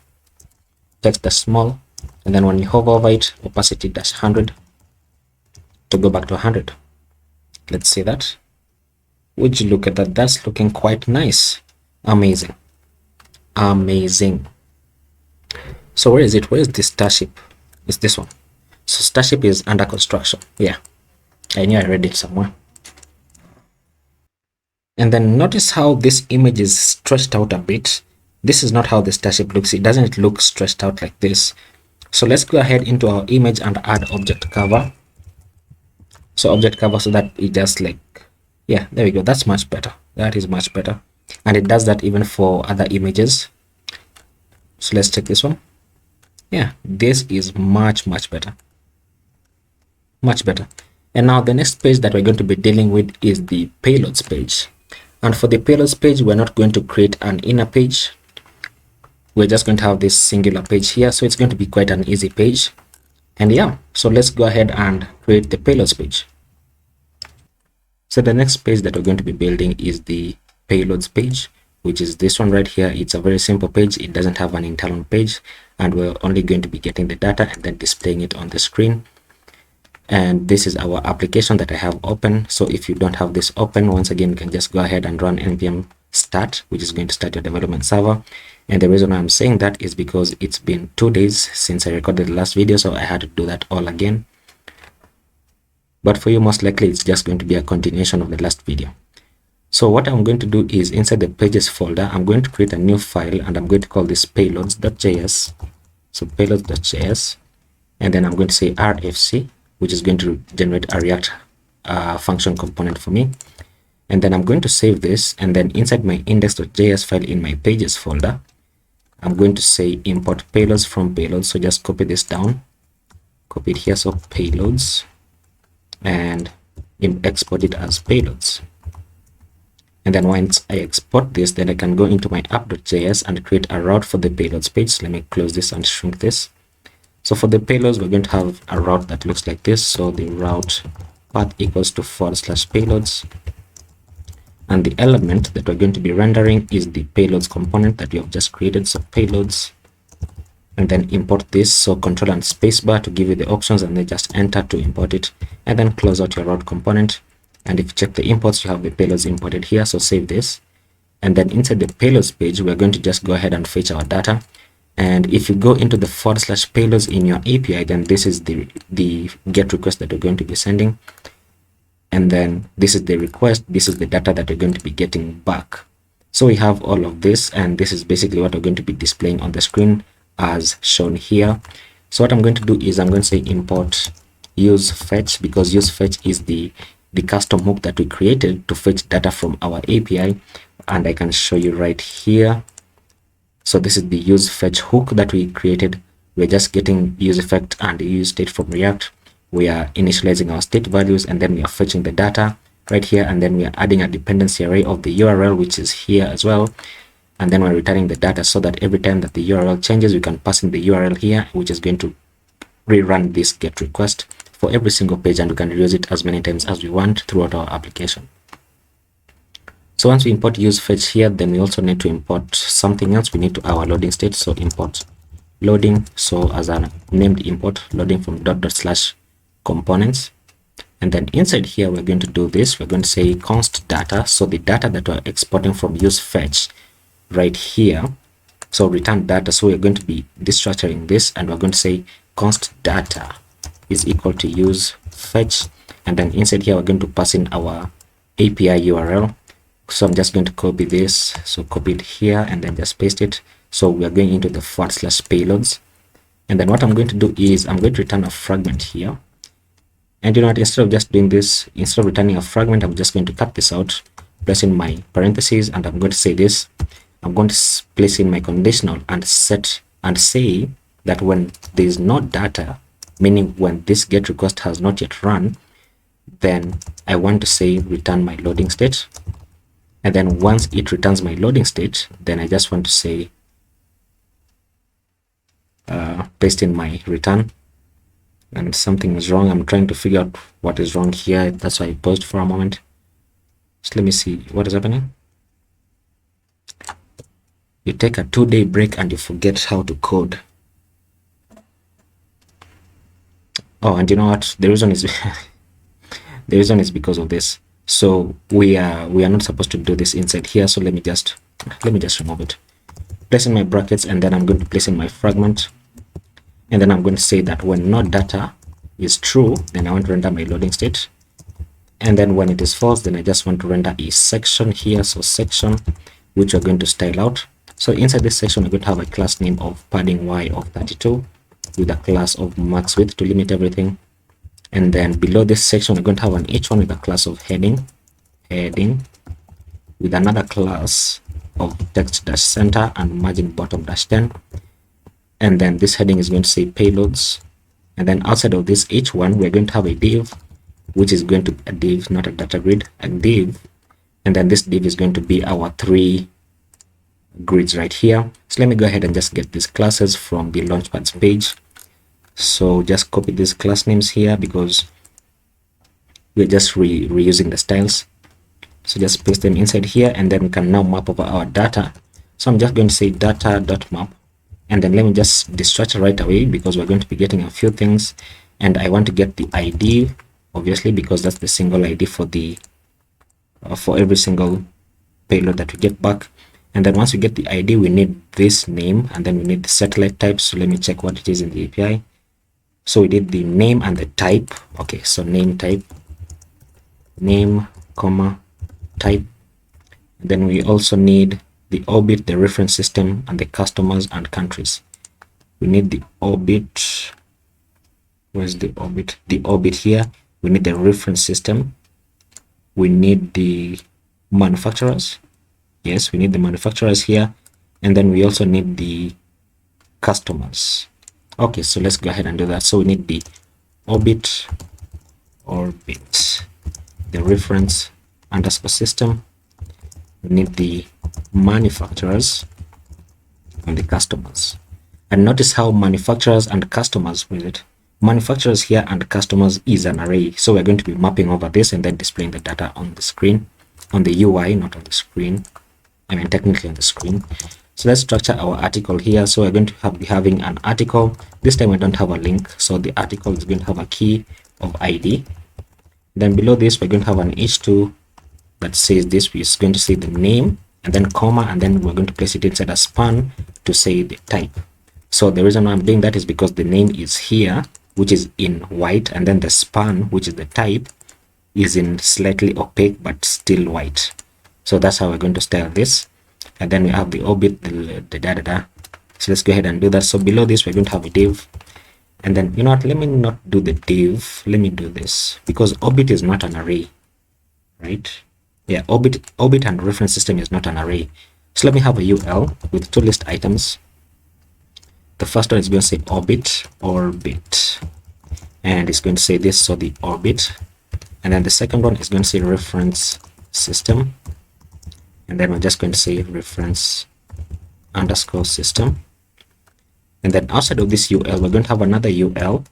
text-small, and then when you hover over it, opacity -100 to go back to 100. Let's see that. Would you look at that? That's looking quite nice. Amazing. So where is it? Where is this starship? It's this one. So Starship is under construction. Yeah, I knew I read it somewhere. And then notice how this image is stretched out a bit. This is not how the Starship looks. It doesn't look stretched out like this. So let's go ahead into our image and add object cover. So object cover, so that it just like, yeah, there we go. That's much better. That is much better. And it does that even for other images. So let's check this one. Yeah, this is much better. Much better. And now the next page that we're going to be dealing with is the payloads page. And for the payloads page, we're not going to create an inner page. We're just going to have this singular page here. So it's going to be quite an easy page. And yeah, so let's go ahead and create the payloads page. So the next page that we're going to be building is the payloads page, which is this one right here. It's a very simple page. It doesn't have an internal page, and we're only going to be getting the data and then displaying it on the screen. And this is our application that I have open. So if you don't have this open, once again, you can just go ahead and run npm start, which is going to start your development server. And the reason why I'm saying that is because it's been 2 days since I recorded the last video, so I had to do that all again. But for you, most likely it's just going to be a continuation of the last video. So what I'm going to do is inside the pages folder, I'm going to create a new file, and I'm going to call this payloads.js. So payloads.js, and then I'm going to say rfc, which is going to generate a React function component for me. And then I'm going to save this, and then inside my index.js file in my pages folder, I'm going to say import payloads from payloads. So just copy this down, copy it here, so payloads, and export it as payloads. And then once I export this, then I can go into my app.js and create a route for the payloads page. So let me close this and shrink this. So for the payloads, we're going to have a route that looks like this. So the route path equals to /payloads. And the element that we're going to be rendering is the payloads component that we have just created. So payloads, and then import this. So control and spacebar to give you the options, and then just enter to import it, and then close out your route component. And if you check the imports, you have the payloads imported here. So save this. And then inside the payloads page, we're going to just go ahead and fetch our data. And if you go into the /payloads in your API, then this is the GET request that we're going to be sending. And then this is the request. This is the data that we're going to be getting back. So we have all of this, and this is basically what we're going to be displaying on the screen as shown here. So what I'm going to do is I'm going to say import use fetch, because use fetch is the custom hook that we created to fetch data from our API, and I can show you right here. So this is the use fetch hook that we created. We're just getting use effect and use state from React. We are initializing our state values, and then we are fetching the data right here, and then we are adding a dependency array of the URL, which is here as well. And then we're returning the data so that every time that the URL changes, we can pass in the URL here, which is going to rerun this GET request for every single page, and we can reuse it as many times as we want throughout our application. So once we import use fetch here, then we also need to import something else. We need to our loading state. So import loading. So as a named import, loading from /components. And then inside here, we're going to do this. We're going to say const data. So the data that we're exporting from use fetch right here. So return data. So we're going to be destructuring this, and we're going to say const data is equal to use fetch. And then inside here, we're going to pass in our API URL. So I'm just going to copy this. So copy it here and then just paste it. So we are going into the /payloads. And then what I'm going to do is I'm going to return a fragment here. And you know what, instead of just doing this, instead of returning a fragment, I'm just going to cut this out, place in my parentheses, and I'm going to say this. I'm going to place in my conditional and set and say that when there is no data, meaning when this GET request has not yet run, then I want to say return my loading state. And then once it returns my loading state, then I just want to say paste in my return. And something is wrong. I'm trying to figure out what is wrong here. That's why I paused for a moment. So let me see what is happening. You take a 2-day break and you forget how to code. Oh, and you know what? The reason is the reason is because of this. So we are not supposed to do this inside here. So let me just remove it. Place in my brackets, and then I'm going to place in my fragment. And then I'm going to say that when no data is true, then I want to render my loading state. And then when it is false, then I just want to render a section here. So section, which we're going to style out. So inside this section, we're going to have a class name of padding y of 32 with a class of max width to limit everything. And then below this section, we're going to have an h1 with a class of heading with another class of text dash center and margin bottom dash 10. And then this heading is going to say payloads. And then outside of this h1, we're going to have a div, which is going to be a div, not a data grid, a div. And then this div is going to be our 3 grids right here. So let me go ahead and just get these classes from the Launchpads page. So just copy these class names here because we're just reusing the styles. So just paste them inside here, and then we can now map over our data. So I'm just going to say data.map, and then let me just destructure right away because we're going to be getting a few things, and I want to get the ID, obviously, because that's the single ID for the for every single payload that we get back. And then once we get the ID, we need this name, and then we need the satellite type. So let me check what it is in the API. So we did the name and the type. Okay, so name type, name, comma, type. And then we also need the orbit, the reference system, and the customers and countries. We need the orbit. Where's the orbit? The orbit here. We need the reference system. We need the manufacturers. Yes, we need the manufacturers here. And then we also need the customers. Okay, so let's go ahead and do that. So we need the orbit, the reference underscore system. We need the manufacturers and the customers. And notice how manufacturers and customers with it. Manufacturers here and customers is an array. So we're going to be mapping over this and then displaying the data on the screen, on the UI, not on the screen. I mean, technically on the screen. So let's structure our article here. So we're going to be having an article. This time we don't have a link. So the article is going to have a key of ID. Then below this, we're going to have an h2 that says this. We're going to say the name and then comma, and then we're going to place it inside a span to say the type. So the reason why I'm doing that is because the name is here, which is in white, and then the span, which is the type, is in slightly opaque but still white. So that's how we're going to style this. And then we have the orbit, the da. So let's go ahead and do that. So below this, we're going to have a div. And then, you know what, let me not do the div. Let me do this because orbit is not an array, right? Yeah, orbit and reference system is not an array. So let me have a UL with 2 list items. The first one is going to say orbit, and it's going to say this, so the orbit. And then the second one is going to say reference system. And then we're just going to say reference underscore system. And then outside of this UL, we're going to have another UL.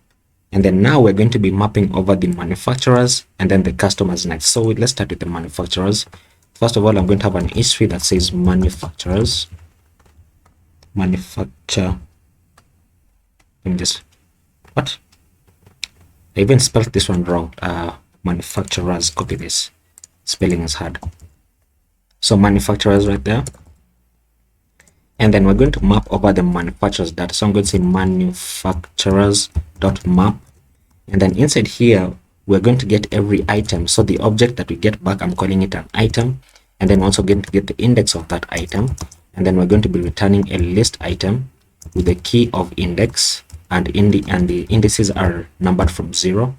And then now we're going to be mapping over the manufacturers and then the customers next. So let's start with the manufacturers. First of all, I'm going to have an history that says manufacturers. Manufacture. Let me just, what? I even spelled this one wrong. Manufacturers, copy this. Spelling is hard. So manufacturers right there. And then we're going to map over the manufacturers data. So I'm going to say manufacturers.map. And then inside here, we're going to get every item. So the object that we get back, I'm calling it an item. And then also going to get the index of that item. And then we're going to be returning a list item with the key of index. And the indices are numbered from 0.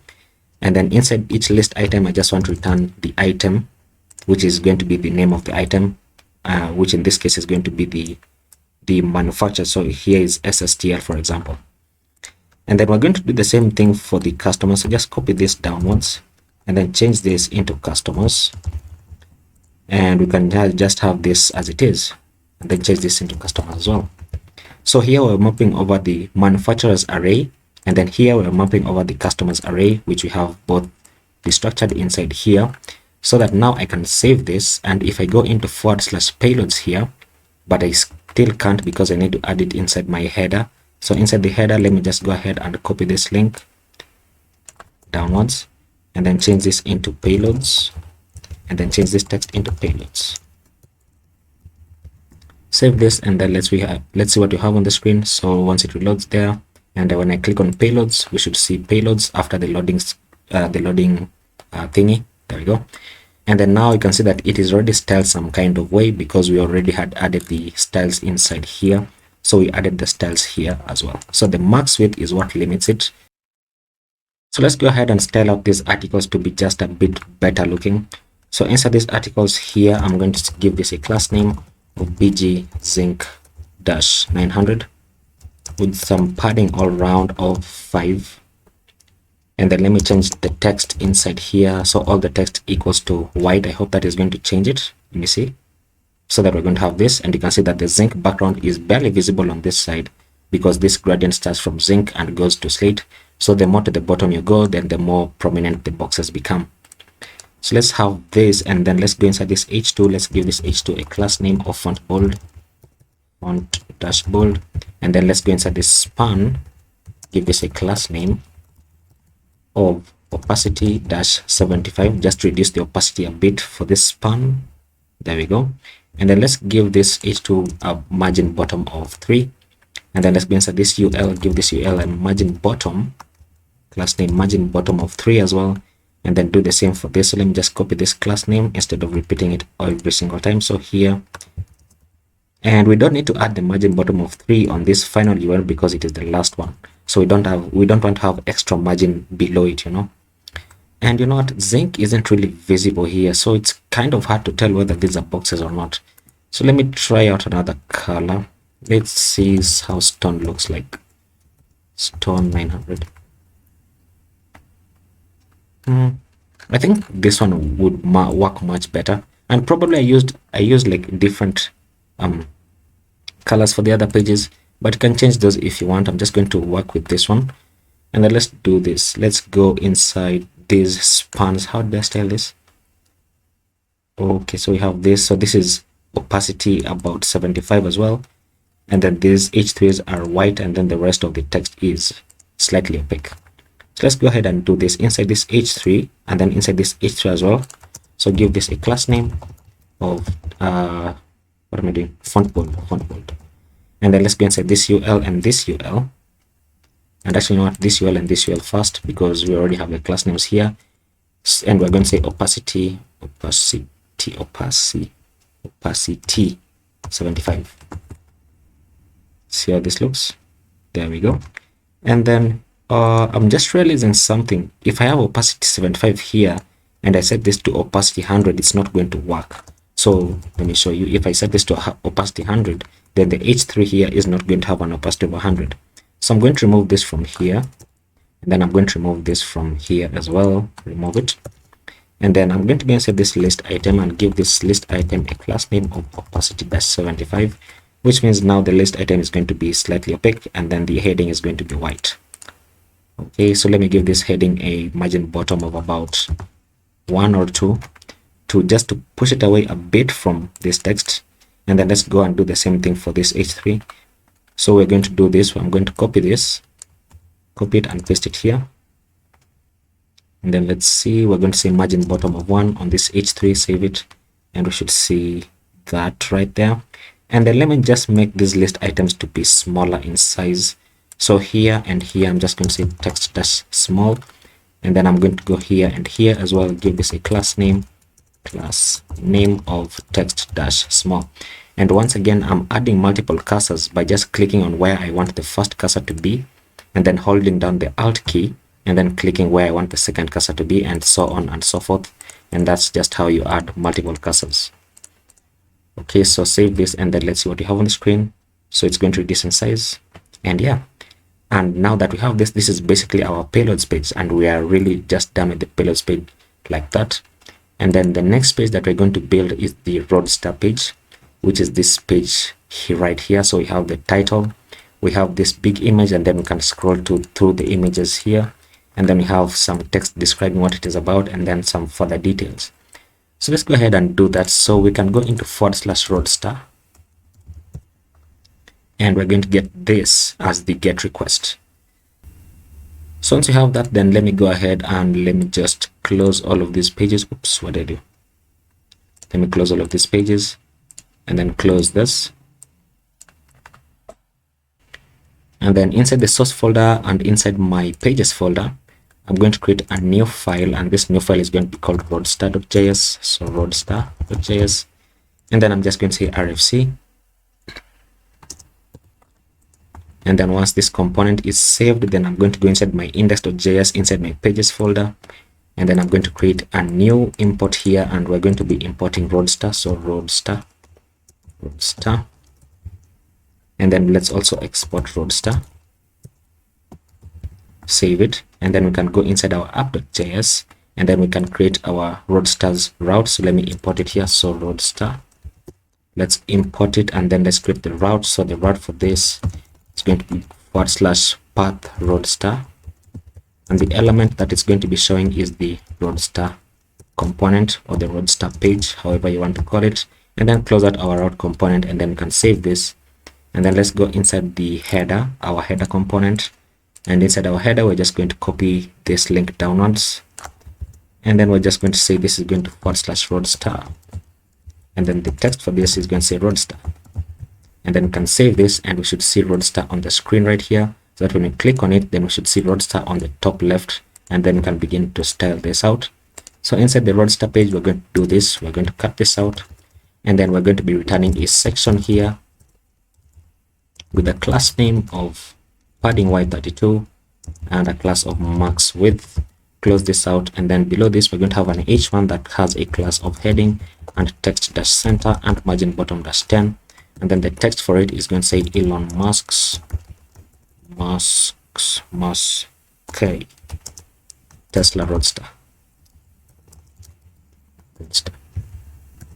And then inside each list item, I just want to return the item, which is going to be the name of the item, which in this case is going to be the manufacturer. So here is SSTL, for example. And then we're going to do the same thing for the customers. So just copy this downwards and then change this into customers. And we can just have this as it is, and then change this into customers as well. So here we're mapping over the manufacturers array, and then here we're mapping over the customers array, which we have both destructured inside here. So that now I can save this, and if I go into /payloads here, but I still can't because I need to add it inside my header. So inside the header, let me just go ahead and copy this link downwards, and then change this into payloads, and then change this text into payloads. Save this, and then let's see what you have on the screen. So once it reloads there, And when I click on payloads, we should see payloads after the loading thingy. There we go. And then now you can see that it is already styled some kind of way because we already had added the styles inside here. So we added the styles here as well. So the max width is what limits it. So let's go ahead and style out these articles to be just a bit better looking. So inside these articles here, I'm going to give this a class name of bgzinc-900 with some padding all around of 5. And then let me change the text inside here. So all the text equals to white. I hope that is going to change it. Let me see. So that we're going to have this, and you can see that the zinc background is barely visible on this side because this gradient starts from zinc and goes to slate. So the more to the bottom you go, then the more prominent the boxes become. So let's have this, and then let's go inside this h2. Let's give this h2 a class name of font bold, font dash bold, and then let's go inside this span, give this a class name of opacity dash 75. Just reduce the opacity a bit for this span. There we go. And then let's give this h2 a margin bottom of 3. And then let's go inside this ul, give this ul a margin bottom, class name margin bottom of 3 as well. And then do the same for this. So let me just copy this class name instead of repeating it every single time. So here, and we don't need to add the margin bottom of 3 on this final ul because it is the last one. So we don't want to have extra margin below it, you know. And you know what, zinc isn't really visible here, so it's kind of hard to tell whether these are boxes or not. So let me try out another color. Let's see how stone looks like. Stone 900. I think this one would work much better. And probably I used like different colors for the other pages, but you can change those if you want. I'm just going to work with this one. And then let's do this. Let's go inside these spans. How did I style this? Okay, so we have this. So this is opacity about 75 as well. And then these h3s are white, and then the rest of the text is slightly opaque. So let's go ahead and do this inside this h3 and then inside this h3 as well. So give this a class name of what am I doing? Font bold. And then let's go inside this ul and this ul. And actually, you know what, this ul and this ul first because we already have the class names here. And we're going to say opacity 75. See how this looks? There we go. And then I'm just realizing something. If I have opacity 75 here and I set this to opacity 100, it's not going to work. So let me show you. If I set this to opacity 100, then the h3 here is not going to have an opacity of 100. So I'm going to remove this from here, and then I'm going to remove this from here as well. Remove it. And then I'm going to go inside this list item and give this list item a class name of opacity dash 75, which means now the list item is going to be slightly opaque, and then the heading is going to be white. Okay, so let me give this heading a margin bottom of about 1 or 2 just to push it away a bit from this text. And then let's go and do the same thing for this h3. So we're going to do this. I'm going to copy this, copy it and paste it here. And then let's see, we're going to say margin bottom of 1 on this h3, save it, and we should see that right there. And then let me just make these list items to be smaller in size. So here and here, I'm just going to say text dash small, and then I'm going to go here and here as well, give this a class name of text dash small. And once again, I'm adding multiple cursors by just clicking on where I want the first cursor to be, and then holding down the Alt key, and then clicking where I want the second cursor to be, and so on and so forth. And that's just how you add multiple cursors. Okay, so save this, and then let's see what we have on the screen. So it's going to reduce in size, and yeah. And now that we have this, this is basically our payloads page, and we are really just done with the payloads page like that. And then the next page that we're going to build is the Roadster page, which is this page here, right here. So we have the title, we have this big image, and then we can scroll through the images here, and then we have some text describing what it is about, and then some further details. So let's go ahead and do that. So we can go into /Roadster, and we're going to get this as the GET request. So once you have that, then let me go ahead and let me just close all of these pages. Oops, what did I do? Let me close all of these pages and then close this. And then inside the source folder and inside my pages folder, I'm going to create a new file, and this new file is going to be called roadster.js. So roadster.js, and then I'm just going to say rfc. And then once this component is saved, then I'm going to go inside my index.js inside my pages folder, and then I'm going to create a new import here, and we're going to be importing Roadster. So Roadster, and then let's also export Roadster, save it, and then we can go inside our app.js, and then we can create our Roadster's route. So let me import it here. So Roadster, let's import it, and then let's create the route. So the route for this is going to be /path Roadster, and the element that it's going to be showing is the Roadster component or the Roadster page, however you want to call it. And then close out our route component, and then we can save this. And then let's go inside the header, our header component, and inside our header we're just going to copy this link downwards, and then we're just going to say this is going to /Roadster, and then the text for this is going to say Roadster. And then we can save this, and we should see Roadster on the screen right here, so that when we click on it, then we should see Roadster on the top left, and then we can begin to style this out. So inside the Roadster page, we're going to do this. We're going to cut this out, and then we're going to be returning a section here with a class name of padding y32 and a class of max width. Close this out, and then below this we're going to have an h1 that has a class of heading and text-center and margin bottom -10. And then the text for it is going to say Elon Musk's Tesla Roadster.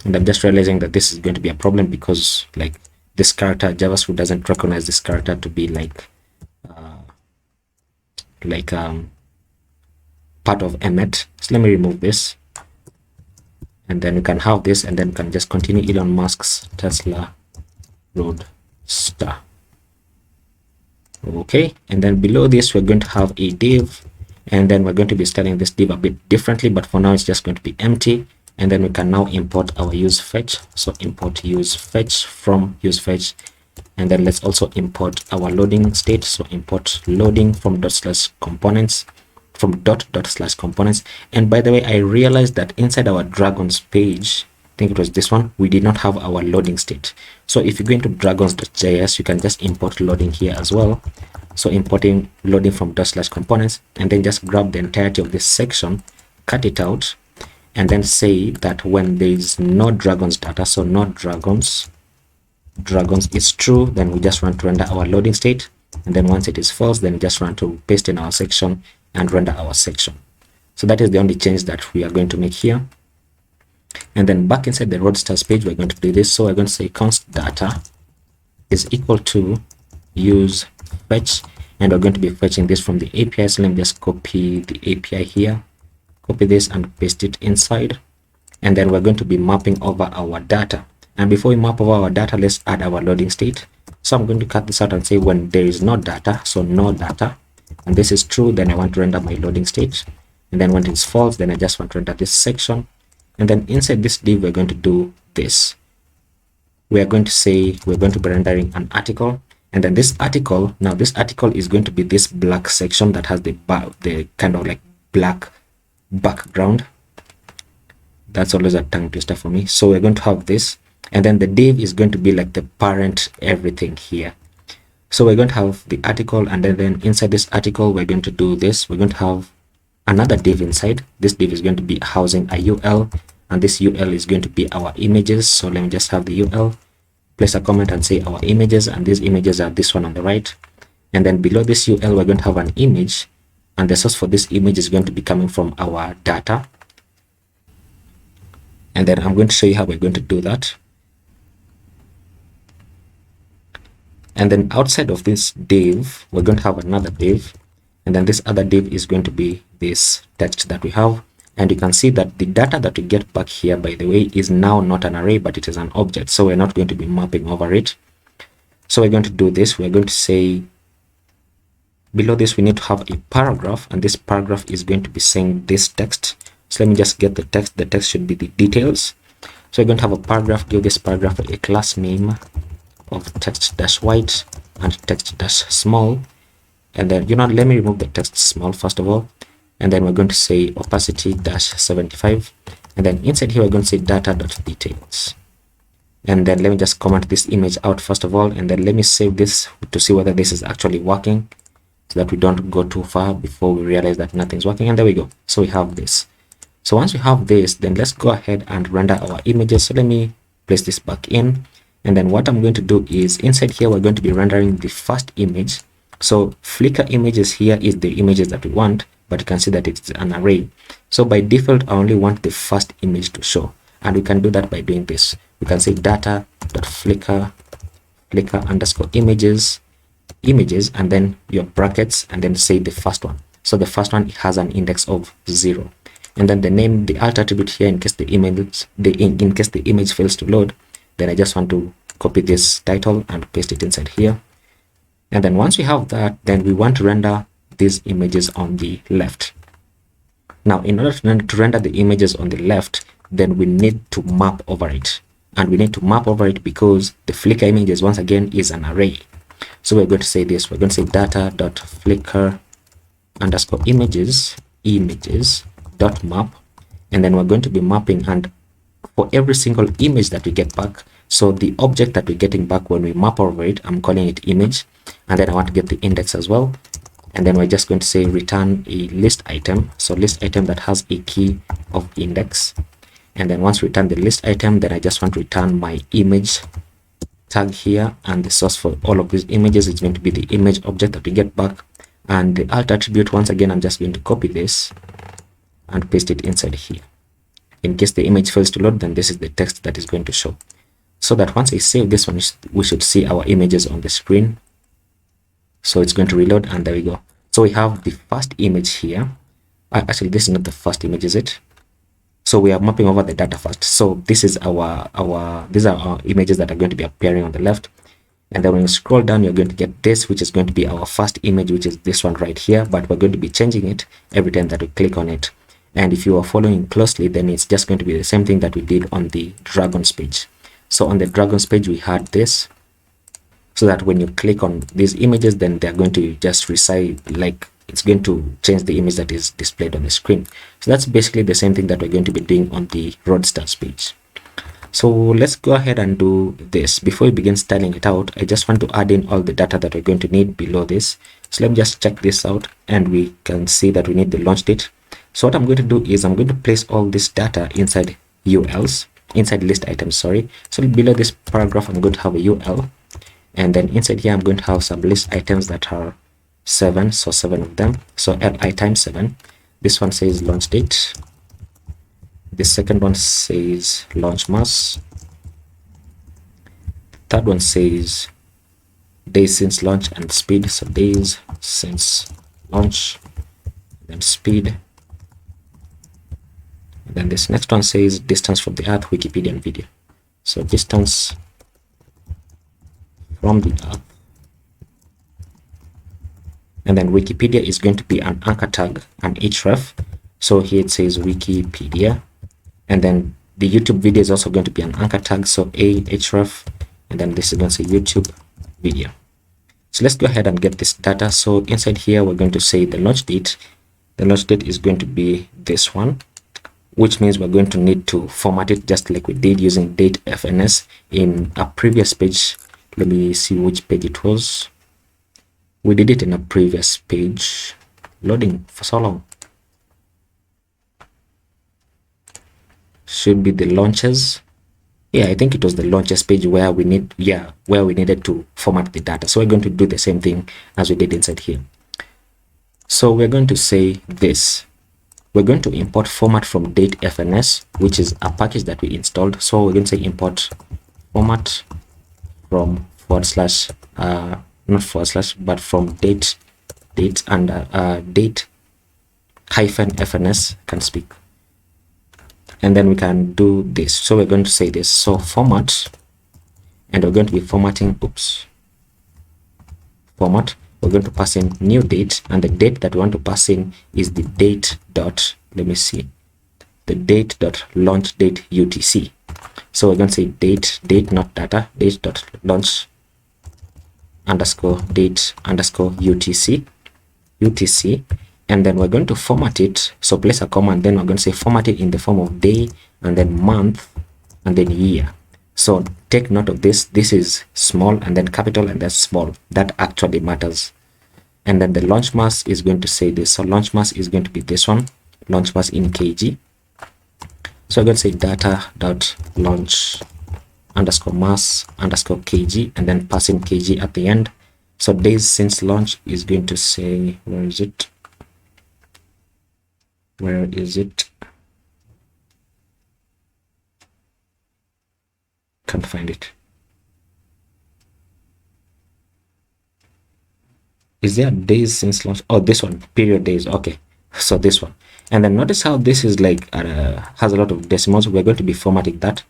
And I'm just realizing that this is going to be a problem, because like this character, JavaScript doesn't recognize this character to be part of Emmet. So let me remove this, and then we can have this, and then we can just continue Elon Musk's Tesla Roadster. Okay, and then below this we're going to have a div, and then we're going to be styling this div a bit differently, but for now it's just going to be empty. And then we can now import our usefetch. So import usefetch from usefetch, and then let's also import our loading state. So import loading from /components, from /components. And by the way, I realized that inside our dragons page, I think it was this one, we did not have our loading state. So if you go into dragons.js, you can just import loading here as well. So importing loading from /components, and then just grab the entirety of this section, cut it out, and then say that when there is no dragons data, so no dragons is true, then we just want to render our loading state. And then once it is false, then we just want to paste in our section and render our section. So that is the only change that we are going to make here. And then back inside the Roadsters page, we're going to do this. So we're going to say const data is equal to use fetch, and we're going to be fetching this from the API. So let me just copy the API here, copy this and paste it inside, and then we're going to be mapping over our data. And before we map over our data, let's add our loading state. So I'm going to cut this out and say when there is no data, so no data, and this is true, then I want to render my loading state. And then when it's false, then I just want to render this section. And then inside this div, we're going to do this. We are going to say we're going to be rendering an article, and then this article, now this article is going to be this black section that has the kind of like black background. That's always a tongue twister for me. So we're going to have this, and then the div is going to be like the parent everything here. So we're going to have the article, and then inside this article we're going to do this. We're going to have another div inside. This div is going to be housing a UL, and this UL is going to be our images. So let me just have the UL, place a comment and say our images, and these images are this one on the right. And then below this UL we're going to have an image, and the source for this image is going to be coming from our data. And then I'm going to show you how we're going to do that. And then outside of this div, we're going to have another div, and then this other div is going to be this text that we have. And you can see that the data that we get back here, by the way, is now not an array, but it is an object. So we're not going to be mapping over it. So we're going to do this. We're going to say below this we need to have a paragraph, and this paragraph is going to be saying this text. So let me just get the text. The text should be the details. So we're going to have a paragraph. Give this paragraph a class name of text-white, and text dash small, and then let me remove the text small first of all, and then we're going to say opacity dash 75, and then inside here we're going to say data.details. And then let me just comment this image out first of all, and then let me save this to see whether this is actually working, so that we don't go too far before we realize that nothing's working. And there we go. So we have this. So once we have this, then let's go ahead and render our images. So let me place this back in, and then what I'm going to do is inside here we're going to be rendering the first image. So Flickr images here is the images that we want, but you can see that it's an array. So by default I only want the first image to show, and we can do that by doing this. We can say data.flickr underscore images, and then your brackets, and then say the first one. So the first one has an index of 0, and then the name, the alt attribute here, in case the image fails to load, then I just want to copy this title and paste it inside here. And then once we have that, then we want to render these images on the left. Now in order to render the images on the left, then we need to map over it, and we need to map over it because the Flickr images once again is an array. So we're going to say this, we're going to say data.flickr underscore images dot map, and then we're going to be mapping, and for every single image that we get back, so the object that we're getting back when we map over it, I'm calling it image, and then I want to get the index as well, and then we're just going to say return a list item, so list item that has a key of index. And then once we return the list item, then I just want to return my image tag here, and the source for all of these images is going to be the image object that we get back. And the alt attribute, once again, I'm just going to copy this and paste it inside here. In case the image fails to load, then this is the text that is going to show. So that once I save this one, we should see our images on the screen. So it's going to reload, and there we go. So we have the first image here. Actually, this is not the first image, is it? So we are mapping over the data first. So this is these are our images that are going to be appearing on the left. And then when you scroll down, you're going to get this, which is going to be our first image, which is this one right here. But we're going to be changing it every time that we click on it. And if you are following closely, then it's just going to be the same thing that we did on the Dragons page. So on the Dragons page, we had this, so that when you click on these images, then they're going to just reside, like it's going to change the image that is displayed on the screen. So that's basically the same thing that we're going to be doing on the Roadsters page. So let's go ahead and do this. Before we begin styling it out, I just want to add in all the data that we're going to need below this. So let me just check this out, and we can see that we need the launch date. So what I'm going to do is I'm going to place all this data inside ULs, inside list items, sorry. So below this paragraph, I'm going to have a UL, and then inside here, I'm going to have some list items that are 7, so 7 of them. So li times 7. This one says launch date. The second one says launch mass. The third one says days since launch and speed. So days since launch, then speed. And then this next one says distance from the Earth, Wikipedia and video. So distance from the Earth. And then Wikipedia is going to be an anchor tag, an href. So here it says Wikipedia. And then the YouTube video is also going to be an anchor tag, so a href. And then this is going to say YouTube video. So let's go ahead and get this data. So inside here, we're going to say the launch date. The launch date is going to be this one, which means we're going to need to format it just like we did using datefns in a previous page. Let me see which page it was. We did it in a previous page. Loading for so long. Should be the launches. Yeah, I think it was the launches page where we needed to format the data. So we're going to do the same thing as we did inside here. So we're going to say this. We're going to import format from datefns, which is a package that we installed. So we're going to say import format from not forward slash, but from date and date hyphen fns, can speak. And then we can do this. So we're going to say this. So format, and we're going to be formatting, format. We're going to pass in new date, and the date that we want to pass in is the date dot, let me see, the date dot launch date UTC. So we're going to say date not data, date dot launch underscore date underscore UTC, and then we're going to format it. So place a comma, and then we're going to say format it in the form of day, and then month, and then year. So take note of this. This is small, and then capital, and then small. That actually matters. And then the launch mass is going to say this. So launch mass is going to be this one, launch mass in kg. So I'm going to say data dot launch underscore mass underscore kg, and then pass in kg at the end. So days since launch is going to say, where is it? Can't find it. Is there days since launch? Oh, this one, period days. Okay, so this one. And then notice how this is like has a lot of decimals. We're going to be formatting that.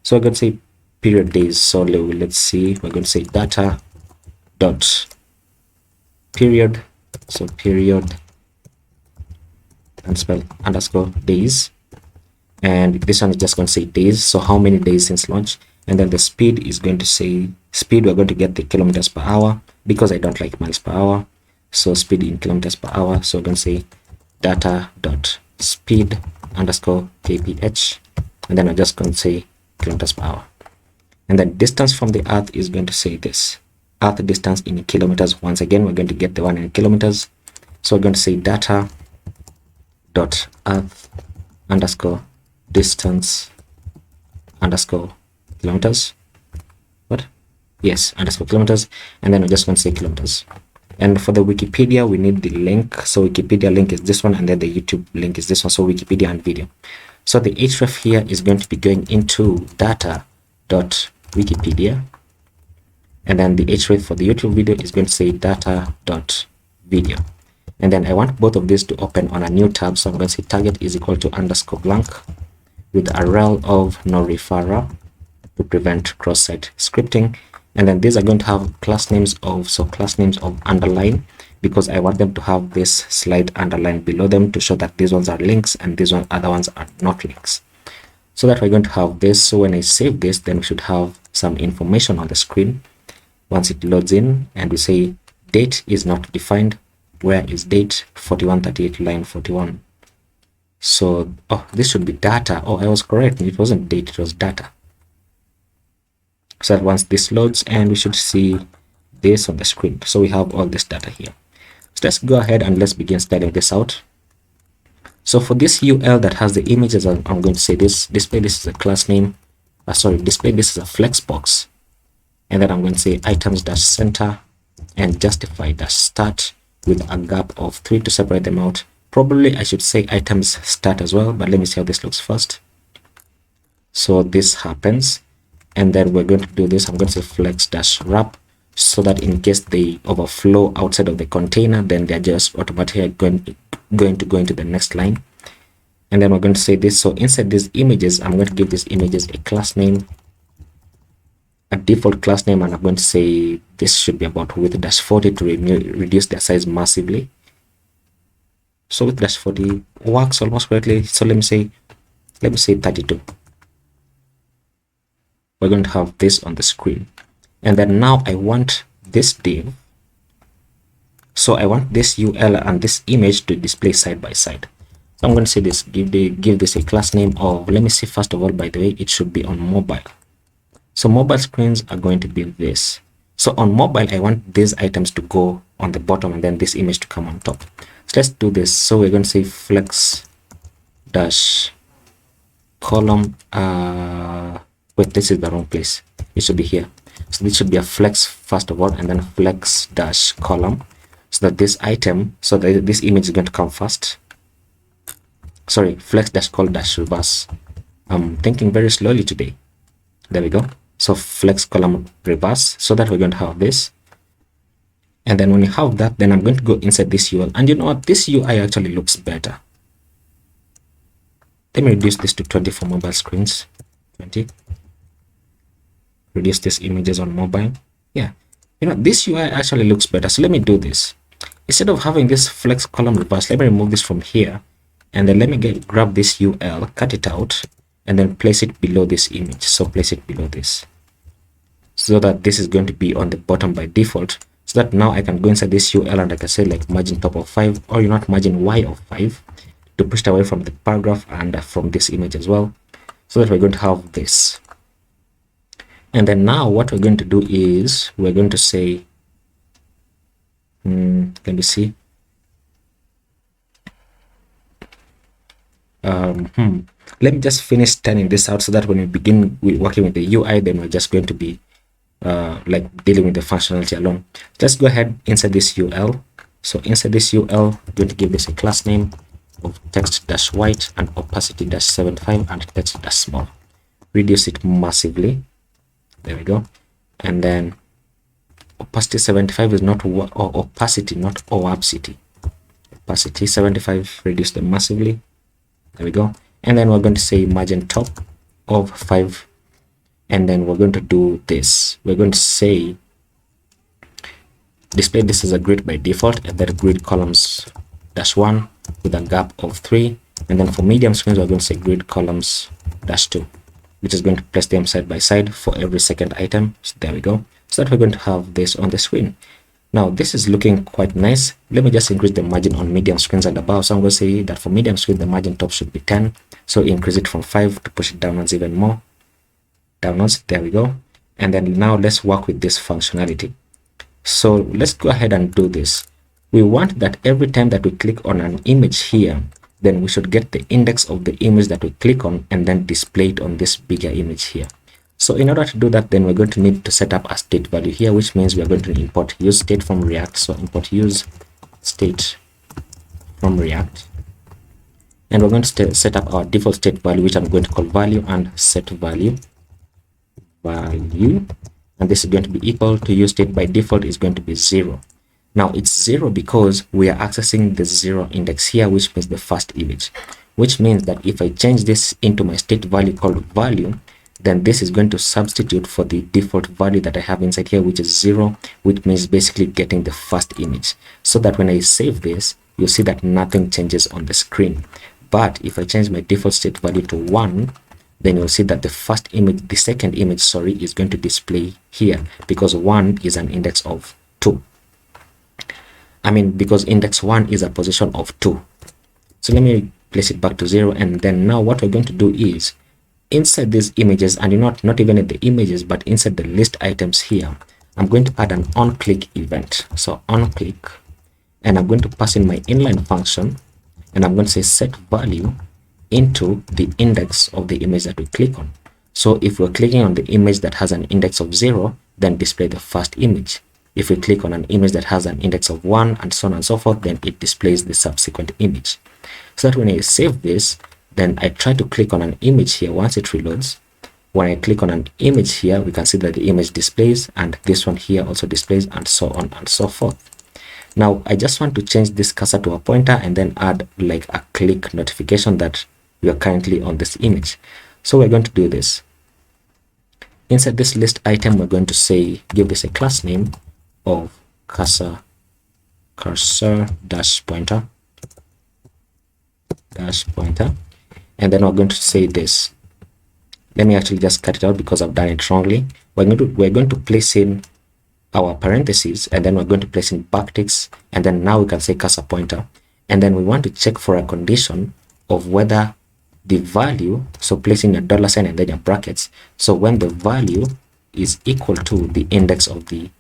So we're going to say period days. So let's see, we're going to say data dot period, so period and spell underscore days, and this one is just going to say days. So how many days since launch? And then the speed is going to say speed, we're going to get the kilometers per hour because I don't like miles per hour, so speed in kilometers per hour. So we're going to say data dot speed underscore kph, and then I'm just going to say kilometers per hour. And then distance from the earth is going to say this, earth distance in kilometers. Once again, we're going to get the one in kilometers, so we're going to say data dot earth underscore distance underscore kilometers. What? Yes, underscore kilometers, and then we're just going to say kilometers. And for the Wikipedia, we need the link. So Wikipedia link is this one, and then the YouTube link is this one. So Wikipedia and video. So the href here is going to be going into data dot Wikipedia, and then the href for the YouTube video is going to say data dot video. And then I want both of these to open on a new tab, so I'm going to say target is equal to underscore blank with a rel of no referrer to prevent cross-site scripting. And then these are going to have class names of underline, because I want them to have this slide underline below them to show that these ones are links and these other ones are not links. So that we're going to have this. So when I save this, then we should have some information on the screen once it loads in, and we say date is not defined. Where is date? 4138 line 41. So this should be data. I was correct, it wasn't date, it was data. So that once this loads, and we should see this on the screen. So we have all this data here. So let's go ahead and let's begin styling this out. So for this UL that has the images, I'm going to say this display this is a class name, display this is a flexbox, and then I'm going to say items dash center and justify dash start with a gap of 3 to separate them out. Probably I should say items start as well, but let me see how this looks first. So this happens, and then we're going to do this. I'm going to say flex dash wrap, so that in case they overflow outside of the container, then they're just automatically going to go into the next line. And then we're going to say this. So inside these images, I'm going to give these images a class name, a default class name, and I'm going to say this should be about width dash 40 to reduce their size massively. So width dash 40 works almost correctly. So let me say 32. We're going to have this on the screen. And then now I want this div. So I want this UL and this image to display side by side. So I'm going to say this, give this a class name of, let me see, first of all, by the way, it should be on mobile. So mobile screens are going to be this. So on mobile, I want these items to go on the bottom and then this image to come on top. So let's do this. So we're going to say flex dash column. Wait, this is the wrong place. It should be here. So this should be a flex first of all, and then flex dash column, so that this item, so that this image is going to come first. Sorry, flex dash call dash reverse. I'm thinking very slowly today. There we go. So flex column reverse, so that we're going to have this. And then when you have that, then I'm going to go inside this UL. And you know what? This UI actually looks better. Let me reduce this to 20 for mobile screens. 20. Reduce these images on mobile. Yeah, you know, this UI actually looks better. So let me do this. Instead of having this flex column reverse, let me remove this from here, and then let me grab this UL, cut it out, and then place it below this image. So place it below this. so that this is going to be on the bottom by default, so that now I can go inside this UL and I can say like margin top of 5, or not margin Y of 5, to push it away from the paragraph and from this image as well, so that we're going to have this. And then now what we're going to do is we're going to say, let me see. Let me just finish turning this out so that when we begin working with the UI, then we're just going to be like dealing with the functionality alone. Let's go ahead inside this UL. So inside this UL, I'm going to give this a class name of text-white and opacity-75 and text-small. Reduce it massively. There we go. And then opacity 75 is not opacity, not opacity. Opacity 75, reduce them massively. There we go. And then we're going to say margin top of 5. And then we're going to do this. We're going to say display this as a grid by default, and then grid columns -1 with a gap of 3. And then for medium screens, we're going to say grid columns -2, which is going to place them side by side for every second item. So there we go. So that we're going to have this on the screen. Now this is looking quite nice. Let me just increase the margin on medium screens and above. So I'm going to say that for medium screen, the margin top should be 10. So increase it from 5 to push it downwards even more. Downwards, there we go. And then now let's work with this functionality. So let's go ahead and do this. We want that every time that we click on an image here, then we should get the index of the image that we click on and then display it on this bigger image here. So in order to do that, then we're going to need to set up a state value here, which means we are going to import use state from React. So import use state from React. And we're going to set up our default state value, which I'm going to call value, and set value. And this is going to be equal to use state by default is going to be 0. Now it's 0 because we are accessing the 0 index here, which means the first image, which means that if I change this into my state value called value, then this is going to substitute for the default value that I have inside here, which is 0, which means basically getting the first image, so that when I save this, you'll see that nothing changes on the screen. But if I change my default state value to 1, then you'll see that the first image, the second image, sorry, is going to display here, because 1 is an index of 2. Because index 1 is a position of 2. So let me place it back to 0. And then now what we're going to do is inside these images, and not even in the images, but inside the list items here, I'm going to add an onClick event. So onClick, and I'm going to pass in my inline function, and I'm going to say set value into the index of the image that we click on. So if we're clicking on the image that has an index of 0, then display the first image. If we click on an image that has an index of 1 and so on and so forth, then it displays the subsequent image. So that when I save this, then I try to click on an image here once it reloads. When I click on an image here, we can see that the image displays, and this one here also displays, and so on and so forth. Now I just want to change this cursor to a pointer and then add like a click notification that we are currently on this image. So we're going to do this. Inside this list item, we're going to say, give this a class name of cursor dash pointer, and then we're going to say this. Let me actually just cut it out because I've done it wrongly. We're going to place in our parentheses, and then we're going to place in backticks, and then now we can say cursor pointer, and then we want to check for a condition of whether the value, so placing a $sign and then your brackets, so when the value is equal to the index of the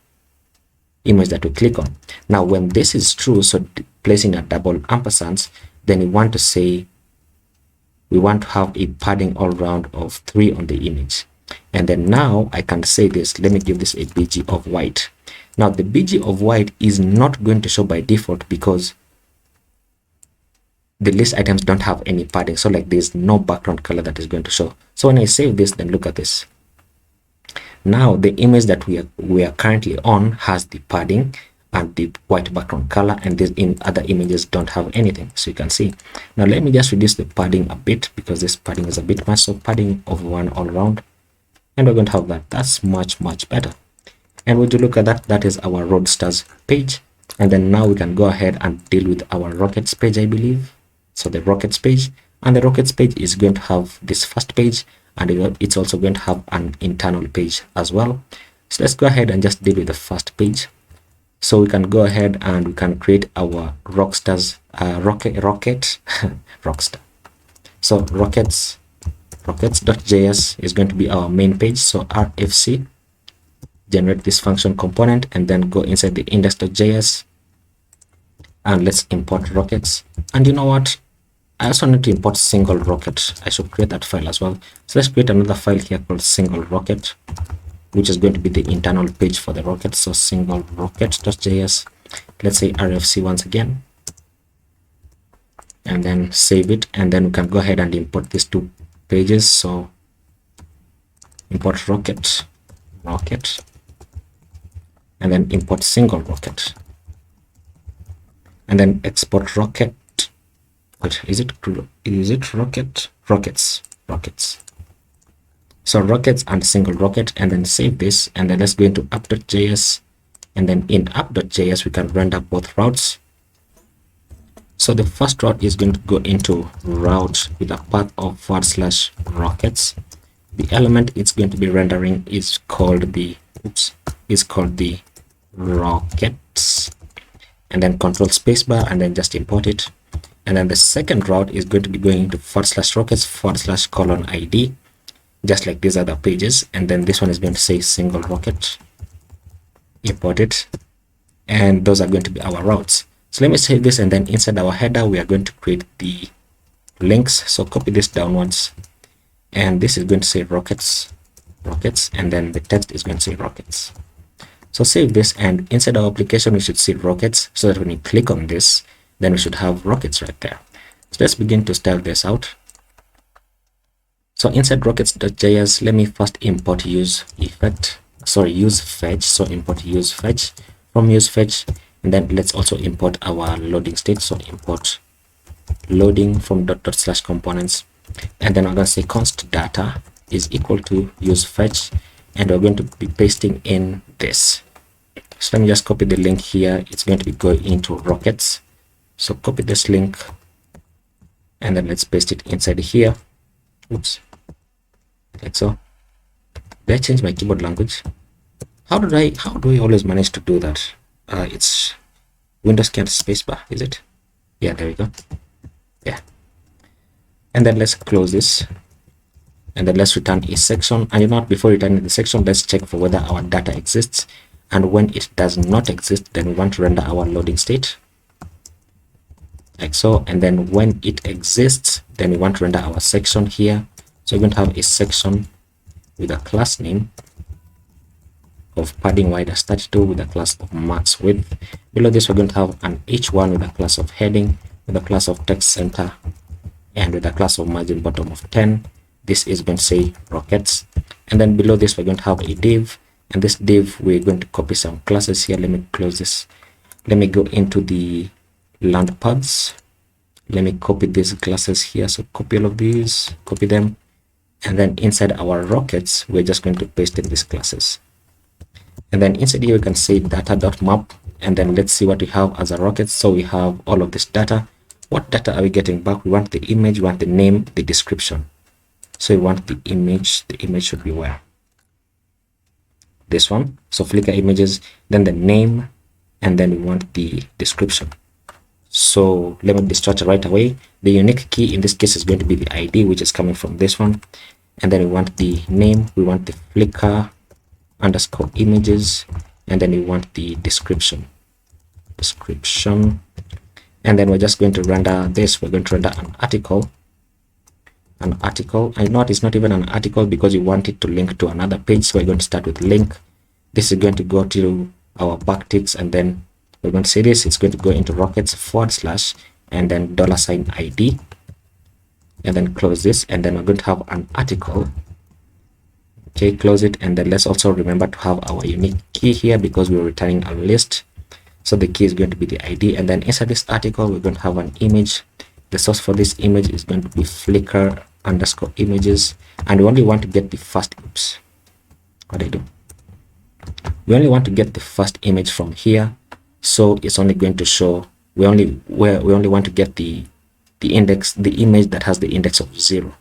image that we click on. Now when this is true, so placing a double ampersand, then we want to say we want to have a padding all round of 3 on the image. And then now I can say this, let me give this a BG of white. Now the BG of white is not going to show by default because the list items don't have any padding, so like there's no background color that is going to show. So when I save this, then look at this. Now the image that we are currently on has the padding and the white background color, and these in other images don't have anything, so you can see. Now let me just reduce the padding a bit because this padding is a bit much, so padding of 1 all around, and we're going to have that. That's much better. And would you look at that, that is our Roadsters page. And then now we can go ahead and deal with our Rockets page, I believe. So the Rockets page, and the Rockets page is going to have this first page, and it's also going to have an internal page as well. So let's go ahead and just deal with the first page. So we can go ahead and we can create our Rockster's rocket Rockstar. So rockets.js is going to be our main page. So rfc, generate this function component, and then go inside the index.js, and let's import rockets. And you know what, I also need to import single rocket. I should create that file as well. So let's create another file here called single rocket, which is going to be the internal page for the rocket. So single rocket.js, let's say rfc once again, and then save it. And then we can go ahead and import these two pages. So import rocket, and then import single rocket, and then export rocket. What is it? Rockets. So rockets and single rocket, and then save this, and then let's go into app.js, and then in app.js we can render both routes. So the first route is going to go into route with a path of /rockets. The element it's going to be rendering is called the rockets, and then control spacebar, and then just import it. And then the second route is going to be going into /rockets /:id, just like these other pages. And then this one is going to say single rocket, import it, and those are going to be our routes. So let me save this, and then inside our header we are going to create the links. So copy this downwards, and this is going to say rockets, and then the text is going to say rockets. So save this, and inside our application we should see rockets, so that when you click on this, then we should have rockets right there. So let's begin to style this out. So inside rockets.js, let me first import use fetch. So import use fetch from use fetch, and then let's also import our loading state. So import loading from // components, and then I'm going to say const data is equal to use fetch, and we're going to be pasting in this. So let me just copy the link here. It's going to be going into rockets. So copy this link, and then let's paste it inside here. Oops, like so. Did I change my keyboard language? How do I always manage to do that? It's Windows key and spacebar, is it? Yeah, there we go. Yeah. And then let's close this, and then let's return a section. And you know what, before returning the section, let's check for whether our data exists. And when it does not exist, then we want to render our loading state, like so. And then when it exists, then we want to render our section here. So we're going to have a section with a class name of padding wide as 32 with a class of max width. Below this, we're going to have an h1 with a class of heading, with a class of text center, and with a class of margin bottom of 10. This is going to say rockets. And then below this, we're going to have a div, and this div we're going to copy some classes here. Let me close this. Let me go into the Landpads. Let me copy these classes here. So copy all of these, copy them, and then inside our rockets we're just going to paste in these classes. And then inside here we can say data.map, and then let's see what we have as a rocket. So we have all of this data. What data are we getting back? We want the image, we want the name, the description. So we want the image should be where? This one. So Flickr images, then the name, and then we want the description. So let me destructure right away. The unique key in this case is going to be the ID, which is coming from this one. And then we want the name, we want the Flickr _ images, and then we want the description. And then we're just going to render this. We're going to render an article. And not, it's not even an article because we want it to link to another page. So we're going to start with link. This is going to go to our backticks, and then we're going to say this. It's going to go into rockets / and then $ID, and then close this, and then we're going to have an article. Okay, close it, and then let's also remember to have our unique key here because we're returning a list. So the key is going to be the ID, and then inside this article we're going to have an image. The source for this image is going to be Flickr _ images, and we only want to get the first. Oops, what did I do? We only want to get the first image from here, so it's only going to show. We only want to get the image that has the index of 0.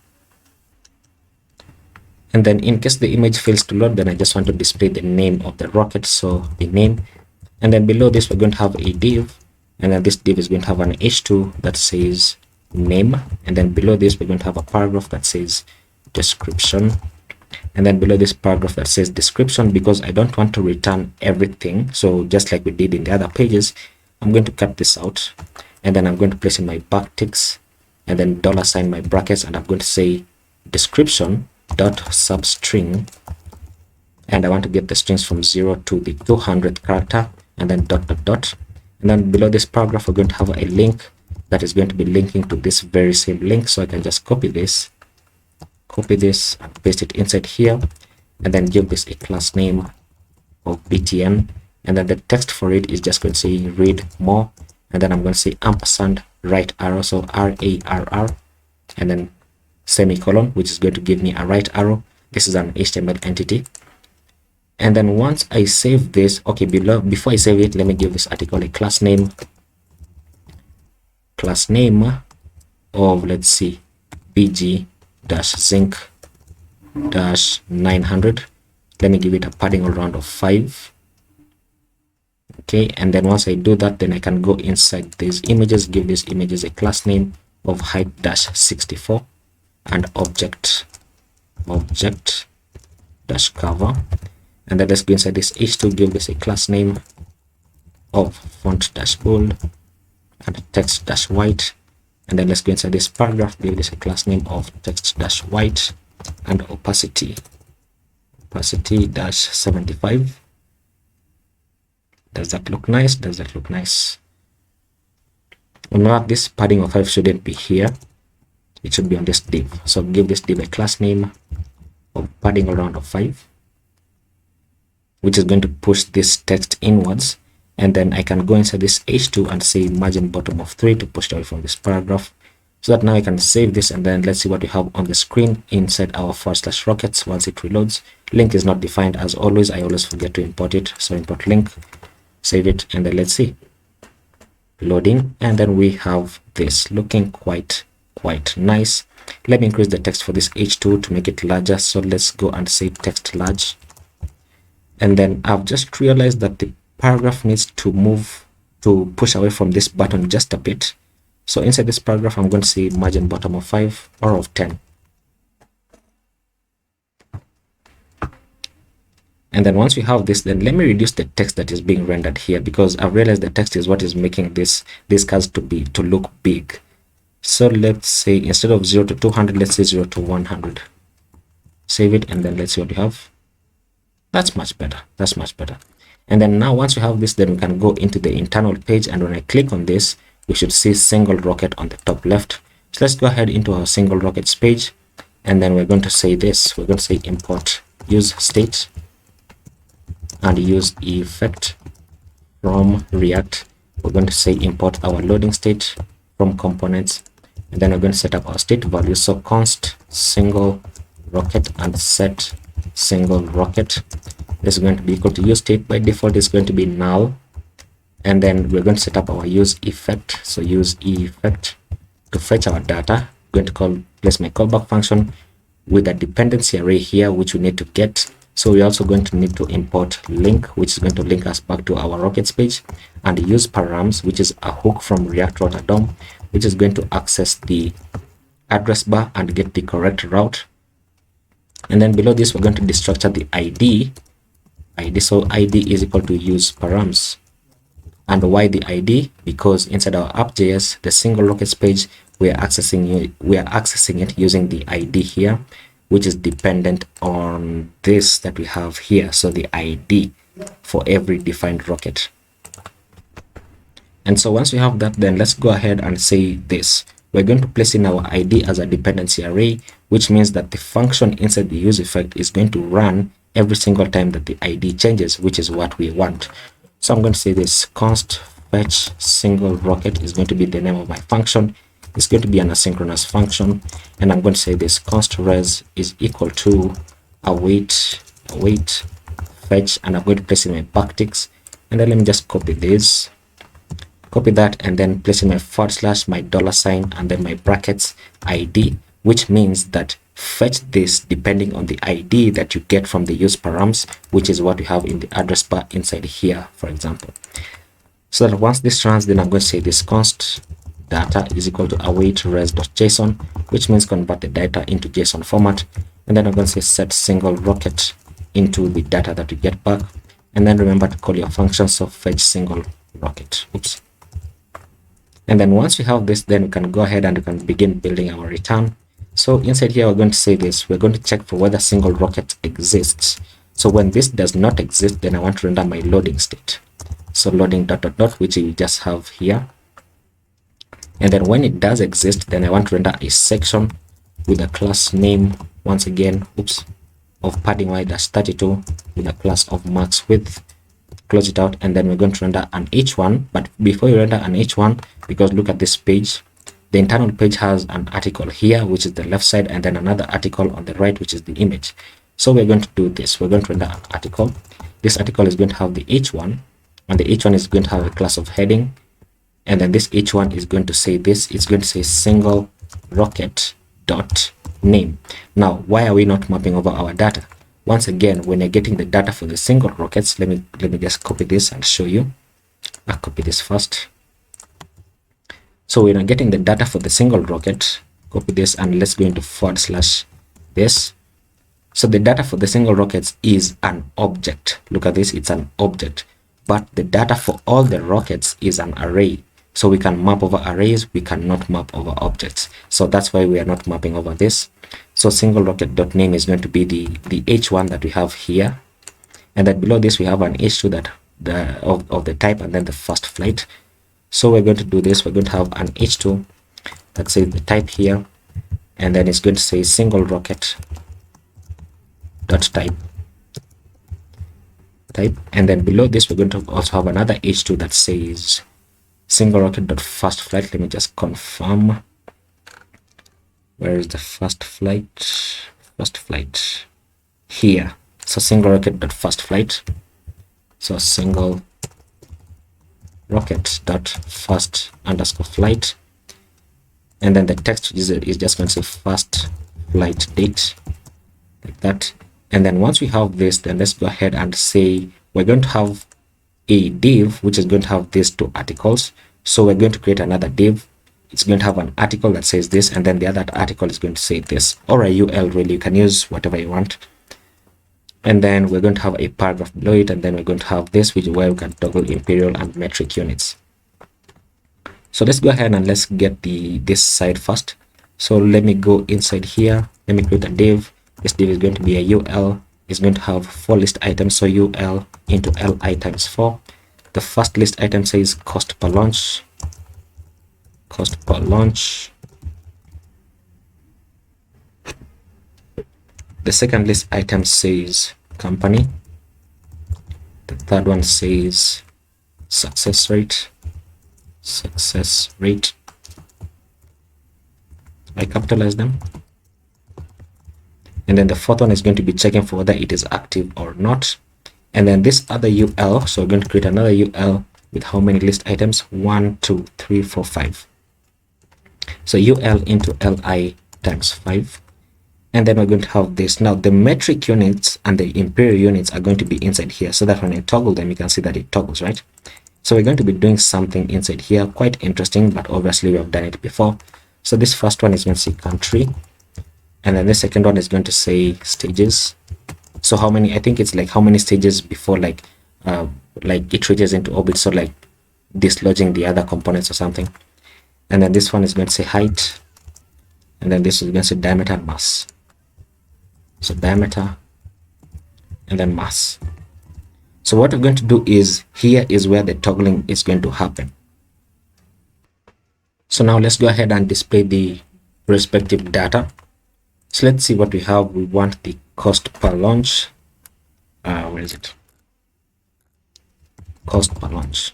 And then in case the image fails to load, then I just want to display the name of the rocket, so the name. And then below this, we're going to have a div, and then this div is going to have an h2 that says name, and then below this, we're going to have a paragraph that says description, and then below this paragraph that says description, because I don't want to return everything. So just like we did in the other pages, I'm going to cut this out, and then I'm going to place in my backticks, and then $ my brackets, and I'm going to say description dot substring, and I want to get the strings from 0 to the 200th character, and then dot dot dot. And then below this paragraph, we're going to have a link that is going to be linking to this very same link. So I can just copy this and paste it inside here, and then give this a class name of btn, and then the text for it is just going to say read more, and then I'm going to say ampersand right arrow, so RARR, and then semicolon, which is going to give me a right arrow. This is an HTML entity. And then once I save this, okay, before I save it, let me give this article a class name of, let's see, bg-zinc-900. Let me give it a padding all around of 5. Okay, and then once I do that, then I can go inside these images, give these images a class name of height-64 and object cover, and then let's go inside this h2, give this a class name of font-bold and text-white, and then let's go inside this paragraph, give this a class name of text-white and opacity-75. Does that look nice? Does that look nice? Now this padding of 5 shouldn't be here, it should be on this div. So give this div a class name of padding around of 5, which is going to push this text inwards. And then I can go inside this h2 and say margin bottom of 3 to push it away from this paragraph, so that now I can save this, and then let's see what we have on the screen inside our /rockets once it reloads. Link is not defined as always. I always forget to import it, so import link, save it, and then let's see loading, and then we have this looking quite nice. Let me increase the text for this h2 to make it larger, so let's go and say text large. And then I've just realized that the paragraph needs to push away from this button just a bit. So inside this paragraph, I'm going to say margin bottom of 5 or of 10. And then once we have this, then let me reduce the text that is being rendered here, because I've realized the text is what is making these cards to look big. So let's say instead of 0 to 200, let's say 0 to 100. Save it, and then let's see what we have. That's much better. That's much better. And then now once we have this, then we can go into the internal page, and when I click on this, we should see single rocket on the top left. So let's go ahead into our single rockets page, and then we're going to say this. We're going to say import use state and use effect from React. We're going to say import our loading state from components, and then we're going to set up our state value. So const single rocket and set single rocket is going to be equal to use state. By default is going to be null, and then we're going to set up our use effect. So use effect to fetch our data. I'm going to place my callback function with a dependency array here, which we need to get. So we're also going to need to import link, which is going to link us back to our rockets page, and use params, which is a hook from React Router DOM, which is going to access the address bar and get the correct route. And then below this, we're going to destructure the ID. So ID is equal to use params. And why the ID? Because inside our app.js, the single rockets page, we are accessing it using the ID here, which is dependent on this that we have here. So the ID for every defined rocket. And so once we have that, then let's go ahead and say this. We're going to place in our ID as a dependency array, which means that the function inside the use effect is going to run every single time that the ID changes, which is what we want. So I'm going to say this const fetch single rocket is going to be the name of my function. It's going to be an asynchronous function, and I'm going to say this const res is equal to await fetch, and I'm going to place in my backticks, and then let me just copy this, copy that, and then place in my /, my $, and then my brackets ID, which means that fetch this depending on the ID that you get from the use params, which is what we have in the address bar inside here, for example. So that once this runs, then I'm going to say this const data is equal to await res.json, which means convert the data into JSON format. And then I'm going to say set single rocket into the data that we get back. And then remember to call your function, so fetch single rocket. Oops. And then once we have this, then we can go ahead and we can begin building our return. So inside here, we're going to say this. We're going to check for whether single rocket exists. So when this does not exist, then I want to render my loading state. So loading ... which we just have here. And then when it does exist, then I want to render a section with a class name, once again, of padding y-32 with a class of max width. Close it out, and then we're going to render an h1. But before you render an h1, because look at this page, the internal page has an article here, which is the left side, and then another article on the right, which is the image. So we're going to do this. We're going to render an article. This article is going to have the h1, and the h1 is going to have a class of heading, and then this h1 is going to say this. It's going to say single rocket dot name. Now, why are we not mapping over our data? Once again, when you're getting the data for the single rockets, let me just copy this and show you. I'll copy this first. So when you're getting the data for the single rocket, copy this and let's go into / this. So the data for the single rockets is an object. Look at this, it's an object. But the data for all the rockets is an array. So we can map over arrays, we cannot map over objects. So that's why we are not mapping over this. So single rocket.name is going to be the h1 that we have here. And then below this we have an h2 that of the type, and then the first flight. So we're going to do this. We're going to have an h2 that says the type here, and then it's going to say single rocket dot type, and then below this we're going to also have another h2 that says single rocket dot first flight. Let me just confirm. Where is the first flight? First flight here. So single rocket dot first flight. So single rocket dot first underscore flight, and then the text is just going to say first flight date, like that. And then once we have this, then let's go ahead and say we're going to have a div which is going to have these two articles. So we're going to create another div. It's going to have an article that says this, and then the other article is going to say this, or a UL, really. You can use whatever you want. And then we're going to have a paragraph below it, and then we're going to have this, which is where we can toggle imperial and metric units. So let's go ahead and let's get this side first. So let me go inside here. Let me create a div. This div is going to be a UL. It's going to have 4 list items, so UL into LI times 4. The first list item says cost per launch. Cost per launch. The second list item says company. The third one says success rate. Success rate. I capitalize them. And then the fourth one is going to be checking for whether it is active or not. And then this other UL, so we're going to create another UL with how many list items? 1, 2, 3, 4, 5. So UL into LI times 5. And then we're going to have this. Now the metric units and the imperial units are going to be inside here, so that when I toggle them, you can see that it toggles, right? So we're going to be doing something inside here, quite interesting, but obviously we have done it before. So this first one is going to say country, and then the second one is going to say stages. So how many? I think it's like how many stages before like it reaches into orbit, so like dislodging the other components or something. And then this one is going to say height, and then this is going to say diameter and mass. So diameter and then mass. So what we're going to do is, here is where the toggling is going to happen. So now let's go ahead and display the respective data. So let's see what we have. We want the cost per launch. Where is it? Cost per launch.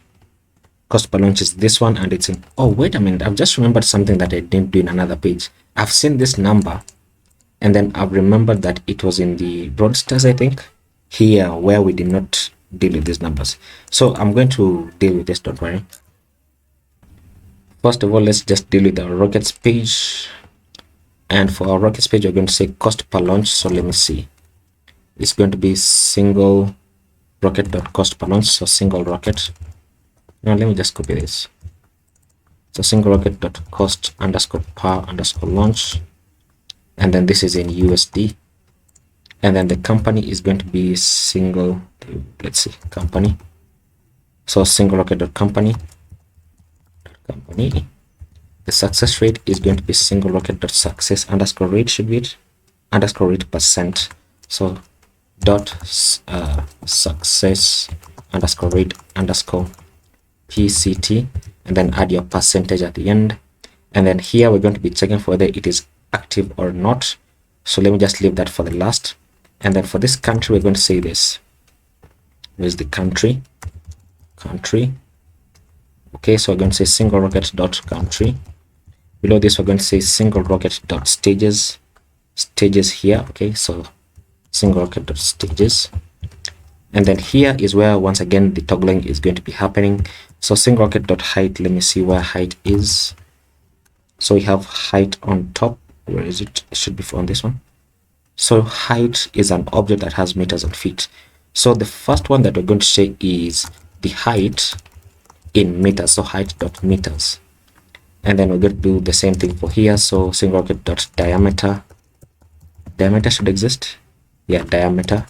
Cost per launch is this one, and it's in, oh wait a minute, I've just remembered something that I didn't do in another page. I've seen this number, and then I've remembered that it was in the Roadsters, I think, here where we did not deal with these numbers. So I'm going to deal with this, don't worry. First of all, let's just deal with the rockets page. And for our rockets page, we're going to say cost per launch. So let me see. It's going to be single rocket.cost per launch. So single rocket. Now let me just copy this. So single rocket.cost underscore per underscore launch. And then this is in USD. And then the company is going to be single, let's see, company. So single rocket.company. Company. The success rate is going to be single rocket.success underscore rate, should be it, underscore rate percent. So dot success underscore rate underscore PCT, and then add your percentage at the end. And then here we're going to be checking for whether it is active or not. So let me just leave that for the last. And then for this country, we're going to say this. Where's the country? Country. Okay, so we're going to say single rocket dot country. Below this, we're going to say single rocket dot stages. Stages here. Okay, so single rocket dot stages. And then here is where once again the toggling is going to be happening. So single rocket dot height. Let me see where height is. So we have height on top. Where is it? It should be on this one. So height is an object that has meters and feet. So the first one that we're going to say is the height in meters. So height dot meters. And then we're going to do the same thing for here. So single rocket dot diameter. Diameter should exist. Yeah, diameter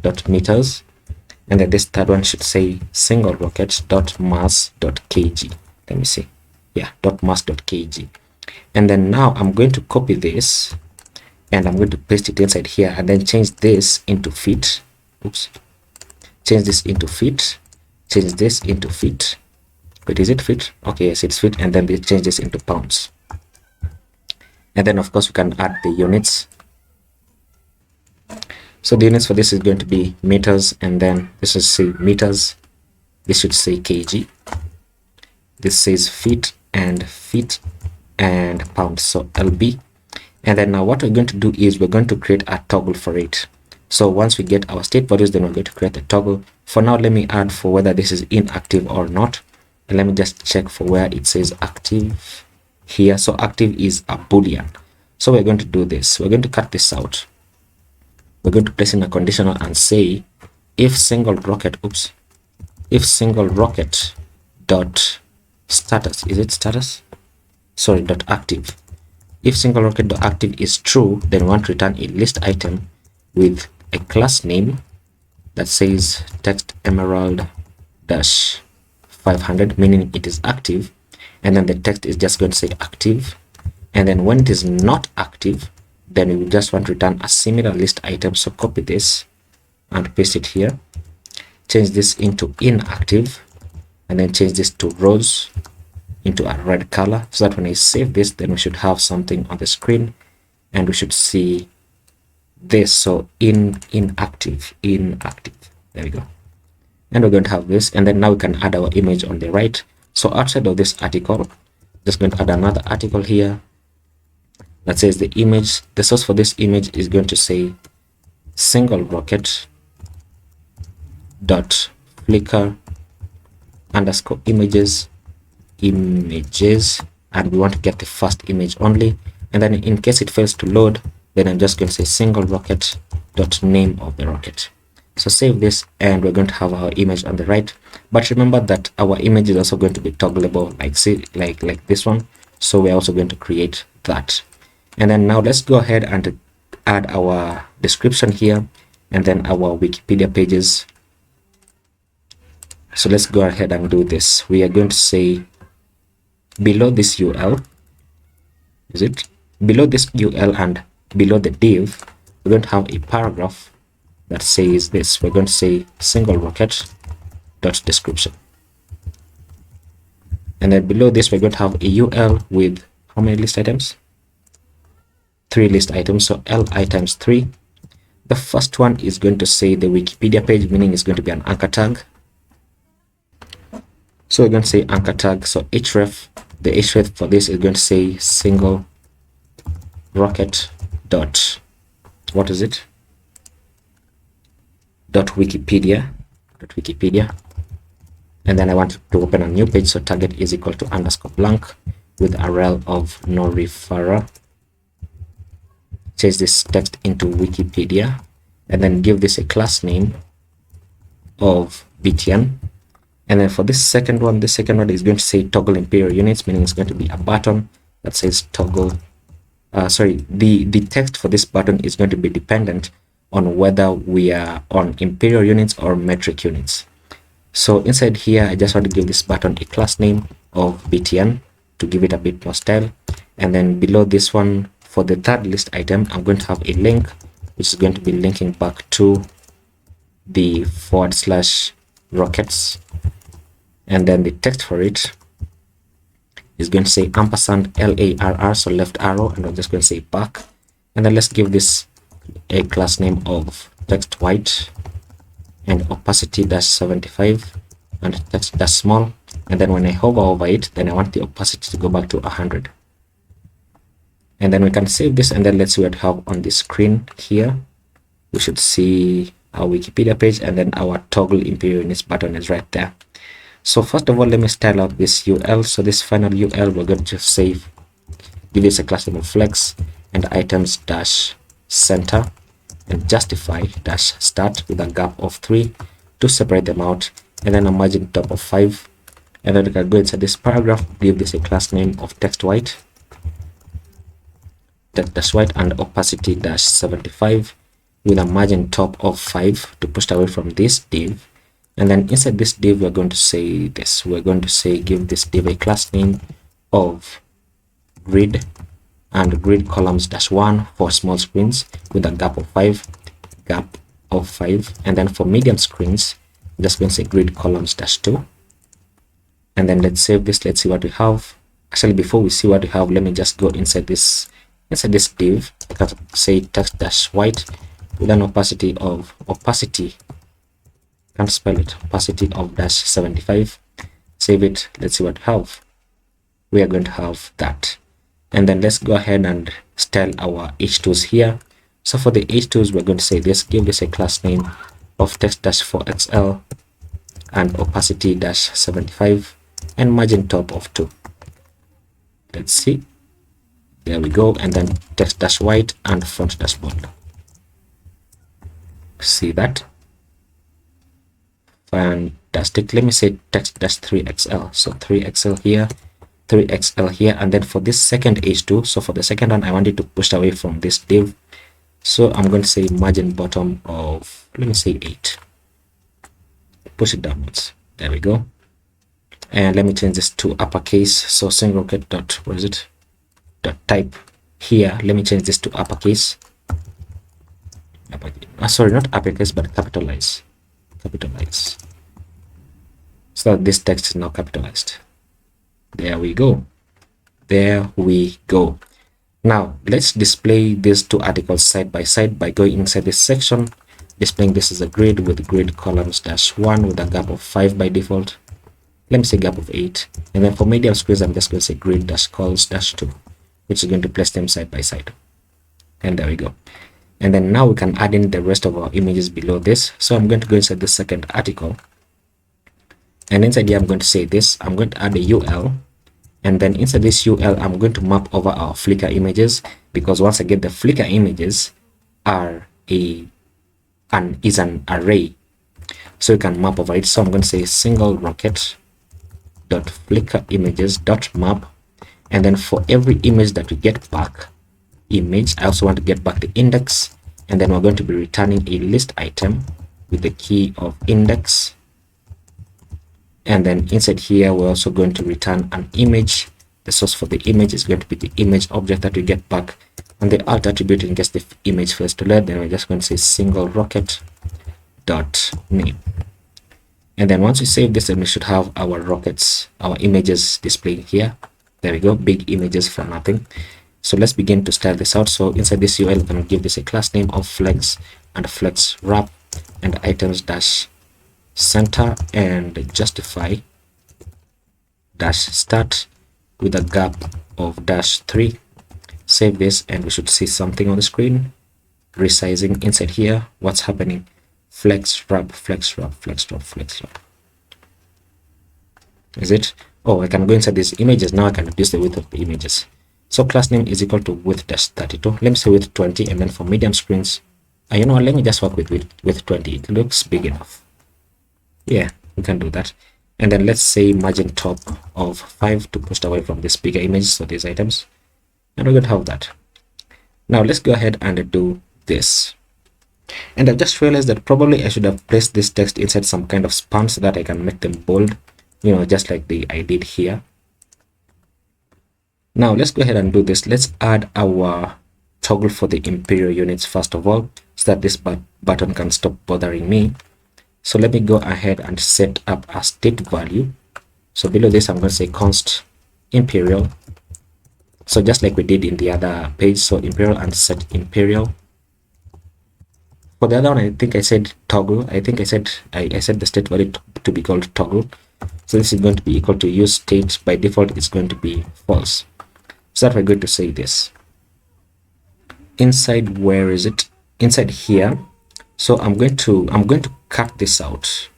dot meters. And then this third one should say single rocket dot mass dot kg. Let me see. Yeah, dot mass dot kg. And then now I'm going to copy this and I'm going to paste it inside here and then change this into feet. Oops. Change this into feet. Change this into feet. Wait, is it feet? Okay, yes, it's feet. And then they change this into pounds. And then of course we can add the units. So the units for this is going to be meters, and then this is say meters. This should say kg. This says feet and pounds, so lb. And then now what we're going to do is we're going to create a toggle for it. So once we get our state values, then we're going to create a toggle. For now, let me add for whether this is inactive or not. And let me just check for where it says active here. So active is a boolean. So we're going to do this. We're going to cut this out. We're going to place in a conditional and say if single rocket, if single rocket dot status, is it status? Sorry, dot active. If single rocket dot active is true, then we want to return a list item with a class name that says text emerald dash 500, meaning it is active, and then the text is just going to say active. And then when it is not active, then we just want to return a similar list item. So copy this and paste it here, change this into inactive, and then change this to rows into a red color, so that when I save this, then we should have something on the screen and we should see this. So inactive. There we go. And we're going to have this, and then now we can add our image on the right. So outside of this article, just going to add another article here that says the image, the source for this image is going to say single rocket dot flickr underscore images, and we want to get the first image only. And then in case it fails to load, then I'm just going to say single rocket dot name of the rocket. So save this, and we're going to have our image on the right. But remember that our image is also going to be toggleable, like this one. So we're also going to create that. And then now let's go ahead and add our description here, and then our Wikipedia pages. So let's go ahead and do this. We are going to say below this UL, below this UL and below the div, we're going to have a paragraph that says this. We're going to say single rocket dot description, and then below this we're going to have a UL with how many list items? 3 list items. So li times 3. The first one is going to say the Wikipedia page, meaning it's going to be an anchor tag. So we're going to say anchor tag. So href, the href for this is going to say single rocket dot, what is it? Wikipedia. And then I want to open a new page, so target is equal to underscore blank. with a rel of no referrer. Change this text into Wikipedia, and then give this a class name of btn. And then for this second one is going to say toggle imperial units, meaning it's going to be a button that says toggle. The text for this button is going to be dependent on whether we are on imperial units or metric units. So inside here, I just want to give this button a class name of btn to give it a bit more style. And then below this one, for the third list item, I'm going to have a link, which is going to be linking back to the /rockets. And then the text for it is going to say ampersand LARR, so left arrow, and I'm just going to say back. And then let's give this a class name of text white and opacity -75 and text small. And then when I hover over it, then I want the opacity to go back to 100. And then we can save this, and then let's see what we have on the screen here. We should see our Wikipedia page, and then our toggle imperial units button is right there. So first of all, let me style out this UL. So this final UL, we're going to save, give this a class name of flex and items -center and justify -start with a gap of 3 to separate them out, and then a margin top of 5. And then we can go inside this paragraph, give this a class name of text white and opacity -75 with a margin top of 5 to push away from this div. And then inside this div, we're going to say this. We're going to say give this div a class name of grid and grid columns -1 for small screens with a gap of 5. And then for medium screens, I'm just going to say grid columns -2. And then let's save this. Let's see what we have. Actually, before we see what we have, let me just go inside this div. I can say text-white with an opacity of can't spell it, opacity of -75. Save it. Let's see what we have. We are going to have that. And then let's go ahead and style our h2s here. So for the h2s, we're going to say this, give this a class name of text-4xl and opacity -75 and margin top of 2. Let's see. There we go. And then text-white and font-bold. See that? Fantastic. Let me say text-3xl. So 3xl here, 3xl here. And then for this second h2, so for the second one, I wanted to push away from this div. So I'm going to say margin bottom of, let me say 8. Push it downwards. There we go. And let me change this to uppercase. So SingRocket dot, what is it? Dot type here. Let me change this to uppercase. Sorry, not uppercase, but capitalize. So that this text is now capitalized. There we go. Now let's display these two articles side by side by going inside this section, displaying this as a grid with grid columns -1 with a gap of 5 by default. Let me say gap of 8. And then for medium screens, I'm just going to say grid -cols -2, which is going to place them side by side. And there we go. And then now we can add in the rest of our images below this. So I'm going to go inside the second article, and inside here I'm going to say this. I'm going to add a UL, and then inside this UL I'm going to map over our Flickr images, because once again the Flickr images are is an array, so you can map over it. So I'm going to say single rocket dot Flickr images dot map, and then for every image that we get back, image, I also want to get back the index, and then we're going to be returning a list item with the key of index. And then inside here we're also going to return an image. The source for the image is going to be the image object that we get back, and the alt attribute in case the image fails to load, then we're just going to say single rocket dot name. And then once we save this, then we should have our rockets, our images displaying here. There we go, big images for nothing. So let's begin to style this out. So inside this UL, I'm going to give this a class name of flex and flex wrap and items -center and justify -start with a gap of -3. Save this, and we should see something on the screen. Resizing inside here. What's happening? Flex wrap, flex wrap, flex wrap, flex wrap. Is it? Oh, I can go inside these images. Now I can reduce the width of the images. So class name is equal to width dash 32. Let me say width 20, and then for medium screens, you know what, let me just work with 20. It looks big enough. Yeah, we can do that. And then let's say margin top of 5 to push away from this bigger image, so these items. And we're going to have that. Now let's go ahead and do this. And I've just realized that probably I should have placed this text inside some kind of span so that I can make them bold, you know, just like I did here. Now let's go ahead and do this. Let's add our toggle for the imperial units first of all, so that this button can stop bothering me. So let me go ahead and set up a state value. So below this, I'm going to say const imperial. So just like we did in the other page, so imperial and set imperial. For the other one, I think I said toggle. I think I said the state value to be called toggle. So this is going to be equal to use state. By default, it's going to be false. So that we're going to say this inside. Where is it? Inside here. So I'm going to cut this out,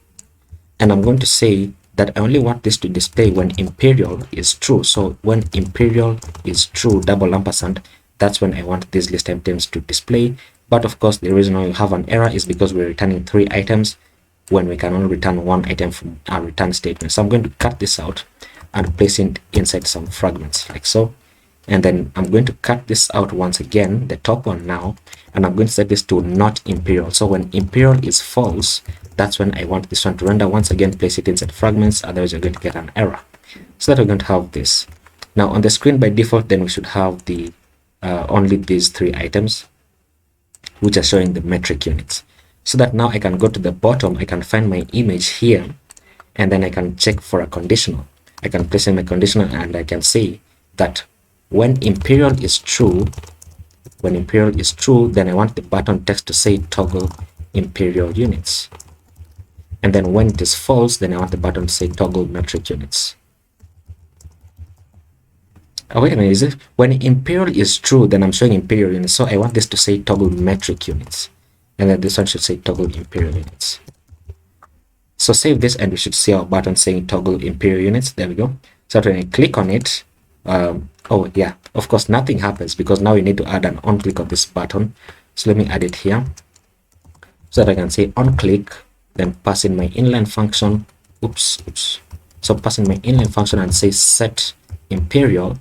and I'm going to say that I only want this to display when imperial is true. So when imperial is true, double ampersand, that's when I want these list items to display. But of course, the reason why we have an error is because we're returning 3 items when we can only return 1 item from our return statement. So I'm going to cut this out and place it inside some fragments like so. And then I'm going to cut this out once again, the top one now, and I'm going to set this to not imperial. So when imperial is false, that's when I want this one to render. Once again, place it inside fragments, otherwise you're going to get an error. So that we're going to have this. Now on the screen by default, then we should have the only these 3 items, which are showing the metric units. So that now I can go to the bottom, I can find my image here, and then I can check for a conditional. I can place in my conditional, and I can say that when imperial is true, then I want the button text to say toggle imperial units. And then when it is false, then I want the button to say toggle metric units. Oh, wait a minute, is it when imperial is true, then I'm showing imperial units. So I want this to say toggle metric units. And then this one should say toggle imperial units. So save this, and we should see our button saying toggle imperial units. There we go. So when I click on it, oh yeah, of course nothing happens because now we need to add an on click of this button. So let me add it here so that I can say on click, then pass in my inline function. Oops. So pass in my inline function and say set imperial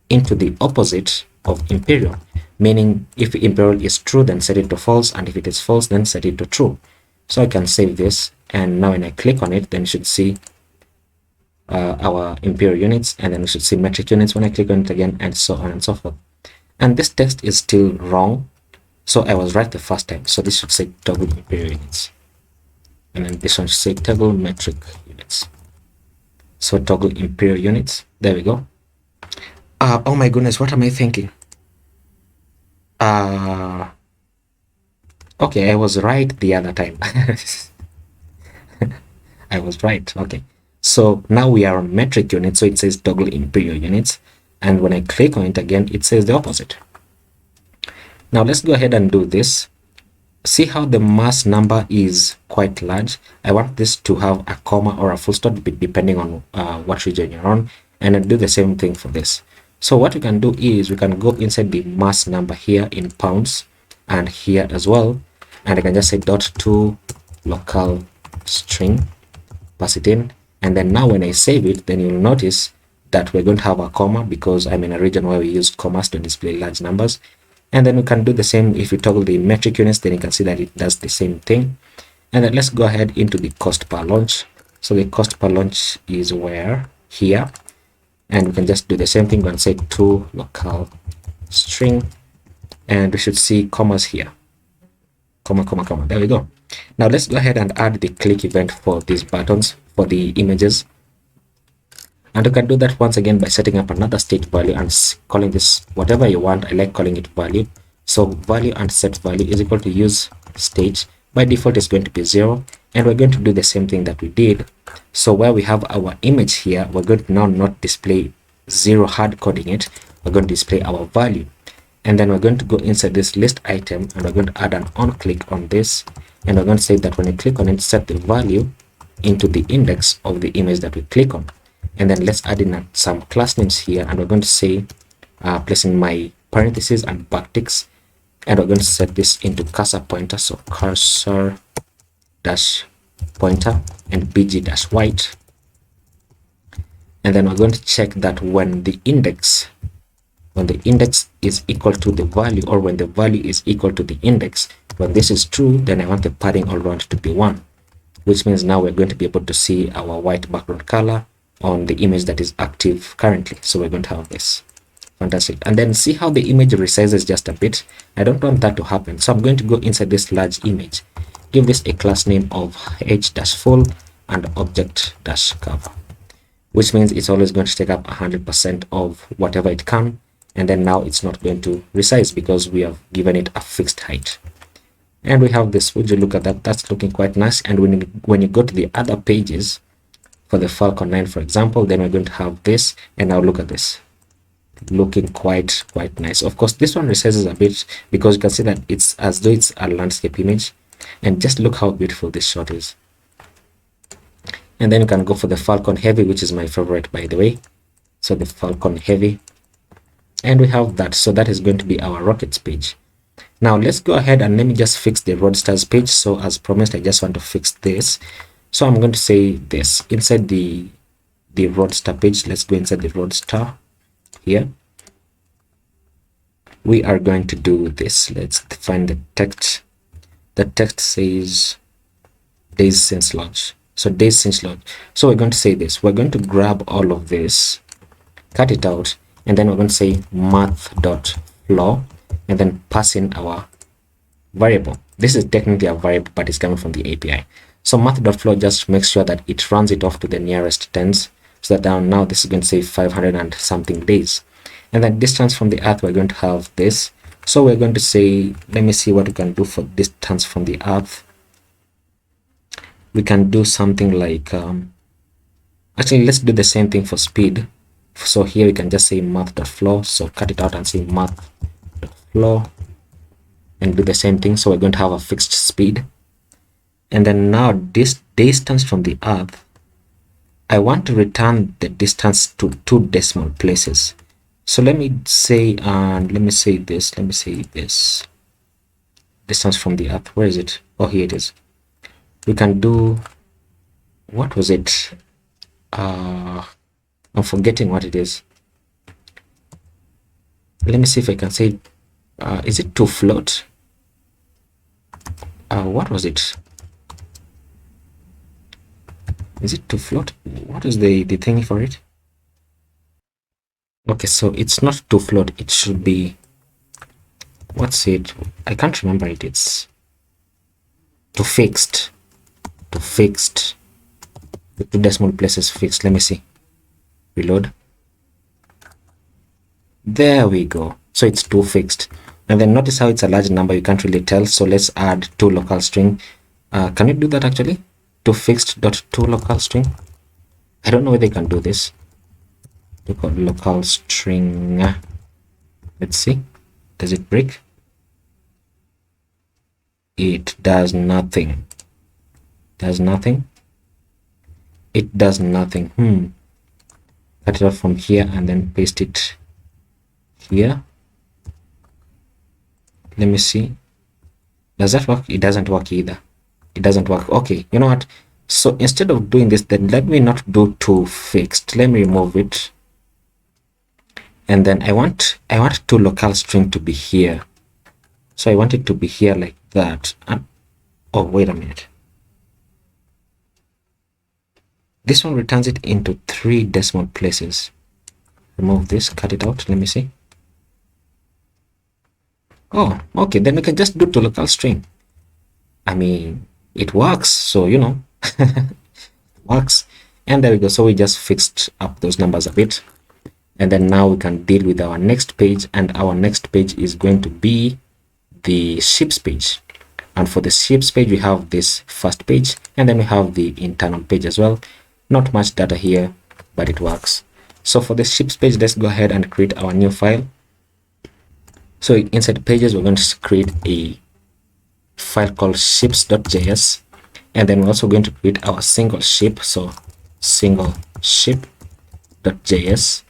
into the opposite of imperial, meaning if imperial is true, then set it to false, and if it is false, then set it to true. So I can save this, and now when I click on it, then you should see our imperial units, and then we should see metric units when I click on it again, and so on and so forth. And this text is still wrong, so I was right the first time. So this should say toggle imperial units, and then this one should say toggle metric units. So toggle imperial units, there we go. Oh my goodness, what am I thinking? Okay, I was right the other time. I was right. Okay, so now we are on metric units, so it says toggle imperial units, and when I click on it again, it says the opposite. Now let's go ahead and do this. See how the mass number is quite large. I want this to have a comma or a full stop depending on what region you're on, and I'll do the same thing for this. So what we can do is we can go inside the mass number here in pounds, and here as well, and I can just say .to local string, pass it in, and then now when I save it, then you'll notice that we're going to have a comma because I'm in a region where we use commas to display large numbers. And then we can do the same if you toggle the metric units, then you can see that it does the same thing. And then let's go ahead into the cost per launch. So the cost per launch is where? Here. And we can just do the same thing and say to local string, and we should see commas here, comma. There we go. Now let's go ahead and add the click event for these buttons, for the images, and you can do that once again by setting up another state value and calling this whatever you want. I like calling it value. So value and set value is equal to use state. By default is going to be 0, and we're going to do the same thing that we did. So where we have our image here, we're going to now not display 0 hard coding it, we're going to display our value, and then we're going to go inside this list item, and we're going to add an on click on this, and we're going to say that when you click on it, set the value into the index of the image that we click on. And then let's add in some class names here, and we're going to say placing my parentheses and backticks, and we're going to set this into cursor pointer, so cursor dash pointer and bg dash white. And then we're going to check that when the index is equal to the value, or when the value is equal to the index, when this is true, then I want the padding all around to be 1, which means now we're going to be able to see our white background color on the image that is active currently. So we're going to have this. Fantastic. And then see how the image resizes just a bit. I don't want that to happen, so I'm going to go inside this large image, give this a class name of h-full and object-cover, which means it's always going to take up 100% of whatever it can. And then now it's not going to resize because we have given it a fixed height. And we have this. Would you look at that? That's looking quite nice. And when you go to the other pages for the Falcon 9, for example, then we're going to have this. And now look at this, looking quite nice. Of course, this one resizes a bit because you can see that it's as though it's a landscape image. And just look how beautiful this shot is. And then you can go for the Falcon Heavy, which is my favorite, by the way. So the Falcon Heavy. And we have that. So that is going to be our rockets page. Now let's go ahead and let me just fix the Roadsters page. So as promised, I just want to fix this. So I'm going to say this inside the Roadster page. Let's go inside the Roadster here. We are going to do this. Let's define the text. The text says days since launch. So days since launch. So we're going to say this. We're going to grab all of this, cut it out, and then we're going to say math.flow, and then pass in our variable. This is technically a variable, but it's coming from the API. So math.flow just makes sure that it runs it off to the nearest tens, so that now this is going to say 500 and something days. And then distance from the earth, we're going to have this. So we're going to say, let me see what we can do for distance from the earth. We can do something like, actually, let's do the same thing for speed. So here we can just say math.flow. So cut it out and say math.flow and do the same thing. So we're going to have a fixed speed. And then now this distance from the earth, I want to return the distance to 2 decimal places. So let me say this distance from the earth. Where is it? Oh, here it is. We can do, what was it? I'm forgetting what it is. Let me see if I can say, is it to float? What was it? Is it to float? What is the thing for it? Okay, so it's not to float. It should be, what's it? I can't remember it. It's to fixed. To fixed. The 2 decimal places fixed. Let me see. Reload. There we go. So it's 2 fixed. And then notice how it's a large number. You can't really tell. So let's add 2 local string. Can you do that actually? 2 fixed dot 2 local string. I don't know whether they can do this. Local string. Let's see. Does it break? It does nothing. Does nothing. It does nothing. Cut it off from here and then paste it here. Let me see. Does that work? It doesn't work either. It doesn't work. Okay, you know what? So instead of doing this, then let me not do 2 fixed. Let me remove it. And then I want 2 local string to be here. So I want it to be here like that. And, oh, wait a minute. This one returns it into 3 decimal places. Remove this, cut it out. Let me see. Oh, okay. Then we can just do to local string. I mean, it works. So, you know, works. And there we go. So we just fixed up those numbers a bit. And then now we can deal with our next page, and our next page is going to be the ships page. And for the ships page, we have this first page, and then we have the internal page as well. Not much data here, but it works. So for the ships page, let's go ahead and create our new file. So inside pages, we're going to create a file called ships.js, and then we're also going to create our single ship. So single ship. app.js,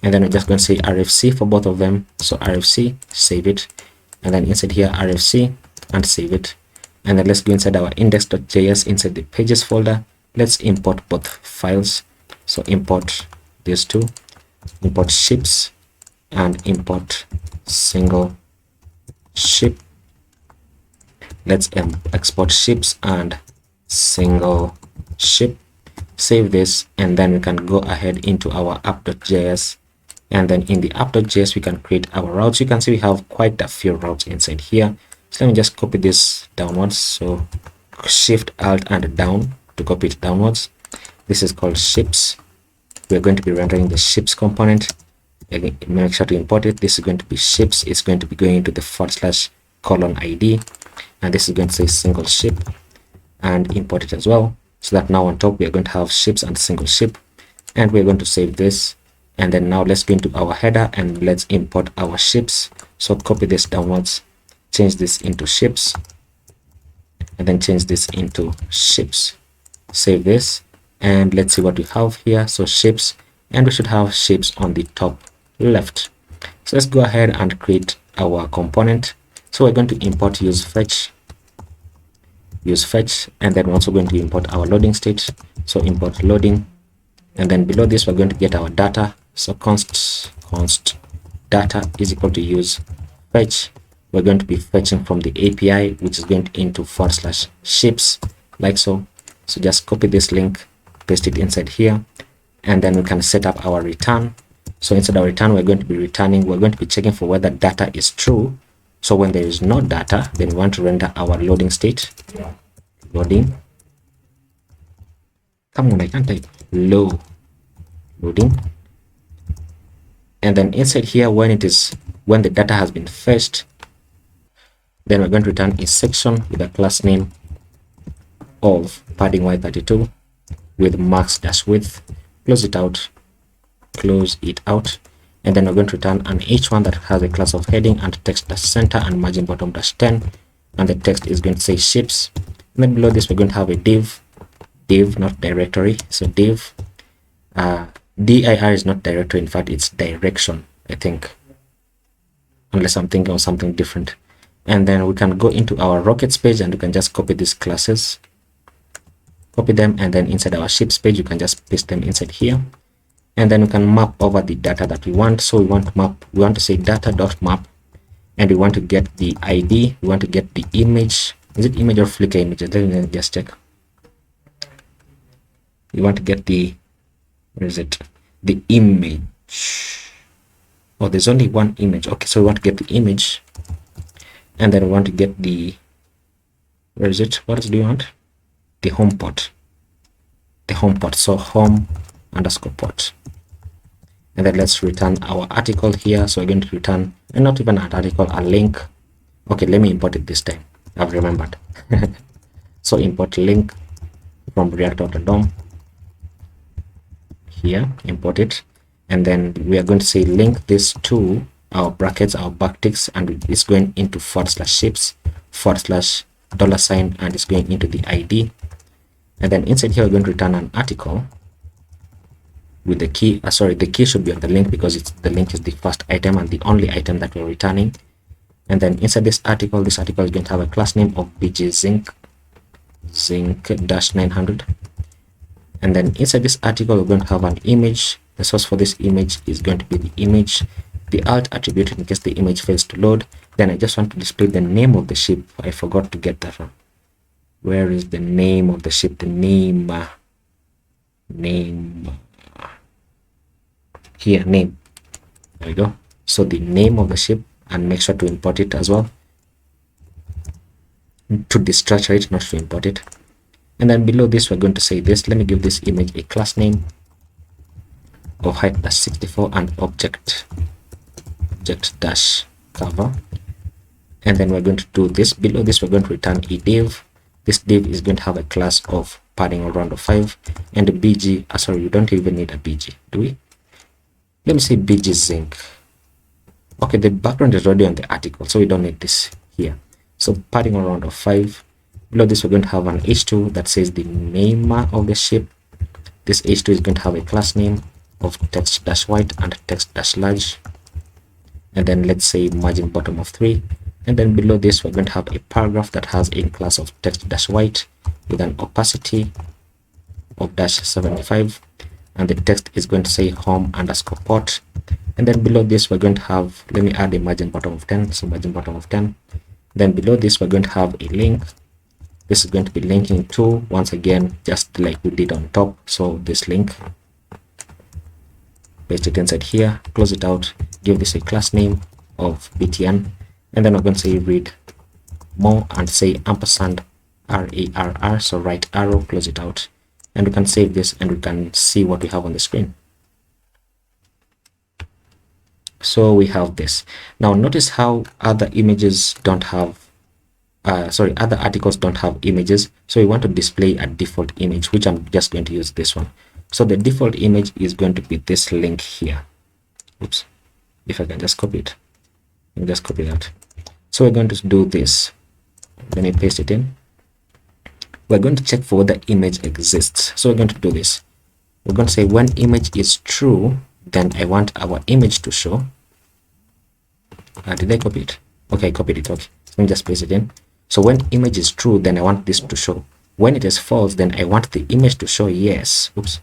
and then we're just going to say rfc for both of them. So rfc, save it, and then inside here rfc and save it. And then let's go inside our index.js, inside the pages folder. Let's import both files. So import these two, import ships and import single ship. Let's export ships and single ship. Save this, and then we can go ahead into our app.js, and then in the app.js we can create our routes. You can see we have quite a few routes inside here. So let me just copy this downwards. So shift alt and down to copy it downwards. This is called ships. We're going to be rendering the ships component. Again, make sure to import it. This is going to be ships. It's going to be going into the /:id, and this is going to say single ship, and import it as well, so that now on top we are going to have ships and single ship. And we're going to save this, and then now let's go into our header and let's import our ships. So copy this downwards, change this into ships, and then change this into ships. Save this, and let's see what we have here. So ships, and we should have ships on the top left. So let's go ahead and create our component. So we're going to import use fetch, and then we're also going to import our loading state. So import loading, and then below this we're going to get our data. So const data is equal to use fetch. We're going to be fetching from the API, which is going into /ships, like so. So just copy this link, paste it inside here, and then we can set up our return. So inside our return, we're going to be checking for whether data is true. So when there is no data, then we want to render our loading state. Loading. Come on, I can't type. Loading. And then inside here, when the data has been fetched, then we're going to return a section with a class name of padding y32 with max-width. Close it out, and then we're going to return an h1 that has a class of heading and text-center and margin bottom-10, and the text is going to say ships. And then below this we're going to have a div, not directory. So div, dir is not directory, in fact it's direction, I think, unless I'm thinking of something different. And then we can go into our rockets page, and we can just copy these classes, copy them, and then inside our ships page you can just paste them inside here. And then we can map over the data that we want. So we want to say data.map, and we want to get the ID, we want to get the image. Is it image or Flickr image? Let me just check. You want to get the, where is it? The image. Oh, there's only one image. Okay, so we want to get the image, and then we want to get the, where is it? What else do you want? The home port. So home_port. And then let's return our article here. So we're going to return, and not even an article, a link. Okay, let me import it this time. I've remembered. So import link from react.dom. Here, import it, and then we are going to say link this to our brackets, our backticks, and it's going into /ships, $, and it's going into the ID. And then inside here we're going to return an article with the key. The key should be on the link because the link is the first item and the only item that we're returning. And then inside this article is going to have a class name of bgzinc -900. And then inside this article we're going to have an image. The source for this image is going to be the image, the alt attribute in case the image fails to load. Then I just want to display the name of the ship. I forgot to get that one. Where is the name of the ship? The name here, name. There we go. So the name of the ship, and make sure to import it as well, to destructure it, not to import it. And then below this we're going to say this. Let me give this image a class name of height -64 and object dash cover. And then we're going to do this. Below this we're going to return a div. This div is going to have a class of padding around of 5 and a bg. Sorry, you don't even need a bg, do we? Let me say bgzinc. Okay, the background is already on the article, so we don't need this here. So padding around of 5. Below this we're going to have an h2 that says the name of the ship. This h2 is going to have a class name of text dash white and text dash large, and then let's say margin bottom of 3, and then below this we're going to have a paragraph that has a class of text dash white with an opacity of dash 75, and the text is going to say home underscore port. And then below this we're going to have, let me add a margin bottom of 10, so margin bottom of 10. Then below this we're going to have a link. This is going to be linking to, once again, just like we did on top, so this link, paste it inside here, close it out, give this a class name of btn, and then we're going to say read more and say ampersand RARR, so right arrow, close it out, and we can save this and we can see what we have on the screen. So we have this. Now notice how other images don't have other articles don't have images, so we want to display a default image, which I'm just going to use this one. So the default image is going to be this link here. Oops, if I can just copy it, just copy that. So we're going to do this, let me paste it in. We're going to check for whether image exists, so we're going to do this. We're going to say when image is true, then I want our image to show. Did I copy it? Okay, I copied it. Okay, let me just paste it in. So when image is true, then I want this to show. When it is false, then I want the image to show. Yes, oops,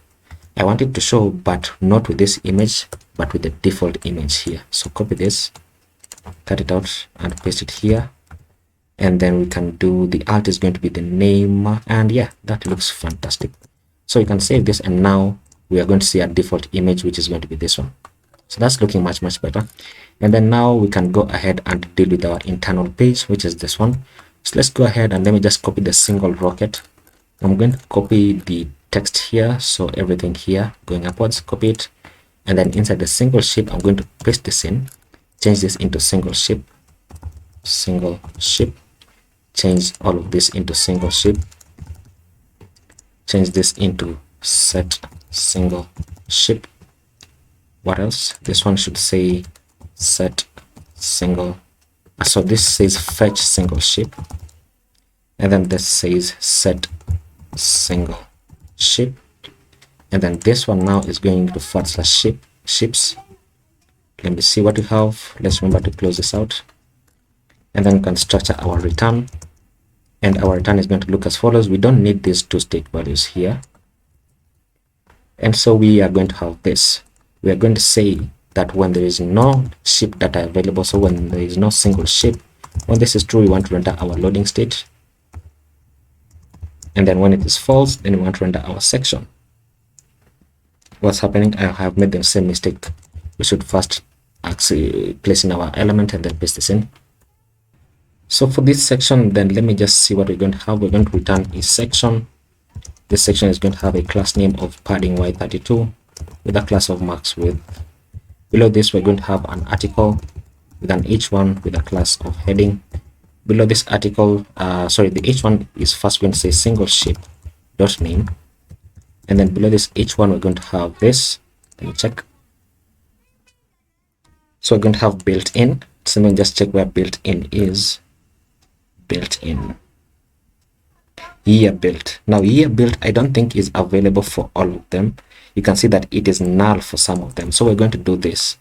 I want it to show, but not with this image, but with the default image here. So copy this, cut it out and paste it here, and then we can do the alt is going to be the name, and yeah, that looks fantastic. So you can save this, and now we are going to see a default image, which is going to be this one. So that's looking much better. And then now we can go ahead and deal with our internal page, which is this one. So let's go ahead and let me just copy the single rocket. I'm going to copy the text here, so everything here going upwards, copy it, and then inside the single ship I'm going to paste this in, change this into single ship, change all of this into single ship, change this into set single ship. What else? This one should say set single, so this says fetch single ship, and then this says set single ship, and then this one now is going to / ships. Let me see what we have. Let's remember to close this out, and then we can structure our return, and our return is going to look as follows. We don't need these two state values here, and so we are going to have this. We are going to say that when there is no ship data available, so when there is no single ship, when this is true, we want to render our loading state, and then when it is false, then we want to render our section. What's happening? I have made the same mistake. We should first actually place in our element and then paste this in. So for this section, then let me just see what we're going to have. We're going to return a section. This section is going to have a class name of padding y32 with a class of max width. Below this, we're going to have an article with an h1 with a class of heading. Below this article, the h1 is first going to say single ship dot name, and then below this h1 we're going to have this. Let me check. So we're going to have built in. So let me just check where built in is. Built in, year built. Now year built I don't think is available for all of them. You can see that it is null for some of them. So we're going to do this.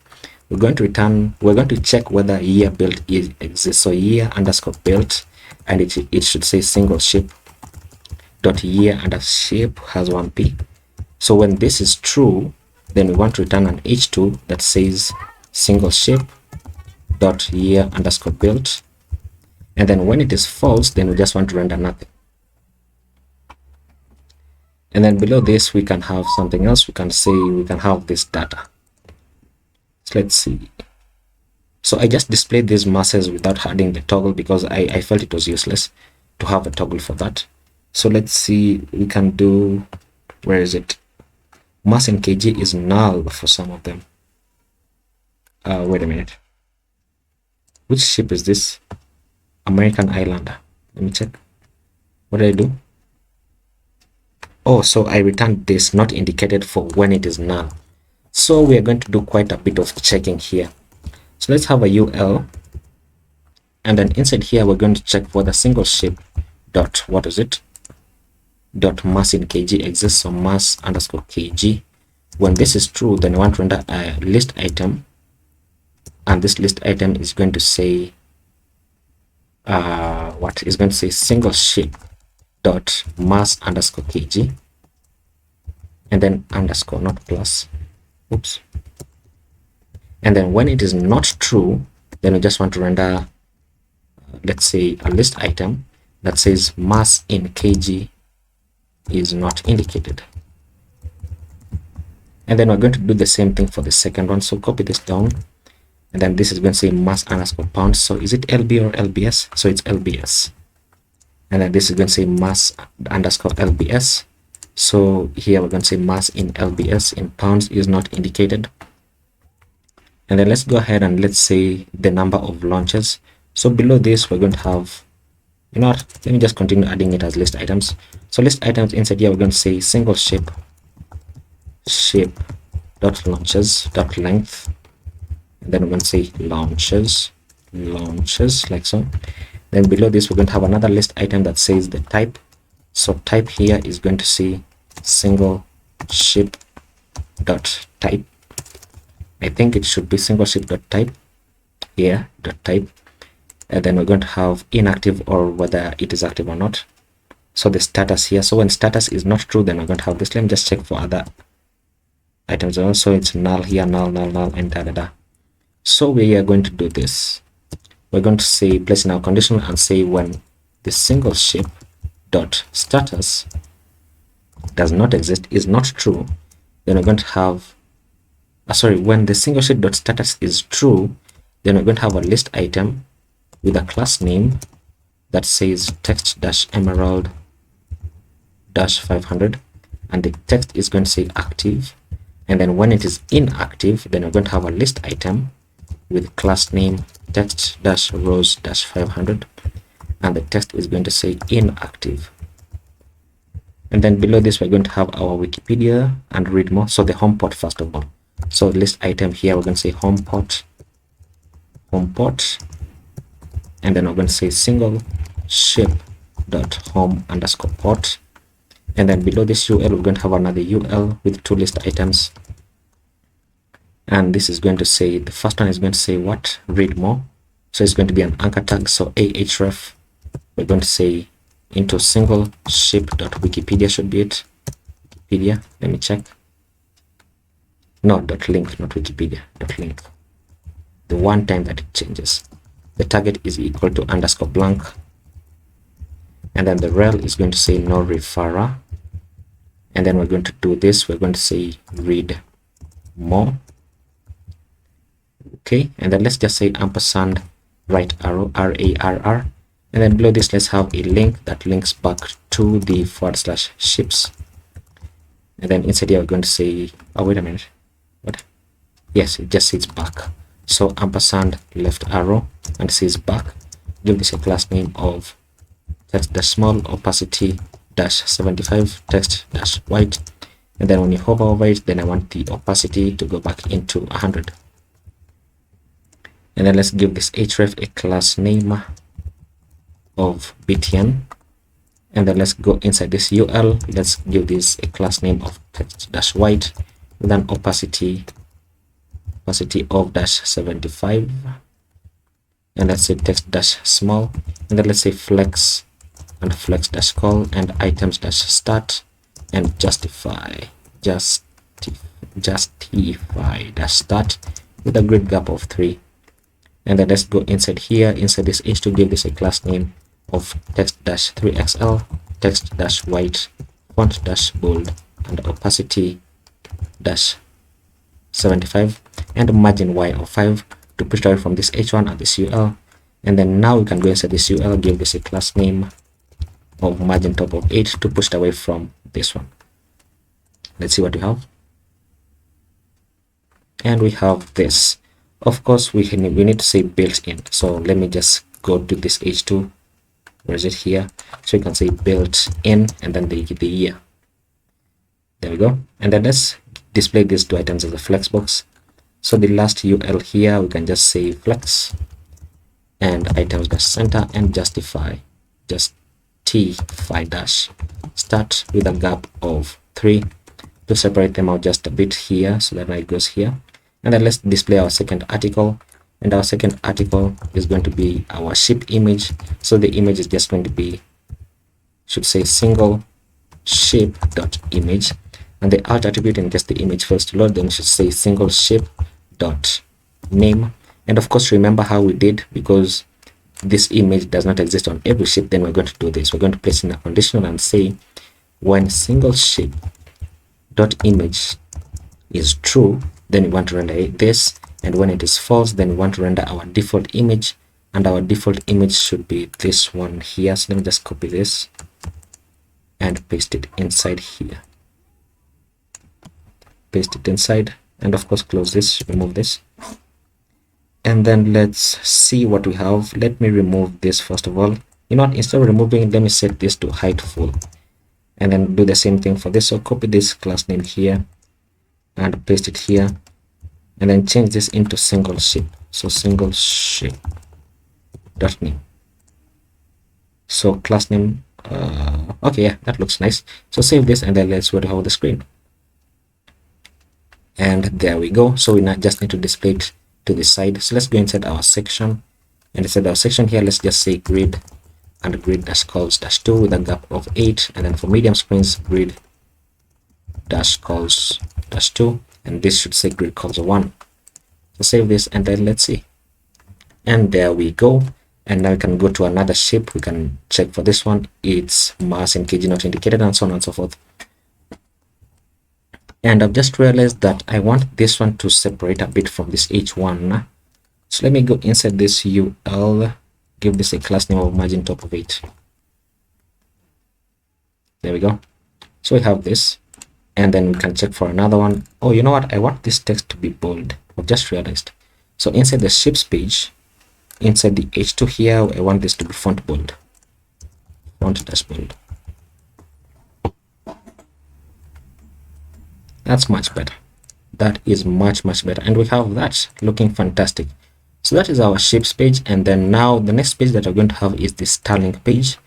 We're going to check whether year built exists. So year underscore built, and it should say single ship dot year under ship has 1p. So when this is true, then we want to return an h2 that says single ship dot year underscore built, and then when it is false, then we just want to render nothing. And then below this we can have something else. We can say we can have this data. So let's see. So I just displayed these masses without adding the toggle because I felt it was useless to have a toggle for that. So let's see, we can do, where is it? Mass in kg is null for some of them. Wait a minute. Which ship is this? American Islander. Let me check. What did I do? Oh, so I returned this not indicated for when it is null. So we are going to do quite a bit of checking here. So let's have a UL, and then inside here we're going to check for the single ship dot, what is it, dot mass in kg exists. So mass underscore kg, When this is true, then I want to render a list item, and this list item is going to say what is going to say single ship dot mass underscore kg, and then underscore, not plus. Oops. And then when it is not true, then we just want to render let's say a list item that says mass in kg is not indicated. And then we're going to do the same thing for the second one. So copy this down, and then this is going to say mass underscore pounds. So is it LB or LBS? So it's LBS. And then this is going to say mass underscore LBS. So here we're going to say mass in LBS in pounds is not indicated. And then let's go ahead and let's say the number of launches. So below this, we're going to have, you know what, let me just continue adding it as list items. So list items inside here, we're going to say single ship dot launches dot length, and then we're going to say launches like so. Then below this, we're going to have another list item that says the type. So type here is going to say single ship dot type. I think it should be single ship dot type here dot type. And then we're going to have inactive or whether it is active or not. So the status here, so when status is not true, then we're going to have this. Let me just check for other items. Also it's null here, null, and da. So we are going to do this. We're going to say place in our condition and say when the single ship dot status does not exist, is not true, then we're going to have when the single ship dot status is true, then we're going to have a list item with a class name that says text dash emerald dash 500, and the text is going to say active. And then when it is inactive, then we're going to have a list item with class name text dash rows dash 500, and the text is going to say inactive. And then below this, we're going to have our Wikipedia and read more. So the home port first of all. So list item here, we're going to say home port, and then we're going to say single ship dot home underscore port. And then below this UL, we're going to have another UL with two list items, and this is going to say, the first one is going to say what, read more. So it's going to be an anchor tag. So ahref, we're going to say into single ship dot wikipedia should be it. Wikipedia, let me check. No, dot link, not Wikipedia, dot link. The one time that it changes. The target is equal to underscore blank, and then the rel is going to say no referrer. And then we're going to do this, we're going to say read more. Okay, and then let's just say ampersand right arrow RARR, and then below this let's have a link that links back to the / ships. And then inside here we're going to say, oh wait a minute, what? Yes, it just says back. So ampersand left arrow and says back. Give this a class name of text dash small opacity dash 75 text dash white, and then when you hover over it, then I want the opacity to go back into 100. And then let's give this href a class name of btn, and then let's go inside this ul, let's give this a class name of text dash white with an opacity of dash 75, and let's say text dash small, and then let's say flex and flex dash call and items dash start and justify dash start with a grid gap of 3. And then let's go inside here, inside this h2, give this a class name of text dash 3xl, text dash white, font dash bold, and opacity dash 75, and margin y of 5 to push away from this h1 and this ul. And then now we can go inside this ul, give this a class name of margin top of 8 to push away from this one. Let's see what we have. And we have this. Of course, we need to say built in. So let me just go to this h2. Where is it? Here. So you can say built in and then the year. There we go. And then let's display these two items as a flex box. So the last ul here, we can just say flex and items dash center and justify dash start with a gap of 3. to separate them out just a bit here, so that it goes here. And then let's display our second article, and our second article is going to be our ship image. So the image is just going to be, should say single ship dot image, and the alt attribute, in case the image fails to load, then should say single ship dot name. And of course, remember how we did, because this image does not exist on every ship, then we're going to do this. We're going to place in a conditional and say when single ship dot image is true, then we want to render this, and when it is false, then we want to render our default image, and our default image should be this one here. So let me just copy this and paste it inside here, paste it inside, and of course close this, remove this, and then let's see what we have. Let me remove this first of all. You know what, instead of removing, let me set this to height full, and then do the same thing for this. So copy this class name here and paste it here, and then change this into single ship. So single ship dot name. So class name, okay, yeah, that looks nice. So save this, and then let's go to have the screen, and there we go. So we now just need to display it to the side. So let's go inside our section, and inside our section here, let's just say grid and grid dash calls dash 2 with a gap of 8, and then for medium screens, grid dash calls dash 2, and this should say grid calls 1. So save this, and then let's see, and there we go. And now we can go to another ship. We can check for this one, its mass in kg not indicated, and so on and so forth. And I've just realized that I want this one to separate a bit from this H1. So let me go inside this UL, give this a class name of margin top of 8. There we go. So we have this, and then we can check for another one. Oh, you know what, I want this text to be bold. I've just realized. So inside the ships page, inside the H2 here, I want this to be font bold, font dash bold. That's much better. That is much better, and we have that looking fantastic. So that is our ships page, and then now the next page that we're going to have is the Starlink page,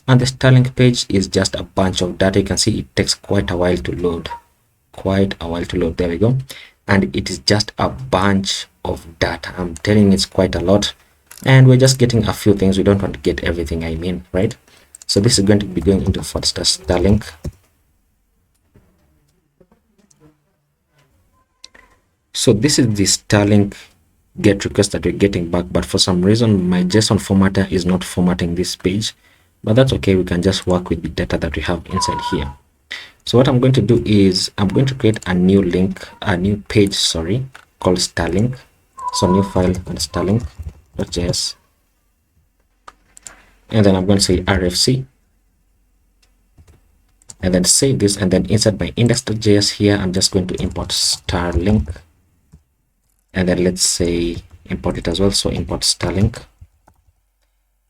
and the Starlink page is just a bunch of data. You can see it takes quite a while to load, there we go, and it is just a bunch of data. I'm telling you, it's quite a lot, and we're just getting a few things. We don't want to get everything, I mean, right? So this is going to be going into Starlink. So this is the Starlink get request that we're getting back, but for some reason my JSON formatter is not formatting this page, but that's okay. We can just work with the data that we have inside here. So what I'm going to do is I'm going to create a new page, sorry, called Starlink. So new file and Starlink.js, and then I'm going to say RFC, and then save this, and then inside my index.js here, I'm just going to import Starlink, and then let's say import it as well. So import Starlink,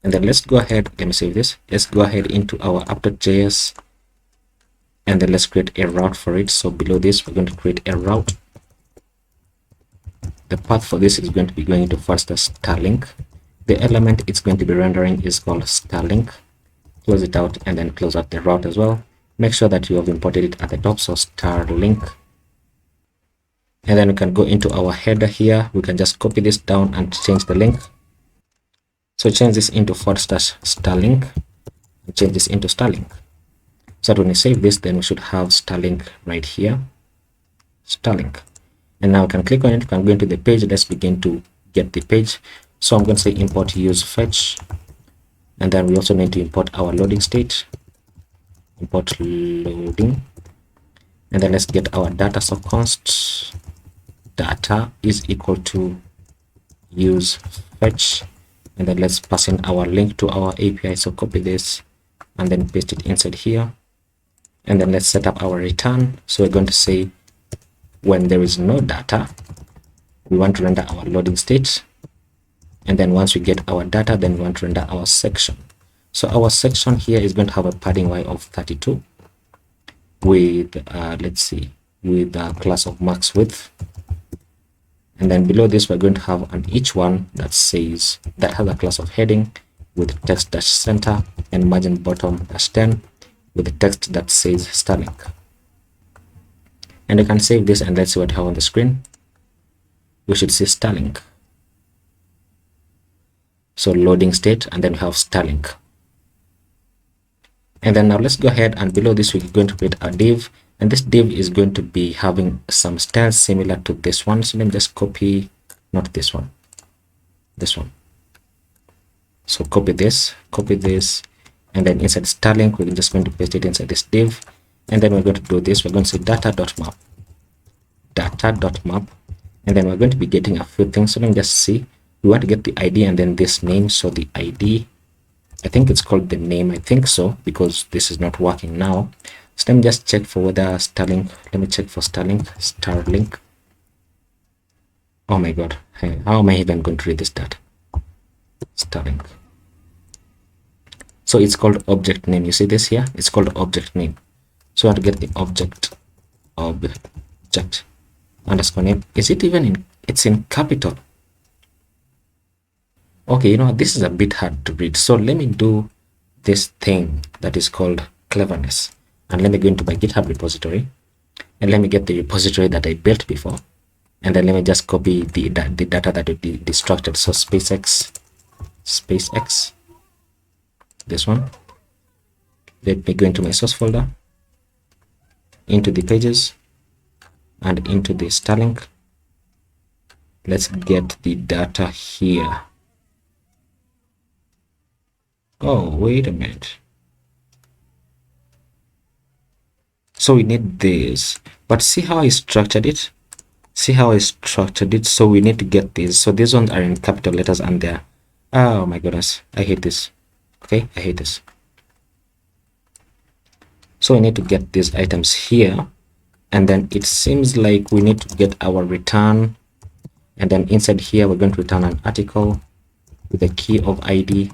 and then let's go ahead, let me save this. Let's go ahead into our app.js, and then let's create a route for it. So below this, we're going to create a route. The path for this is going to be going into first Starlink. The element it's going to be rendering is called Starlink. Close it out, and then close out the route as well. Make sure that you have imported it at the top, so Starlink. And then we can go into our header here. We can just copy this down and change the link. So change this into /Starlink and change this into Starlink. So that when we save this, then we should have Starlink right here. Starlink. And now we can click on it. We can go into the page. Let's begin to get the page. So I'm going to say import use fetch. And then we also need to import our loading state. Import loading. And then let's get our data. So const data is equal to use fetch, and then let's pass in our link to our API. So copy this and then paste it inside here, and then let's set up our return. So we're going to say when there is no data, we want to render our loading state, and then once we get our data, then we want to render our section. So our section here is going to have a padding y of 32 with let's see, with a class of max width. And then below this, we're going to have an each one that says, that has a class of heading with text dash center and margin bottom dash 10 with the text that says Starlink. and you can save this, and let's see what we have on the screen. We should see Starlink. So loading state, and then we have Starlink. And then now let's go ahead, and below this we're going to create a div, and this div is going to be having some styles similar to this one. So let me just copy, not this one, this one. So copy this, and then inside Starlink we're just going to paste it inside this div, and then we're going to do this. We're going to say data.map, and then we're going to be getting a few things. So let me just see. We want to get the ID and then this name. So the ID, I think it's called the name, I think so, because this is not working now. So let me just check for whether Starlink, let me check for Starlink. Oh my god, hey, how am I even going to read this data? Starlink. So it's called object name. You see this here? It's called object name. So I want to get the object underscore name. Is it even in, it's in capital? Okay, you know, this is a bit hard to read. So let me do this thing that is called cleverness. And let me go into my GitHub repository. And let me get the repository that I built before. And then let me just copy the data that would be destructed. So SpaceX, this one. Let me go into my source folder, into the pages, and into the Starlink. Let's get the data here. Oh, wait a minute. So we need this, but see how I structured it? So we need to get these. So these ones are in capital letters and they're, oh my goodness, I hate this. Okay, I hate this. So we need to get these items here, and then it seems like we need to get our return, and then inside here we're going to return an article with the key of ID,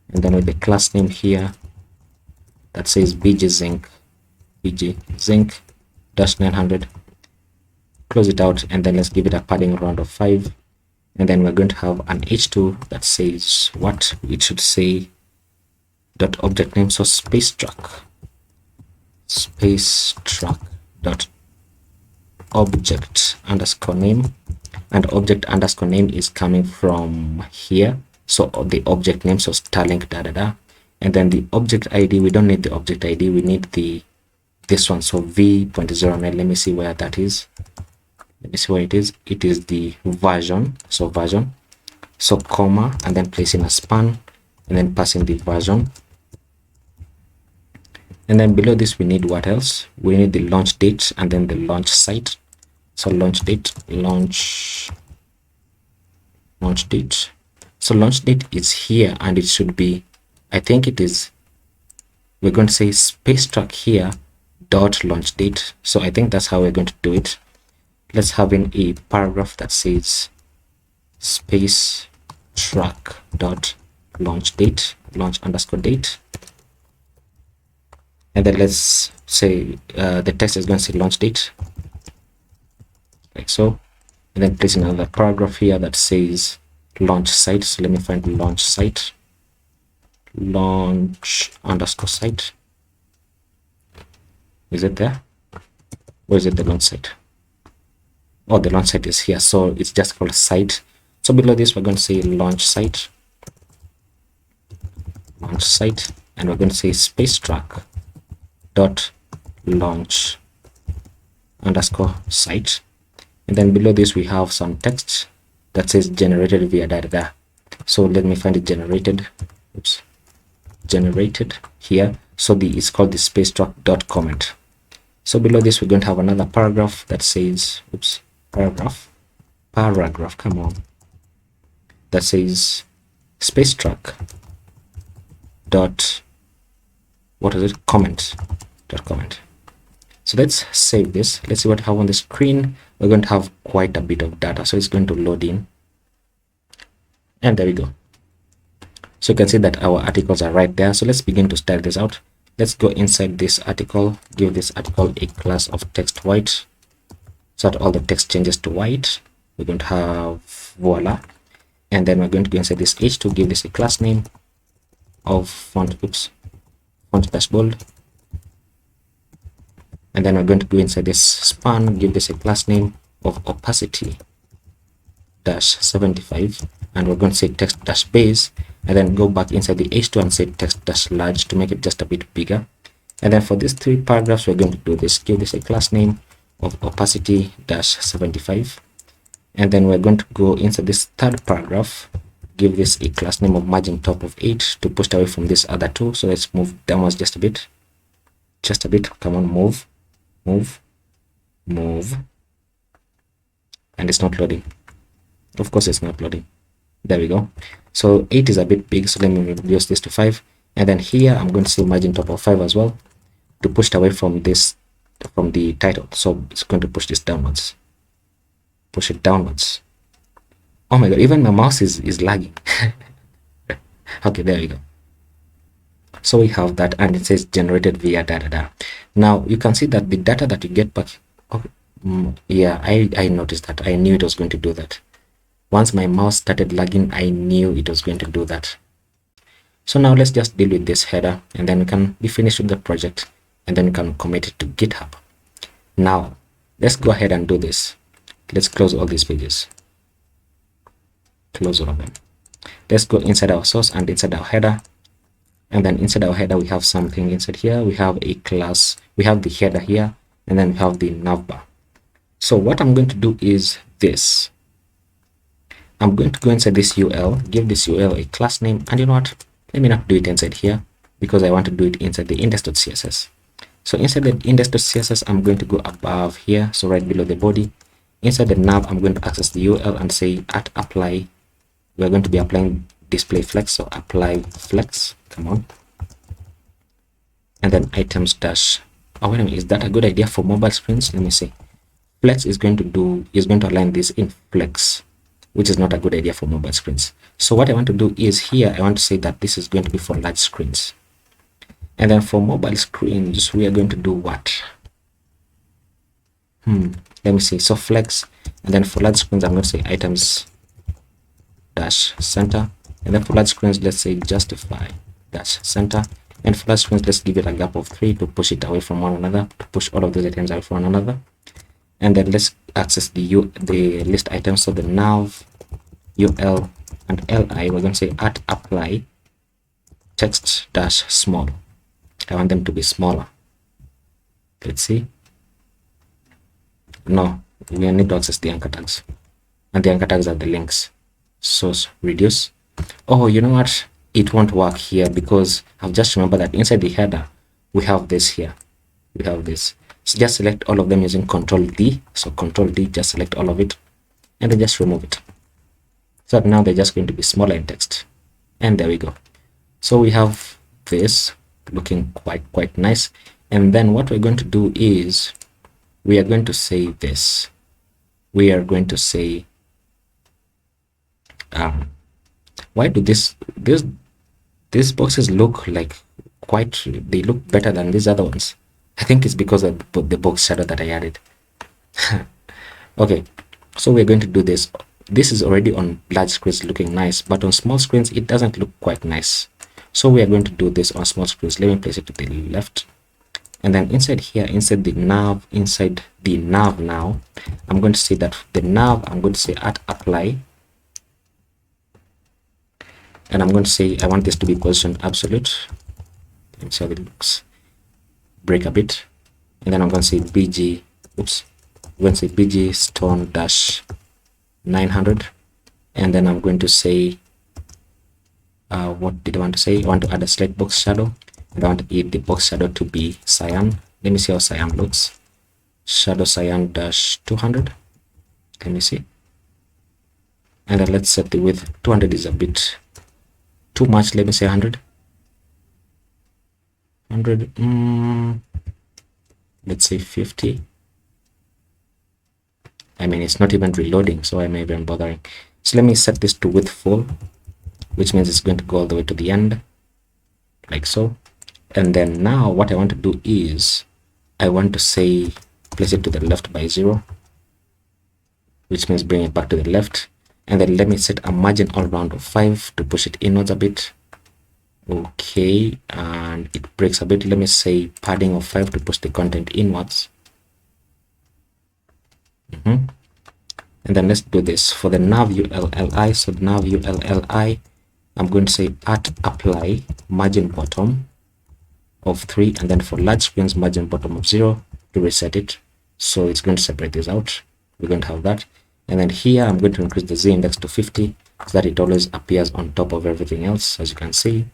and then with the class name here that says bgzinc -900. Close it out, and then let's give it a padding round of 5, and then we're going to have an h2 that says what it should say dot object name. So space truck dot object underscore name, and object underscore name is coming from here. So the object name, so Starlink and then the object ID, we don't need the object ID, we need this one, so v.09. let me see where that is. Let me see where it is. It is the version, so version, so comma, and then placing a span, and then passing the version. And then below this we need what else? We need the launch date and then the launch site. So launch date. So launch date is here, and it should be, I think it is, we're going to say space truck here dot launch date. So I think that's how we're going to do it. Let's have in a paragraph that says space truck dot launch date, launch underscore date. And then let's say the text is going to say launch date, like so. And then place another paragraph here that says launch site. So let me find launch site, launch underscore site. Is it there? Where is it, the launch site? Oh, the launch site is here. So it's just called site. So below this, we're going to say launch site, and we're going to say space truck dot launch underscore site. And then below this we have some text that says generated via data. So let me find it generated. Oops, generated here. So it's called the space truck dot comment. So below this we're going to have another paragraph that says, oops, paragraph, come on, that says space truck dot, what is it, comment. So let's save this. Let's see what I have on the screen. We're going to have quite a bit of data, so it's going to load in, and there we go. So you can see that our articles are right there. So let's begin to style this out. Let's go inside this article, give this article a class of text white, so that all the text changes to white. We're going to have voila, and then we're going to go inside this h2, give this a class name of font, font dash bold, And then we're going to go inside this span, give this a class name of opacity -75, and we're going to say text dash base, and then go back inside the h2 and say text dash large to make it just a bit bigger. And then for these 3 paragraphs, we're going to do this, give this a class name of opacity -75, and then we're going to go inside this 3rd paragraph, give this a class name of margin top of 8 to push away from this other 2. So let's move downwards just a bit, come on, move, and it's not loading. Of course it's not loading. There we go. So 8 is a bit big, so let me reduce this to 5, and then here I'm going to say margin top of 5 as well to push away from this, from the title. So it's going to push this downwards, push it downwards. Oh my god, even my mouse is lagging. Okay, there we go. So we have that, and it says generated via data. Now you can see that the data that you get back, yeah, I noticed that. I knew it was going to do that. Once my mouse started lagging, I knew it was going to do that. So now let's just deal with this header, and then we can be finished with the project, and then we can commit it to GitHub. Now let's go ahead and do this. Let's close all these pages, close all of them. Let's go inside our source and inside our header, and then inside our header we have something inside here. We have a class, we have the header here, and then we have the navbar. So what I'm going to do is this. I'm going to go inside this UL, give this UL a class name, and you know what, let me not do it inside here because I want to do it inside the index.css. So inside the index.css, I'm going to go above here, so right below the body. Inside the nav, I'm going to access the UL and say at apply, we're going to be applying display flex, so apply flex, come on. And then items dash, oh wait a minute, is that a good idea for mobile screens? Let me see. Flex is going to align this in flex, which is not a good idea for mobile screens. So what I want to do is here, I want to say that this is going to be for large screens. And then for mobile screens, we are going to do what? Let me see. So flex, and then for large screens, I'm going to say items dash center. And then for large screens, let's say justify dash center. And for large screens, let's give it a gap of 3 to push it away from one another, to push all of those items away from one another. And then let's access the list items. So the nav, ul, and li, we're going to say at apply text dash small. I want them to be smaller. Let's see. No, we need to access the anchor tags, and the anchor tags are the links. So reduce. Oh, you know what? It won't work here because I've just remembered that inside the header we have this here. We have this. So just select all of them using Control D. So Control D, just select all of it, and then just remove it. So now they're just going to be smaller in text. And there we go. So we have this looking quite nice. And then what we're going to do is we are going to say this. We are going to say why do these boxes look like they look better than these other ones? I think it's because of the box shadow that I added. Okay, so we're going to do this. This is already on large screens looking nice, but on small screens it doesn't look quite nice. So we are going to do this on small screens. Let me place it to the left, and then inside here, inside the nav now, I'm going to say that the nav, I'm going to say at apply, and I'm going to say I want this to be position absolute. Let me see how it looks. Break a bit, and then I'm going to say bg, I'm going to say bg stone dash 900, and then I'm going to say what did I want to say? I want to add a slight box shadow, and I want the box shadow to be cyan. Let me see how cyan looks. Shadow cyan dash 200. Let me see, and then let's set the width. 200 is a bit too much. Let me say 100. Let's say 50. I mean, it's not even reloading, so I'm even bothering. So let me set this to width full, which means it's going to go all the way to the end, like so. And then now what I want to do is I want to say place it to the left by 0, which means bring it back to the left. And then let me set a margin all around of 5 to push it inwards a bit. Okay, and it breaks a bit. Let me say padding of 5 to push the content inwards. And then let's do this for the nav ULLI. So nav ULLI, I'm going to say at apply margin bottom of 3, and then for large screens margin bottom of 0 to reset it. So it's going to separate this out. We're going to have that. And then here I'm going to increase the Z index to 50 so that it always appears on top of everything else, as you can see.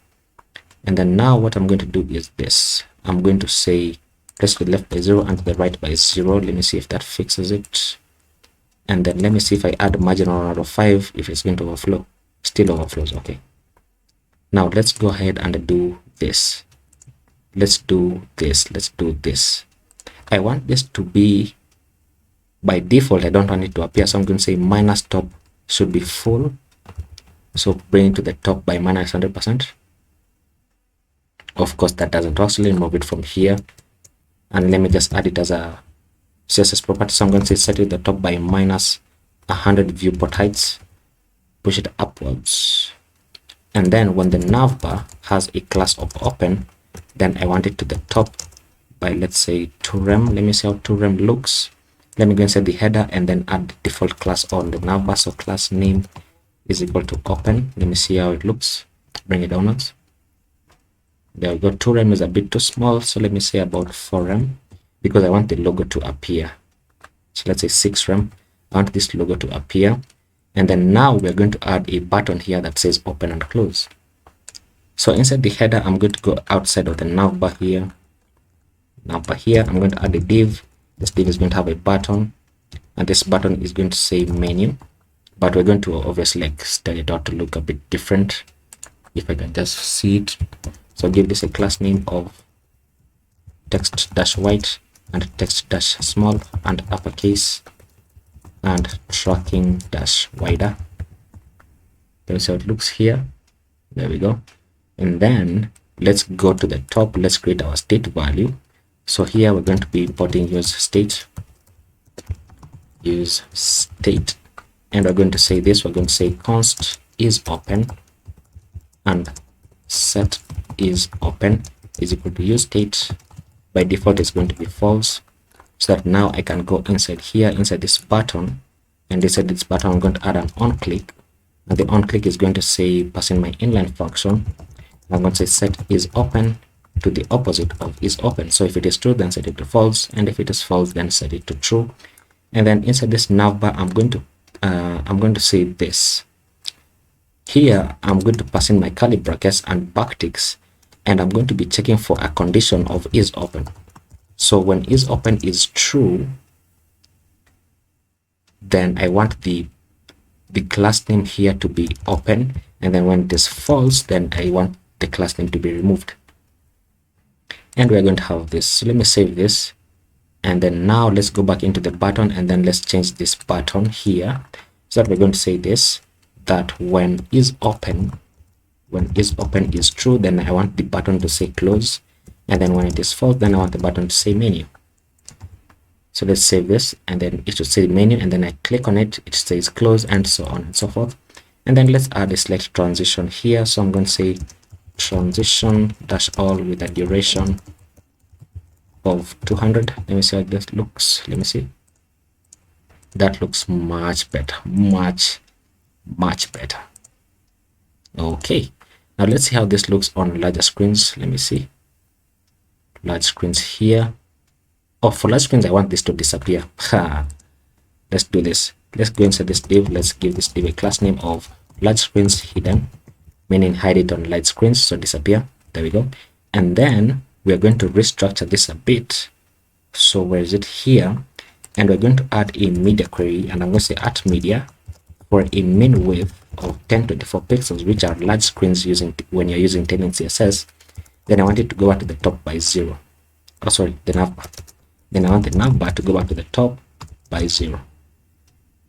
And then now what I'm going to do is this. I'm going to say press to the left by 0 and to the right by 0. Let me see if that fixes it. And then let me see if I add margin out of 5, if it's going to overflow. Still overflows. Okay. Now let's go ahead and do this. Let's do this. I want this to be by default. I don't want it to appear, so I'm going to say minus top should be full. So bring it to the top by minus 100%. Of course that doesn't work, so let me move it from here, and let me just add it as a CSS property. So I'm going to say set it the top by minus 100 viewport heights, push it upwards, and then when the navbar has a class of open, then I want it to the top by, let's say, 2rem. Let me see how 2rem looks. Let me go and set the header and then add the default class on the navbar. So class name is equal to open. Let me see how it looks. Bring it downwards. There we go. 2rem is a bit too small, so let me say about 4rem, because I want the logo to appear. So let's say 6rem. I want this logo to appear, and then now we're going to add a button here that says open and close. So inside the header, I'm going to go outside of the navbar here. Navbar here, I'm going to add a div. This div is going to have a button, and this button is going to say menu, but we're going to obviously like style it out to look a bit different. If I can just see it. So give this a class name of text-white and text-small and uppercase and tracking-wider. That's how it looks here. There we go. And then let's go to the top. Let's create our state value. So here we're going to be importing use state, and we're going to say this. We're going to say const is open and set is open is equal to use state. By default it's going to be false, so that now I can go inside here, inside this button, and inside this button I'm going to add an on click, and the on click is going to say pass in my inline function. I'm going to say set is open to the opposite of is open. So if it is true, then set it to false, and if it is false, then set it to true. And then inside this navbar, I'm going to say this. Here I'm going to pass in my curly brackets and backticks, and I'm going to be checking for a condition of is open. So when is open is true, then I want the class name here to be open, and then when it is false, then I want the class name to be removed. And we're going to have this. So let me save this, and then now let's go back into the button, and then let's change this button here, so that we're going to say this, that when is open is true, then I want the button to say close, and then when it is false, then I want the button to say menu. So let's save this, and then it should say menu, and then I click on it, it says close, and so on and so forth. And then let's add a select transition here. So I'm going to say transition dash all with a duration of 200. Let me see how this looks. Let me see. That looks much better, much better. Okay, now let's see how this looks on larger screens. Let me see. Large screens here. Oh, for large screens I want this to disappear. Let's do this. Let's go inside this div. Let's give this div a class name of large screens hidden, meaning hide it on large screens, so disappear. There we go. And then we are going to restructure this a bit. So where is it? Here. And we're going to add a media query, and I'm going to say at media for a min width of 1024 pixels, which are large screens when you're using TaiwlindCSS. Then I want it to go back to the top by 0. Oh, sorry, the navbar. Then I want the navbar to go back to the top by 0.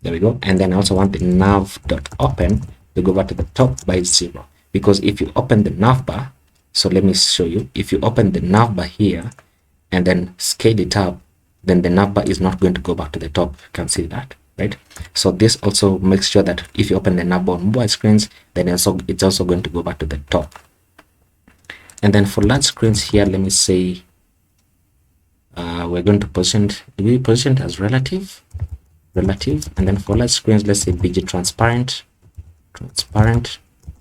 There we go. And then I also want the nav.open to go back to the top by 0. Because if you open the navbar, so let me show you. If you open the navbar here and then scale it up, then the navbar is not going to go back to the top. You can see that, right? So this also makes sure that if you open the navbar on mobile screens, then it's also going to go back to the top. And then for large screens here, let me say we're going to position it as relative. And then for large screens, let's say bg transparent.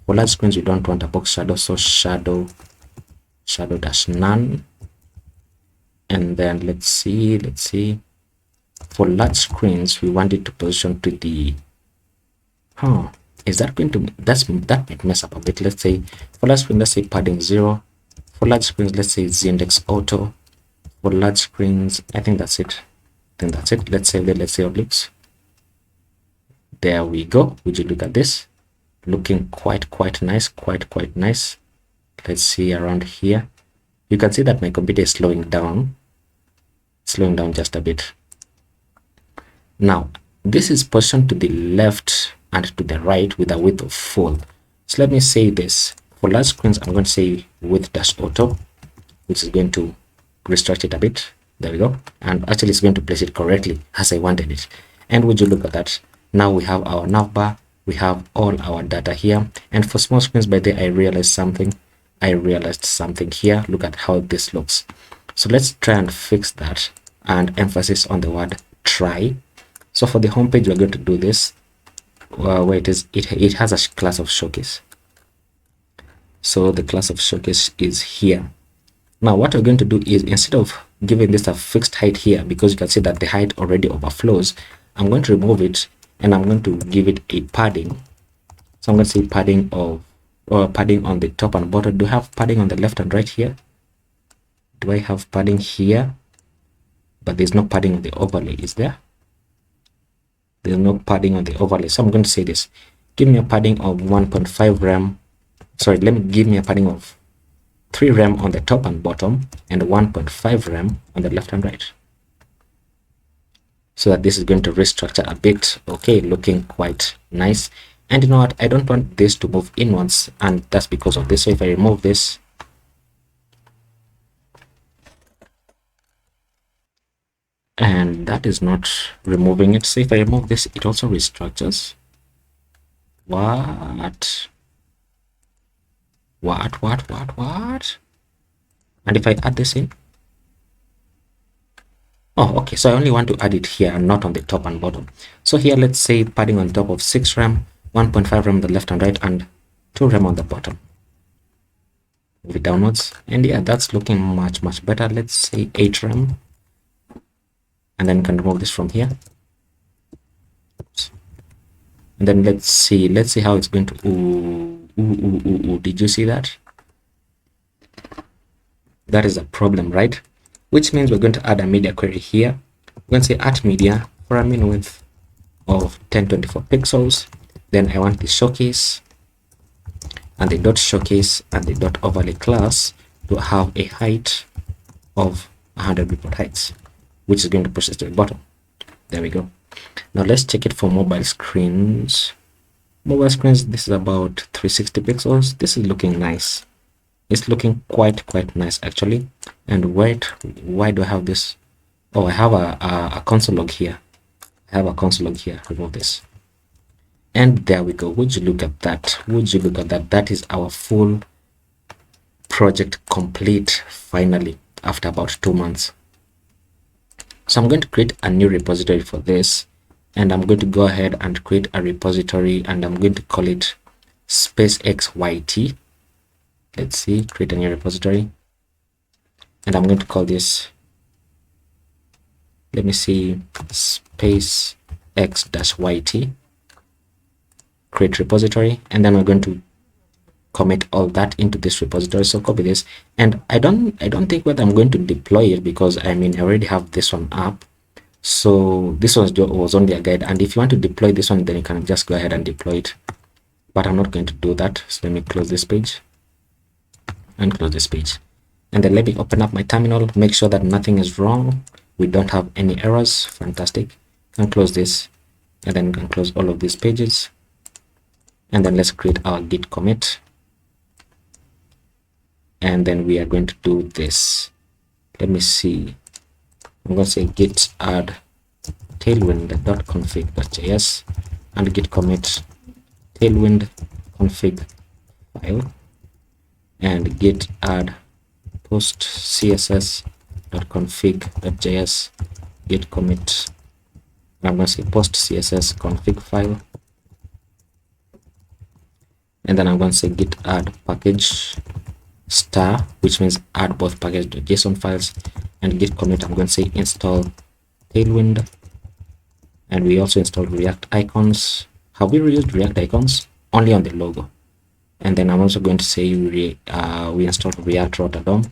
For large screens, we don't want a box shadow, so shadow dash none. And then let's see, for large screens, we want it to position to the is that going to that might mess up a bit. Let's say for large screen, let's say padding 0. For large screens, let's say z-index auto. For large screens, I think that's it. Let's save it. Let's see how it looks. There we go. Would you look at this? Looking quite nice. Let's see around here. You can see that my computer is slowing down just a bit. Now this is positioned to the left and to the right with a width of full. So let me say this. For large screens, I'm going to say width dash auto, which is going to restructure it a bit. There we go. And actually it's going to place it correctly as I wanted it. And would you look at that? Now we have our navbar, we have all our data here. And for small screens, by the way, I realized something here. Look at how this looks. So let's try and fix that, and emphasis on the word try. So for the home page, we're going to do this where it has a class of showcase. So the class of showcase is here. Now what we're going to do is, instead of giving this a fixed height here, because you can see that the height already overflows, I'm going to remove it and I'm going to give it a padding. So I'm going to say padding on the top and bottom. Do I have padding on the left and right here? Do I have padding here? But there's no padding on the overlay, is there? There's no padding on the overlay. So I'm going to say this. Give me a padding of 1.5 rem. Sorry, give me a padding of 3 rem on the top and bottom and 1.5 rem on the left and right. So that this is going to restructure a bit. Okay, looking quite nice. And you know what? I don't want this to move inwards, and that's because of this. So if I remove this, and that is not removing it. So if I remove this, it also restructures. What? And if I add this in, oh, okay, so I only want to add it here and not on the top and bottom. So here, let's say padding on top of 6 rem, 1.5 rem on the left and right, and 2 rem on the bottom. Move it downwards, and yeah, that's looking much better. Let's say 8 rem, and then you can remove this from here. Oops. And then let's see how it's going to did you see that? That is a problem, right? Which means we're going to add a media query here. We're going to say at media for a min width of 1024 pixels. Then I want the showcase and the dot showcase and the dot overlay class to have a height of 100 report heights, which is going to process to the bottom. There we go. Now let's check it for mobile screens. Mobile screens, this is about 360 pixels. This is looking nice. It's looking quite nice actually. And wait, why do I have this? Oh, I have a console log here. Remove this. And there we go. Would you look at that? That is our full project complete finally after about 2 months. So I'm going to create a new repository for this, and I'm going to go ahead and create a repository, and I'm going to call it SpaceX YT. Let's see, create a new repository, and I'm going to call this, let me see, SpaceX-YT. Create repository, and then we're going to commit all that into this repository. So copy this, and I don't think whether I'm going to deploy it, because I mean I already have this one up. So this was only a guide, and if you want to deploy this one, then you can just go ahead and deploy it, but I'm not going to do that. So let me close this page and close this page, and then let me open up my terminal, make sure that nothing is wrong, we don't have any errors. Fantastic. And close this, and then we can close all of these pages, and then let's create our git commit. And then we are going to do this. Let me see, I'm going to say git add tailwind.config.js and git commit tailwind config file. and git add post css.config.js git commit. I'm going to say post css config file, and then I'm going to say git add package star, which means add both package.json files, and git commit. I'm going to say install Tailwind, and we also installed React icons. Have we reused React icons? Only on the logo. And then I'm also going to say we installed React Rotterdam.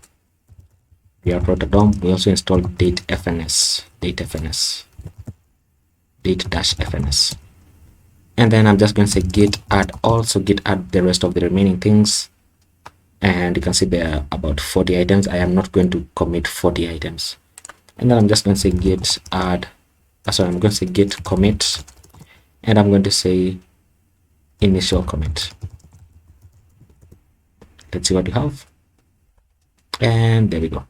We also installed date-fns, date-fns. And then I'm just going to say git add the rest of the remaining things. And you can see there are about 40 items. I am not going to commit 40 items. And then I'm just going to say git commit, and I'm going to say initial commit. Let's see what we have. And there we go.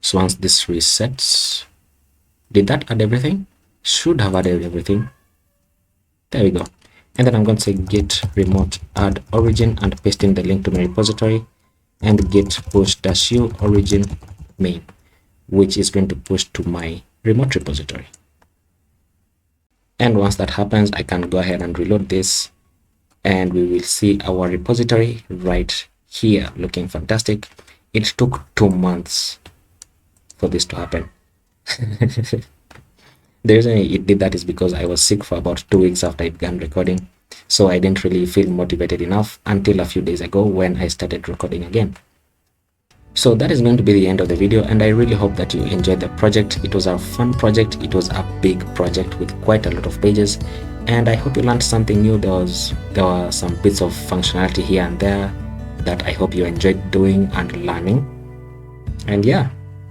So once this resets, did that add everything? Should have added everything. There we go. And then I'm going to say git remote add origin and paste in the link to my repository, and git push -u origin main, which is going to push to my remote repository. And once that happens, I can go ahead and reload this, and we will see our repository right here looking fantastic. It took 2 months for this to happen. The reason it did that is because I was sick for about 2 weeks after I began recording, so I didn't really feel motivated enough until a few days ago when I started recording again. So that is going to be the end of the video, and I really hope that you enjoyed the project. It was a fun project. It was a big project with quite a lot of pages, and I hope you learned something new. There were some bits of functionality here and there that I hope you enjoyed doing and learning. And yeah,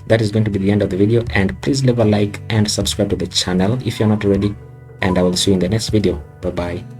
that is going to be the end of the video, and please leave a like and subscribe to the channel if you're not already, and I will see you in the next video. Bye bye.